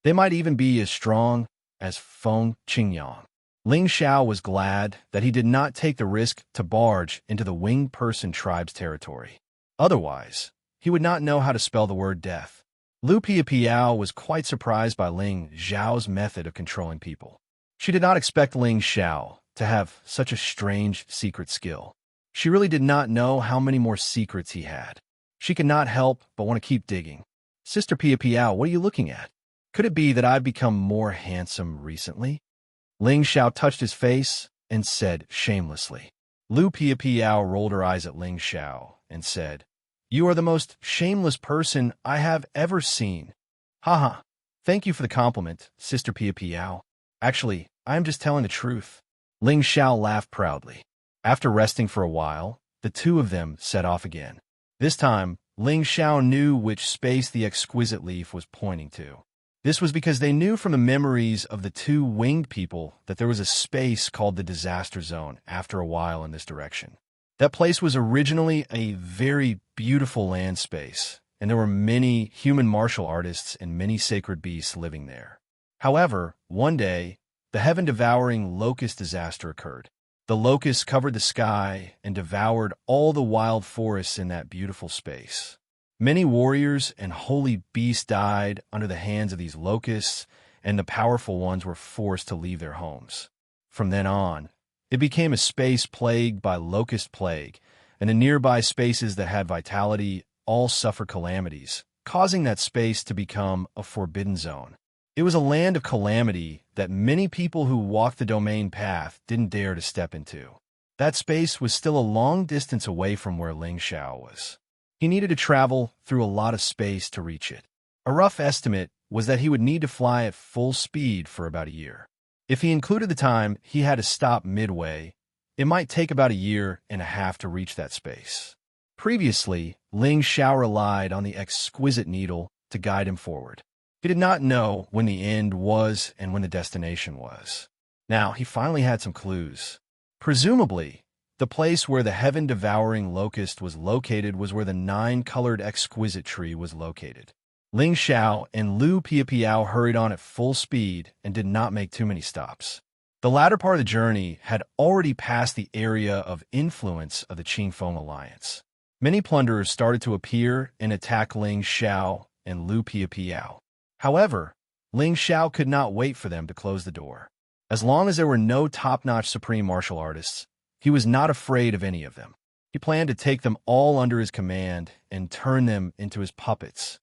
They might even be as strong as Feng Qingyang. Ling Xiao was glad that he did not take the risk to barge into the winged person tribe's territory. Otherwise, he would not know how to spell the word death. Lu Piapiao was quite surprised by Ling Xiao's method of controlling people. She did not expect Ling Xiao to have such a strange secret skill. She really did not know how many more secrets he had. She could not help but want to keep digging. Sister Piapiao, what are you looking at? Could it be that I've become more handsome recently? Ling Xiao touched his face and said shamelessly. Lu Piapiao rolled her eyes at Ling Xiao and said, "You are the most shameless person I have ever seen." Haha, thank you for the compliment, Sister Piapiao. Actually, I am just telling the truth. Ling Xiao laughed proudly. After resting for a while, the two of them set off again. This time, Ling Xiao knew which space the exquisite leaf was pointing to. This was because they knew from the memories of the two winged people that there was a space called the Disaster Zone after a while in this direction. That place was originally a very beautiful land space, and there were many human martial artists and many sacred beasts living there. However, one day, the heaven-devouring locust disaster occurred. The locusts covered the sky and devoured all the wild forests in that beautiful space. Many warriors and holy beasts died under the hands of these locusts, and the powerful ones were forced to leave their homes. From then on, it became a space plagued by locust plague, and the nearby spaces that had vitality all suffered calamities, causing that space to become a forbidden zone. It was a land of calamity that many people who walked the domain path didn't dare to step into. That space was still a long distance away from where Xianxia was. He needed to travel through a lot of space to reach it. A rough estimate was that he would need to fly at full speed for about a year. If he included the time he had to stop midway, it might take about a year and a half to reach that space. Previously, Xianxia relied on the exquisite needle to guide him forward. He did not know when the end was and when the destination was. Now, he finally had some clues. Presumably, the place where the heaven-devouring locust was located was where the 9-colored exquisite tree was located. Xianxia and Lu Piapiao hurried on at full speed and did not make too many stops. The latter part of the journey had already passed the area of influence of the Qingfeng Alliance. Many plunderers started to appear and attack Xianxia and Lu Piapiao. However, Xianxia could not wait for them to close the door. As long as there were no top-notch supreme martial artists, he was not afraid of any of them. He planned to take them all under his command and turn them into his puppets.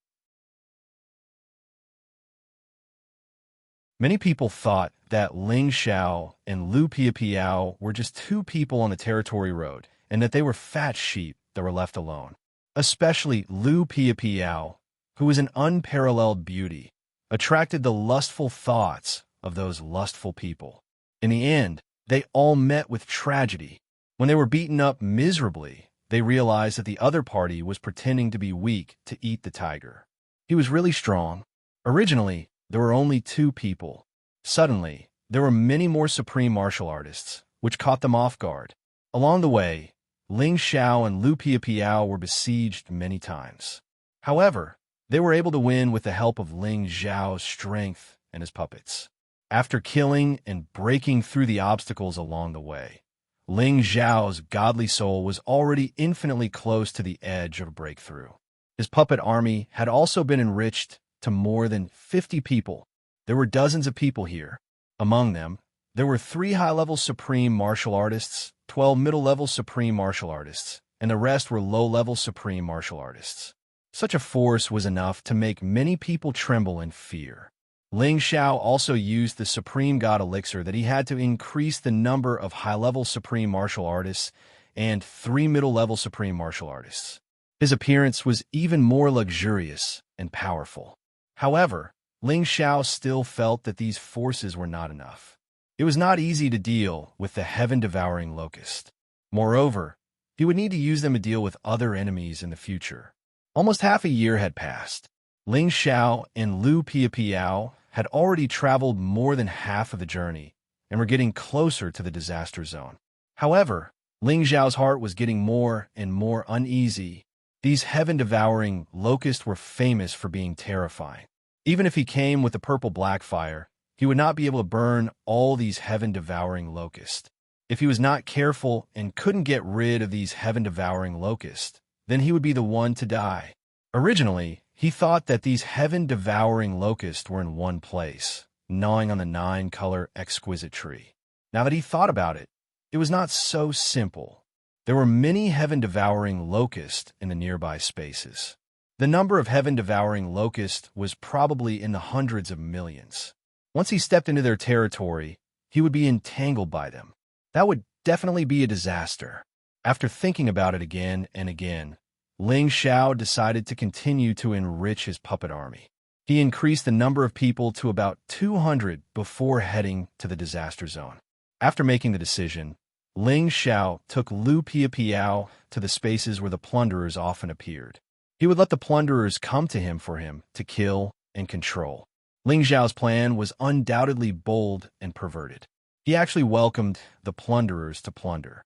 Many people thought that Xianxia and Lu Piapiao were just two people on the territory road, and that they were fat sheep that were left alone. Especially Lu Piapiao, who was an unparalleled beauty, attracted the lustful thoughts of those lustful people. In the end, they all met with tragedy. When they were beaten up miserably, they realized that the other party was pretending to be weak to eat the tiger. He was really strong. Originally, there were only 2 people. Suddenly, there were many more supreme martial artists, which caught them off guard. Along the way, Xianxia and Lu Piapiao were besieged many times. However, they were able to win with the help of Xiao's strength and his puppets. After killing and breaking through the obstacles along the way, Xiao's godly soul was already infinitely close to the edge of a breakthrough. His puppet army had also been enriched to more than 50 people. There were dozens of people here. Among them, there were 3 high-level supreme martial artists, 12 middle-level supreme martial artists, and the rest were low-level supreme martial artists. Such a force was enough to make many people tremble in fear. Xiao also used the Supreme God Elixir that he had to increase the number of high-level Supreme Martial Artists and 3 middle-level Supreme Martial Artists. His appearance was even more luxurious and powerful. However, Xiao still felt that these forces were not enough. It was not easy to deal with the heaven-devouring locust. Moreover, he would need to use them to deal with other enemies in the future. Almost half a year had passed. Xiao and Lu Piapiao had already traveled more than half of the journey and were getting closer to the disaster zone. However, Xiao's heart was getting more and more uneasy. These heaven-devouring locusts were famous for being terrifying. Even if he came with the purple black fire, he would not be able to burn all these heaven-devouring locusts. If he was not careful and couldn't get rid of these heaven-devouring locusts, then he would be the one to die. Originally, he thought that these heaven-devouring locusts were in one place, gnawing on the 9-color exquisite tree. Now that he thought about it, it was not so simple. There were many heaven-devouring locusts in the nearby spaces. The number of heaven-devouring locusts was probably in the hundreds of millions. Once he stepped into their territory, he would be entangled by them. That would definitely be a disaster. After thinking about it again and again, Xiao decided to continue to enrich his puppet army. He increased the number of people to about 200 before heading to the disaster zone. After making the decision, Xiao took Lu Piapiao to the spaces where the plunderers often appeared. He would let the plunderers come to him for him to kill and control. Xiao's plan was undoubtedly bold and perverted. He actually welcomed the plunderers to plunder.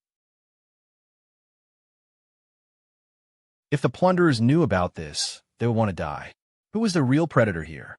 If the plunderers knew about this, they would want to die. Who was the real predator here?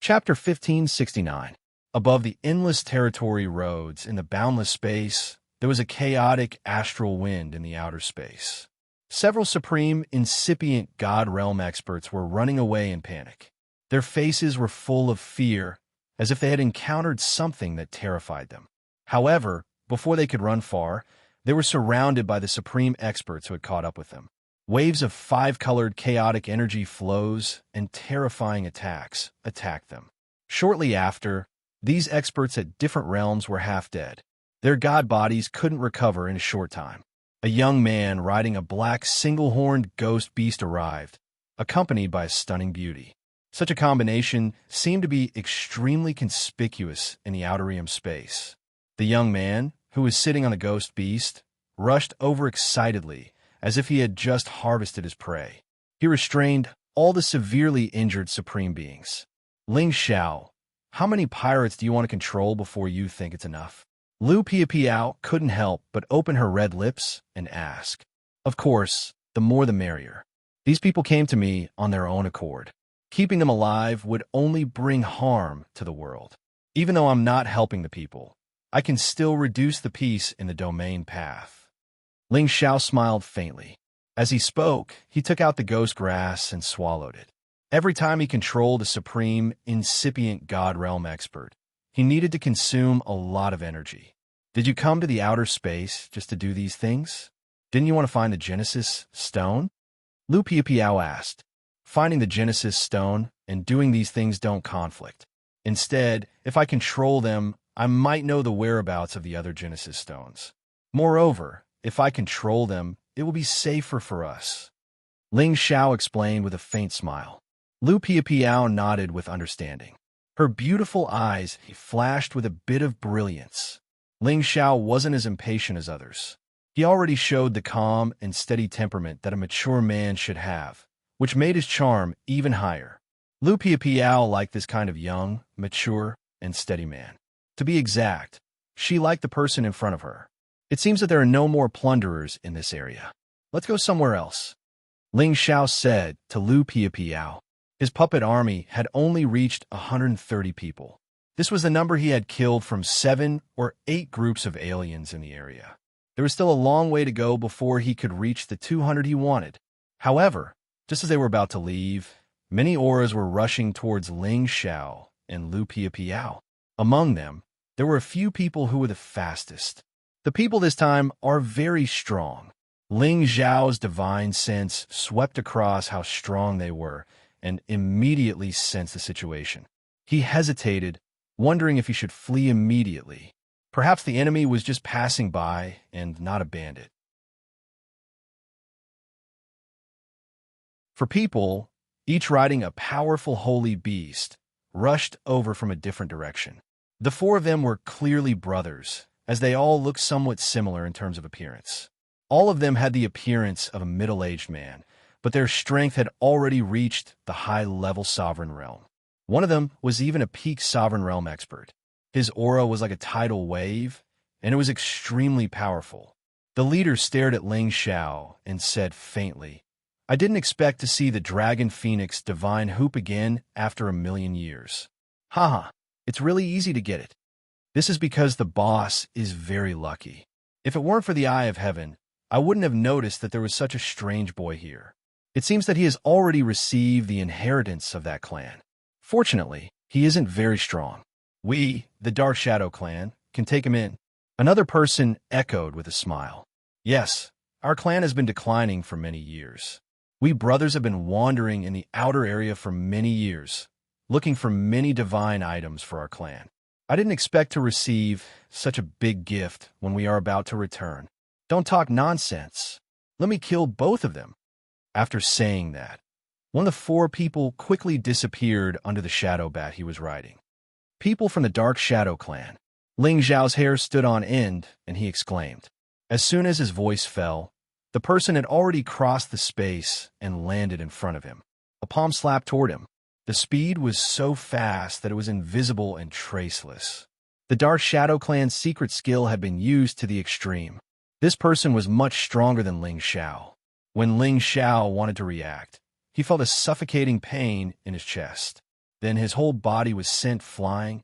Chapter 1569. Above the endless territory roads in the boundless space, there was a chaotic astral wind in the outer space. Several supreme, incipient God realm experts were running away in panic. Their faces were full of fear, as if they had encountered something that terrified them. However, before they could run far, they were surrounded by the supreme experts who had caught up with them. Waves of five-colored chaotic energy flows and terrifying attacks attacked them. Shortly after, these experts at different realms were half dead. Their god bodies couldn't recover in a short time. A young man riding a black single-horned ghost beast arrived, accompanied by a stunning beauty. Such a combination seemed to be extremely conspicuous in the outer realm space. The young man, who was sitting on a ghost beast, rushed over excitedly, as if he had just harvested his prey. He restrained all the severely injured supreme beings. Ling Xiao, how many pirates do you want to control before you think it's enough? Lu Piapiao couldn't help but open her red lips and ask. Of course, the more the merrier. These people came to me on their own accord. Keeping them alive would only bring harm to the world. Even though I'm not helping the people, I can still reduce the peace in the domain path. Ling Xiao smiled faintly. As he spoke, he took out the ghost grass and swallowed it. Every time he controlled a supreme, incipient God realm expert, he needed to consume a lot of energy. Did you come to the outer space just to do these things? Didn't you want to find the Genesis Stone? Lu Piapiao asked. Finding the Genesis Stone and doing these things don't conflict. Instead, if I control them, I might know the whereabouts of the other Genesis Stones. Moreover, if I control them, it will be safer for us. Ling Xiao explained with a faint smile. Lu Piapiao nodded with understanding. Her beautiful eyes flashed with a bit of brilliance. Ling Xiao wasn't as impatient as others. He already showed the calm and steady temperament that a mature man should have, which made his charm even higher. Lu Piapiao liked this kind of young, mature, and steady man. To be exact, she liked the person in front of her. It seems that there are no more plunderers in this area. Let's go somewhere else. Ling Xiao said to Lu Piapiao. His puppet army had only reached 130 people. This was the number he had killed from 7 or 8 groups of aliens in the area. There was still a long way to go before he could reach the 200 he wanted. However, just as they were about to leave, many auras were rushing towards Ling Xiao and Lu Piapiao. Among them, there were a few people who were the fastest. The people this time are very strong. Ling Xiao's divine sense swept across how strong they were, and immediately sensed the situation. He hesitated, wondering if he should flee immediately. Perhaps the enemy was just passing by and not a bandit. For people, each riding a powerful holy beast, rushed over from a different direction. The 4 of them were clearly brothers, as they all looked somewhat similar in terms of appearance. All of them had the appearance of a middle-aged man, but their strength had already reached the high-level sovereign realm. One of them was even a peak sovereign realm expert. His aura was like a tidal wave, and it was extremely powerful. The leader stared at Ling Xiao and said faintly, I didn't expect to see the Dragon Phoenix divine hoop again after 1,000,000 years. Haha, it's really easy to get it. This is because the boss is very lucky. If it weren't for the Eye of Heaven, I wouldn't have noticed that there was such a strange boy here. It seems that he has already received the inheritance of that clan. Fortunately, he isn't very strong. We, the Dark Shadow clan, can take him in. Another person echoed with a smile. Yes, our clan has been declining for many years. We brothers have been wandering in the outer area for many years, looking for many divine items for our clan. I didn't expect to receive such a big gift when we are about to return. Don't talk nonsense. Let me kill both of them. After saying that, one of the 4 people quickly disappeared under the shadow bat he was riding. People from the Dark Shadow clan. Ling Xiao's hair stood on end, and he exclaimed. As soon as his voice fell, the person had already crossed the space and landed in front of him. A palm slapped toward him. The speed was so fast that it was invisible and traceless. The Dark Shadow clan's secret skill had been used to the extreme. This person was much stronger than Ling Xiao. When Ling Xiao wanted to react, he felt a suffocating pain in his chest. Then his whole body was sent flying,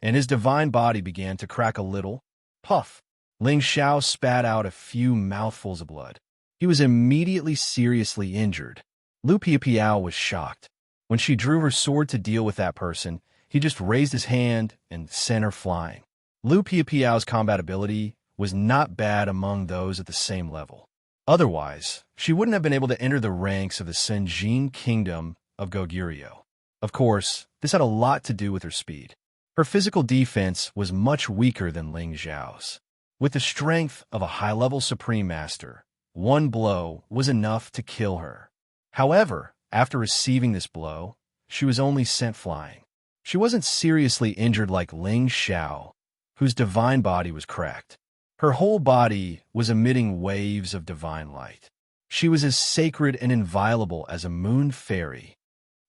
and his divine body began to crack a little. Puff! Ling Xiao spat out a few mouthfuls of blood. He was immediately seriously injured. Lu Piapiao was shocked. When she drew her sword to deal with that person, he just raised his hand and sent her flying. Lu Piapiao's combat ability was not bad among those at the same level. Otherwise, she wouldn't have been able to enter the ranks of the Senjin Kingdom of Goguryeo. Of course, this had a lot to do with her speed. Her physical defense was much weaker than Ling Xiao's. With the strength of a high-level Supreme Master, one blow was enough to kill her. However, after receiving this blow, she was only sent flying. She wasn't seriously injured like Ling Xiao, whose divine body was cracked. Her whole body was emitting waves of divine light. She was as sacred and inviolable as a moon fairy.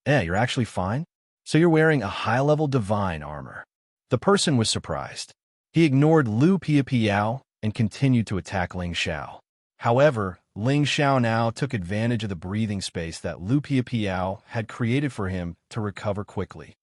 You're actually fine? So you're wearing a high-level divine armor. The person was surprised. He ignored Lu Piapiao and continued to attack Ling Xiao. However, Ling Xiao now took advantage of the breathing space that Lu Piapiao had created for him to recover quickly.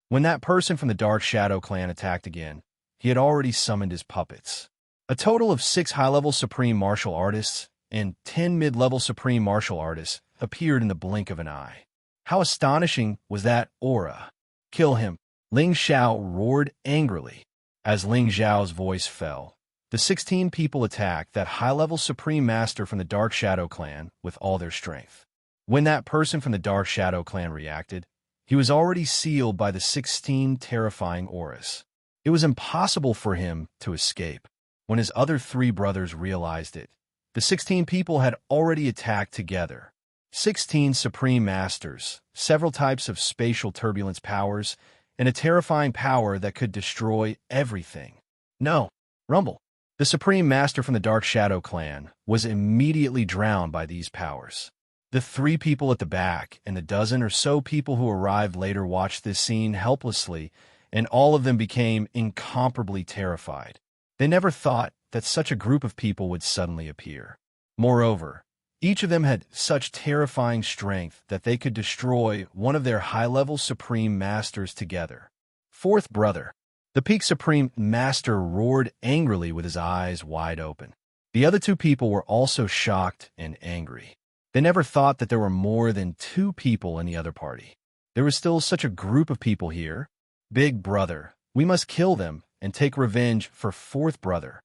When that person from the Dark Shadow clan attacked again, he had already summoned his puppets. A total of 6 high-level Supreme Martial Artists and 10 mid-level Supreme Martial Artists appeared in the blink of an eye. How astonishing was that aura! Kill him! Ling Xiao roared angrily. As Ling Xiao's voice fell, the 16 people attacked that high-level Supreme Master from the Dark Shadow clan with all their strength. When that person from the Dark Shadow clan reacted, he was already sealed by the 16 terrifying auras. It was impossible for him to escape. When his other 3 brothers realized it, the 16 people had already attacked together. 16 Supreme Masters, several types of spatial turbulence powers, and a terrifying power that could destroy everything. No, Rumble. The Supreme Master from the Dark Shadow clan was immediately drowned by these powers. The 3 people at the back and the dozen or so people who arrived later watched this scene helplessly, and all of them became incomparably terrified. They never thought that such a group of people would suddenly appear. Moreover, each of them had such terrifying strength that they could destroy one of their high-level Supreme Masters together. 4th brother. The Peak Supreme Master roared angrily with his eyes wide open. The other 2 people were also shocked and angry. They never thought that there were more than 2 people in the other party. There was still such a group of people here. Big brother, we must kill them and take revenge for 4th brother.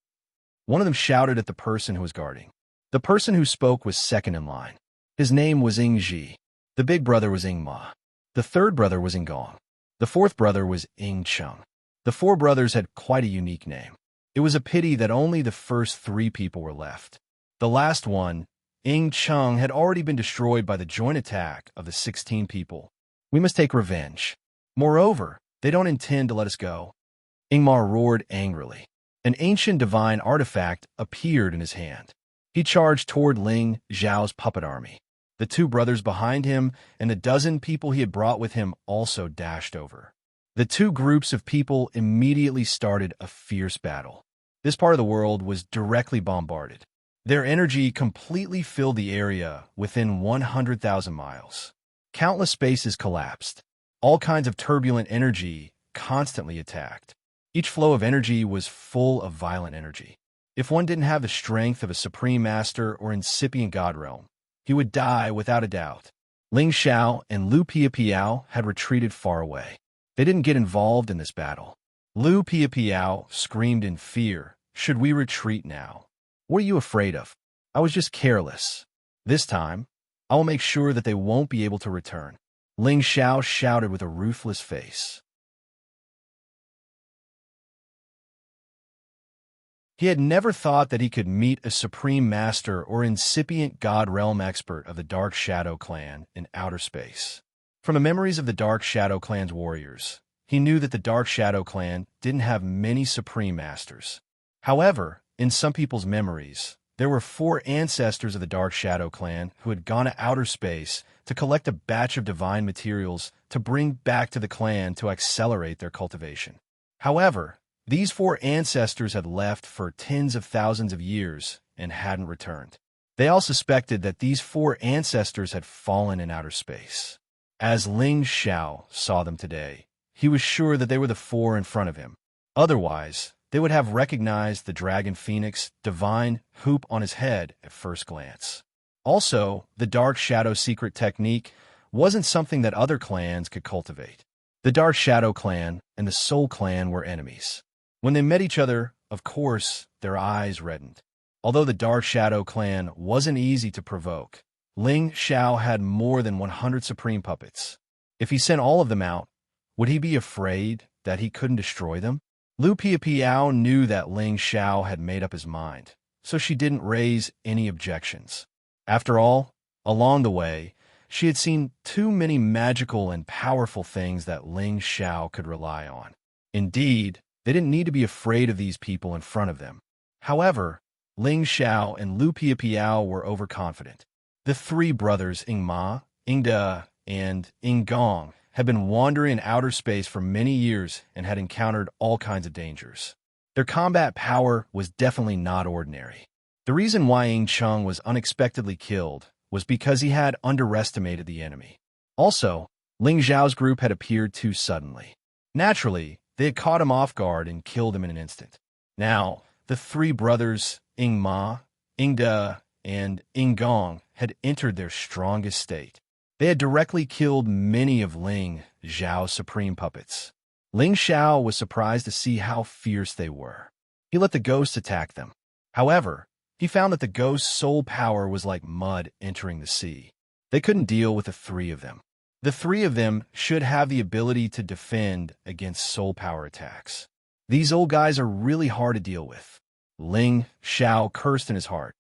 One of them shouted at the person who was guarding. The person who spoke was second in line. His name was Ingji. The big brother was Ingma. The 3rd brother was Ingong. The 4th brother was Ingcheng. The 4 brothers had quite a unique name. It was a pity that only the first 3 people were left. The last one, Ingcheng, had already been destroyed by the joint attack of the 16 people. We must take revenge. Moreover, they don't intend to let us go. Ingmar roared angrily. An ancient divine artifact appeared in his hand. He charged toward Ling Xiao's puppet army. The 2 brothers behind him and the dozen people he had brought with him also dashed over. The 2 groups of people immediately started a fierce battle. This part of the world was directly bombarded. Their energy completely filled the area within 100,000 miles. Countless spaces collapsed. All kinds of turbulent energy constantly attacked. Each flow of energy was full of violent energy. If one didn't have the strength of a Supreme Master or incipient God Realm, he would die without a doubt. Ling Xiao and Lu Piapiao had retreated far away. They didn't get involved in this battle. Lu Piapiao screamed in fear, "Should we retreat now? What are you afraid of? I was just careless. This time, I will make sure that they won't be able to return." Ling Xiao shouted with a ruthless face. He had never thought that he could meet a Supreme Master or incipient God Realm expert of the Dark Shadow clan in outer space. From the memories of the Dark Shadow clan's warriors, he knew that the Dark Shadow clan didn't have many Supreme Masters. However, in some people's memories, there were 4 ancestors of the Dark Shadow clan who had gone to outer space to collect a batch of divine materials to bring back to the clan to accelerate their cultivation. However, these 4 ancestors had left for tens of thousands of years and hadn't returned. They all suspected that these 4 ancestors had fallen in outer space. As Ling Xiao saw them today, he was sure that they were the four in front of him. Otherwise, they would have recognized the Dragon Phoenix divine hoop on his head at first glance. Also, the Dark Shadow secret technique wasn't something that other clans could cultivate. The Dark Shadow clan and the Soul clan were enemies. When they met each other, of course, their eyes reddened. Although the Dark Shadow clan wasn't easy to provoke, Ling Xiao had more than 100 supreme puppets. If he sent all of them out, would he be afraid that he couldn't destroy them? Lu Piapiao knew that Ling Xiao had made up his mind, so she didn't raise any objections. After all, along the way, she had seen too many magical and powerful things that Ling Xiao could rely on. Indeed, they didn't need to be afraid of these people in front of them. However, Ling Xiao and Lu Piapiao were overconfident. The three brothers Ingma, Ingde, and Inggong had been wandering in outer space for many years and had encountered all kinds of dangers. Their combat power was definitely not ordinary. The reason why Ying Cheng was unexpectedly killed was because he had underestimated the enemy. Also, Ling Xiao's group had appeared too suddenly. Naturally, they had caught him off guard and killed him in an instant. Now, the three brothers Ingma, Ingde, and Inggong had entered their strongest state. They had directly killed many of Ling Xiao's supreme puppets. Ling Xiao was surprised to see how fierce they were. He let the ghosts attack them. However, he found that the ghost's soul power was like mud entering the sea. They couldn't deal with the three of them. The three of them should have the ability to defend against soul power attacks. These old guys are really hard to deal with. Ling Xiao cursed in his heart.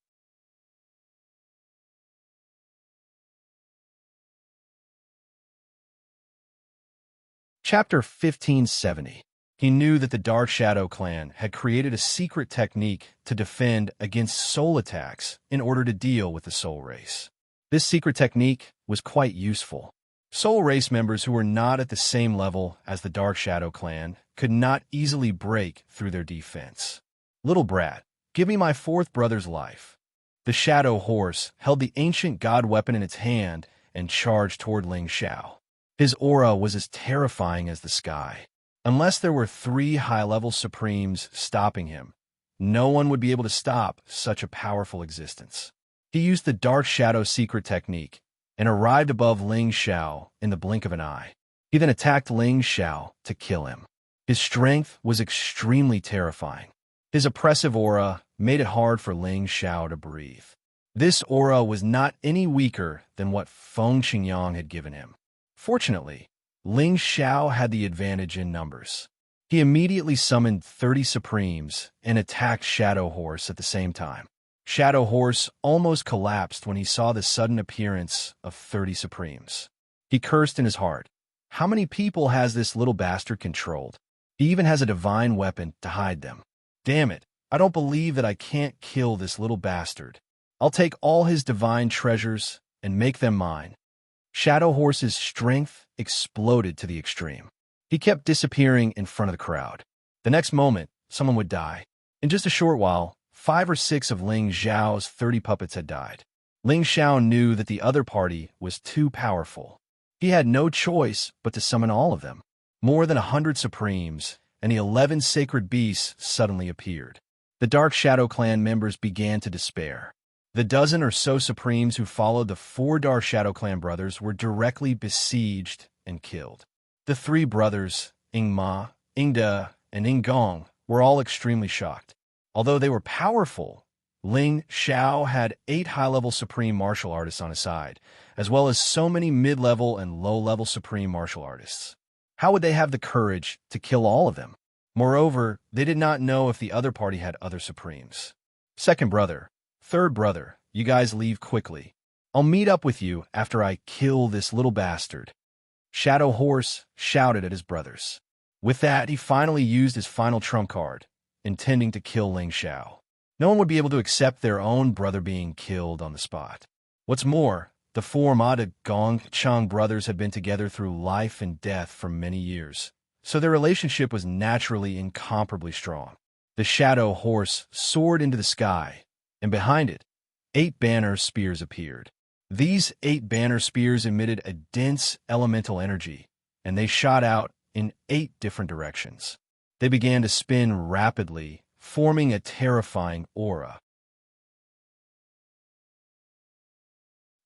Chapter 1570. He knew that the Dark Shadow clan had created a secret technique to defend against soul attacks in order to deal with the soul race. This secret technique was quite useful. Soul race members who were not at the same level as the Dark Shadow clan could not easily break through their defense. Little brat, give me my fourth brother's life. The Shadow Horse held the ancient god weapon in its hand and charged toward Ling Xiao. His aura was as terrifying as the sky. Unless there were three high-level supremes stopping him, no one would be able to stop such a powerful existence. He used the Dark Shadow secret technique and arrived above Ling Xiao in the blink of an eye. He then attacked Ling Xiao to kill him. His strength was extremely terrifying. His oppressive aura made it hard for Ling Xiao to breathe. This aura was not any weaker than what Feng Qingyang had given him. Fortunately, Ling Xiao had the advantage in numbers. He immediately summoned 30 Supremes and attacked Shadow Horse at the same time. Shadow Horse almost collapsed when he saw the sudden appearance of 30 Supremes. He cursed in his heart. How many people has this little bastard controlled? He even has a divine weapon to hide them. Damn it, I don't believe that I can't kill this little bastard. I'll take all his divine treasures and make them mine. Shadow Horse's strength exploded to the extreme. He kept disappearing in front of the crowd. The next moment, someone would die. In just a short while, 5 or 6 of Ling Xiao's 30 puppets had died. Ling Xiao knew that the other party was too powerful. He had no choice but to summon all of them. More than 100 Supremes and the 11 sacred beasts suddenly appeared. The Dark Shadow clan members began to despair. The dozen or so Supremes who followed the 4 Dark Shadow clan brothers were directly besieged and killed. The 3 brothers, Ingma, Ingde, and Inggong, were all extremely shocked. Although they were powerful, Ling Xiao had 8 high-level Supreme martial artists on his side, as well as so many mid-level and low-level Supreme martial artists. How would they have the courage to kill all of them? Moreover, they did not know if the other party had other Supremes. Second brother, third brother, you guys leave quickly. I'll meet up with you after I kill this little bastard. Shadow Horse shouted at his brothers. With that, he finally used his final trump card, intending to kill Ling Xiao. No one would be able to accept their own brother being killed on the spot. What's more, the 4 Mada Gongchang brothers had been together through life and death for many years, so their relationship was naturally incomparably strong. The Shadow Horse soared into the sky, and behind it, 8 banner spears appeared. These 8 banner spears emitted a dense elemental energy, and they shot out in 8 different directions. They began to spin rapidly, forming a terrifying aura.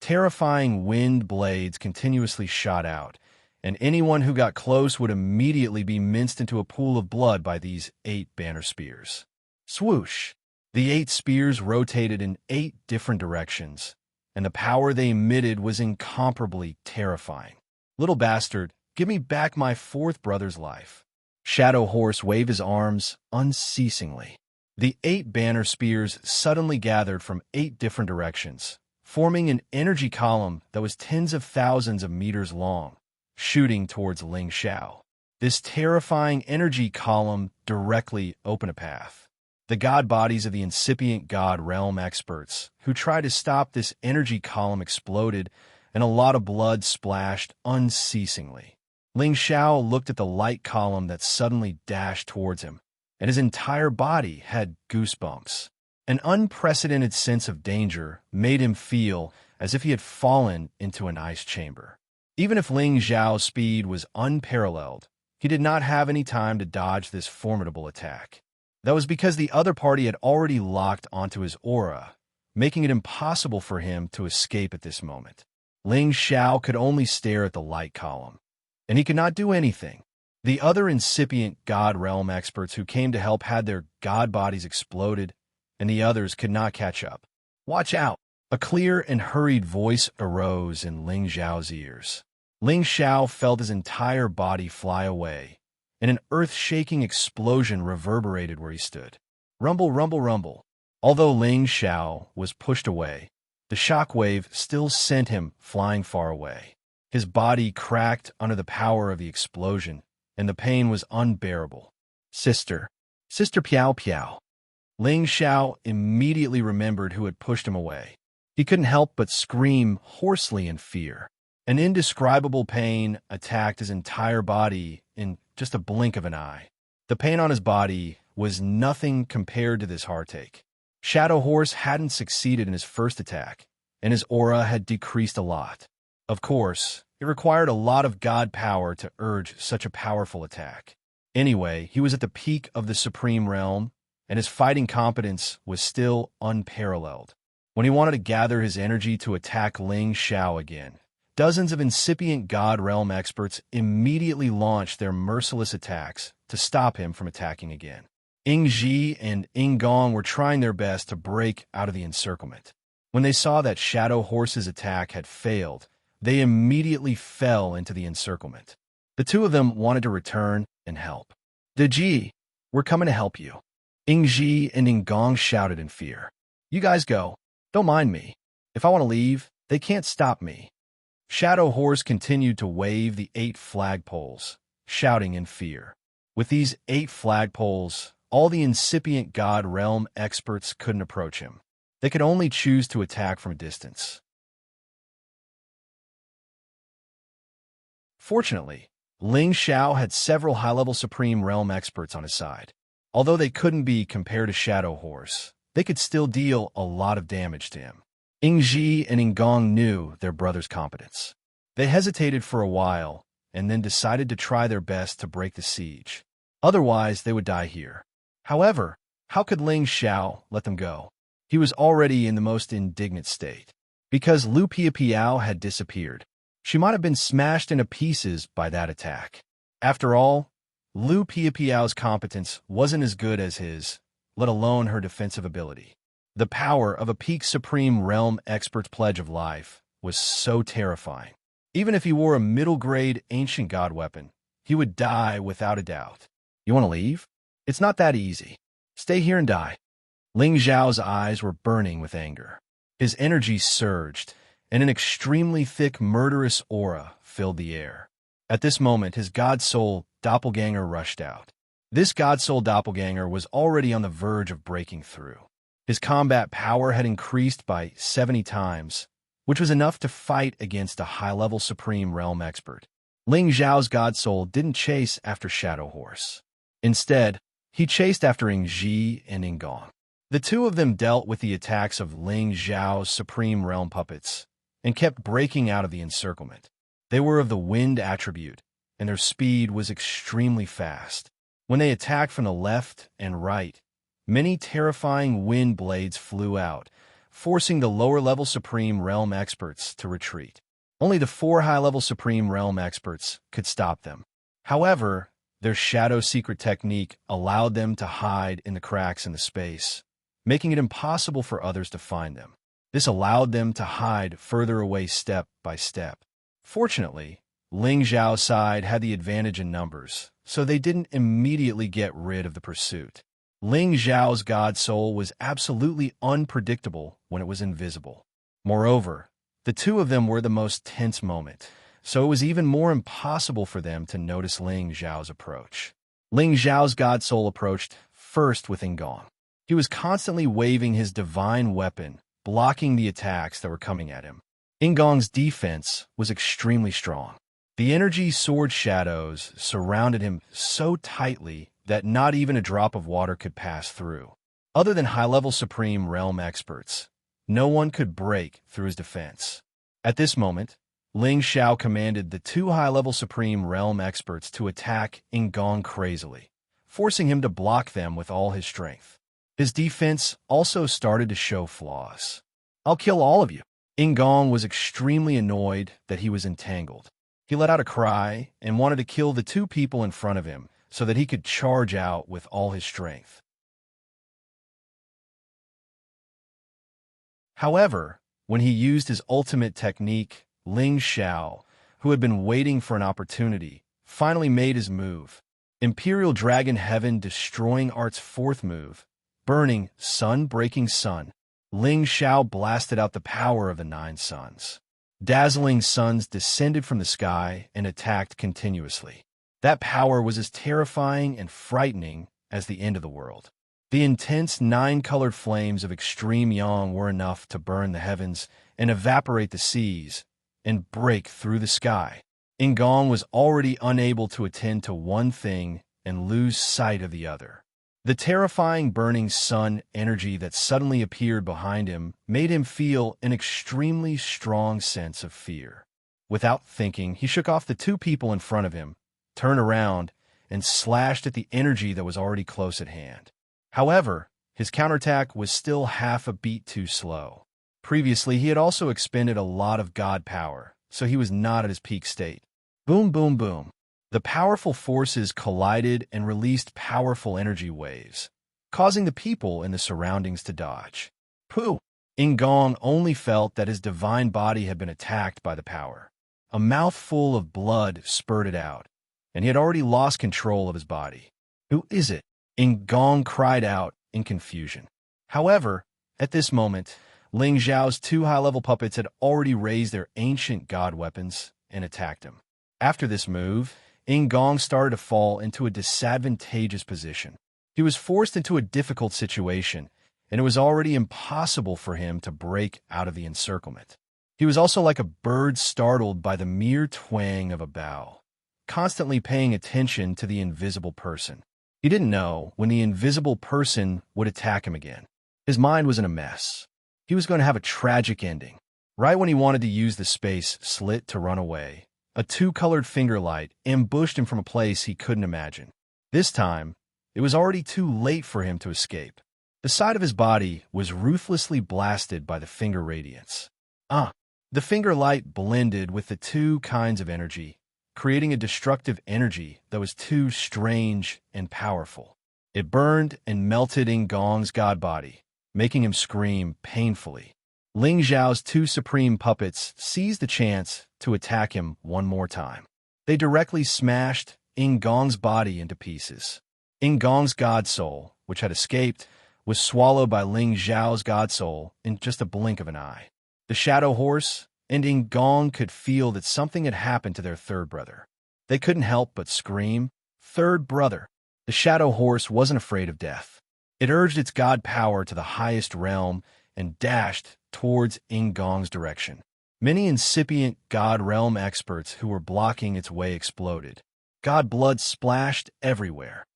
Terrifying wind blades continuously shot out, and anyone who got close would immediately be minced into a pool of blood by these 8 banner spears. Swoosh! The 8 spears rotated in 8 different directions, and the power they emitted was incomparably terrifying. "Little bastard, give me back my 4th brother's life." Shadow Horse waved his arms unceasingly. The 8 banner spears suddenly gathered from 8 different directions, forming an energy column that was tens of thousands of meters long, shooting towards Ling Xiao. This terrifying energy column directly opened a path. The god bodies of the incipient god realm experts who tried to stop this energy column exploded, and a lot of blood splashed unceasingly. Ling Xiao looked at the light column that suddenly dashed towards him, and his entire body had goosebumps. An unprecedented sense of danger made him feel as if he had fallen into an ice chamber. Even if Ling Xiao's speed was unparalleled, he did not have any time to dodge this formidable attack. That was because the other party had already locked onto his aura, making it impossible for him to escape at this moment. Ling Xiao could only stare at the light column, and he could not do anything. The other incipient god realm experts who came to help had their god bodies exploded, and the others could not catch up. "Watch out!" A clear and hurried voice arose in Ling Xiao's ears. Ling Xiao felt his entire body fly away, and an earth-shaking explosion reverberated where he stood. Rumble, rumble, rumble. Although Ling Xiao was pushed away, the shockwave still sent him flying far away. His body cracked under the power of the explosion, and the pain was unbearable. Sister Piao Piao." Ling Xiao immediately remembered who had pushed him away. He couldn't help but scream hoarsely in fear. An indescribable pain attacked his entire body in just a blink of an eye. The pain on his body was nothing compared to this heartache. Shadow Horse hadn't succeeded in his first attack, and his aura had decreased a lot. Of course, it required a lot of god power to urge such a powerful attack. Anyway, he was at the peak of the Supreme Realm, and his fighting competence was still unparalleled. When he wanted to gather his energy to attack Ling Xiao again, dozens of incipient god realm experts immediately launched their merciless attacks to stop him from attacking again. Ying Ji and Ying Gong were trying their best to break out of the encirclement. When they saw that Shadow Horse's attack had failed, they immediately fell into the encirclement. The two of them wanted to return and help. "De Ji, we're coming to help you." Ying Ji and Ying Gong shouted in fear. "You guys go. Don't mind me. If I want to leave, they can't stop me." Shadow Horse continued to wave the 8 flagpoles, shouting in fear. With these 8 flagpoles, all the incipient god realm experts couldn't approach him. They could only choose to attack from a distance. Fortunately, Ling Xiao had several high-level Supreme Realm experts on his side. Although they couldn't be compared to Shadow Horse, they could still deal a lot of damage to him. Ying Ji and Ying Gong knew their brother's competence. They hesitated for a while, and then decided to try their best to break the siege. Otherwise, they would die here. However, how could Ling Xiao let them go? He was already in the most indignant state. Because Lu Piapiao had disappeared, she might have been smashed into pieces by that attack. After all, Lu Piapiao's competence wasn't as good as his, let alone her defensive ability. The power of a peak Supreme Realm expert's pledge of life was so terrifying. Even if he wore a middle-grade ancient god weapon, he would die without a doubt. "You want to leave? It's not that easy. Stay here and die." Ling Xiao's eyes were burning with anger. His energy surged, and an extremely thick, murderous aura filled the air. At this moment, his god soul doppelganger rushed out. This god soul doppelganger was already on the verge of breaking through. His combat power had increased by 70 times, which was enough to fight against a high-level Supreme Realm expert. Ling Xiao's god soul didn't chase after Shadow Horse. Instead, he chased after Ying Ji and Ying Gong. The two of them dealt with the attacks of Ling Xiao's Supreme Realm puppets, and kept breaking out of the encirclement. They were of the wind attribute, and their speed was extremely fast. When they attacked from the left and right, many terrifying wind blades flew out, forcing the lower-level Supreme Realm experts to retreat. Only the 4 high-level Supreme Realm experts could stop them. However, their shadow secret technique allowed them to hide in the cracks in the space, making it impossible for others to find them. This allowed them to hide further away step by step. Fortunately, Ling Zhao's side had the advantage in numbers, so they didn't immediately get rid of the pursuit. Ling Zhao's God Soul was absolutely unpredictable when it was invisible. Moreover, the two of them were the most tense moment, so it was even more impossible for them to notice Ling Zhao's approach. Ling Zhao's God Soul approached first with Ingong. He was constantly waving his divine weapon, blocking the attacks that were coming at him. Ingong's defense was extremely strong. The energy sword shadows surrounded him so tightly that not even a drop of water could pass through. Other than high-level Supreme Realm experts, no one could break through his defense. At this moment, Ling Xiao commanded the 2 high-level Supreme Realm experts to attack Ingong crazily, forcing him to block them with all his strength. His defense also started to show flaws. "I'll kill all of you." Ingong was extremely annoyed that he was entangled. He let out a cry and wanted to kill the 2 people in front of him so that he could charge out with all his strength. However, when he used his ultimate technique, Ling Xiao, who had been waiting for an opportunity, finally made his move. Imperial Dragon Heaven Destroying Art's 4th move, Burning Sun Breaking Sun. Ling Xiao blasted out the power of the 9 suns. Dazzling suns descended from the sky and attacked continuously. That power was as terrifying and frightening as the end of the world. The intense 9-colored flames of extreme yang were enough to burn the heavens and evaporate the seas and break through the sky. Ingong was already unable to attend to one thing and lose sight of the other. The terrifying burning sun energy that suddenly appeared behind him made him feel an extremely strong sense of fear. Without thinking, he shook off the 2 people in front of him, turned around, and slashed at the energy that was already close at hand. However, his counterattack was still half a beat too slow. Previously, he had also expended a lot of god power, so he was not at his peak state. Boom, boom, boom. The powerful forces collided and released powerful energy waves, causing the people in the surroundings to dodge. Pooh! Ingong only felt that his divine body had been attacked by the power. A mouthful of blood spurted out, and he had already lost control of his body. "Who is it?" Ingong cried out in confusion. However, at this moment, Ling Zhao's 2 high-level puppets had already raised their ancient god weapons and attacked him. After this move, Ingong started to fall into a disadvantageous position. He was forced into a difficult situation, and it was already impossible for him to break out of the encirclement. He was also like a bird startled by the mere twang of a bough, constantly paying attention to the invisible person. He didn't know when the invisible person would attack him again. His mind was in a mess. He was going to have a tragic ending. Right when he wanted to use the space slit to run away, a 2-colored finger light ambushed him from a place he couldn't imagine. This time, it was already too late for him to escape. The side of his body was ruthlessly blasted by the finger radiance. The finger light blended with the 2 kinds of energy, creating a destructive energy that was too strange and powerful. It burned and melted Ingong's god body, making him scream painfully. Ling Zhao's 2 supreme puppets seized the chance to attack him one more time. They directly smashed Ingong's body into pieces. Ingong's god soul, which had escaped, was swallowed by Ling Zhao's god soul in just a blink of an eye. The Shadow Horse and Ingong could feel that something had happened to their 3rd brother. They couldn't help but scream, "Third brother!" The Shadow Horse wasn't afraid of death. It urged its god power to the highest realm and dashed towards Ingong's direction. Many incipient god realm experts who were blocking its way exploded. God blood splashed everywhere.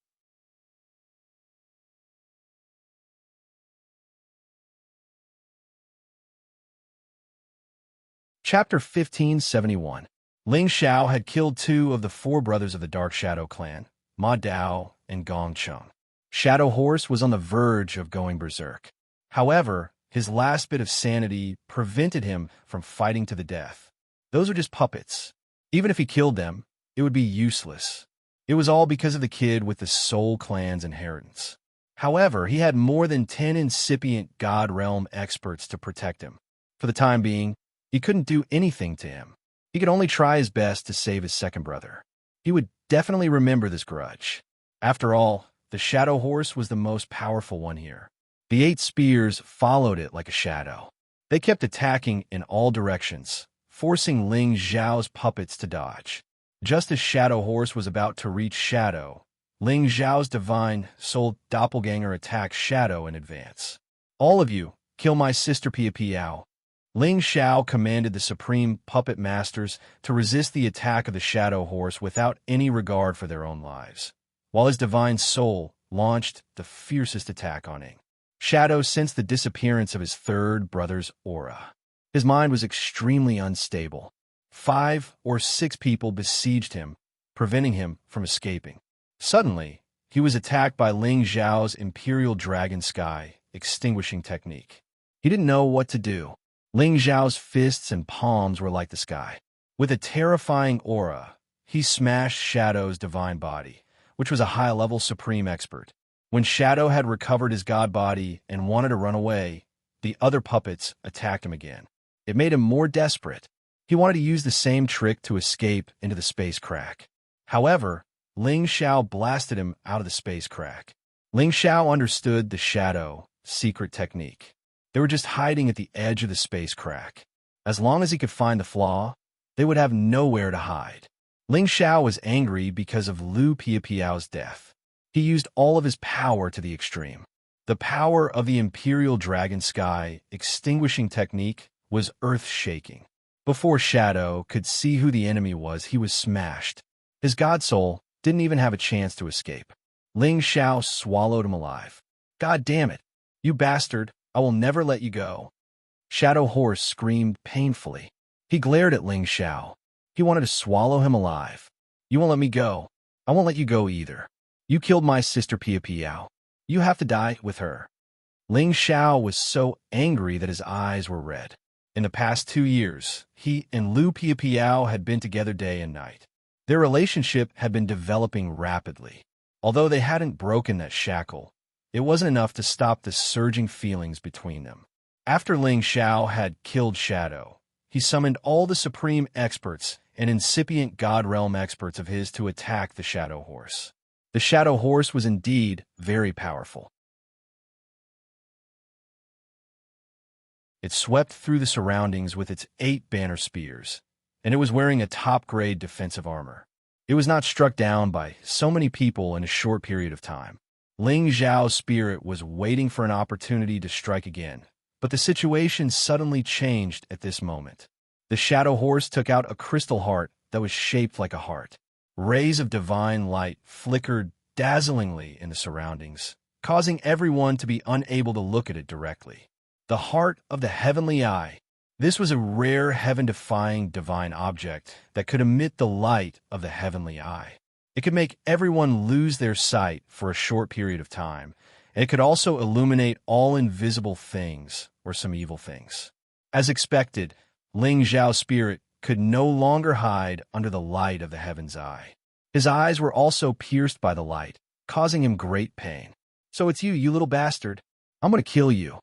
Chapter 1571. Ling Xiao had killed 2 of the 4 brothers of the Dark Shadow clan, Ma Dao and Gong Cheng. Shadow Horse was on the verge of going berserk. However, his last bit of sanity prevented him from fighting to the death. Those were just puppets. Even if he killed them, it would be useless. It was all because of the kid with the Soul Clan's inheritance. However, he had more than 10 incipient God Realm experts to protect him. For the time being, he couldn't do anything to him. He could only try his best to save his second brother. He would definitely remember this grudge. After all, the Shadow Horse was the most powerful one here. The 8 spears followed it like a shadow. They kept attacking in all directions, forcing Ling Xiao's puppets to dodge. Just as Shadow Horse was about to reach Shadow, Ling Xiao's divine soul doppelganger attacked Shadow in advance. All of you, kill my sister Pia Piao. Ling Xiao commanded the supreme puppet masters to resist the attack of the Shadow Horse without any regard for their own lives, while his divine soul launched the fiercest attack on Ing. Shadow sensed the disappearance of his third brother's aura. His mind was extremely unstable. 5 or 6 people besieged him, preventing him from escaping. Suddenly, he was attacked by Ling Xiao's Imperial Dragon Sky extinguishing technique. He didn't know what to do. Ling Xiao's fists and palms were like the sky. With a terrifying aura, he smashed Shadow's divine body, which was a high-level supreme expert. When Shadow had recovered his god body and wanted to run away, the other puppets attacked him again. It made him more desperate. He wanted to use the same trick to escape into the space crack. However, Ling Xiao blasted him out of the space crack. Ling Xiao understood the Shadow secret technique. They were just hiding at the edge of the space crack. As long as he could find the flaw, they would have nowhere to hide. Ling Xiao was angry because of Lu Piapiao's death. He used all of his power to the extreme. The power of the Imperial Dragon Sky extinguishing technique was earth-shaking. Before Shadow could see who the enemy was, he was smashed. His god soul didn't even have a chance to escape. Ling Xiao swallowed him alive. God damn it, you bastard! I will never let you go. Shadow Horse screamed painfully. He glared at Ling Xiao. He wanted to swallow him alive. You won't let me go. I won't let you go either. You killed my sister Pia Piao. You have to die with her. Ling Xiao was so angry that his eyes were red. In the past 2 years, he and Lu Pia Piao had been together day and night. Their relationship had been developing rapidly. Although they hadn't broken that shackle, it wasn't enough to stop the surging feelings between them. After Ling Xiao had killed Shadow, he summoned all the supreme experts and incipient God Realm experts of his to attack the Shadow Horse. The Shadow Horse was indeed very powerful. It swept through the surroundings with its 8 banner spears, and it was wearing a top-grade defensive armor. It was not struck down by so many people in a short period of time. Ling Xiao's spirit was waiting for an opportunity to strike again, but the situation suddenly changed at this moment. The Shadow Horse took out a crystal heart that was shaped like a heart. Rays of divine light flickered dazzlingly in the surroundings, causing everyone to be unable to look at it directly. The heart of the heavenly eye. This was a rare heaven-defying divine object that could emit the light of the heavenly eye. It could make everyone lose their sight for a short period of time, and it could also illuminate all invisible things or some evil things. As expected, Ling Xiao's spirit could no longer hide under the light of the heaven's eye. His eyes were also pierced by the light, causing him great pain. So it's you little bastard. I'm going to kill you.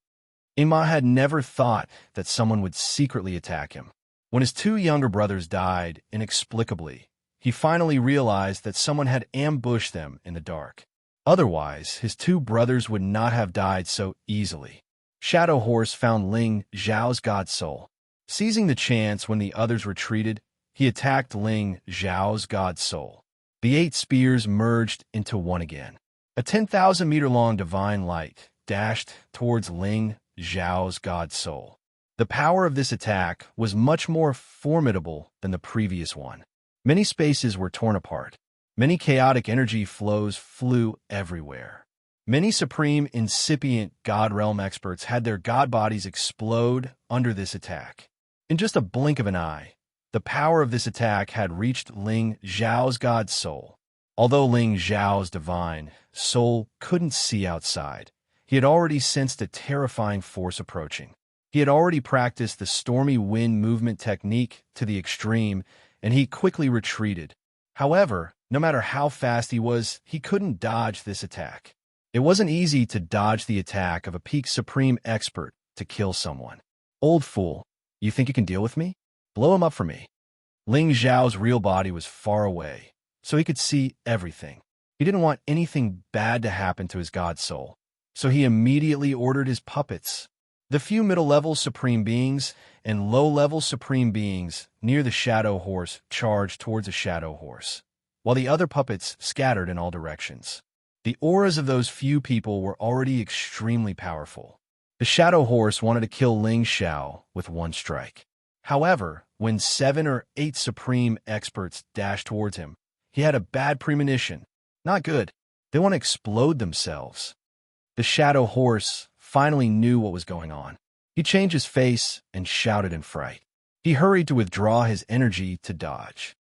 Ima had never thought that someone would secretly attack him. When his 2 younger brothers died inexplicably, he finally realized that someone had ambushed them in the dark. Otherwise, his 2 brothers would not have died so easily. Shadow Horse found Ling Xiao's god soul. Seizing the chance when the others retreated, he attacked Ling Xiao's god soul. The 8 spears merged into one again. A 10,000-meter-long divine light dashed towards Ling Xiao's god soul. The power of this attack was much more formidable than the previous one. Many spaces were torn apart. Many chaotic energy flows flew everywhere. Many supreme incipient God Realm experts had their god bodies explode under this attack. In just a blink of an eye, the power of this attack had reached Ling Xiao's god soul. Although Ling Xiao's divine soul couldn't see outside, he had already sensed a terrifying force approaching. He had already practiced the stormy wind movement technique to the extreme, and he quickly retreated. However, no matter how fast he was, he couldn't dodge this attack. It wasn't easy to dodge the attack of a peak supreme expert to kill someone. Old fool, you think you can deal with me? Blow him up for me. Ling Xiao's real body was far away, so he could see everything. He didn't want anything bad to happen to his god soul, so he immediately ordered his puppets. The few middle-level supreme beings and low-level supreme beings near the shadow horse charged towards a shadow horse, while the other puppets scattered in all directions. The auras of those few people were already extremely powerful. The shadow horse wanted to kill Ling Xiao with one strike. However, when 7 or 8 supreme experts dashed towards him, he had a bad premonition. Not good. They want to explode themselves. The shadow horse finally knew what was going on. He changed his face and shouted in fright. He hurried to withdraw his energy to dodge.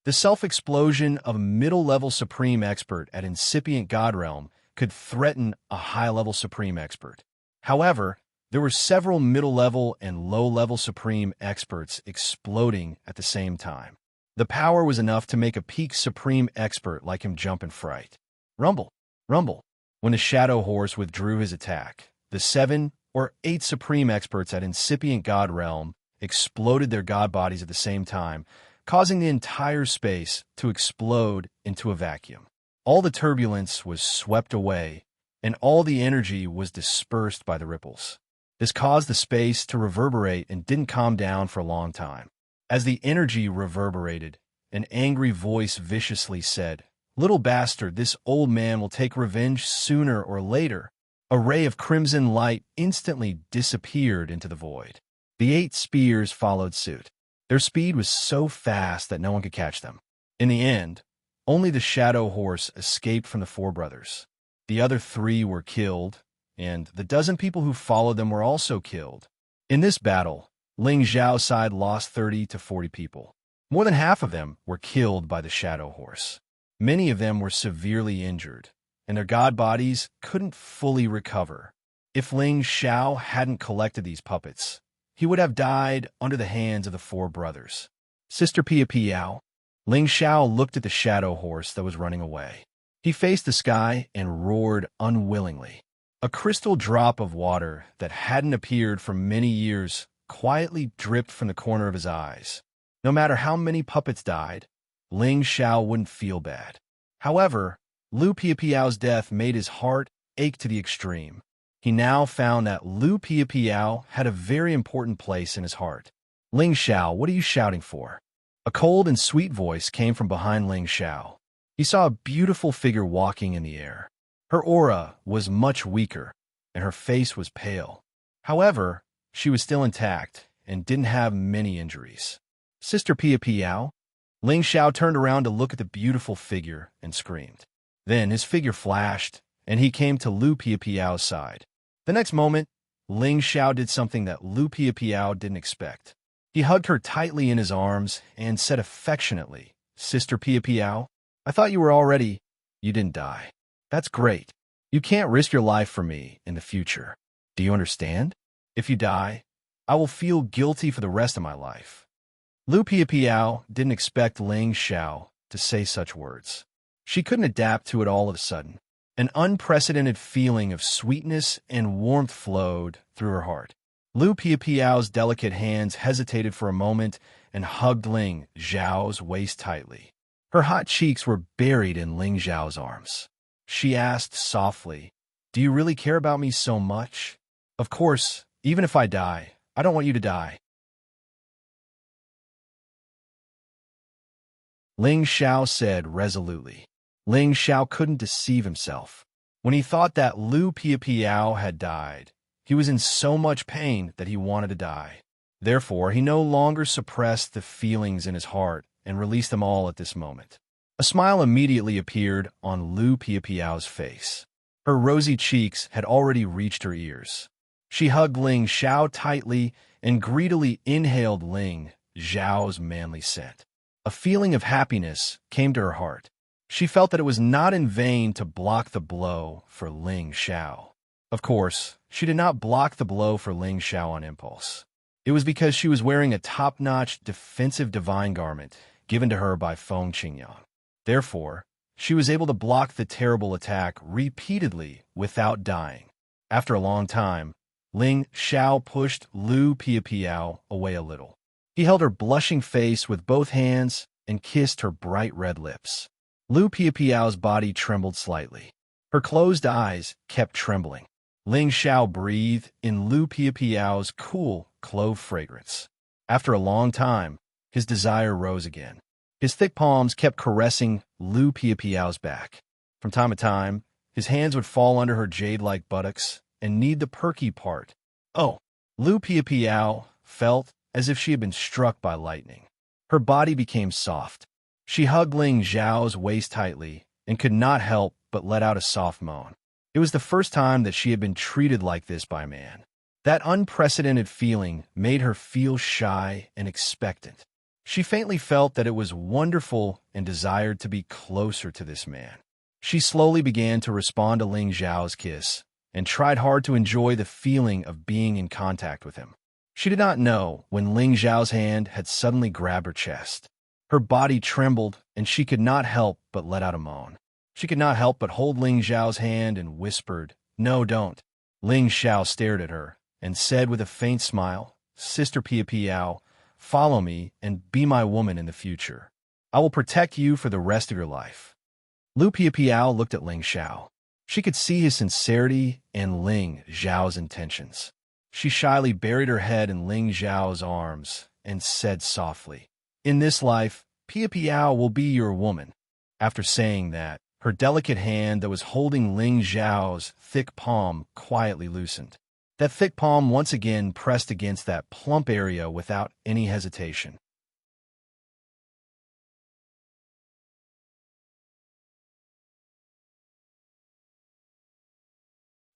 The self-explosion of a middle-level supreme expert at incipient God Realm could threaten a high-level supreme expert. However, there were several middle-level and low-level supreme experts exploding at the same time. The power was enough to make a peak supreme expert like him jump in fright. Rumble, rumble. When the shadow horse withdrew his attack, the 7 or 8 supreme experts at incipient God Realm exploded their god bodies at the same time, causing the entire space to explode into a vacuum. All the turbulence was swept away, and all the energy was dispersed by the ripples. This caused the space to reverberate and didn't calm down for a long time. As the energy reverberated, an angry voice viciously said, "Little bastard, this old man will take revenge sooner or later." A ray of crimson light instantly disappeared into the void. The 8 spears followed suit. Their speed was so fast that no one could catch them. In the end, only the shadow horse escaped from the 4 brothers. The other 3 were killed, and the dozen people who followed them were also killed. In this battle, Ling Xiao's side lost 30 to 40 people. More than half of them were killed by the shadow horse. Many of them were severely injured, and their god bodies couldn't fully recover. If Ling Xiao hadn't collected these puppets, he would have died under the hands of the 4 brothers. Sister Pia Piao. Ling Xiao looked at the shadow horse that was running away. He faced the sky and roared unwillingly. A crystal drop of water that hadn't appeared for many years quietly dripped from the corner of his eyes. No matter how many puppets died, Ling Xiao wouldn't feel bad. However, Lu Piapiao's death made his heart ache to the extreme. He now found that Lu Piapiao had a very important place in his heart. "Ling Xiao, what are you shouting for?" A cold and sweet voice came from behind Ling Xiao. He saw a beautiful figure walking in the air. Her aura was much weaker, and her face was pale. However, she was still intact and didn't have many injuries. "Sister Pia Piao?" Ling Xiao turned around to look at the beautiful figure and screamed. Then his figure flashed, and he came to Lu Piapiao's side. The next moment, Ling Xiao did something that Lu Piapiao didn't expect. He hugged her tightly in his arms and said affectionately, "Sister Piapiao, I thought you were already... You didn't die. That's great. You can't risk your life for me in the future. Do you understand? If you die, I will feel guilty for the rest of my life." Lu Piapiao didn't expect Ling Xiao to say such words. She couldn't adapt to it all of a sudden. An unprecedented feeling of sweetness and warmth flowed through her heart. Lu Piapiao's delicate hands hesitated for a moment and hugged Ling Xiao's waist tightly. Her hot cheeks were buried in Ling Xiao's arms. She asked softly, "Do you really care about me so much?" "Of course, even if I die, I don't want you to die." Ling Xiao said resolutely. Ling Xiao couldn't deceive himself. When he thought that Lu Piapiao had died, he was in so much pain that he wanted to die. Therefore, he no longer suppressed the feelings in his heart and released them all at this moment. A smile immediately appeared on Lu Piapiao's face. Her rosy cheeks had already reached her ears. She hugged Ling Xiao tightly and greedily inhaled Ling Xiao's manly scent. A feeling of happiness came to her heart. She felt that it was not in vain to block the blow for Ling Xiao. Of course, she did not block the blow for Ling Xiao on impulse. It was because she was wearing a top-notch defensive divine garment given to her by Feng Qingyang. Therefore, she was able to block the terrible attack repeatedly without dying. After a long time, Ling Xiao pushed Lu Piapiao away a little. He held her blushing face with both hands and kissed her bright red lips. Lu Piapiao's body trembled slightly. Her closed eyes kept trembling. Ling Xiao breathed in Lu Piapiao's cool clove fragrance. After a long time, his desire rose again. His thick palms kept caressing Lu Piapiao's back. From time to time, his hands would fall under her jade-like buttocks and knead the perky part. Oh, Lu Piapiao felt as if she had been struck by lightning. Her body became soft. She hugged Ling Xiao's waist tightly and could not help but let out a soft moan. It was the first time that she had been treated like this by a man. That unprecedented feeling made her feel shy and expectant. She faintly felt that it was wonderful and desired to be closer to this man. She slowly began to respond to Ling Xiao's kiss and tried hard to enjoy the feeling of being in contact with him. She did not know when Ling Xiao's hand had suddenly grabbed her chest. Her body trembled, and she could not help but let out a moan. She could not help but hold Ling Xiao's hand and whispered, "No, don't." Ling Xiao stared at her and said with a faint smile, "Sister Piapiao, follow me and be my woman in the future. I will protect you for the rest of your life." Lu Piapiao looked at Ling Xiao. She could see his sincerity and Ling Xiao's intentions. She shyly buried her head in Ling Xiao's arms and said softly, "In this life, Piapiao will be your woman." After saying that, her delicate hand that was holding Ling Xiao's thick palm quietly loosened. That thick palm once again pressed against that plump area without any hesitation.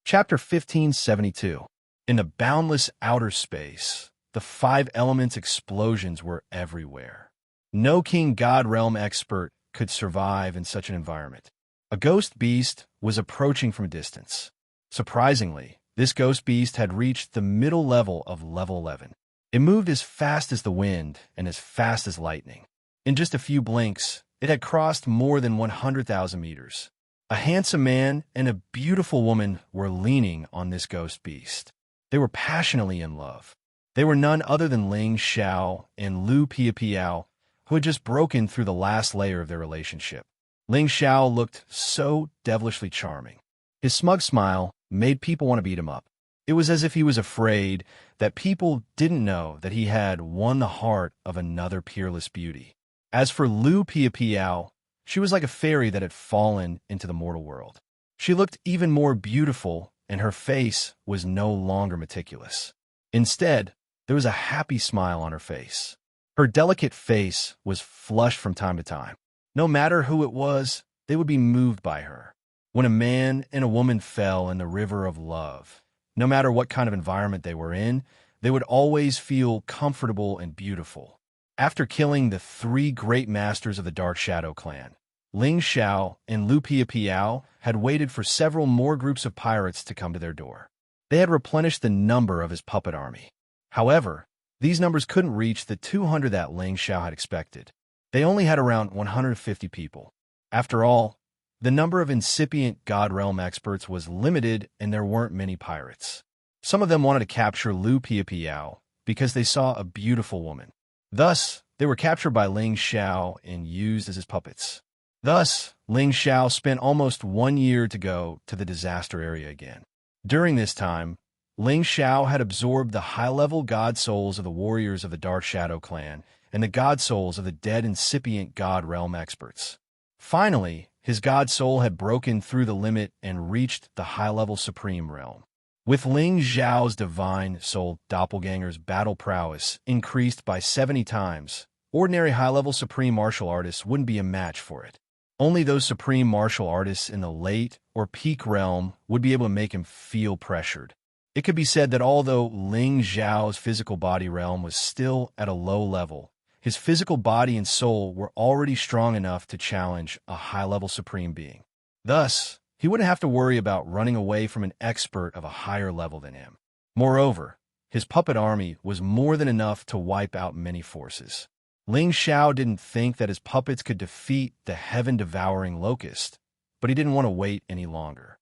Chapter 1572. In the boundless outer space, the five elements explosions were everywhere. No king god realm expert could survive in such an environment. A ghost beast was approaching from a distance. Surprisingly, this ghost beast had reached the middle level of level 11. It moved as fast as the wind and as fast as lightning. In just a few blinks, it had crossed more than 100,000 meters. A handsome man and a beautiful woman were leaning on this ghost beast. They were passionately in love. They were none other than Ling Xiao and Lu Piapiao, who had just broken through the last layer of their relationship. Ling Xiao looked so devilishly charming. His smug smile made people want to beat him up. It was as if he was afraid that people didn't know that he had won the heart of another peerless beauty. As for Lu Piapiao, she was like a fairy that had fallen into the mortal world. She looked even more beautiful, and her face was no longer meticulous. Instead, there was a happy smile on her face. Her delicate face was flushed from time to time. No matter who it was, they would be moved by her. When a man and a woman fell in the river of love, no matter what kind of environment they were in, they would always feel comfortable and beautiful. After killing the three great masters of the Dark Shadow clan, Ling Xiao and Lu Piapiao had waited for several more groups of pirates to come to their door. They had replenished the number of his puppet army. However, these numbers couldn't reach the 200 that Ling Xiao had expected. They only had around 150 people. After all, the number of incipient God Realm experts was limited and there weren't many pirates. Some of them wanted to capture Lu Piapiao because they saw a beautiful woman. Thus, they were captured by Ling Xiao and used as his puppets. Thus, Ling Xiao spent almost 1 year to go to the disaster area again. During this time, Ling Xiao had absorbed the high-level god souls of the warriors of the Dark Shadow clan and the god souls of the dead incipient God Realm experts. Finally, his god soul had broken through the limit and reached the high-level Supreme Realm. With Ling Xiao's divine soul doppelganger's battle prowess increased by 70 times, ordinary high-level Supreme martial artists wouldn't be a match for it. Only those supreme martial artists in the late or peak realm would be able to make him feel pressured. It could be said that although Ling Xiao's physical body realm was still at a low level, his physical body and soul were already strong enough to challenge a high-level supreme being. Thus, he wouldn't have to worry about running away from an expert of a higher level than him. Moreover, his puppet army was more than enough to wipe out many forces. Ling Xiao didn't think that his puppets could defeat the heaven-devouring locust, but he didn't want to wait any longer.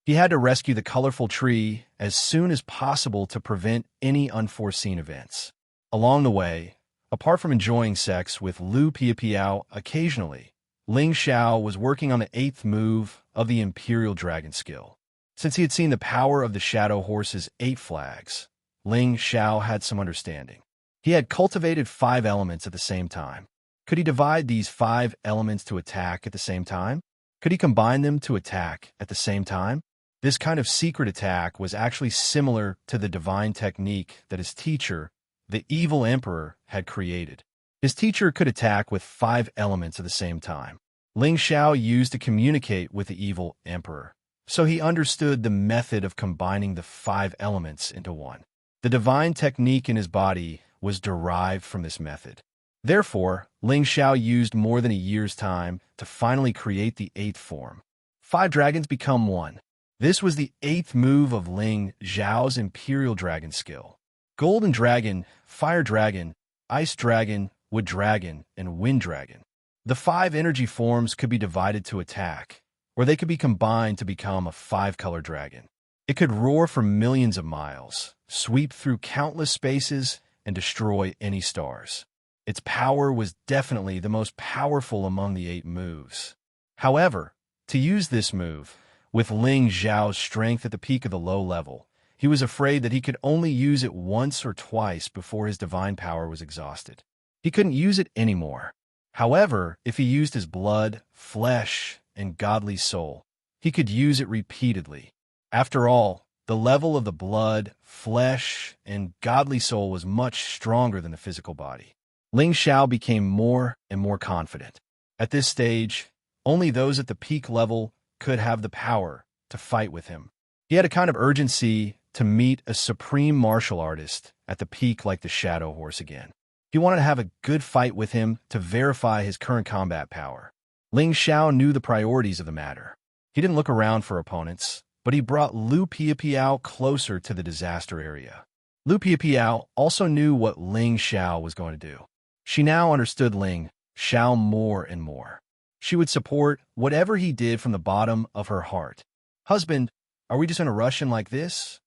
He had to rescue the colorful tree as soon as possible to prevent any unforeseen events. Along the way, apart from enjoying sex with Lu Piapiao occasionally, Ling Xiao was working on the 8th move of the Imperial Dragon skill. Since he had seen the power of the Shadow Horse's 8 flags, Ling Xiao had some understanding. He had cultivated 5 elements at the same time. Could he divide these 5 elements to attack at the same time? Could he combine them to attack at the same time? This kind of secret attack was actually similar to the divine technique that his teacher, the evil emperor, had created. His teacher could attack with 5 elements at the same time. Ling Xiao used to communicate with the evil emperor, so he understood the method of combining the 5 elements into one. The divine technique in his body was derived from this method. Therefore, Ling Xiao used more than a year's time to finally create the 8th form. 5 dragons become 1. This was the 8th move of Ling Xiao's Imperial Dragon skill. Golden Dragon, Fire Dragon, Ice Dragon, Wood Dragon, and Wind Dragon. The 5 energy forms could be divided to attack, or they could be combined to become a 5-color dragon. It could roar for millions of miles, sweep through countless spaces, and destroy any stars. Its power was definitely the most powerful among the 8 moves. However, to use this move, with Ling Xiao's strength at the peak of the low level, he was afraid that he could only use it once or twice before his divine power was exhausted. He couldn't use it anymore. However, if he used his blood, flesh, and godly soul, he could use it repeatedly. After all, the level of the blood, flesh, and godly soul was much stronger than the physical body. Ling Xiao became more and more confident. At this stage, only those at the peak level could have the power to fight with him. He had a kind of urgency to meet a supreme martial artist at the peak like the Shadow Horse again. He wanted to have a good fight with him to verify his current combat power. Ling Xiao knew the priorities of the matter. He didn't look around for opponents, but he brought Lu Piapiao closer to the disaster area. Lu Piapiao also knew what Ling Xiao was going to do. She now understood Ling Xiao more and more. She would support whatever he did from the bottom of her heart. "Husband, are we just in a rush in like this?"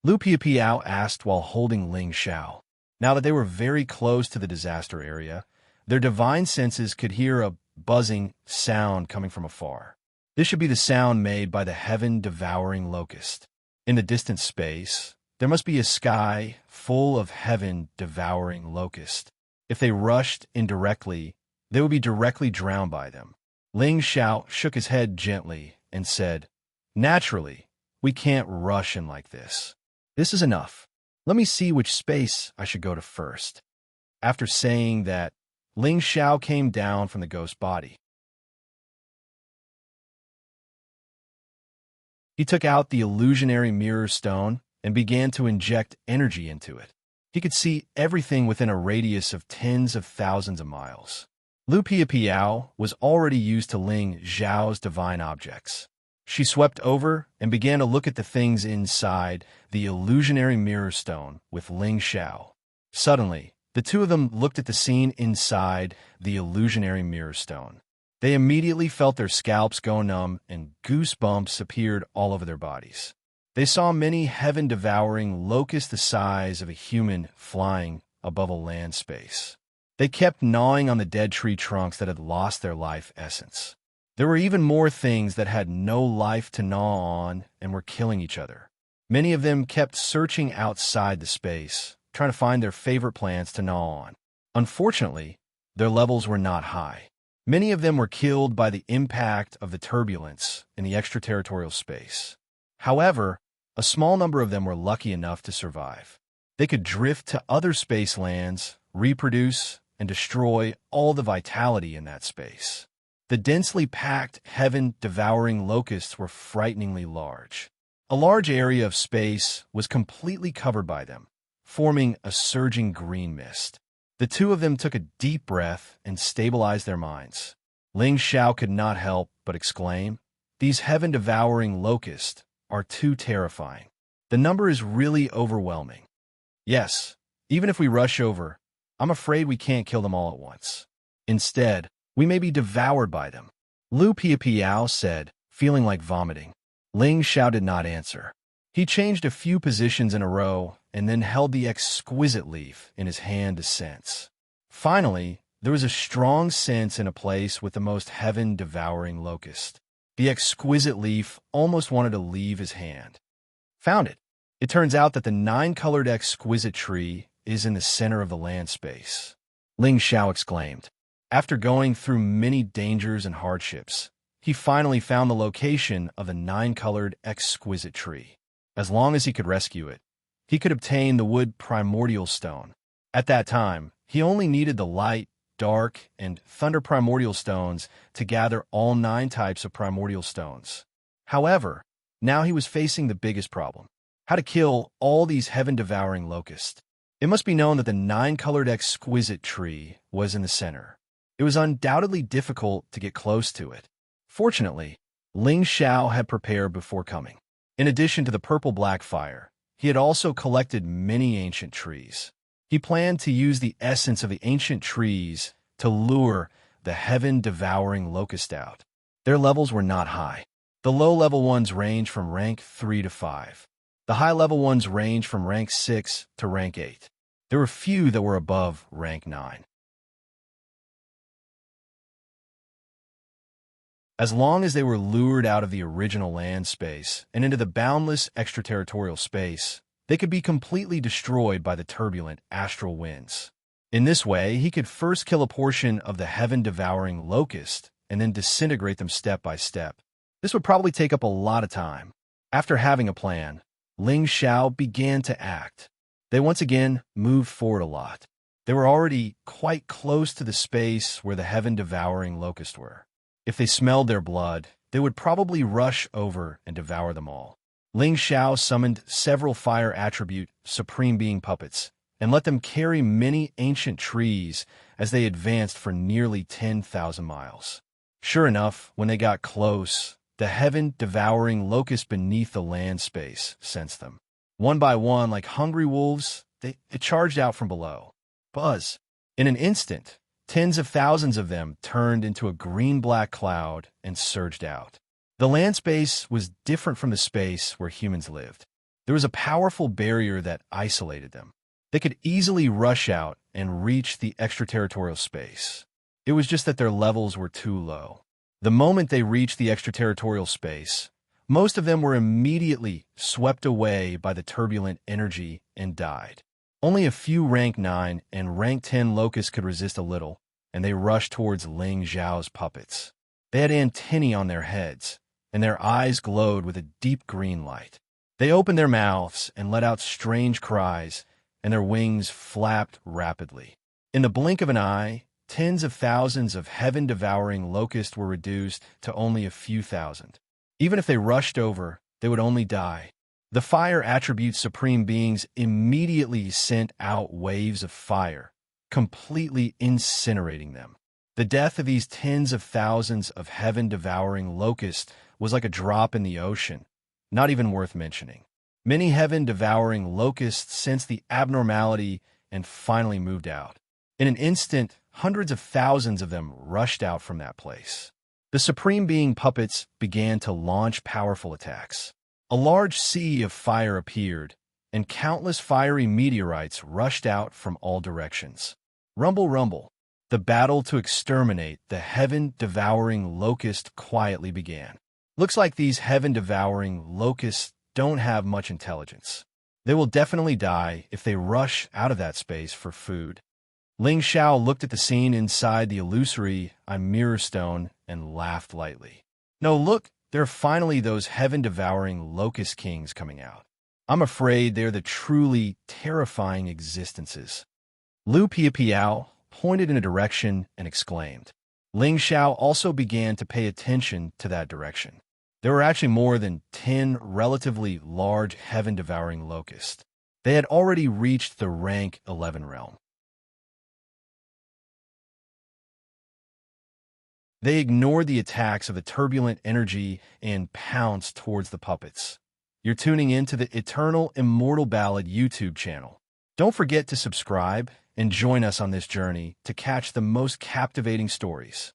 Lu Piapiao asked while holding Ling Xiao. Now that they were very close to the disaster area, their divine senses could hear a buzzing sound coming from afar. This should be the sound made by the heaven-devouring locust. In the distant space, there must be a sky full of heaven-devouring locusts. If they rushed indirectly, they would be directly drowned by them. Ling Xiao shook his head gently and said, "Naturally, we can't rush in like this. This is enough. Let me see which space I should go to first." After saying that, Ling Xiao came down from the ghost body. He took out the illusionary mirror stone and began to inject energy into it. He could see everything within a radius of tens of thousands of miles. Lu Piapiao was already used to Ling Xiao's divine objects. She swept over and began to look at the things inside the illusionary mirror stone with Ling Xiao. Suddenly, the two of them looked at the scene inside the illusionary mirror stone. They immediately felt their scalps go numb and goosebumps appeared all over their bodies. They saw many heaven-devouring locusts the size of a human flying above a land space. They kept gnawing on the dead tree trunks that had lost their life essence. There were even more things that had no life to gnaw on and were killing each other. Many of them kept searching outside the space, trying to find their favorite plants to gnaw on. Unfortunately, their levels were not high. Many of them were killed by the impact of the turbulence in the extraterritorial space. However, a small number of them were lucky enough to survive. They could drift to other space lands, reproduce, and destroy all the vitality in that space. The densely packed, heaven-devouring locusts were frighteningly large. A large area of space was completely covered by them, forming a surging green mist. The two of them took a deep breath and stabilized their minds. Ling Xiao could not help but exclaim, "These heaven-devouring locusts are too terrifying. The number is really overwhelming. Yes, even if we rush over, I'm afraid we can't kill them all at once. Instead, we may be devoured by them," Lu Piapiao said, feeling like vomiting. Ling Xiao did not answer. He changed a few positions in a row and then held the exquisite leaf in his hand to sense. Finally, there was a strong sense in a place with the most heaven-devouring locust. The exquisite leaf almost wanted to leave his hand. Found it. It turns out that the 9-colored exquisite tree is in the center of the land space. Ling Xiao exclaimed. After going through many dangers and hardships, he finally found the location of the 9-colored exquisite tree. As long as he could rescue it, he could obtain the wood primordial stone. At that time, he only needed the light, dark, and thunder primordial stones to gather all 9 types of primordial stones. However, now he was facing the biggest problem: how to kill all these heaven-devouring locusts. It must be known that the 9-colored exquisite tree was in the center. It was undoubtedly difficult to get close to it. Fortunately, Ling Xiao had prepared before coming. In addition to the purple-black fire, he had also collected many ancient trees. He planned to use the essence of the ancient trees to lure the heaven-devouring locust out. Their levels were not high. The low-level ones range from rank 3 to 5. The high-level ones range from rank 6 to rank 8. There were few that were above rank 9. As long as they were lured out of the original land space and into the boundless extraterritorial space, they could be completely destroyed by the turbulent astral winds. In this way, he could first kill a portion of the heaven-devouring locust and then disintegrate them step by step. This would probably take up a lot of time. After having a plan, Ling Xiao began to act. They once again moved forward a lot. They were already quite close to the space where the heaven-devouring locusts were. If they smelled their blood, they would probably rush over and devour them all. Ling Xiao summoned several fire attribute Supreme Being puppets and let them carry many ancient trees as they advanced for nearly 10,000 miles. Sure enough, when they got close, the heaven-devouring locusts beneath the land space sensed them. One by one, like hungry wolves, they charged out from below. Buzz! In an instant, tens of thousands of them turned into a green-black cloud and surged out. The land space was different from the space where humans lived. There was a powerful barrier that isolated them. They could easily rush out and reach the extraterritorial space. It was just that their levels were too low. The moment they reached the extraterritorial space, most of them were immediately swept away by the turbulent energy and died. Only a few rank 9 and rank 10 locusts could resist a little, and they rushed towards Ling Xiao's puppets. They had antennae on their heads, and their eyes glowed with a deep green light. They opened their mouths and let out strange cries, and their wings flapped rapidly. In the blink of an eye, tens of thousands of heaven-devouring locusts were reduced to only a few thousand. Even if they rushed over, they would only die. The fire attribute Supreme Beings immediately sent out waves of fire, completely incinerating them. The death of these tens of thousands of heaven-devouring locusts was like a drop in the ocean, not even worth mentioning. Many heaven-devouring locusts sensed the abnormality and finally moved out. In an instant, hundreds of thousands of them rushed out from that place. The Supreme Being puppets began to launch powerful attacks. A large sea of fire appeared, and countless fiery meteorites rushed out from all directions. Rumble, rumble. The battle to exterminate the heaven-devouring locust quietly began. Looks like these heaven-devouring locusts don't have much intelligence. They will definitely die if they rush out of that space for food. Ling Xiao looked at the scene inside the illusory mirror stone and laughed lightly. No, look, there are finally those heaven-devouring locust kings coming out. I'm afraid they're the truly terrifying existences. Lu Piapiao pointed in a direction and exclaimed. Ling Xiao also began to pay attention to that direction. There were actually more than 10 relatively large heaven-devouring locusts. They had already reached the rank 11 realm. They ignored the attacks of the turbulent energy and pounced towards the puppets. You're tuning in to the Eternal Immortal Ballad YouTube channel. Don't forget to subscribe and join us on this journey to catch the most captivating stories.